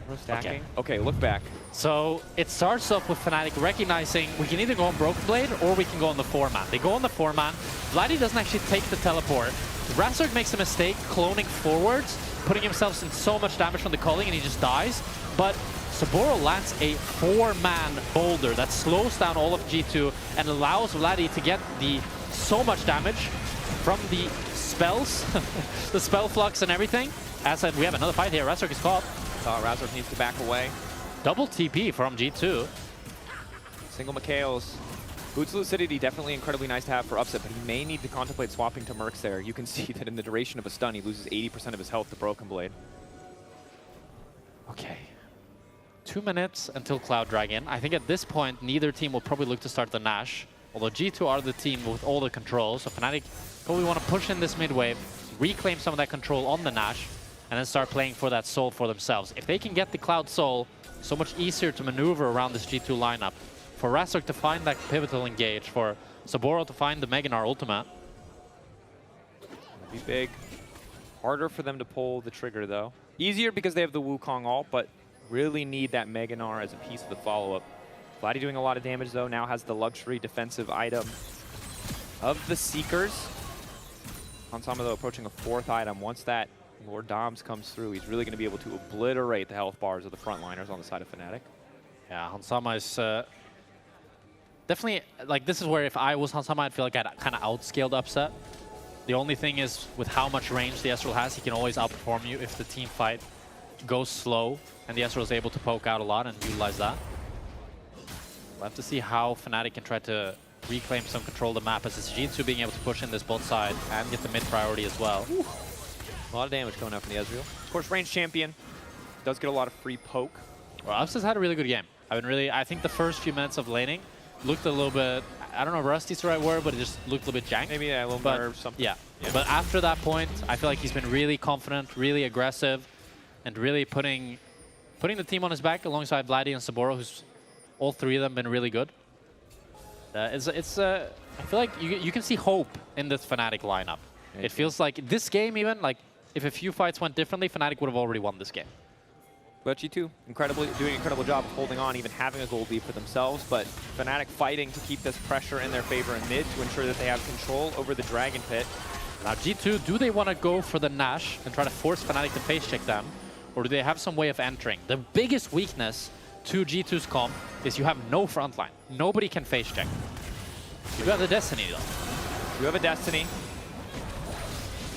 S1: No stacking. Okay, look back.
S3: So it starts off with Fnatic recognizing we can either go on Broken Blade or we can go on the 4-man. They go on the 4-man. Vladdy doesn't actually take the teleport. Razork makes a mistake cloning forwards, putting himself in so much damage from the culling, and he just dies. But Saboro lands a 4-man boulder that slows down all of G2 and allows Vladdy to get so much damage from the spells, the spell flux and everything. As said, we have another fight here. Razork is caught.
S1: Razork needs to back away.
S3: Double TP from G2.
S1: Single Mikhails. Boots Lucidity definitely incredibly nice to have for upset, but he may need to contemplate swapping to Mercs there. You can see that in the duration of a stun, he loses 80% of his health to Broken Blade.
S3: Okay. 2 minutes until Cloud Dragon. I think at this point, neither team will probably look to start the Nash. Although G2 are the team with all the control, so Fnatic probably want to push in this mid wave, reclaim some of that control on the Nash, and then start playing for that soul for themselves. If they can get the Cloud Soul, so much easier to maneuver around this G2 lineup. For Razork to find that pivotal engage, for Saboro to find the Mega Gnar ultimate.
S1: Be big. Harder for them to pull the trigger though. Easier because they have the Wukong ult, but really need that Mega Gnar as a piece of the follow-up. Vladdy doing a lot of damage though, now has the luxury defensive item of the Seekers. Hansama though approaching a 4th item. Once that Lord Doms comes through, he's really going to be able to obliterate the health bars of the frontliners on the side of Fnatic.
S3: Yeah, Hansama is definitely, like, this is where if I was Hansama, I'd feel like I'd kind of outscaled upset. The only thing is, with how much range the Ezreal has, he can always outperform you if the team fight goes slow, and the Ezreal is able to poke out a lot and utilize that. We'll have to see how Fnatic can try to reclaim some control of the map, as it's G2 being able to push in this bot side and get the mid priority as well.
S1: Ooh. A lot of damage coming out from the Ezreal. Of course, range champion does get a lot of free poke.
S3: Well, Ups has had a really good game. I think the first few minutes of laning looked a little bit, I don't know if rusty's the right word, but it just looked a little bit jank.
S1: Maybe a little nerve, something.
S3: Yeah. But after that point, I feel like he's been really confident, really aggressive, and really putting the team on his back alongside Vladdy and Saboro, who's all three of them been really good. I feel like you can see hope in this Fnatic lineup. It feels like this game even, like if a few fights went differently, Fnatic would have already won this game.
S1: But G2 doing an incredible job of holding on, even having a gold lead for themselves, but Fnatic fighting to keep this pressure in their favor in mid to ensure that they have control over the Dragon Pit.
S3: Now G2, do they want to go for the Nash and try to force Fnatic to face check them, or do they have some way of entering? The biggest weakness to G2's comp is you have no front line. Nobody can face check. You have the Destiny though.
S1: You have a Destiny.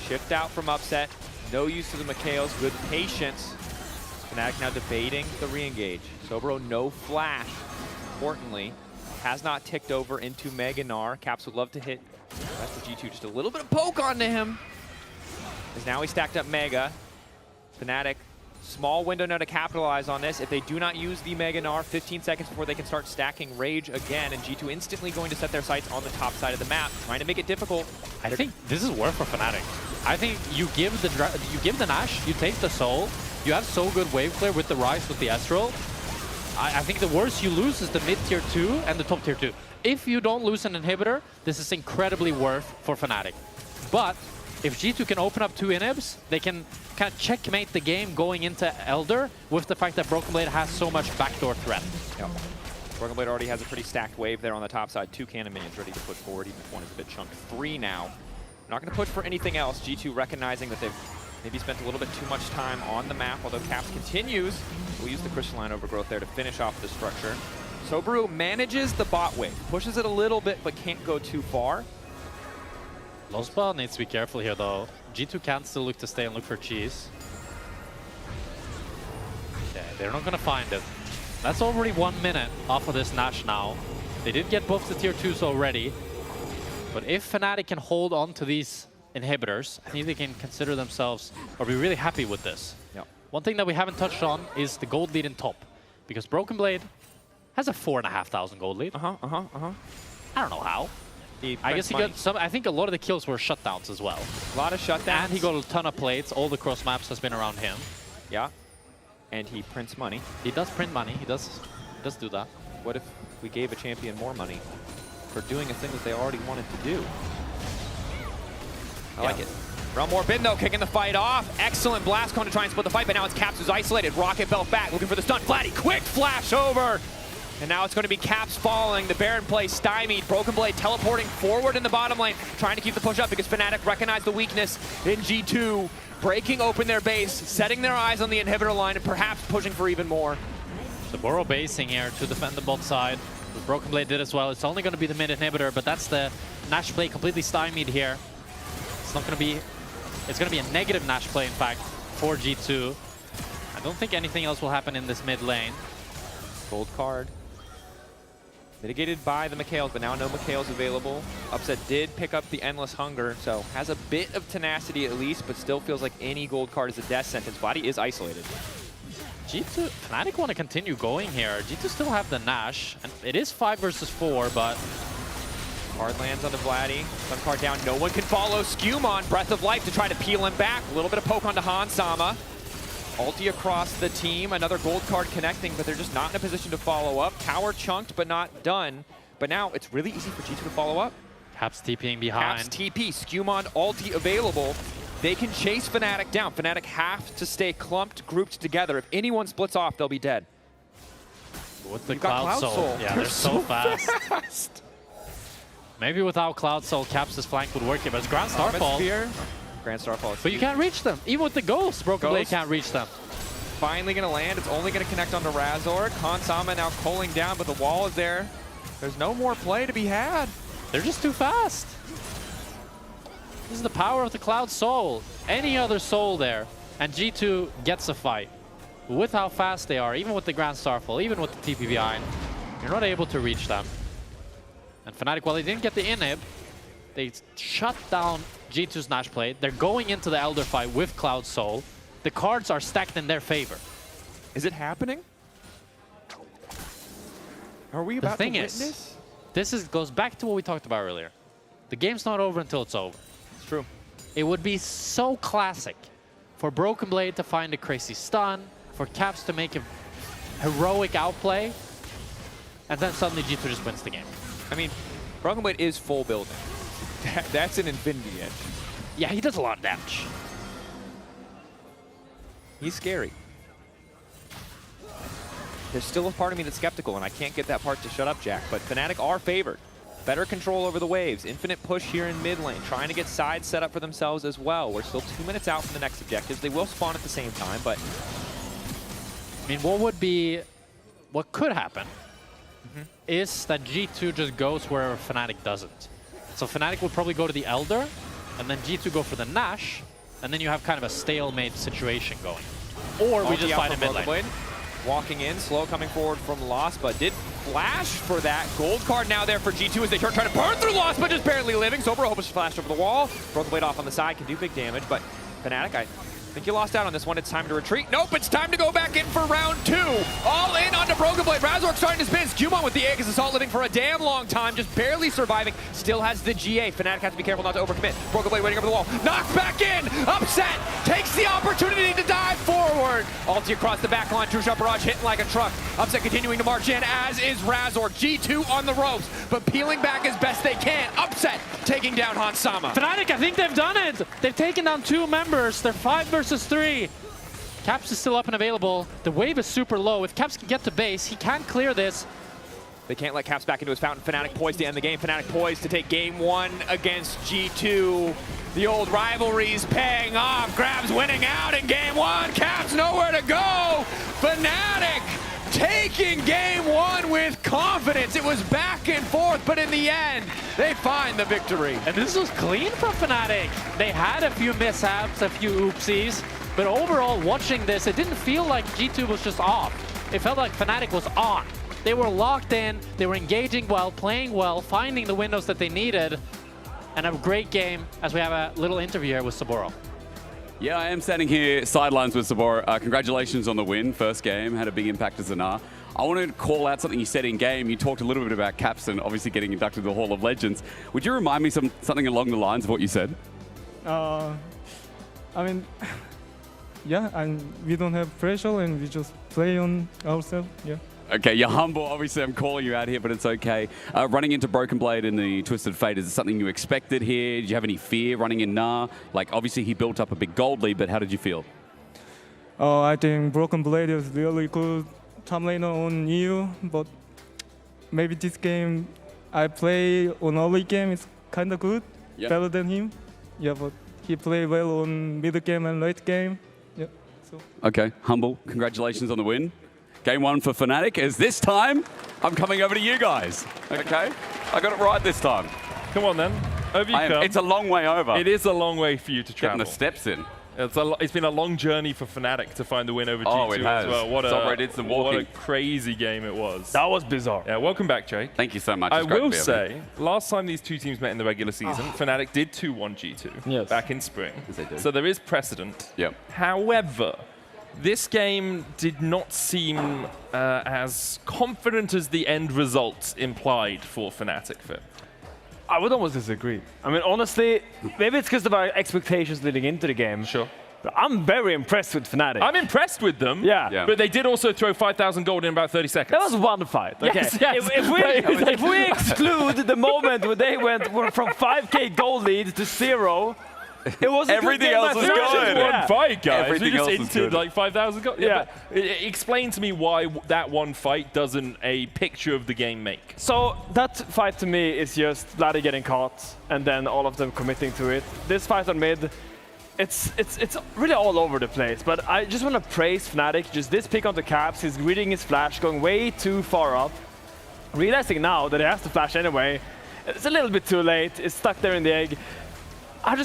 S1: Shift out from upset. No use to the Mikhails. Good patience. Fnatic now debating the re-engage. Sobro no flash. Importantly, has not ticked over into Mega Gnar. Caps would love to hit the rest of G2. Just a little bit of poke onto him. As now he stacked up Mega. Fnatic, small window now to capitalize on this. If they do not use the Mega Gnar, 15 seconds before they can start stacking Rage again, and G2 instantly going to set their sights on the top side of the map, trying to make it difficult.
S3: I think this is worth for Fnatic. I think you give the Nash, you take the Soul, you have so good wave clear with the Rise, with the Astral. I think the worst you lose is the mid tier 2 and the top tier 2. If you don't lose an inhibitor, this is incredibly worth for Fnatic. But if G2 can open up 2 inhibs, they can kind of checkmate the game going into Elder with the fact that Broken Blade has so much backdoor threat.
S1: Yep. Broken Blade already has a pretty stacked wave there on the top side. 2 cannon minions ready to push forward, even if one is a bit chunked. 3 now. Not going to push for anything else. G2 recognizing that they've maybe spent a little bit too much time on the map, although Caps continues. We'll use the Crystalline Overgrowth there to finish off the structure. Sobru manages the bot wave, pushes it a little bit, but can't go too far.
S3: Losba needs to be careful here, though. G2 can still look to stay and look for cheese. Yeah, they're not going to find it. That's already 1 minute off of this Nash now. They did get both the tier 2s already. But if Fnatic can hold on to these inhibitors, I think they can consider themselves or be really happy with this.
S1: Yep.
S3: One thing that we haven't touched on is the gold lead in top. Because Broken Blade has a 4,500 gold lead. I don't know how. I guess he got some. I think a lot of the kills were shutdowns as well.
S1: A lot of shutdowns.
S3: And he got a ton of plates. All the cross maps has been around him.
S1: Yeah. And he prints money.
S3: He does print money. He does do that.
S1: What if we gave a champion more money for doing a thing that they already wanted to do? I like it. Realm Orbin, though, kicking the fight off. Excellent blast cone to try and split the fight, but now it's Caps who's isolated. Rocket Belt back, looking for the stun. Vladdy, quick flash over. And now it's going to be Caps falling. The Baron play stymied. Broken Blade teleporting forward in the bottom lane, trying to keep the push up because Fnatic recognized the weakness in G2, breaking open their base, setting their eyes on the inhibitor line, and perhaps pushing for even more.
S3: So Boro basing here to defend the bot side. Broken Blade did as well. It's only going to be the mid inhibitor, but that's the Nash play completely stymied here. It's not going to be... It's going to be a negative Nash play, in fact, for G2. I don't think anything else will happen in this mid lane.
S1: Gold card. Mitigated by the Mikhails, but now no Mikhails available. Upset did pick up the Endless Hunger, so has a bit of tenacity at least, but still feels like any gold card is a death sentence. Vladdy is isolated.
S3: G2, Fnatic want to continue going here. G2 still have the Nash, and it is 5 versus 4, but...
S1: Card lands onto Vladdy. Sun card down, no one can follow. Skewmon, Breath of Life to try to peel him back. A little bit of poke onto Han Sama. Ulti across the team, another gold card connecting, but they're just not in a position to follow up. Tower chunked, but not done. But now it's really easy for G2 to follow up.
S3: Caps TPing behind.
S1: Caps TP, Skewmon ulti available. They can chase Fnatic down. Fnatic have to stay clumped, grouped together. If anyone splits off, they'll be dead.
S3: With the Cloud Soul. Yeah, they're so fast. Maybe without Cloud Soul, Caps' flank would work here, but it's Grand Starfall.
S1: Grand Starfall.
S3: But you can't reach them. Even with the Ghost, Broken Blade can't reach them.
S1: Finally going to land. It's only going to connect onto Razor. Han Sama now culling down, but the wall is there. There's no more play to be had.
S3: They're just too fast. This is the power of the Cloud Soul. Any other soul there, and G2 gets a fight. With how fast they are, even with the Grand Starfall, even with the TP behind, you're not able to reach them. And Fnatic, while they didn't get the inhib, they shut down G2's Nash play. They're going into the Elder fight with Cloud Soul. The cards are stacked in their favor.
S1: Is it happening? Are we about to witness?
S3: The thing is, this goes back to what we talked about earlier. The game's not over until it's over.
S1: It's true.
S3: It would be so classic for Broken Blade to find a crazy stun, for Caps to make a heroic outplay, and then suddenly G2 just wins the game.
S1: I mean, Broken Blade is full building. That's an Infinity Edge.
S3: Yeah, he does a lot of damage.
S1: He's scary. There's still a part of me that's skeptical, and I can't get that part to shut up, Jack. But Fnatic are favored. Better control over the waves. Infinite push here in mid lane. Trying to get sides set up for themselves as well. We're still 2 minutes out from the next objectives. They will spawn at the same time, but...
S3: I mean, what could happen is that G2 just goes where Fnatic doesn't. So Fnatic will probably go to the Elder, and then G2 go for the Nash, and then you have kind of a stalemate situation going. Or we just fight in mid lane.
S1: Walking in, slow coming forward from Lost, but did flash for that. Gold card now there for G2 as they try to burn through Lost, but just barely living. Sober hopes to flash over the wall. Broken Blade off on the side, can do big damage, but Fnatic, I think you lost out on this one. It's time to retreat. Nope, it's time to go back in for round 2. All in onto Broken Blade. Razork starting to spin. Cumon with the Aegis Assault living for a damn long time, just barely surviving. Still has the GA. Fnatic has to be careful not to overcommit. Broken Blade waiting over the wall. Knocks back in. Upset. Takes the opportunity to dive forward. Ulti across the back line. True Shot Barrage hitting like a truck. Upset continuing to march in, as is Razork. G2 on the ropes, but peeling back as best they can. Upset taking down Hansama.
S3: Fnatic, I think they've done it. They've taken down 2 members. They're 5 versus 3. Caps is still up and available. The wave is super low. If Caps can get to base, he can clear this.
S1: They can't let Caps back into his fountain. Fnatic poised to end the game. Fnatic poised to take game 1 against G2. The old rivalry's paying off. Grabs winning out in game 1. Caps nowhere to go. Fnatic taking game 1 with confidence. It was back and forth, but in the end, they find the victory.
S3: And this was clean from Fnatic. They had a few mishaps, a few oopsies, but overall, watching this, it didn't feel like G2 was just off. It felt like Fnatic was on. They were locked in, they were engaging well, playing well, finding the windows that they needed, and a great game as we have a little interview here with Saburo.
S4: Yeah, I am standing here sidelines with Saburo. Congratulations on the win, first game, had a big impact as Anar. I wanted to call out something you said in game. You talked a little bit about Caps and obviously getting inducted to the Hall of Legends. Would you remind me something along the lines of what you said?
S6: I mean, yeah, and we don't have pressure and we just play on ourselves, yeah.
S4: Okay, you're humble. Obviously, I'm calling you out here, but it's okay. Running into Broken Blade in the Twisted Fate, is it something you expected here? Did you have any fear running in Nah? Like, obviously, he built up a big gold lead, but how did you feel?
S6: I think Broken Blade is really good top laner on EU, but maybe this game I play on early game is kind of good, better than him. Yeah, but he played well on mid game and late game. Yeah. So.
S4: Okay, humble. Congratulations on the win. Game 1 for Fnatic is this time, I'm coming over to you guys. Okay? I got it right this time.
S5: Come on then. Over you come.
S4: It's a long way over.
S5: It is a long way for you to travel.
S4: Getting the steps in.
S5: It's been a long journey for Fnatic to find the win over G2
S4: Oh, it has.
S5: as well. What
S4: a
S5: crazy game it was.
S8: That was bizarre.
S5: Yeah, welcome back, Jake.
S4: Thank you so much.
S5: I will say, last time these two teams met in the regular season, Fnatic did 2-1 G2 back in spring.
S4: Yes, they did.
S5: So there is precedent.
S4: Yep.
S5: However, this game did not seem as confident as the end result implied for Fnatic.
S8: I would almost disagree. I mean, honestly, maybe it's because of our expectations leading into the game.
S5: Sure.
S8: But I'm very impressed with Fnatic.
S5: I'm impressed with them.
S8: Yeah.
S5: But they did also throw 5,000 gold in about 30 seconds.
S8: That was one fight. Okay.
S5: Yes.
S8: If we exclude the moment where they went from 5k gold lead to 0, it was
S4: everything else was good.
S5: One fight, guys.
S4: Everything
S5: we just
S4: else was
S5: entered
S4: good.
S5: like 5,000 gold.
S8: Yeah.
S5: But explain to me why that one fight doesn't a picture of the game make.
S8: So that fight to me is just Vladdy getting caught and then all of them committing to it. This fight on mid, it's really all over the place. But I just want to praise Fnatic. Just this pick on the Caps, he's reading his flash, going way too far up. Realizing now that he has to flash anyway. It's a little bit too late. It's stuck there in the egg. I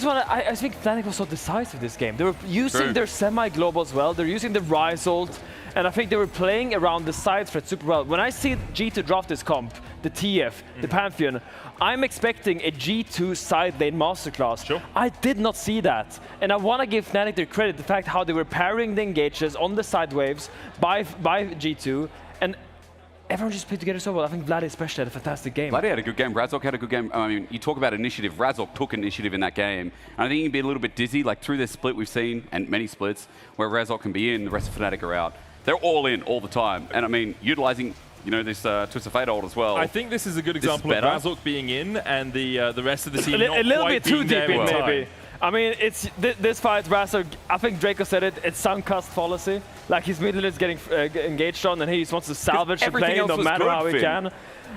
S8: think Fnatic was so decisive this game. They were using their semi-globals well, they're using the Rise ult, and I think they were playing around the side threat super well. When I see G2 draft this comp, the TF, the Pantheon, I'm expecting a G2 side lane masterclass.
S5: Sure.
S8: I did not see that. And I want to give Fnatic their credit, the fact how they were pairing the engages on the side waves by G2, and everyone just played together so well. I think Vladdy especially had a fantastic game.
S4: Vladdy had a good game. Razork had a good game. I mean, you talk about initiative. Razork took initiative in that game. And I think he can be a little bit dizzy. Like through this split we've seen, and many splits, where Razork can be in, the rest of Fnatic are out. They're all in all the time. And I mean, utilizing you know, this Twist of Fate hold as well.
S5: I think this is a good example of Razork being in and the rest of the team not
S8: a little
S5: quite
S8: bit too
S5: being
S8: deep
S5: there
S8: in,
S5: in
S8: maybe.
S5: time.
S8: I mean, it's this fight, Razork, I think Draco said it, it's sunk cost fallacy. Like, his middle is getting engaged on, and he just wants to salvage the play no matter how he can.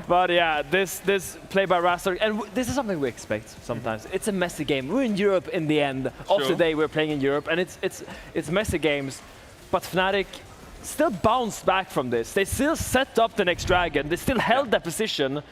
S8: But yeah, this play by Razork, and this is something we expect sometimes. It's a messy game. We're in Europe in the end of the day. We're playing in Europe, and it's messy games. But Fnatic still bounced back from this. They still set up the next dragon. They still held their position.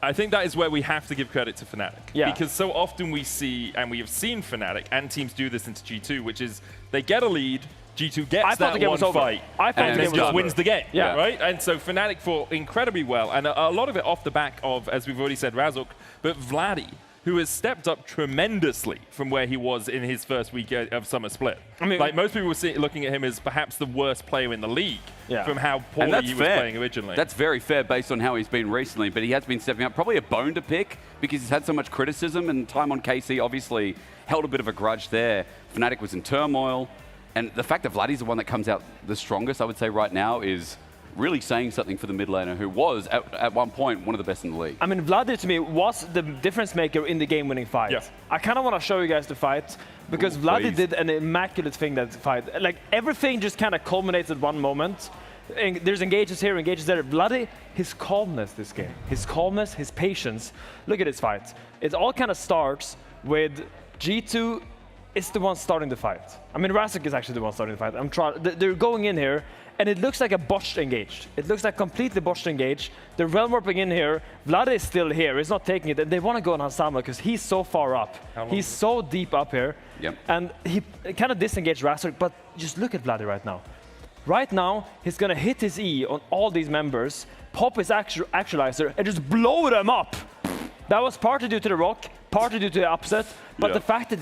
S5: I think that is where we have to give credit to Fnatic.
S8: Yeah.
S5: Because so often we see, and we have seen Fnatic and teams do this into G2, which is they get a lead, G2 gets that one fight, and then just wins the game, right? And so Fnatic fought incredibly well, and a lot of it off the back of, as we've already said, Razork, but Vladdy, who has stepped up tremendously from where he was in his first week of Summer Split. I mean, like, most people were looking at him as perhaps the worst player in the league from how poorly he was playing originally.
S4: That's very fair based on how he's been recently, but he has been stepping up. Probably a bone to pick because he's had so much criticism, and time on KC obviously held a bit of a grudge there. Fnatic was in turmoil, and the fact that Vladdy's the one that comes out the strongest, I would say right now, is really saying something for the mid laner, who was, at one point, one of the best in the league.
S8: I mean, Vladdy, to me, was the difference maker in the game-winning fight. Yeah. I kind of want to show you guys the fight, because Vladdy did an immaculate thing that fight. Like, everything just kind of culminates at one moment. And there's engages here, engages there. Vladdy, his calmness this game, his calmness, his patience. Look at his fight. It all kind of starts with G2 is the one starting the fight. I mean, Razork is actually the one starting the fight. They're going in here, and it looks like a botched engaged. It looks like completely botched engaged. They're realm warping in here. Vlad is still here. He's not taking it. And they want to go on Hansama because he's so far up. He's so deep up here.
S4: Yep.
S8: And he kind of disengaged Razork, but just look at Vladdy right now. Right now, he's going to hit his E on all these members, pop his actualizer, and just blow them up. That was partly due to the rock, partly due to the upset, but the fact that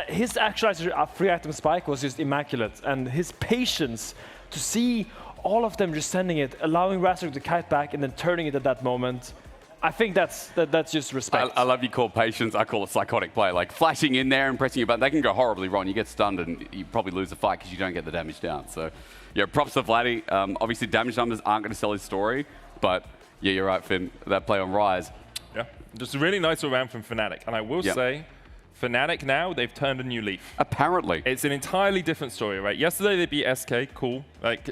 S8: his actualizer free item spike was just immaculate, and his patience to see all of them just sending it, allowing Razork to kite back and then turning it at that moment. I think that's just respect.
S4: I love you call patience. I call it psychotic play. Like flashing in there and pressing your button, they can go horribly wrong. You get stunned and you probably lose the fight because you don't get the damage down. So, yeah, props to Vladdy. Obviously, damage numbers aren't going to sell his story, but yeah, you're right, Finn. That play on Rise.
S5: Yeah, just a really nice all-round from Fnatic. And I will say, Fnatic now, they've turned a new leaf.
S4: Apparently.
S5: It's an entirely different story, right? Yesterday they beat SK, cool. Like,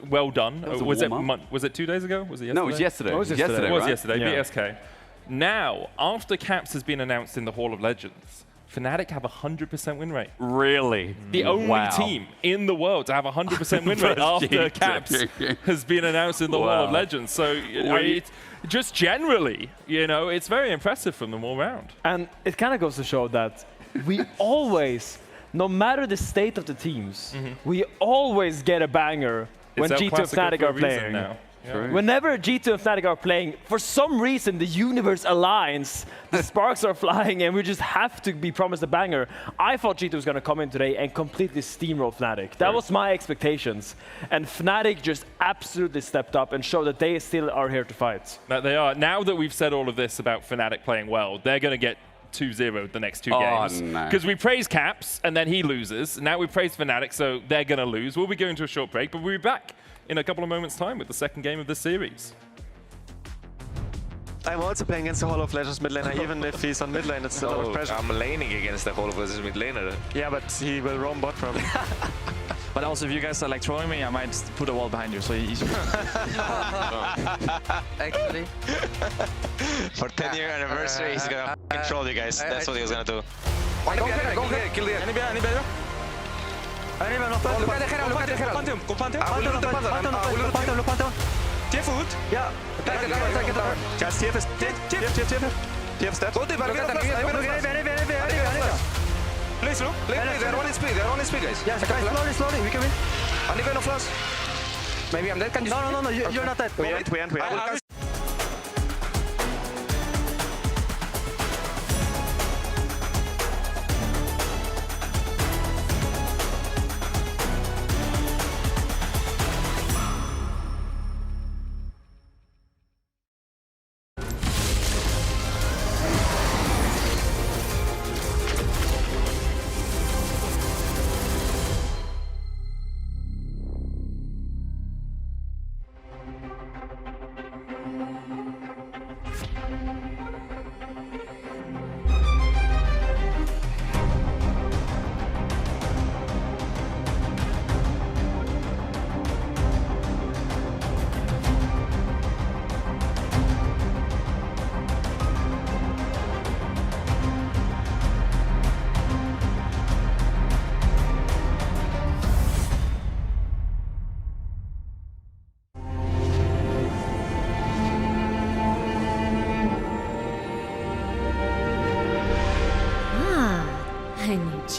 S5: well done. Was it 2 days ago? Was it yesterday?
S4: No, it was yesterday.
S5: It was yesterday. It was yesterday.
S8: Yeah.
S5: Beat SK. Now, after Caps has been announced in the Hall of Legends, Fnatic have a 100% win rate.
S4: Really?
S5: The only team in the world to have a 100% win rate after Caps has been announced in the Hall of Legends. So it's just generally, you know, it's very impressive from them all round.
S8: And it kind of goes to show that we always, no matter the state of the teams, we always get a banger when G2 and Fnatic are playing.
S5: Now. Yeah.
S8: Whenever G2 and Fnatic are playing, for some reason the universe aligns, the sparks are flying, and we just have to be promised a banger. I thought G2 was going to come in today and completely steamroll Fnatic. That was my expectations. And Fnatic just absolutely stepped up and showed that they still are here to fight.
S5: That they are. Now that we've said all of this about Fnatic playing well, they're going to get 2-0 the next 2 games. Because we praise Caps, and then he loses. Now we praise Fnatic, so they're going to lose. We'll be going to a short break, but we'll be back in a couple of moments' time with the second game of this series.
S7: I'm also playing against the Hall of Legends mid laner, even if he's on mid lane, it's a lot of pressure.
S10: I'm laning against the Hall of Legends mid laner.
S7: Yeah, but he will roam bot probably.
S28: But also, if you guys are like throwing me, I might put a wall behind you, so easy.
S7: Actually.
S10: For 10-year anniversary, he's gonna control you guys. That's what he was gonna do.
S7: Go get kill the enemy. Look at the hero. Go Pantheon. Look Pantheon. Tier food. Yeah. Just tier step. Go Please look. They're on speed, guys. Yeah, slowly. We can win. I need no flash. Maybe I'm dead. Can you? No. You're not dead. We end.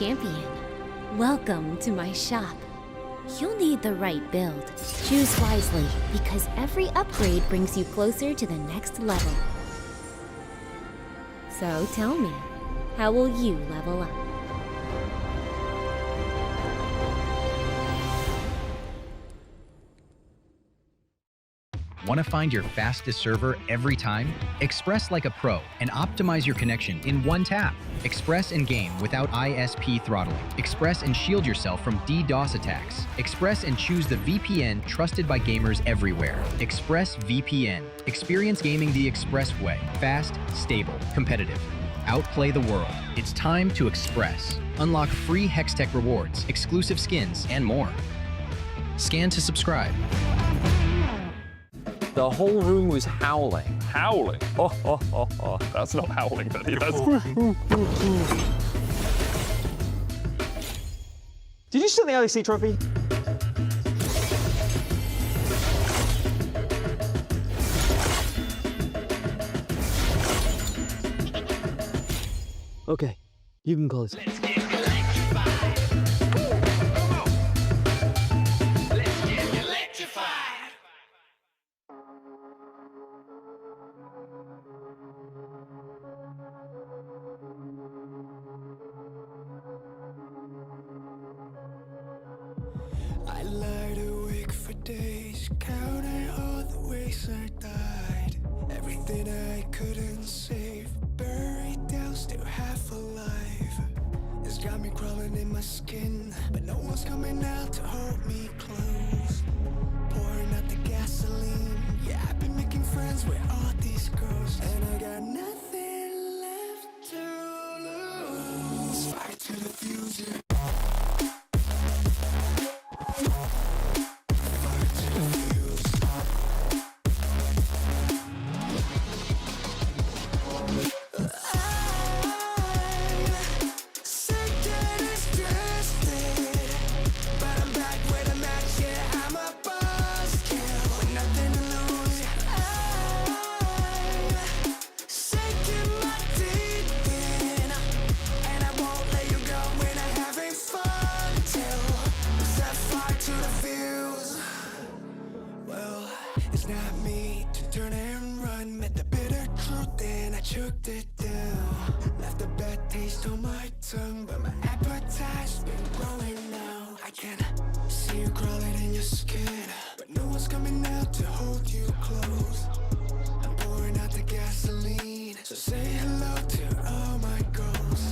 S11: champion. Welcome to my shop. You'll need the right build. Choose wisely, because every upgrade brings you closer to the next level. So tell me, how will you level up?
S12: Want to find your fastest server every time? Express like a pro and optimize your connection in one tap. Express and game without ISP throttling. Express and shield yourself from DDoS attacks. Express and choose the VPN trusted by gamers everywhere. Express VPN. Experience gaming the Express way. Fast, stable, competitive. Outplay the world. It's time to Express. Unlock free Hextech rewards, exclusive skins, and more. Scan to subscribe.
S16: The whole room was howling.
S5: Howling? Oh. That's not howling, buddy. That's...
S18: Did you steal the LEC trophy?
S20: Okay, you can call it.
S9: I lied awake for days, counting all the ways I died. Everything I couldn't save, buried down, still half alive. It's got me crawling in my skin, but no one's coming out to hold me close. Pouring out the gasoline, yeah, I've been making friends with all these girls, and I got nothing left to lose. Fight to the future. It's not me to turn and run. Met the bitter truth and I choked it down. Left a bad taste on my tongue, but my appetite's been growing now. I can see you crawling in your skin, but no one's coming out to hold you close. I'm pouring out the gasoline, so say hello to all my ghosts.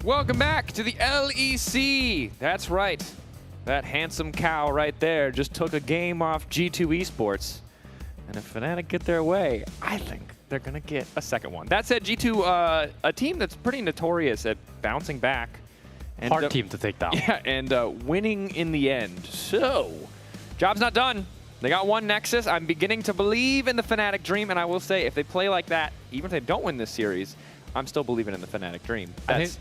S1: Welcome back to the LEC. That's right. That handsome cow right there just took a game off G2 Esports. And if Fnatic get their way, I think they're going to get a second one. That said, G2, a team that's pretty notorious at bouncing back. And,
S3: hard team to take down.
S1: Yeah, and winning in the end. So, job's not done. They got one Nexus. I'm beginning to believe in the Fnatic dream, and I will say, if they play like that, even if they don't win this series, I'm still believing in the Fnatic dream. That's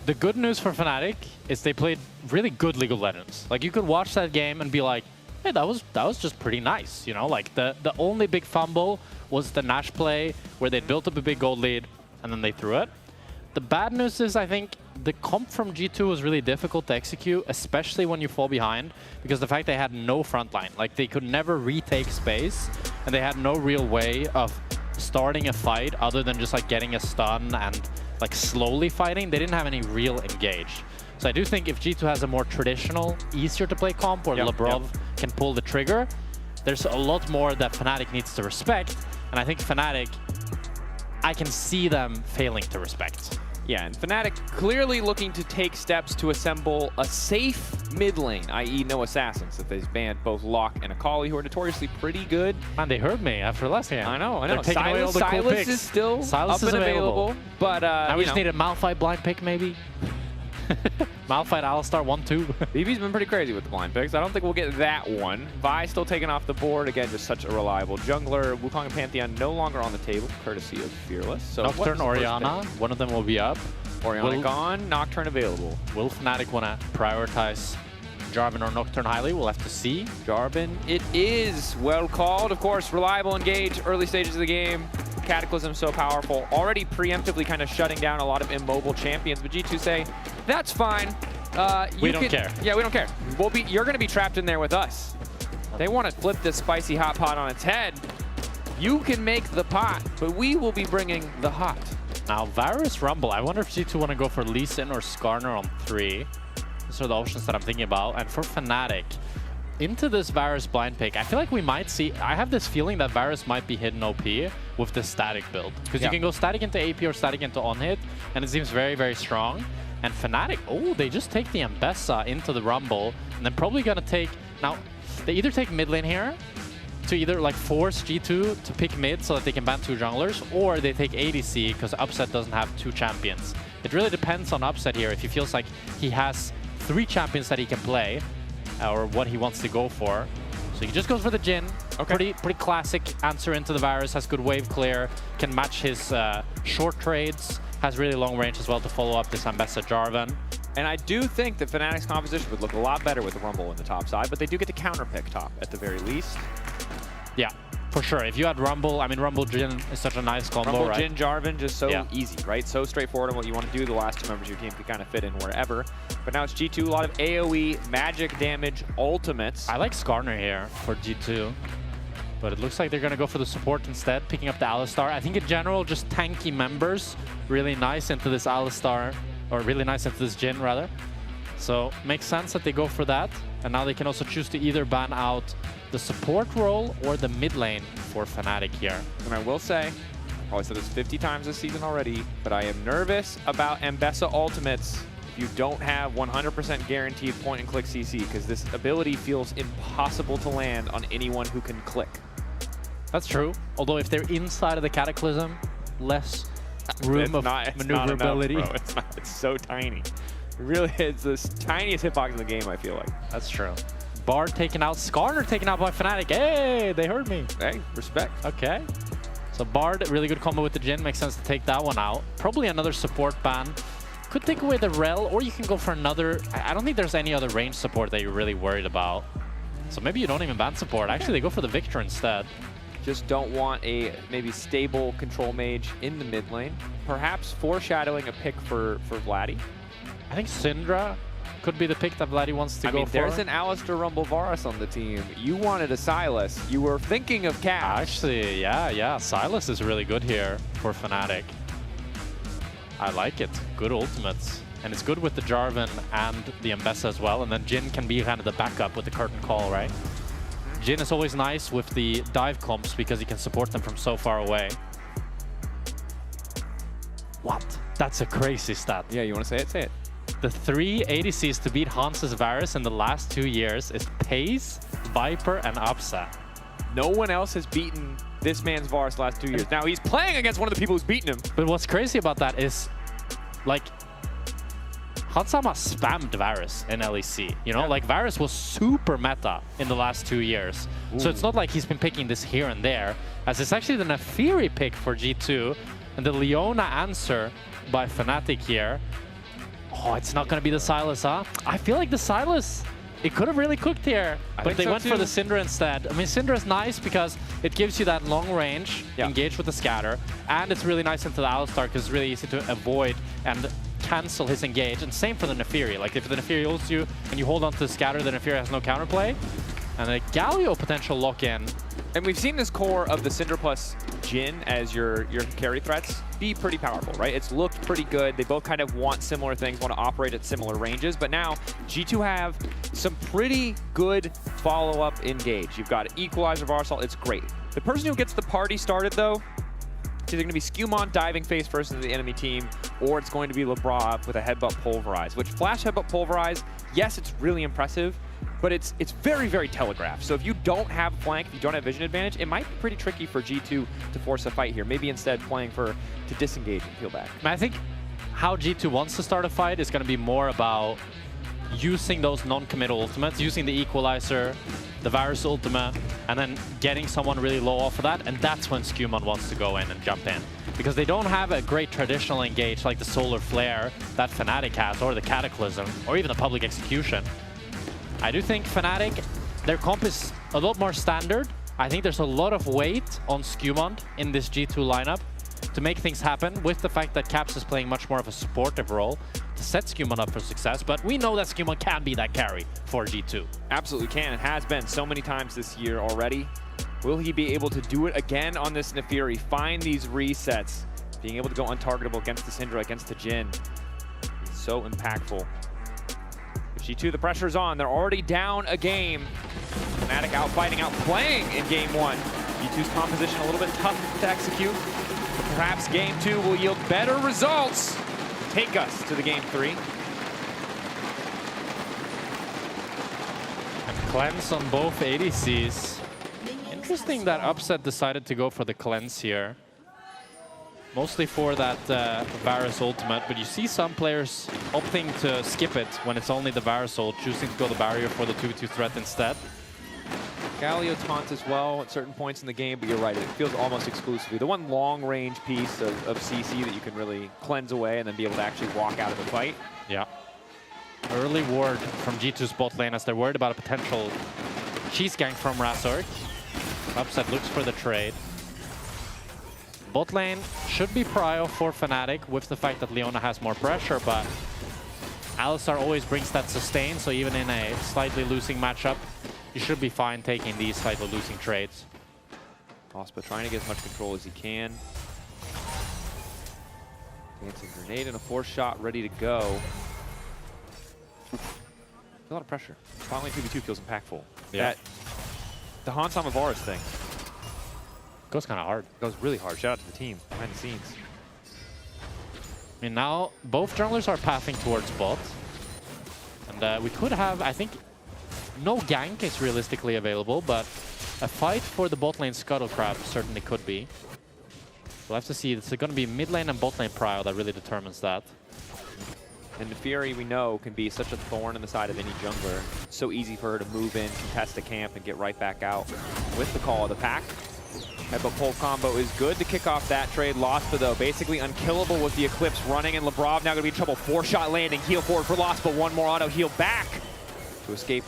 S3: the good news for Fnatic is they played really good League of Legends. Like, you could watch that game and be like, hey, that was just pretty nice. You know, like the only big fumble was the Nash play where they built up a big gold lead and then they threw it. The bad news is I think the comp from G2 was really difficult to execute, especially when you fall behind, because the fact they had no front line. Like, they could never retake space and they had no real way of starting a fight other than just like getting a stun and like slowly fighting. They didn't have any real engage. So I do think if G2 has a more traditional, easier to play comp where Labrov can pull the trigger, there's a lot more that Fnatic needs to respect. And I think Fnatic, I can see them failing to respect.
S1: Yeah, and Fnatic clearly looking to take steps to assemble a safe mid lane, i.e. no assassins. If they've banned both Locke and Akali, who are notoriously pretty good.
S3: Man, they heard me after last game.
S1: I know.
S3: They're taking away all the cool
S1: Silas
S3: picks.
S1: is still
S3: Silas
S1: up
S3: is
S1: and
S3: available.
S1: But
S3: now we just need a Malphite blind pick, maybe. Malphite Alistar 1-2.
S1: BB's been pretty crazy with the blind picks. I don't think we'll get that one. Vi still taken off the board. Again, just such a reliable jungler. Wukong and Pantheon no longer on the table, courtesy of Fearless. So
S3: Nocturne, Orianna, one of them will be up.
S1: Orianna gone, Nocturne available.
S3: Will Fnatic want to prioritize Jarvan or Nocturne highly? We'll have to see.
S1: Jarvan, it is well called. Of course, reliable engage, early stages of the game. Cataclysm so powerful, already preemptively kind of shutting down a lot of immobile champions. But G2 say, that's fine.
S3: We don't care.
S1: Yeah, we don't care. You're going to be trapped in there with us. They want to flip this spicy hot pot on its head. You can make the pot, but we will be bringing the hot.
S3: Now, Varus Rumble. I wonder if G2 want to go for Lee Sin or Skarner on 3. Those are the options that I'm thinking about. And for Fnatic, into this Varus blind pick, I feel like we might see... I have this feeling that Varus might be hidden OP with the static build. Because you can go static into AP or static into on-hit, and it seems very, very strong. And Fnatic, oh, they just take the Ambessa into the Rumble, and then probably going to take... Now, they either take mid lane here, to either like force G2 to pick mid so that they can ban 2 junglers, or they take ADC because Upset doesn't have 2 champions. It really depends on Upset here. If he feels like he has 3 champions that he can play, or what he wants to go for. So he just goes for the Jhin. Okay. Pretty classic answer into the Varus, has good wave clear, can match his short trades, has really long range as well to follow up this Ambessa Jarvan.
S1: And I do think that Fnatic's composition would look a lot better with the Rumble in the top side, but they do get to counterpick top at the very least.
S3: Yeah, for sure. If you had Rumble, I mean, Rumble Jhin is such a nice combo,
S1: Rumble,
S3: right?
S1: Jhin, Jarvan, just so easy, right? So straightforward on what you want to do. The last 2 members of your team can kind of fit in wherever. But now it's G2, a lot of AoE, magic damage, ultimates.
S3: I like Skarner here for G2, but it looks like they're going to go for the support instead, picking up the Alistar. I think in general, just tanky members, really nice into this Alistar, or really nice into this Jhin, rather. So makes sense that they go for that. And now they can also choose to either ban out the support role or the mid lane for Fnatic here.
S1: And I will say, I've probably said this 50 times this season already, but I am nervous about Ambessa ultimates if you don't have 100% guaranteed point and click CC, because this ability feels impossible to land on anyone who can click.
S3: That's true. Although if they're inside of the Cataclysm, less room of maneuverability.
S1: Not enough, bro. It's not. It's so tiny. Really, it's the tiniest hitbox in the game, I feel like.
S3: That's true. Bard taken out, Skarner taken out by Fnatic. Hey, they heard me.
S1: Hey, respect.
S3: Okay. So Bard, really good combo with the Jhin. Makes sense to take that one out. Probably another support ban. Could take away the Rel, or you can go for another... I don't think there's any other range support that you're really worried about. So maybe you don't even ban support. Actually, they go for the Victor instead.
S1: Just don't want a maybe stable control mage in the mid lane. Perhaps foreshadowing a pick for Vladdy.
S3: I think Syndra could be the pick that Vladdy wants to go for.
S1: There's an Alistair Rumble Varus on the team. You wanted a Silas. You were thinking of Caps.
S3: Actually, yeah. Silas is really good here for Fnatic. I like it. Good ultimates. And it's good with the Jarvan and the Ambessa as well. And then Jhin can be kind of the backup with the curtain call, right? Jhin is always nice with the dive comps because he can support them from so far away. What? That's a crazy stat.
S1: Yeah, you want to say it? Say it.
S3: The 3 ADCs to beat Hans's Varus in the last 2 years is Pace, Viper, and Upset.
S1: No one else has beaten this man's Varus the last 2 years. Now, he's playing against one of the people who's beaten him.
S3: But what's crazy about that is, like, Hansama spammed Varus in LEC. You know, like, Varus was super meta in the last 2 years. Ooh. So it's not like he's been picking this here and there, as it's actually the Nefiri pick for G2, and the Leona answer by Fnatic here. Oh, it's not going to be the Silas, huh? I feel like the Silas, it could have really cooked here. But they went for the Syndra instead. I mean, Syndra is nice because it gives you that long range, engage with the scatter, and it's really nice into the Alistar because it's really easy to avoid and cancel his engage. And same for the Nefiri. Like, if the Nefiri ults you and you hold on to the scatter, the Nefiri has no counterplay. And a Galio potential lock-in.
S1: And we've seen this core of the Syndra plus Jin as your carry threats be pretty powerful, right? It's looked pretty good. They both kind of want similar things, want to operate at similar ranges, but now G2 have some pretty good follow-up engage. You've got Equalizer, Varsal, it's great. The person who gets the party started, though, it's either going to be Skumon diving face first into the enemy team, or it's going to be Labrov with a headbutt pulverize, which flash headbutt pulverize, yes, it's really impressive, but it's very, very telegraphed. So if you don't have flank, if you don't have vision advantage, it might be pretty tricky for G2 to force a fight here. Maybe instead playing to disengage and peel back.
S3: I think how G2 wants to start a fight is going to be more about using those non-committal ultimates, using the Equalizer, the Varus ultimate, and then getting someone really low off of that, and that's when Skumon wants to go in and jump in. Because they don't have a great traditional engage like the Solar Flare that Fnatic has, or the Cataclysm, or even the Public Execution. I do think Fnatic, their comp is a lot more standard. I think there's a lot of weight on Skumon in this G2 lineup to make things happen, with the fact that Caps is playing much more of a supportive role to set Skumon up for success, but we know that Skumon can be that carry for G2.
S1: Absolutely can, and has been so many times this year already. Will he be able to do it again on this Nefiri, find these resets, being able to go untargetable against the Syndra, against the Jin? It's so impactful. G2, the pressure's on. They're already down a game. Fnatic outfighting, outplaying in game one. G2's composition a little bit tough to execute. But perhaps game two will yield better results. Take us to the game three.
S3: And cleanse on both ADCs. Interesting that Upset decided to go for the cleanse here. Mostly for that Varus ultimate, but you see some players opting to skip it when it's only the Varus ult, choosing to go the barrier for the 2v2 threat instead.
S1: Galio taunt as well at certain points in the game, but you're right, it feels almost exclusively. The one long-range piece of CC that you can really cleanse away and then be able to actually walk out of the fight.
S3: Yeah. Early ward from G2's bot lane as they're worried about a potential cheese gank from Razork. Upset looks for the trade. Bot lane should be prio for Fnatic with the fact that Leona has more pressure, but Alistar always brings that sustain, so even in a slightly losing matchup, you should be fine taking these slightly losing trades.
S1: Ospa trying to get as much control as he can. Dancing grenade and a force shot ready to go. A lot of pressure. Finally 2v2 feels impactful.
S3: Yeah.
S1: The Hansama Varus thing.
S3: Goes kind of hard.
S1: Goes really hard. Shout out to the team behind the scenes.
S3: I mean, now both junglers are pathing towards bot. And we could have, I think, no gank is realistically available, but a fight for the bot lane Scuttle Crab certainly could be. We'll have to see. It's going to be mid lane and bot lane prio that really determines that.
S1: And Nefiri, we know, can be such a thorn in the side of any jungler. It's so easy for her to move in, contest a camp, and get right back out with the call of the pack. Headbutt pull combo is good to kick off that trade. Lospa, though, basically unkillable with the Eclipse running, and Labrov now going to be in trouble. 4-shot landing, heal forward for Lospa. One more auto heal back to escape.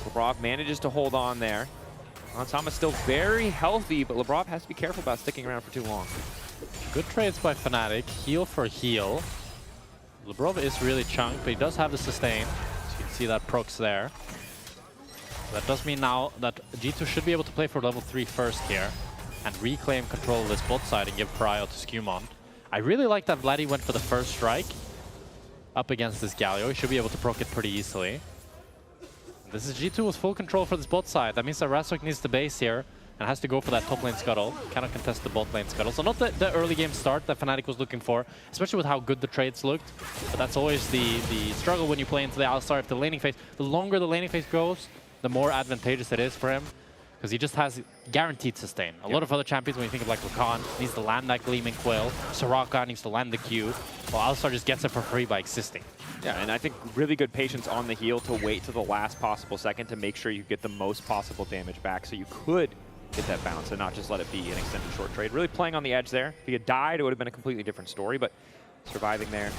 S1: Labrov manages to hold on there. Hansama's still very healthy, but Labrov has to be careful about sticking around for too long.
S3: Good trades by Fnatic. Heal for heal. Labrov is really chunked, but he does have the sustain. So you can see that procs there. That does mean now that G2 should be able to play for level 3 first here and reclaim control of this bot side and give prio to Skumon. I really like that Vladdy went for the first strike up against this Galio. He should be able to proc it pretty easily. This is G2 with full control for this bot side. That means that Razork needs the base here and has to go for that top lane scuttle. Cannot contest the bot lane scuttle. So not the early game start that Fnatic was looking for, especially with how good the trades looked. But that's always the struggle when you play into the Alistar. If the laning phase, the longer the laning phase goes, the more advantageous it is for him, because he just has guaranteed sustain. A lot of other champions, when you think of like Rakan, needs to land that Gleaming Quill. Soraka needs to land the Q, while Alistar just gets it for free by existing.
S1: Yeah, and I think really good patience on the heal to wait to the last possible second to make sure you get the most possible damage back, so you could get that bounce and not just let it be an extended short trade. Really playing on the edge there. If he had died, it would have been a completely different story, but surviving there.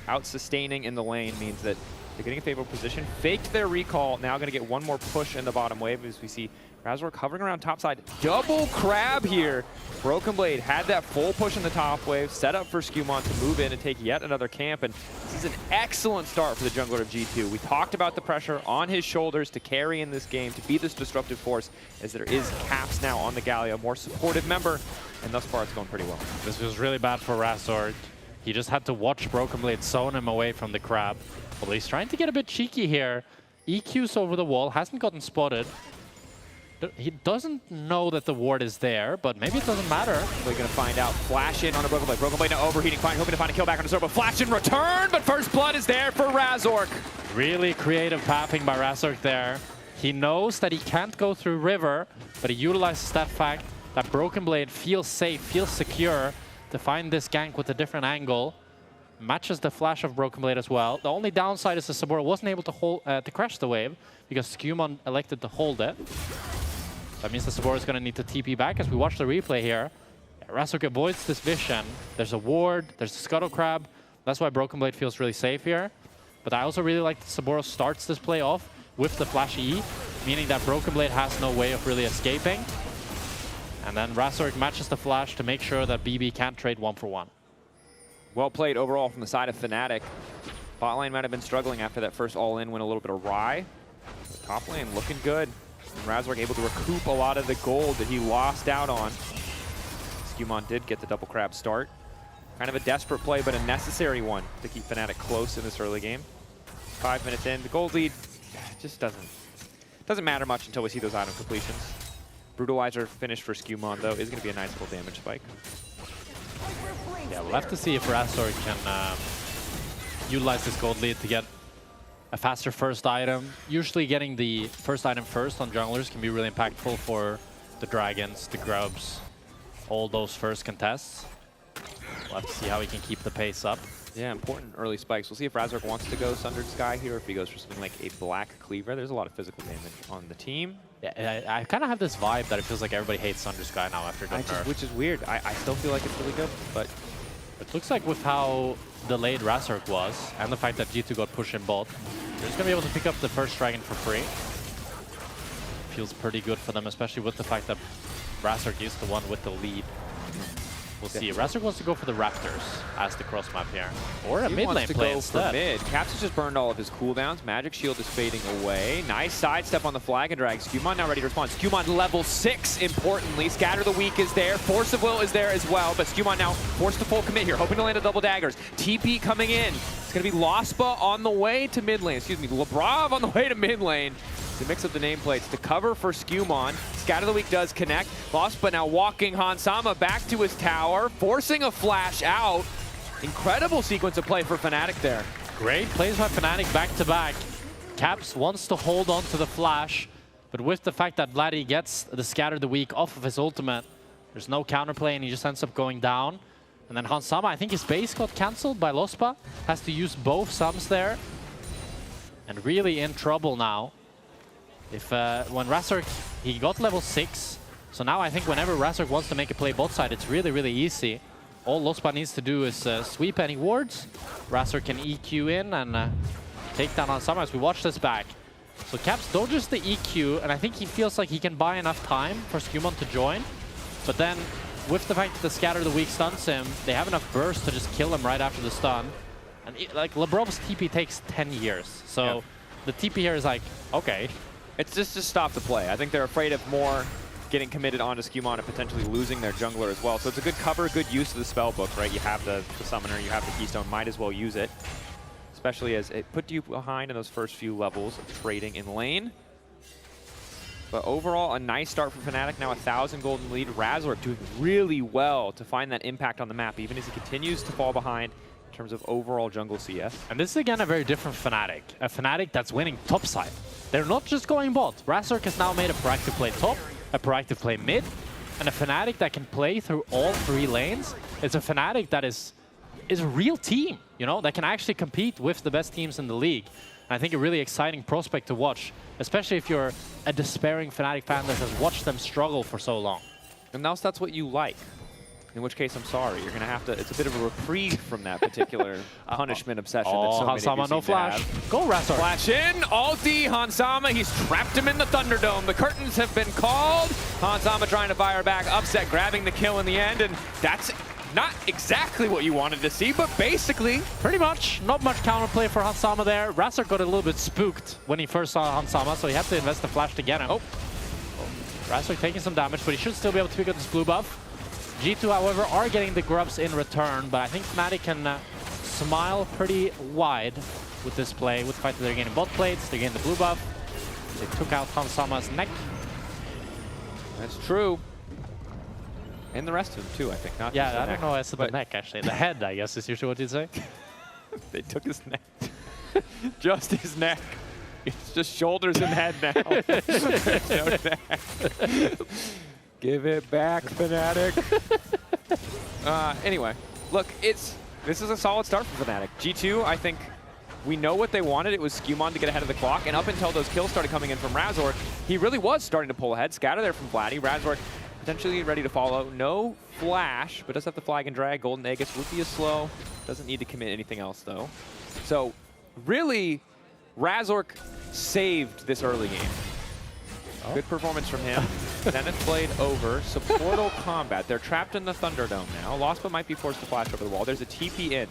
S1: Out sustaining in the lane means that they're getting a favorable position. Faked their recall, now going to get one more push in the bottom wave as we see Razork hovering around topside. Double crab here. Broken Blade had that full push in the top wave, set up for Skumon to move in and take yet another camp, and this is an excellent start for the jungler of G2. We talked about the pressure on his shoulders to carry in this game, to be this disruptive force, as there is Caps now on the Galio, more supportive member, and thus far it's going pretty well.
S3: This was really bad for Razork. He just had to watch Broken Blade zone him away from the crab. Well, he's trying to get a bit cheeky here. EQ's over the wall, hasn't gotten spotted. He doesn't know that the ward is there, but maybe it doesn't matter.
S1: We're going to find out. Flash in on a Broken Blade. Broken Blade now overheating, hoping to find a kill back on his but flash in return, but first blood is there for Razork.
S3: Really creative pathing by Razork there. He knows that he can't go through river, but he utilizes that fact that Broken Blade feels safe, feels secure to find this gank with a different angle. Matches the flash of Broken Blade as well. The only downside is the Sabura wasn't able to hold to crash the wave because Skumon elected to hold it. That means the Sabura is going to need to TP back as we watch the replay here. Razork avoids this vision. There's a ward, there's a Scuttle Crab. That's why Broken Blade feels really safe here. But I also really like that Sabura starts this play off with the flash E, meaning that Broken Blade has no way of really escaping. And then Razork matches the flash to make sure that BB can't trade 1-for-1.
S1: Well played overall from the side of Fnatic. Bot lane might have been struggling after that first all-in went a little bit awry. Top lane looking good. And Razork able to recoup a lot of the gold that he lost out on. Skumon did get the double crab start. Kind of a desperate play, but a necessary one to keep Fnatic close in this early game. 5 minutes in, the gold lead just doesn't matter much until we see those item completions. Brutalizer finished for Skumon, though, is going to be a nice little damage spike.
S3: Yeah, we'll have to see if Razork can utilize this gold lead to get a faster first item. Usually getting the first item first on junglers can be really impactful for the dragons, the grubs, all those first contests. We'll have to see how he can keep the pace up.
S1: Yeah, important early spikes. We'll see if Razork wants to go Sundered Sky here, or if he goes for something like a Black Cleaver. There's a lot of physical damage on the team.
S3: Yeah, I kind of have this vibe that it feels like everybody hates Sundered Sky now after the nerf.
S1: Which is weird. I still feel like it's really good, but
S3: it looks like with how delayed Razork was, and the fact that G2 got pushed in bot, they're just going to be able to pick up the first dragon for free. Feels pretty good for them, especially with the fact that Razork is the one with the lead. We'll see. Razork wants to go for the Raptors as the cross map here. Or a mid lane play instead.
S1: Mid. Caps has just burned all of his cooldowns. Magic Shield is fading away. Nice sidestep on the flag and drag. Skumon now ready to respond. Skumon level 6, importantly. Scatter the Weak is there. Force of Will is there as well. But Skumon now forced to full commit here, hoping to land a double daggers. TP coming in. It's going to be Lospa on the way to mid lane. Excuse me, Lebrav on the way to mid lane. To mix up the nameplates to cover for Skumon. Scatter the Weak does connect. Lospa now walking Hansama back to his tower, forcing a flash out. Incredible sequence of play for Fnatic there.
S3: Great plays by Fnatic back to back. Caps wants to hold on to the flash, but with the fact that Vladdy gets the Scatter the Weak off of his ultimate, there's no counterplay and he just ends up going down. And then Hansama, I think his base got cancelled by Lospa. Has to use both sums there. And really in trouble now. If when Razork, he got level 6, so now I think whenever Razork wants to make a play bot side, it's really, really easy. All Lospa needs to do is sweep any wards. Razork can EQ in and take down Hansama as we watch this back. So Caps dodges the EQ, and I think he feels like he can buy enough time for Skumon to join. But then, with the fact that the Scatter the Weak stuns him, they have enough burst to just kill him right after the stun. And like Lebrov's TP takes 10 years, so the TP here is like, okay.
S1: It's just to stop the play. I think they're afraid of more getting committed onto Skumon and potentially losing their jungler as well. So it's a good cover, good use of the spell book, right? You have the summoner, you have the keystone, might as well use it. Especially as it put you behind in those first few levels of trading in lane. But overall, a nice start for Fnatic. Now 1,000 golden lead. Razork doing really well to find that impact on the map, even as he continues to fall behind in terms of overall jungle CS.
S3: And this is again a very different Fnatic. A Fnatic that's winning topside. They're not just going bot. Razork has now made a proactive play top, a proactive play mid, and a Fnatic that can play through all 3 lanes. It's a Fnatic that is a real team, you know, that can actually compete with the best teams in the league. And I think a really exciting prospect to watch, especially if you're a despairing Fnatic fan that has watched them struggle for so long.
S1: And that's what you like. In which case, I'm sorry. You're going to have to. It's a bit of a reprieve from that particular punishment obsession that so many of you
S3: Hansama,
S1: seem
S3: no
S1: to
S3: flash.
S1: have.
S3: Go, Razor.
S1: Flash in, ulti, Hansama. He's trapped him in the Thunderdome. The curtains have been called. Hansama trying to fire back. Upset, grabbing the kill in the end, and that's not exactly what you wanted to see, but basically.
S3: Pretty much. Not much counterplay for Hansama there. Razor got a little bit spooked when he first saw Hansama, so he had to invest the flash to get him. Oh. Razor taking some damage, but he should still be able to pick up this blue buff. G2, however, are getting the grubs in return, but I think Fnatic can smile pretty wide with this play, with the fact that they're getting both plates, they're getting the blue buff. They took out Hansama's neck.
S1: That's true. And the rest of them, too, I think. Not just the
S3: I
S1: neck,
S3: don't know as to the neck, actually. The head, I guess, is usually what you'd say.
S1: They took his neck. Just his neck. It's just shoulders and head now. There's no neck. Give it back, Fnatic. Anyway, look, this is a solid start for Fnatic. G2, I think we know what they wanted. It was Skewmon to get ahead of the clock, and up until those kills started coming in from Razork, he really was starting to pull ahead. Scatter there from Vladdy. Razork potentially ready to follow. No flash, but does have the flag and drag. Golden Aegis would be a slow. Doesn't need to commit anything else, though. So, really, Razork saved this early game. Oh. Good performance from him. Zenith Blade over. Supportal combat. They're trapped in the Thunderdome now. Lost but might be forced to flash over the wall. There's a TP in.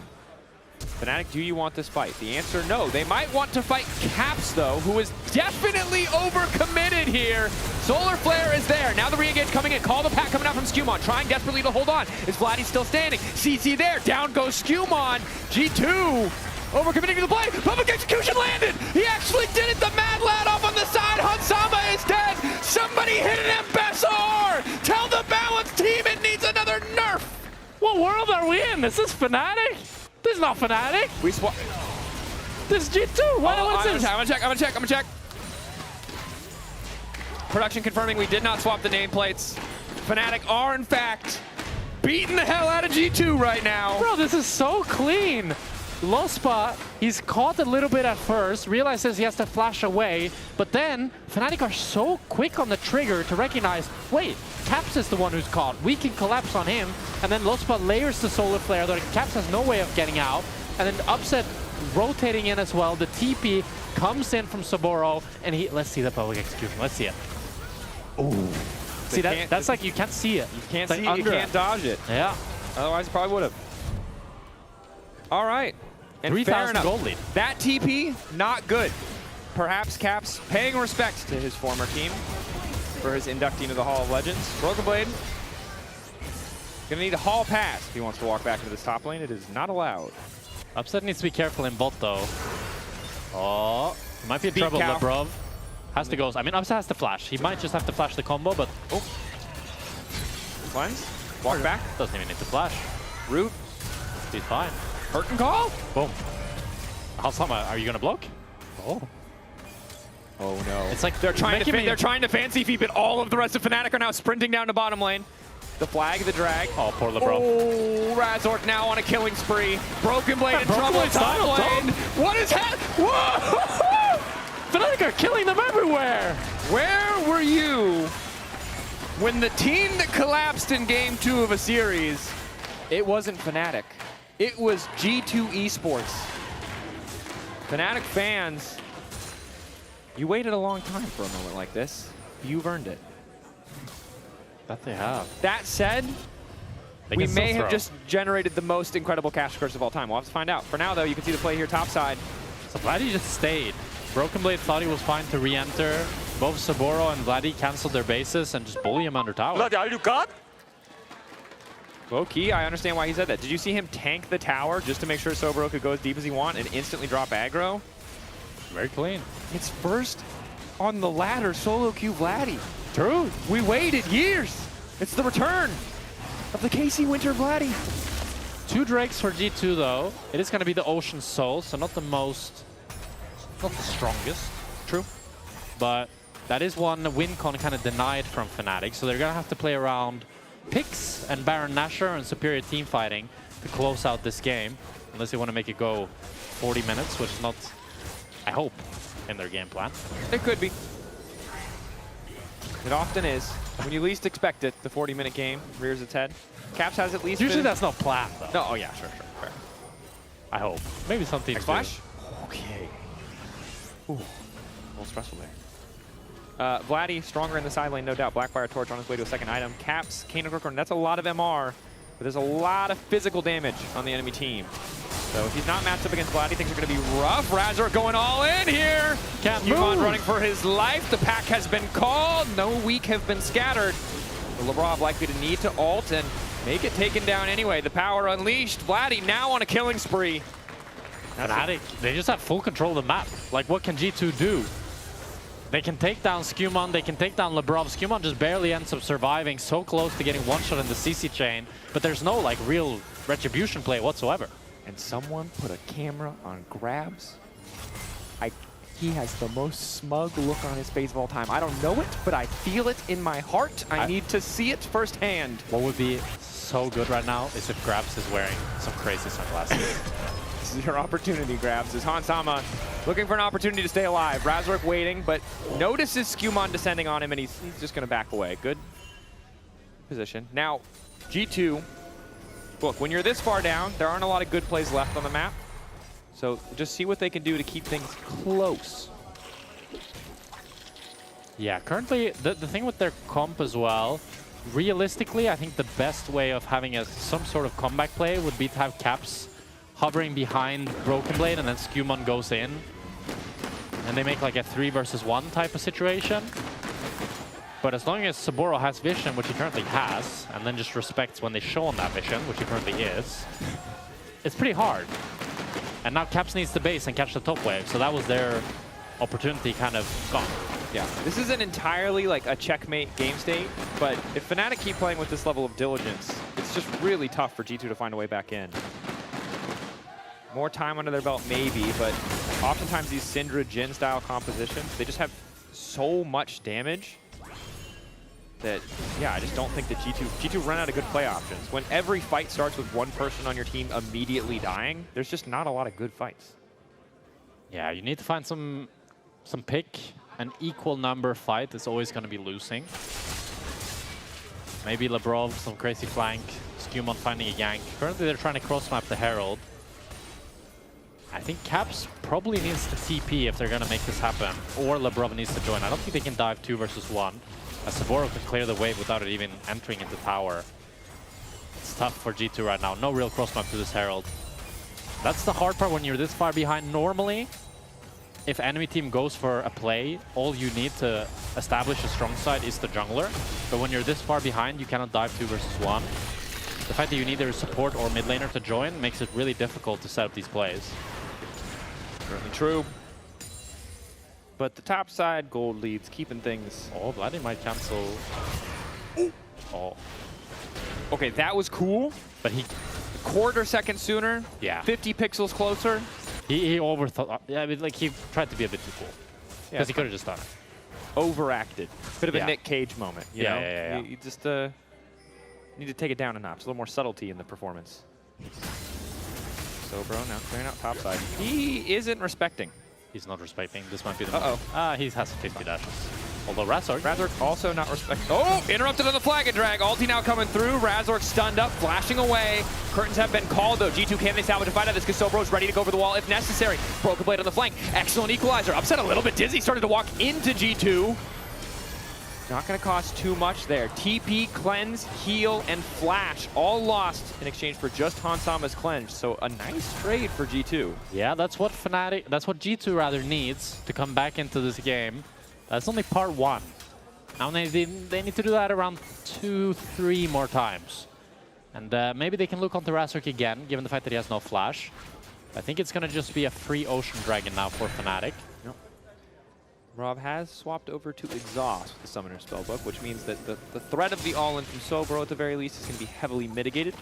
S1: Fnatic, do you want this fight? The answer, no. They might want to fight Caps, though, who is definitely overcommitted here. Solar Flare is there. Now the re-engage coming in. Call the pack coming out from Skewmon. Trying desperately to hold on. Is Vladdy still standing? CC there. Down goes Skewmon. G2 overcommitting to the play. Public execution landed. He actually did it. The Mad Lad off on the side. Hansama is dead. Somebody hit an Embessor. Tell the balance team it needs another nerf.
S3: What world are we in? Is this Fnatic? This is not Fnatic.
S1: We swap.
S3: This is G2. What's this?
S1: I'm gonna check. Production confirming we did not swap the nameplates. Fnatic are, in fact, beating the hell out of G2 right now.
S3: Bro, this is so clean. Lospa, he's caught a little bit at first, realizes he has to flash away, but then Fnatic are so quick on the trigger to recognize, wait, Caps is the one who's caught. We can collapse on him, and then Lospa layers the Solar Flare, though Caps has no way of getting out, and then Upset rotating in as well. The TP comes in from Saburo, and let's see the public execution, let's see it. Ooh. See, that's like, you can't see it.
S1: You can't see it, you can't dodge it.
S3: Yeah.
S1: Otherwise, it probably would have. All right. And
S3: 3,000 gold lead.
S1: That TP, not good. Perhaps Caps paying respect to his former team for his inductee into the Hall of Legends. Broken Blade gonna need a hall pass if he wants to walk back into this top lane. It is not allowed.
S3: Upset needs to be careful in bot though. Oh, might be in trouble, Lebrov. Has to go. I mean, Upset has to flash. He might just have to flash the combo, but
S1: Cleanse. Walk back.
S3: Doesn't even need to flash.
S1: Root.
S3: He's fine.
S1: Curtain call.
S3: Boom. Hansama, are you gonna block? Oh.
S1: Oh no.
S3: It's like
S1: they're trying to fancy feed, but all of the rest of Fnatic are now sprinting down to bottom lane. The flag, the drag.
S3: Oh, poor Lebrov.
S1: Oh, Razork now on a killing spree. Broken Blade in trouble. Top lane. What is happening? Whoa!
S3: Fnatic are killing them everywhere.
S1: Where were you when the team that collapsed in game 2 of a series, it wasn't Fnatic. It was G2 Esports. Fnatic fans, you waited a long time for a moment like this. You've earned it.
S3: That they have.
S1: That said, we may have just generated the most incredible cash curse of all time. We'll have to find out. For now, though, you can see the play here topside.
S3: So Vladdy just stayed. Broken Blade thought he was fine to re-enter. Both Saburo and Vladdy canceled their bases and just bully him under tower.
S21: Vladdy, are you God?
S1: Low key, I understand why he said that. Did you see him tank the tower just to make sure Saburo could go as deep as he want and instantly drop aggro?
S3: Very clean.
S1: It's first on the ladder solo queue Vladdy.
S3: True.
S1: We waited years. It's the return of the Casey Winter Vladdy.
S3: 2 Drakes for G2 though. It is going to be the Ocean Soul, so not the strongest.
S1: True.
S3: But that is one WinCon kind of denied from Fnatic, so they're going to have to play around picks and Baron Nashor and superior team fighting to close out this game, unless they want to make it go 40 minutes, which is not, I hope, in their game plan.
S1: It could be. It often is. When you least expect it, the 40-minute game rears its head. Caps has at least
S3: Usually
S1: been...
S3: that's not planned, though.
S1: No, oh yeah, sure, fair.
S3: I hope. Maybe some teams
S1: Flash?
S3: do.
S1: Okay. Ooh, a little stressful there. Vladdy, stronger in the side lane, no doubt. Blackfire Torch on his way to a second item. Caps, Kane and Corcoran, that's a lot of MR, but there's a lot of physical damage on the enemy team. So if he's not matched up against Vladdy, things are going to be rough. Razor going all in here. Skewmon running for his life. The pack has been called. No weak have been scattered. Labrov likely to need to ult and make it taken down anyway. The power unleashed. Vladdy now on a killing spree.
S3: Fnatic, they just have full control of the map. Like, what can G2 do? They can take down Skewmon, they can take down Labrov. Skewmon just barely ends up surviving, so close to getting one shot in the CC chain, but there's no like real retribution play whatsoever.
S1: And someone put a camera on Grabs. He has the most smug look on his face of all time. I don't know it, but I feel it in my heart. I need to see it firsthand.
S3: What would be so good right now is if Grabs is wearing some crazy sunglasses.
S1: This is your opportunity, Grabs. Is Hansama looking for an opportunity to stay alive. Razork waiting, but notices Skewmon descending on him, and he's just going to back away. Good position. Now, G2, look, when you're this far down, there aren't a lot of good plays left on the map. So just see what they can do to keep things close.
S3: Yeah, currently, the thing with their comp as well, realistically, I think the best way of having some sort of comeback play would be to have Caps hovering behind Broken Blade and then Skewmon goes in. And they make like a 3 versus 1 type of situation. But as long as Saburo has vision, which he currently has, and then just respects when they show on that vision, which he currently is, it's pretty hard. And now Caps needs to base and catch the top wave, so that was their opportunity kind of gone.
S1: Yeah, this isn't entirely like a checkmate game state, but if Fnatic keep playing with this level of diligence, it's just really tough for G2 to find a way back in. More time under their belt, maybe, but oftentimes these Syndra Jhin style compositions, they just have so much damage that, yeah, I just don't think that G2 run out of good play options. When every fight starts with one person on your team immediately dying, there's just not a lot of good fights.
S3: Yeah, you need to find some pick. An equal number fight is always going to be losing. Maybe Labrov, some crazy flank. Skewmon finding a gank. Currently, they're trying to cross-map the Herald. I think Caps probably needs to TP if they're going to make this happen. Or Labrov needs to join. I don't think they can dive 2 versus 1. As Saburo can clear the wave without it even entering into tower. It's tough for G2 right now. No real cross-map to this Herald. That's the hard part when you're this far behind. Normally, if enemy team goes for a play, all you need to establish a strong side is the jungler. But when you're this far behind, you cannot dive 2 versus 1. The fact that you need either support or mid laner to join makes it really difficult to set up these plays.
S1: Certainly true. But the top side, gold leads, keeping things...
S3: Oh, Vladdy might cancel... Oh.
S1: Okay, that was cool.
S3: But he...
S1: A quarter second sooner.
S3: Yeah.
S1: 50 pixels closer.
S3: He overthought... Yeah, I mean, like, he tried to be a bit too cool. Because he could have just done it.
S1: Overacted. Bit of a Nick Cage moment, you know?
S3: Yeah.
S1: You just need to take it down a notch. A little more subtlety in the performance. So, bro, now clearing out top side. He isn't respecting.
S3: He's not respecting. This might be the moment. He has 50 dashes. Although
S1: Razork also not respecting. Oh, interrupted on the flag and drag. Ulti now coming through. Razork stunned up, flashing away. Curtains have been called though. G2 can they salvage a fight out of this? Kasobro's ready to go over the wall if necessary. Broken Blade on the flank. Excellent equalizer. Upset a little bit dizzy. Started to walk into G2. Not going to cost too much there. TP, cleanse, heal, and flash all lost in exchange for just Hansama's cleanse. So a nice trade for G2.
S3: Yeah, that's what G2 rather needs to come back into this game. That's only part 1. Now they need to do that around 2-3 more times. And maybe they can look onto Razork again, given the fact that he has no flash. I think it's going to just be a free Ocean Dragon now for Fnatic.
S1: Yep. Rob has swapped over to Exhaust, the Summoner Spellbook, which means that the threat of the all-in from Sobro, at the very least, is going to be heavily mitigated.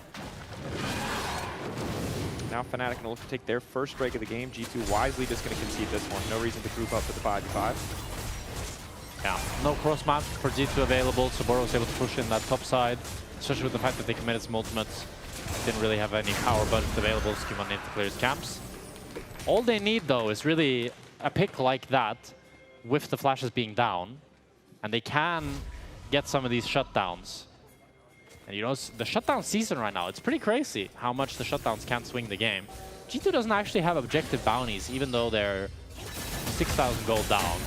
S1: Now Fnatic going to look to take their first strike of the game. G2 wisely just going to concede this one. No reason to group up for the 5v5.
S3: Yeah, no cross-map for G2 available. Saburo was able to push in that top side, especially with the fact that they committed some ultimates. Didn't really have any power budget available. Skewmon needs to clear his camps. All they need, though, is really a pick like that, with the flashes being down, and they can get some of these shutdowns. And you know, the shutdown season right now, it's pretty crazy how much the shutdowns can swing the game. G2 doesn't actually have objective bounties, even though they're 6,000 gold down.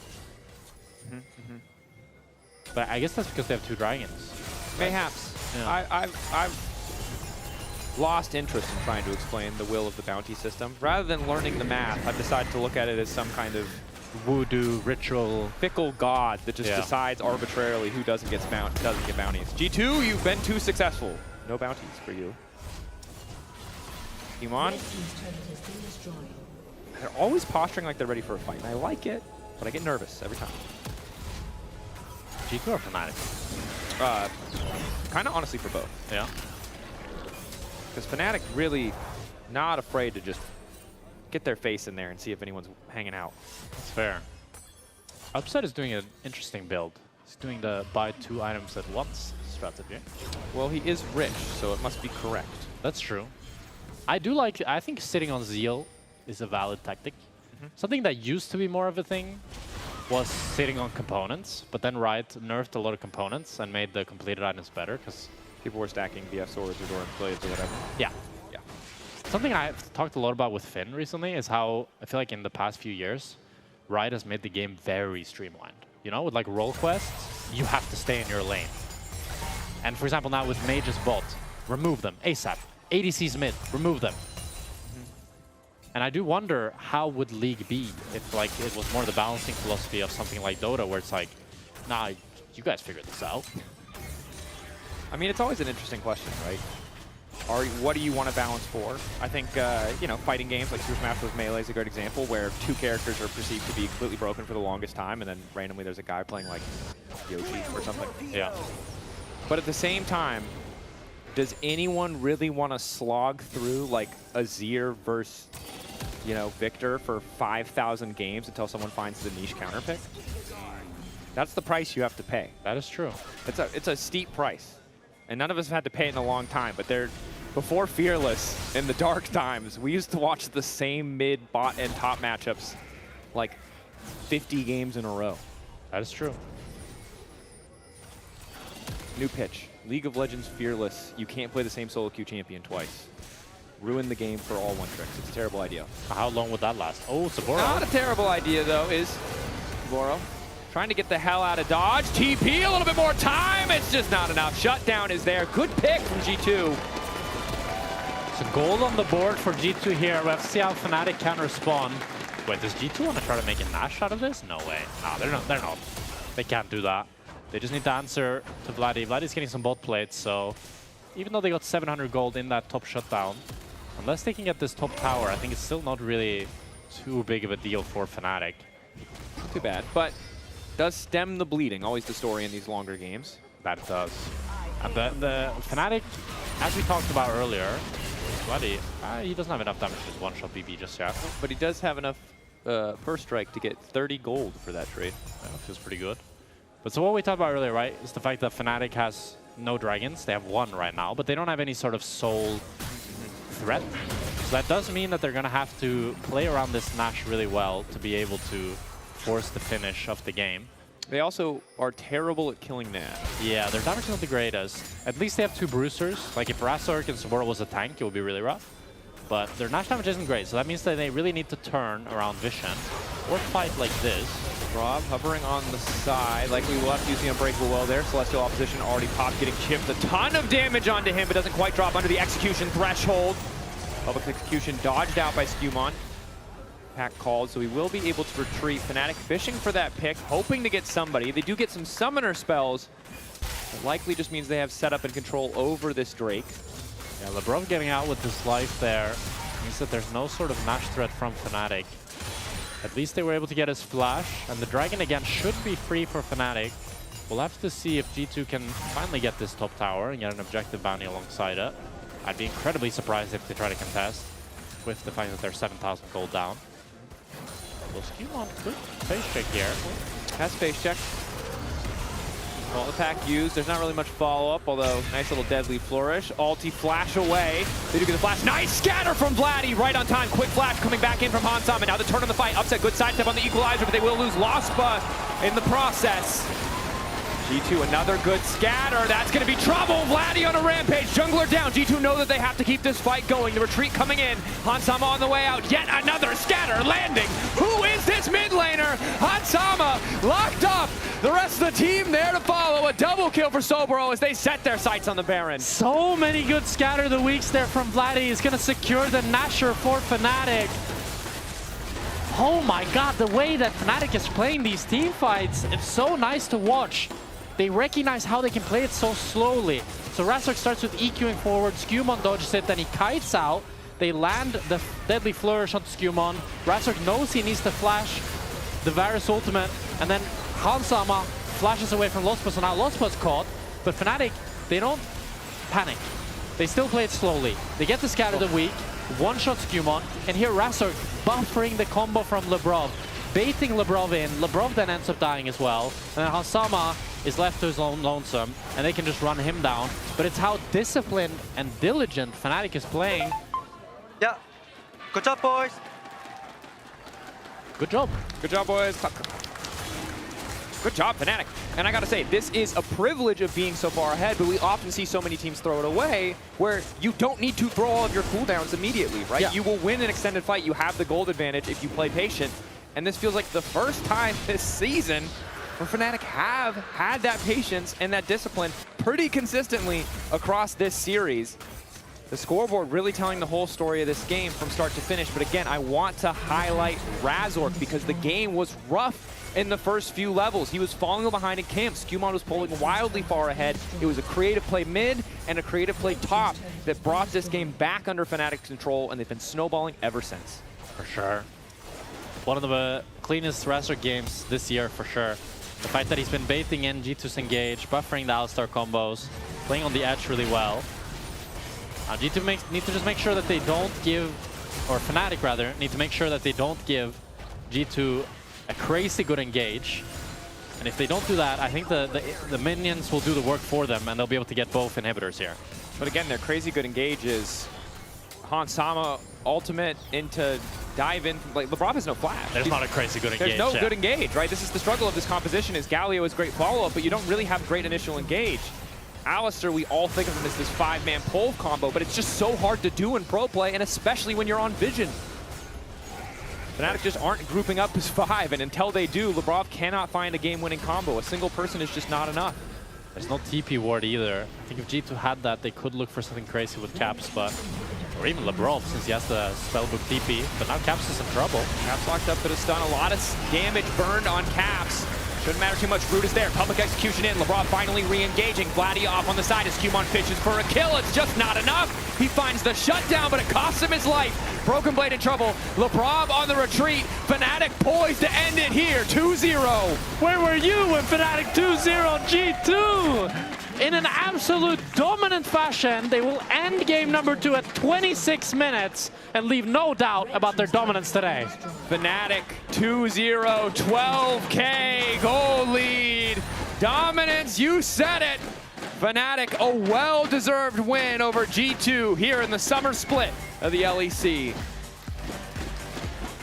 S3: But I guess that's because they have 2 dragons.
S1: Mayhaps.
S3: Yeah.
S1: I've lost interest in trying to explain the will of the bounty system. Rather than learning the math, I've decided to look at it as some kind of
S3: voodoo ritual,
S1: fickle god that just decides arbitrarily who doesn't get bounties. G2, you've been too successful. No bounties for you. Kimon. They're always posturing like they're ready for a fight, and I like it, but I get nervous every time.
S3: G2 or Fnatic?
S1: Kind of honestly for both.
S3: Yeah.
S1: Because Fnatic really not afraid to just get their face in there and see if anyone's hanging out.
S3: That's fair. Upset is doing an interesting build. He's doing the buy 2 items at once strategy.
S1: Well, he is rich, so it must be correct.
S3: That's true. I think sitting on Zeal is a valid tactic. Something that used to be more of a thing was sitting on components, but then Riot nerfed a lot of components and made the completed items better because
S1: people were stacking BF swords or Doran blades or whatever.
S3: Yeah. Something I've talked a lot about with Finn recently is how I feel like in the past few years, Riot has made the game very streamlined. You know, with like role quests, you have to stay in your lane. And for example, now with Mage's bot, remove them ASAP. ADC's mid, remove them. And I do wonder how would League be if like it was more the balancing philosophy of something like Dota, where it's like, nah, you guys figure this out.
S1: I mean, it's always an interesting question, right? What do you want to balance for? I think, you know, fighting games like Super Smash Bros. Melee is a great example where 2 characters are perceived to be completely broken for the longest time, and then randomly there's a guy playing like Yoshi or something.
S3: Yeah.
S1: But at the same time, does anyone really want to slog through like Azir versus, you know, Victor for 5,000 games until someone finds the niche counter pick? That's the price you have to pay.
S3: That is true.
S1: It's a steep price. And none of us have had to pay it in a long time, but before Fearless, in the dark times, we used to watch the same mid, bot, and top matchups like 50 games in a row.
S3: That is true.
S1: New pitch. League of Legends Fearless. You can't play the same solo queue champion twice. Ruin the game for all one-tricks. It's a terrible idea.
S3: How long would that last? Oh, Saburo.
S1: Not a terrible idea, though, is Saburo. Trying to get the hell out of dodge. TP, a little bit more time. It's just not enough. Shutdown is there. Good pick from G2.
S3: So gold on the board for G2 here. We have to see how Fnatic can respond. Wait, does G2 want to try to make a Nash out of this? No way. No, they're not. They can't do that. They just need to answer to Vladdy. Vladdy's getting some bot plates, so even though they got 700 gold in that top shutdown, unless they can get this top tower, I think it's still not really too big of a deal for Fnatic.
S1: Too bad, but does stem the bleeding. Always the story in these longer games.
S3: That it does. And the Fnatic, as we talked about earlier, Vladdy, he doesn't have enough damage to just one-shot BB just yet.
S1: But he does have enough first strike to get 30 gold for that trade.
S3: That feels pretty good. But so what we talked about earlier, right, is the fact that Fnatic has no dragons. They have 1 right now, but they don't have any sort of soul threat. So that does mean that they're going to have to play around this Nash really well to be able to force the finish of the game.
S1: They also are terrible at killing Nash.
S3: Yeah, their damage is not the greatest. At least they have 2 bruisers. Like if Razork and Saburo was a tank, it would be really rough. But their Nash damage isn't great, so that means that they really need to turn around Vision or fight like this.
S1: Rob hovering on the side, likely will have to use the Unbreakable well there. Celestial opposition already popped, getting chipped. A ton of damage onto him, but doesn't quite drop under the execution threshold. Public execution dodged out by Skumon. Pack called, so he will be able to retreat. Fnatic fishing for that pick, hoping to get somebody. They do get some summoner spells. It likely just means they have setup and control over this Drake.
S3: Yeah, Lebrov getting out with his life there means that there's no sort of Nash threat from Fnatic. At least they were able to get his flash, and the Dragon again should be free for Fnatic. We'll have to see if G2 can finally get this top tower and get an objective bounty alongside it. I'd be incredibly surprised if they try to contest with the fact that they're 7,000 gold down. Well, Skumon could face check here.
S1: Has face check. Well, the pack used. There's not really much follow-up, although nice little deadly flourish. Ulti flash away. They do get the flash. Nice scatter from Vladdy. Right on time. Quick flash coming back in from Hansam. And now the turn on the fight. Upset. Good sidestep on the equalizer, but they will lose Lospa in the process. G2, another good scatter. That's going to be trouble. Vladdy on a rampage. Jungler down. G2 know that they have to keep this fight going. The retreat coming in. Hansama on the way out. Yet another scatter landing. Who is this mid laner? Hansama locked up. The rest of the team there to follow. A double kill for Soboro as they set their sights on the Baron.
S3: So many good scatter the weeks there from Vladdy. He's going to secure the Nashor for Fnatic. Oh my god, the way that Fnatic is playing these team fights, it's so nice to watch. They recognize how they can play it so slowly. So Razork starts with EQing forward, Skewmon dodges it, then he kites out. They land the deadly flourish on Skewmon. Razork knows he needs to flash the Varus ultimate, and then Hansama flashes away from Lospa, so now Lospa's caught. But Fnatic, they don't panic. They still play it slowly. They get the scatter the weak, one-shot Skewmon, and here Razork buffering the combo from Lebrov, baiting Lebrov in. Lebrov then ends up dying as well, and then Hansama is left to his own lonesome, and they can just run him down. But it's how disciplined and diligent Fnatic is playing.
S26: Yeah. Good job, boys.
S3: Good job.
S1: Good job, boys. Good job, Fnatic. And I gotta say, this is a privilege of being so far ahead, but we often see so many teams throw it away where you don't need to throw all of your cooldowns immediately, right?
S3: Yeah.
S1: You will win an extended fight. You have the gold advantage if you play patient. And this feels like the first time this season where Fnatic have had that patience and that discipline pretty consistently across this series. The scoreboard really telling the whole story of this game from start to finish. But again, I want to highlight Razork because the game was rough in the first few levels. He was falling behind in camp. Skewmon was pulling wildly far ahead. It was a creative play mid and a creative play top that brought this game back under Fnatic's control, and they've been snowballing ever since.
S3: For sure. One of the cleanest Razork games this year, for sure. The fact that he's been baiting in G2's engage, buffering the Alistar combos, playing on the edge really well. G2 need to just make sure that they don't give, or Fnatic rather, need to make sure that they don't give G2 a crazy good engage. And if they don't do that, I think the minions will do the work for them, and they'll be able to get both inhibitors here.
S1: But again, their crazy good engage is Hansama ultimate into dive in. Like, Lebrov has no flash.
S3: There's not a crazy good engage.
S1: There's no good engage, right? This is the struggle of this composition is Galio is great follow-up, but you don't really have great initial engage. Alistar, we all think of him as this 5-man pole combo, but it's just so hard to do in pro play, and especially when you're on Vision. Fnatic just aren't grouping up as 5, and until they do, Lebrov cannot find a game-winning combo. A single person is just not enough.
S3: There's no TP ward either. I think if G2 had that, they could look for something crazy with Caps, but or even Lebrov, since he has the spellbook TP. But now Caps is in trouble.
S1: Caps locked up, but a stun. A lot of damage burned on Caps. Shouldn't matter too much. Root is there. Public execution in. Lebrov finally re-engaging. Vladdy off on the side as Skewmon fishes for a kill. It's just not enough. He finds the shutdown, but it costs him his life. Broken Blade in trouble. Lebrov on the retreat. Fnatic poised to end it here. 2-0.
S3: Where were you when Fnatic 2-0 G2? In an absolute dominant fashion, they will end game number 2 at 26 minutes and leave no doubt about their dominance today.
S1: Fnatic 2-0, 12K goal lead. Dominance, you said it. Fnatic, a well-deserved win over G2 here in the summer split of the LEC.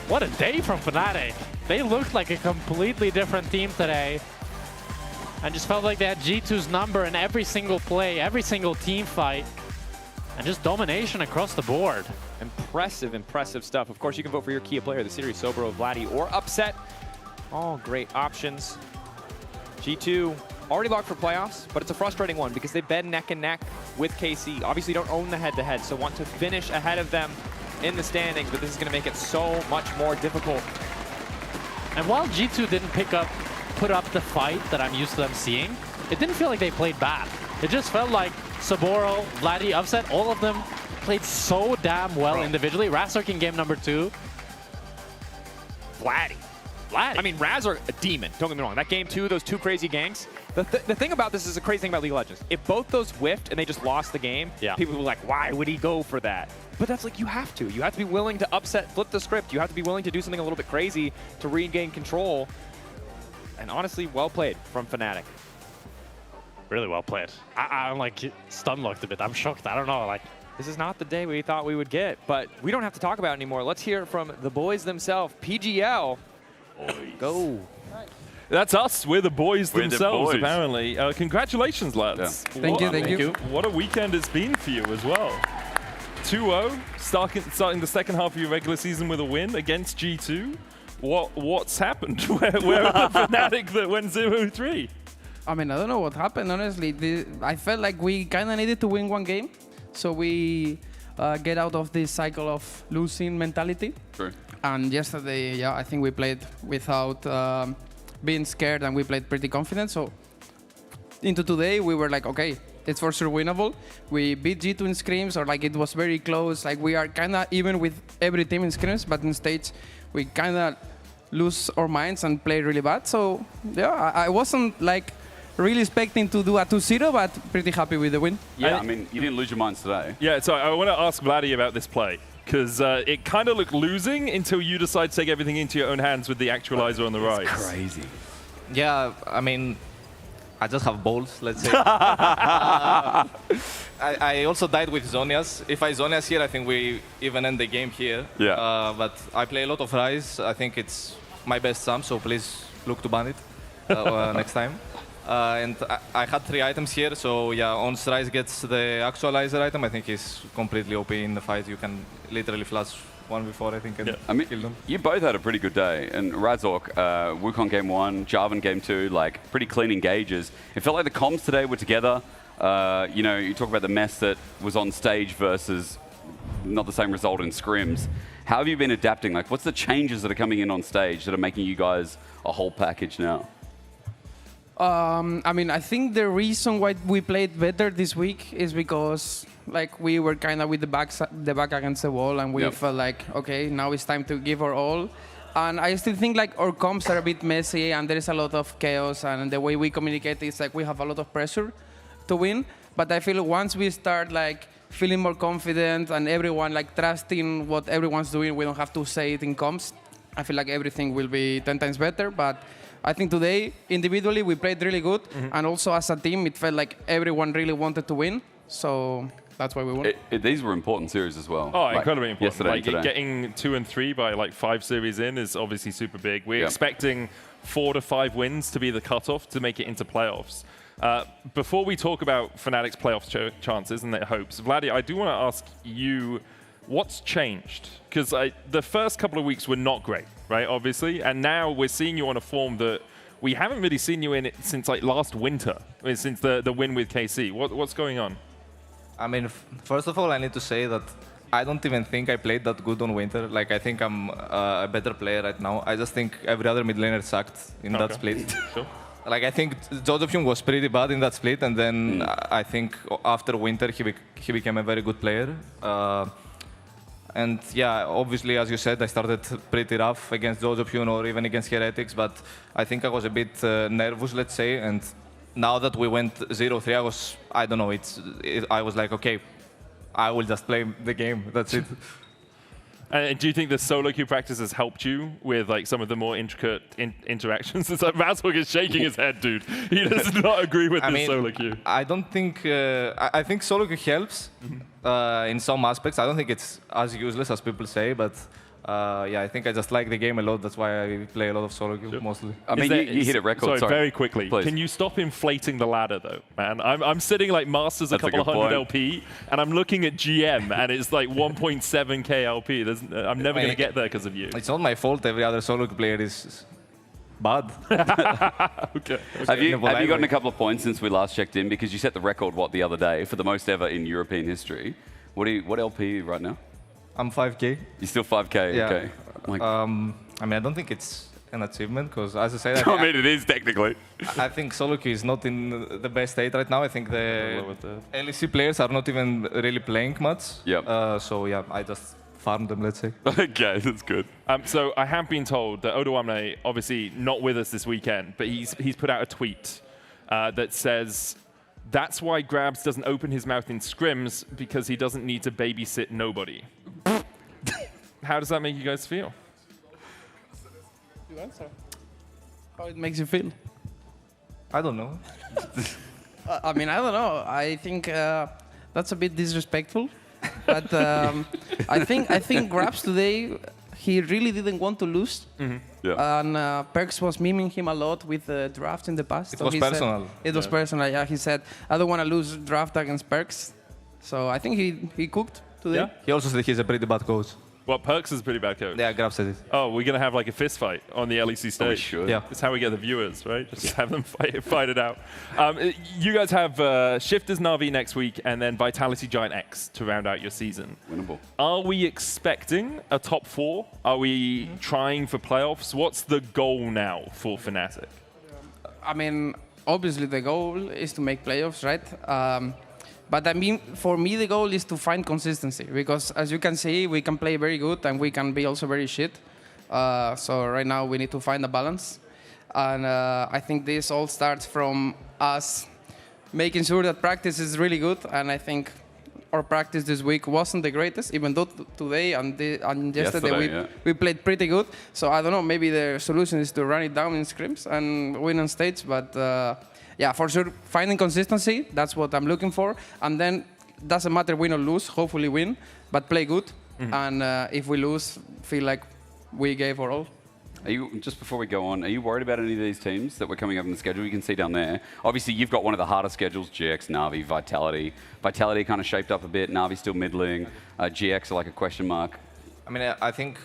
S3: What a day from Fnatic. They looked like a completely different team today. I just felt like they had G2's number in every single play, every single team fight, and just domination across the board.
S1: Impressive, impressive stuff. Of course, you can vote for your key player of the series, Soboro, Vladdy, or Upset. All great options. G2 already locked for playoffs, but it's a frustrating one because they've been neck and neck with KC. Obviously, don't own the head-to-head, so want to finish ahead of them in the standings, but this is going to make it so much more difficult.
S3: And while G2 didn't put up the fight that I'm used to them seeing, it didn't feel like they played bad. It just felt like Soboro, Vladdy, Upset, all of them played so damn well individually. Razork in game number 2.
S1: Vladdy. I mean, Razork, a demon. Don't get me wrong. That game 2, those 2 crazy ganks. The thing about this is a crazy thing about League of Legends. If both those whiffed and they just lost the game, people were like, why would he go for that? But that's like, you have to. You have to be willing to upset, flip the script. You have to be willing to do something a little bit crazy to regain control. And honestly, well played from Fnatic.
S3: Really well played. I'm like stun-locked a bit. I'm shocked. I don't know. Like,
S1: this is not the day we thought we would get, but we don't have to talk about it anymore. Let's hear from the boys themselves. PGL. Go.
S5: That's us. We're the boys
S4: We're the
S5: themselves,
S4: boys.
S5: apparently. Congratulations, lads.
S2: Thank you.
S5: What a weekend it's been for you as well. 2-0, starting the second half of your regular season with a win against G2. What's happened? Where are the Fnatic that went 0-3?
S2: I mean, I don't know what happened, honestly. I felt like we kind of needed to win one game, so we get out of this cycle of losing mentality.
S4: True.
S2: And yesterday, yeah, I think we played without being scared, and we played pretty confident. So into today, we were like, okay, it's for sure winnable. We beat G2 in scrims, or like it was very close. Like we are kind of even with every team in scrims, but in stage, we kind of lose our minds and play really bad. So yeah, I wasn't like really expecting to do a 2-0, but pretty happy with the win.
S4: Yeah, I mean, you didn't lose your minds today.
S5: Yeah, so I want to ask Vladdy about this play, because it kind of looked losing until you decide to take everything into your own hands with the actualizer on the right.
S4: It's crazy.
S14: Yeah, I mean, I just have balls, let's say. I also died with Zonias. If I Zonias here, I think we even end the game here.
S4: Yeah.
S14: But I play a lot of Ryze. I think it's my best Sam, so please look to ban it next time. And I had 3 items here, so yeah, once Ryze gets the actualizer item, I think he's completely OP in the fight. You can literally flash 1v4, I think, and kill them.
S4: You both had a pretty good day. And Razork, Wukong game 1, Jarvan game 2, like pretty clean engages. It felt like the comms today were together. You know, you talk about the mess that was on stage versus not the same result in scrims. How have you been adapting? Like, what's the changes that are coming in on stage that are making you guys a whole package now?
S2: I mean, I think the reason why we played better this week is because like we were kind of with the back against the wall, and we felt like, okay, now it's time to give our all. And I still think like our comps are a bit messy, and there is a lot of chaos, and the way we communicate is like we have a lot of pressure to win. But I feel once we start like feeling more confident and everyone like trusting what everyone's doing, we don't have to say it in comps. I feel like everything will be 10 times better. But I think today, individually, we played really good. And also as a team, it felt like everyone really wanted to win. So that's why we won.
S4: These were important series as well.
S5: Oh, like incredibly important.
S4: Yesterday
S5: Like
S4: and today.
S5: getting 2 and 3 by like 5 series in is obviously super big. We're expecting 4 to 5 wins to be the cutoff to make it into playoffs. Before we talk about Fnatic's playoff chances and their hopes, Vladdy, I do want to ask you, what's changed? Because the first couple of weeks were not great, right, obviously, and now we're seeing you on a form that we haven't really seen you in it since like last winter, I mean, since the win with KC. What's going on?
S14: I mean, first of all, I need to say that I don't even think I played that good on winter. Like, I think I'm a better player right now. I just think every other mid laner sucked in that split.
S5: Sure.
S14: Like, I think Jojopion was pretty bad in that split, and then I think after winter he became a very good player. And yeah, obviously, as you said, I started pretty rough against Jojopion or even against Heretics, but I think I was a bit nervous, let's say. And now that we went 0-3, I don't know, I was like, okay, I will just play the game, that's it.
S5: And do you think the solo queue practice has helped you with like some of the more intricate interactions? It's like Razork is shaking his head, dude. He does not agree with the solo queue.
S14: I don't think. I think solo queue helps in some aspects. I don't think it's as useless as people say, but yeah, I think I just like the game a lot. That's why I play a lot of solo queue mostly.
S4: I mean, you hit a record.
S5: Sorry, very quickly. Please. Can you stop inflating the ladder, though, man? I'm sitting like Masters a couple of hundred LP, and I'm looking at GM, and it's like 1.7k LP. I'm never going to get there because of you.
S14: It's not my fault. Every other solo queue player is bad.
S5: Okay.
S4: Have you gotten a couple of points since we last checked in? Because you set the record, the other day for the most ever in European history. What LP are you right now?
S14: I'm 5k.
S4: You're still 5k?
S14: Yeah.
S4: Okay.
S14: I mean, I don't think it's an achievement, because as I said,
S4: I mean, it is technically.
S14: I think solo queue is not in the best state right now. I think the LEC players are not even really playing much.
S4: Yeah.
S14: So yeah, I just farm them, let's say.
S4: Okay, that's good.
S5: So I have been told that Odoamne, obviously not with us this weekend, but he's put out a tweet that says, that's why Grabs doesn't open his mouth in scrims, because he doesn't need to babysit nobody. How does that make you guys feel?
S2: You answer. How it makes you feel?
S14: I don't know.
S2: I mean, I don't know. I think that's a bit disrespectful. But I think Grabs today, he really didn't want to lose. And Perks was miming him a lot with the draft in the past.
S14: It was personal.
S2: It was personal, yeah. He said, I don't want to lose draft against Perks. So I think he cooked today.
S14: Yeah. He also said he's a pretty bad coach.
S5: Well, Perks is a pretty bad coach.
S14: Yeah, Graf said it.
S5: Oh, we're going to have like a fist fight on the LEC stage.
S4: Oh, we should.
S14: Yeah.
S5: It's how we get the viewers, right? Just have them fight it out. You guys have Shifters Na'Vi next week and then Vitality Giant X to round out your season.
S4: Winnable.
S5: Are we expecting a top 4? Are we trying for playoffs? What's the goal now for Fnatic?
S2: I mean, obviously the goal is to make playoffs, right? But I mean, for me, the goal is to find consistency because, as you can see, we can play very good and we can be also very shit. So right now we need to find a balance. And I think this all starts from us making sure that practice is really good. And I think our practice this week wasn't the greatest, even though today and yesterday we played pretty good. So I don't know, maybe the solution is to run it down in scrims and win on stage. But yeah, for sure, finding consistency, that's what I'm looking for. And then doesn't matter win or lose, hopefully win, but play good. And if we lose, feel like we gave our all.
S4: Are you, just before we go on, are you worried about any of these teams that were coming up in the schedule? You can see down there. Obviously, you've got one of the hardest schedules, GX, Na'Vi, Vitality. Vitality kind of shaped up a bit, Na'Vi still middling, GX are like a question mark.
S14: I mean, I think,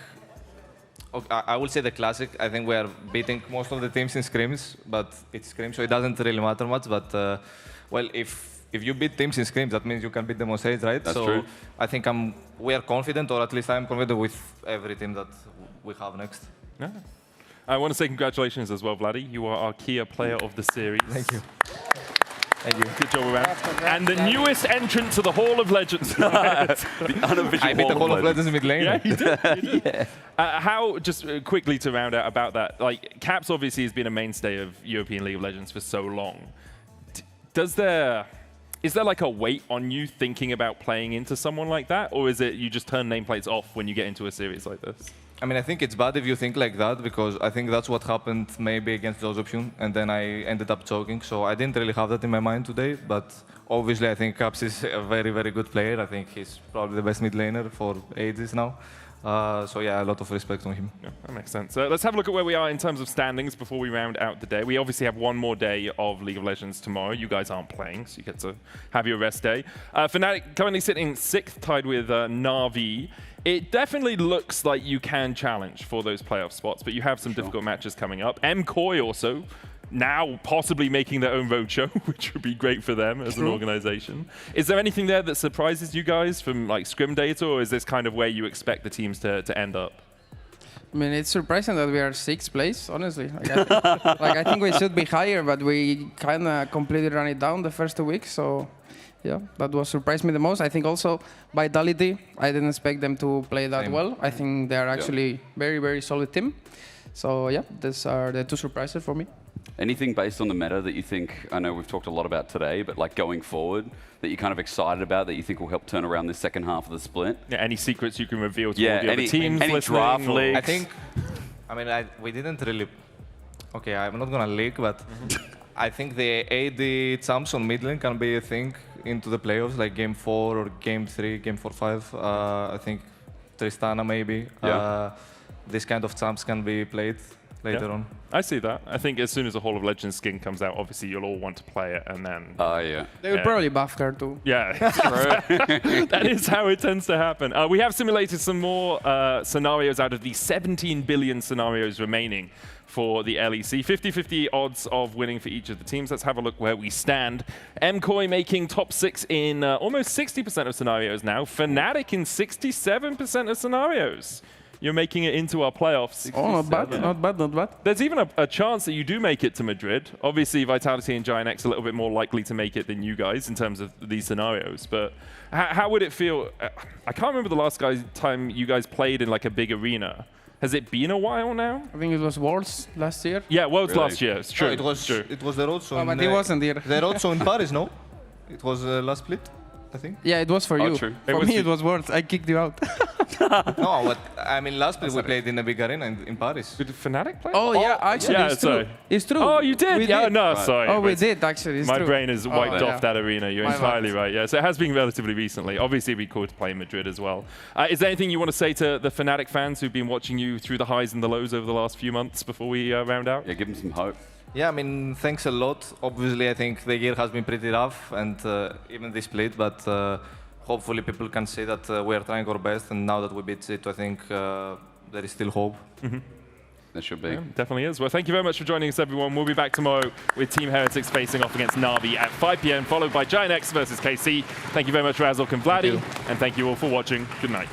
S14: I will say the classic. I think we are beating most of the teams in scrims, but it's scrims, so it doesn't really matter much. But, well, if you beat teams in scrims, that means you can beat them on stage, right?
S4: That's true.
S14: I think we are confident, or at least I'm confident with every team that we have next.
S5: Yeah. I want to say congratulations as well, Vladdy. You are our Kia Player of the Series.
S14: Thank you. Thank you.
S5: Good job, man. And the newest entrant to the Hall of Legends.
S4: The unofficial
S14: I beat the Hall of Legends mid lane.
S5: Yeah, you did. How, just quickly to round out about that, like Caps obviously has been a mainstay of European League of Legends for so long. Is there like a weight on you thinking about playing into someone like that? Or is it you just turn nameplates off when you get into a series like this?
S14: I mean, I think it's bad if you think like that, because I think that's what happened maybe against Josephyun, and then I ended up choking. So I didn't really have that in my mind today, but obviously I think Caps is a very, very good player. I think he's probably the best mid laner for ages now. So yeah, a lot of respect on him.
S5: Yeah, that makes sense. Let's have a look at where we are in terms of standings before we round out the day. We obviously have one more day of League of Legends tomorrow. You guys aren't playing, so you get to have your rest day. Fnatic currently sitting 6th, tied with Na'Vi. It definitely looks like you can challenge for those playoff spots, but you have some difficult matches coming up. MKOI also now possibly making their own roadshow, which would be great for them as an organization. Is there anything there that surprises you guys from like scrim data, or is this kind of where you expect the teams to end up?
S2: I mean, it's surprising that we are 6th place, honestly. I think we should be higher, but we kind of completely ran it down the first 2 weeks, so yeah, that was surprised me the most. I think also Vitality, I didn't expect them to play that well. I think they are actually very, very solid team. So yeah, these are the 2 surprises for me.
S4: Anything based on the meta that you think, I know we've talked a lot about today, but like going forward, that you're kind of excited about, that you think will help turn around this second half of the split?
S5: Yeah, any secrets you can reveal to all the other teams?
S4: Any draft leaks?
S14: I think, I mean, we didn't really, okay, I'm not gonna leak, but I think the AD champs on mid lane can be a thing into the playoffs, like game 4 or game 3, game 4-5. I think Tristana maybe. This kind of champs can be played later on.
S5: I see that. I think as soon as the Hall of Legends skin comes out, obviously you'll all want to play it, and then...
S2: They will probably buff her too.
S5: Yeah, that is how it tends to happen. We have simulated some more scenarios out of the 17 billion scenarios remaining for the LEC. 50-50 odds of winning for each of the teams. Let's have a look where we stand. MKOI making top 6 in almost 60% of scenarios now. Fnatic in 67% of scenarios. You're making it into our playoffs.
S2: Oh, not bad, not bad, not bad.
S5: There's even a chance that you do make it to Madrid. Obviously, Vitality and Giant X are a little bit more likely to make it than you guys in terms of these scenarios. But how would it feel? I can't remember the last time you guys played in like a big arena. Has it been a while now?
S2: I think it was Worlds last year.
S5: Yeah, Worlds last year. It's true.
S14: No, it was
S5: true.
S14: It was the Roadshow.
S2: But it wasn't here.
S14: The Roadshow in Paris, no? It was last split, I think.
S2: Yeah, it was for you.
S5: True.
S2: For me, it was Worlds. I kicked you out.
S14: No, but I mean, last split we played in a big arena in Paris.
S5: Did Fnatic play?
S2: Oh, yeah, actually,
S5: yeah,
S2: it's true. It's true.
S5: Oh, you did?
S2: We
S5: Yeah,
S2: did.
S5: no, sorry.
S2: Oh, we did, actually. It's
S5: My
S2: true.
S5: brain has wiped
S2: yeah.
S5: off that arena. You're
S2: My
S5: entirely
S2: bad.
S5: right. Yeah, so it has been relatively recently. Obviously, it'd be cool to play Madrid as well. Is there anything you want to say to the Fnatic fans who've been watching you through the highs and the lows over the last few months before we round out?
S4: Yeah, give them some hope.
S14: Yeah, I mean, thanks a lot. Obviously, I think the year has been pretty rough, and even this split, but hopefully people can see that we are trying our best, and now that we beat G2, I think there is still hope.
S4: There should be.
S5: Yeah, definitely is. Well, thank you very much for joining us, everyone. We'll be back tomorrow with Team Heretics facing off against Na'Vi at 5 p.m, followed by Giant X versus KC. Thank you very much, Razork and Vladdy, and thank you all for watching. Good night.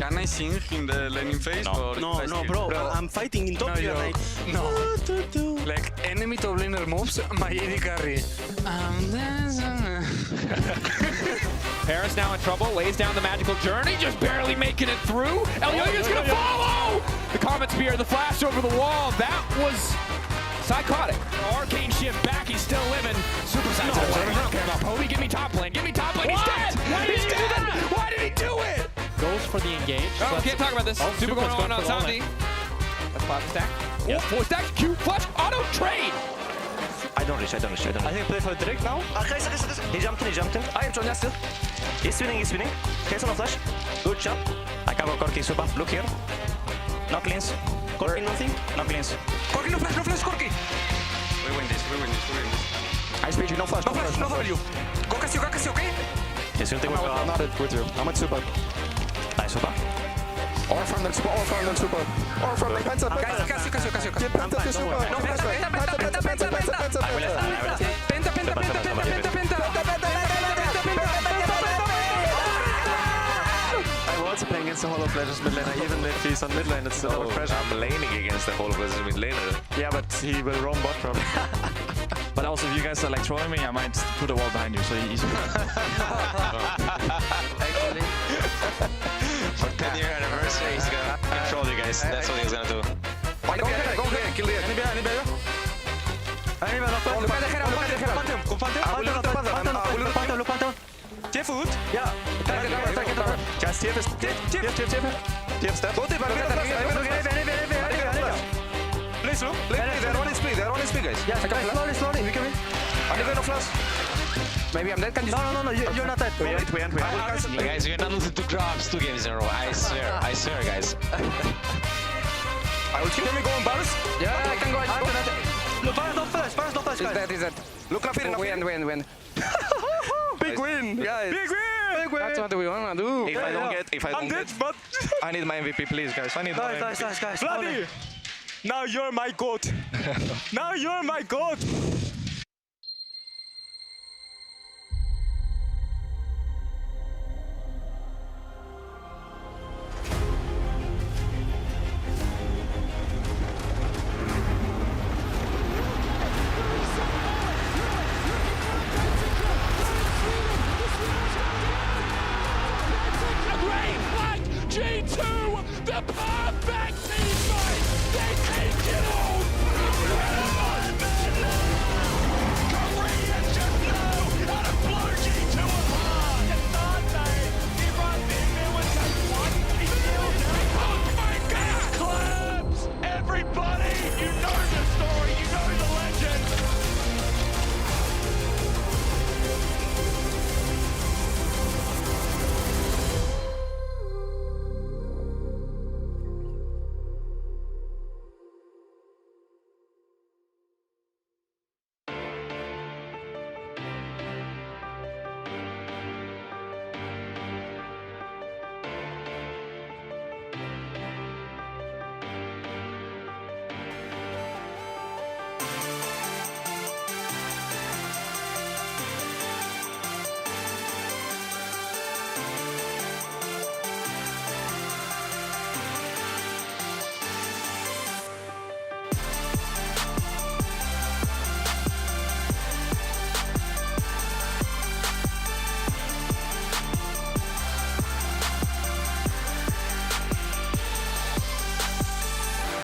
S7: Can I sing in the laning phase? Or
S18: No, bro. I'm fighting in top tier.
S7: No. Like enemy top laner moves, my AD carry.
S1: Paris now in trouble, lays down the magical journey, just barely making it through. Elyoya's gonna follow! The Comet Spear, the flash over the wall, that was psychotic. Arcane shift back, he's still living. Super Saiyan. I don't care about Poby, give me top lane, he's dead! He's dead! Why did he do it?
S3: Goes for the engage.
S1: Oh, can't talk about this. Super going on Santi. That's plasma stack.
S3: Yeah.
S1: 4 stacks, Q, flash, auto trade!
S18: I don't reach. I think play for Drake now. Guys. He jumped in. I am John still. He's winning. Case on a flash. Good job. I can go Corki, super. Look here. No cleans. Corki, nothing. No cleans.
S7: Corki, no flash, Corki! We win this.
S18: I speed you, no flash.
S7: No W. Go Cassio, okay?
S18: He's going to go
S7: I'm not with you. I'm at super.
S18: Nice, super.
S7: Or from the super. Or from the Penta. Cassio. Penta to super. No, Penta.
S18: I will
S7: I'm also playing against the Hall of Legends mid laner, even if he's on mid lane, it's still a lot of pressure.
S10: I'm laning against the Hall of Legends mid laner.
S7: Yeah, but he will roam bot from.
S15: But also, if you guys are like trolling me, I might put a wall behind you, so easy.
S10: Actually, for 10-year anniversary, he's gonna control you guys. That's what he's gonna do.
S7: Go ahead, kill it. Food.
S18: Yeah.
S7: Guys, TF is TF step. Go Please look. They're on his speed, guys.
S18: Yeah, slowly. We can win.
S7: I'm gonna flash.
S18: Maybe I'm dead. No. You're not dead.
S7: We end.
S10: Guys, you're not losing 2 grabs 2 games in a row. I swear, guys.
S7: I will keep him going, Barnes.
S18: Yeah, I can go. Look, Barnes not flash, guys.
S7: He's dead. Look, Nafir.
S18: Win.
S7: Big win, guys. Big win.
S18: That's what we wanna do.
S7: If I don't get, but
S14: I need my MVP, please, guys. I need my MVP.
S18: Nice, guys.
S7: Vladdy, now you're my goat.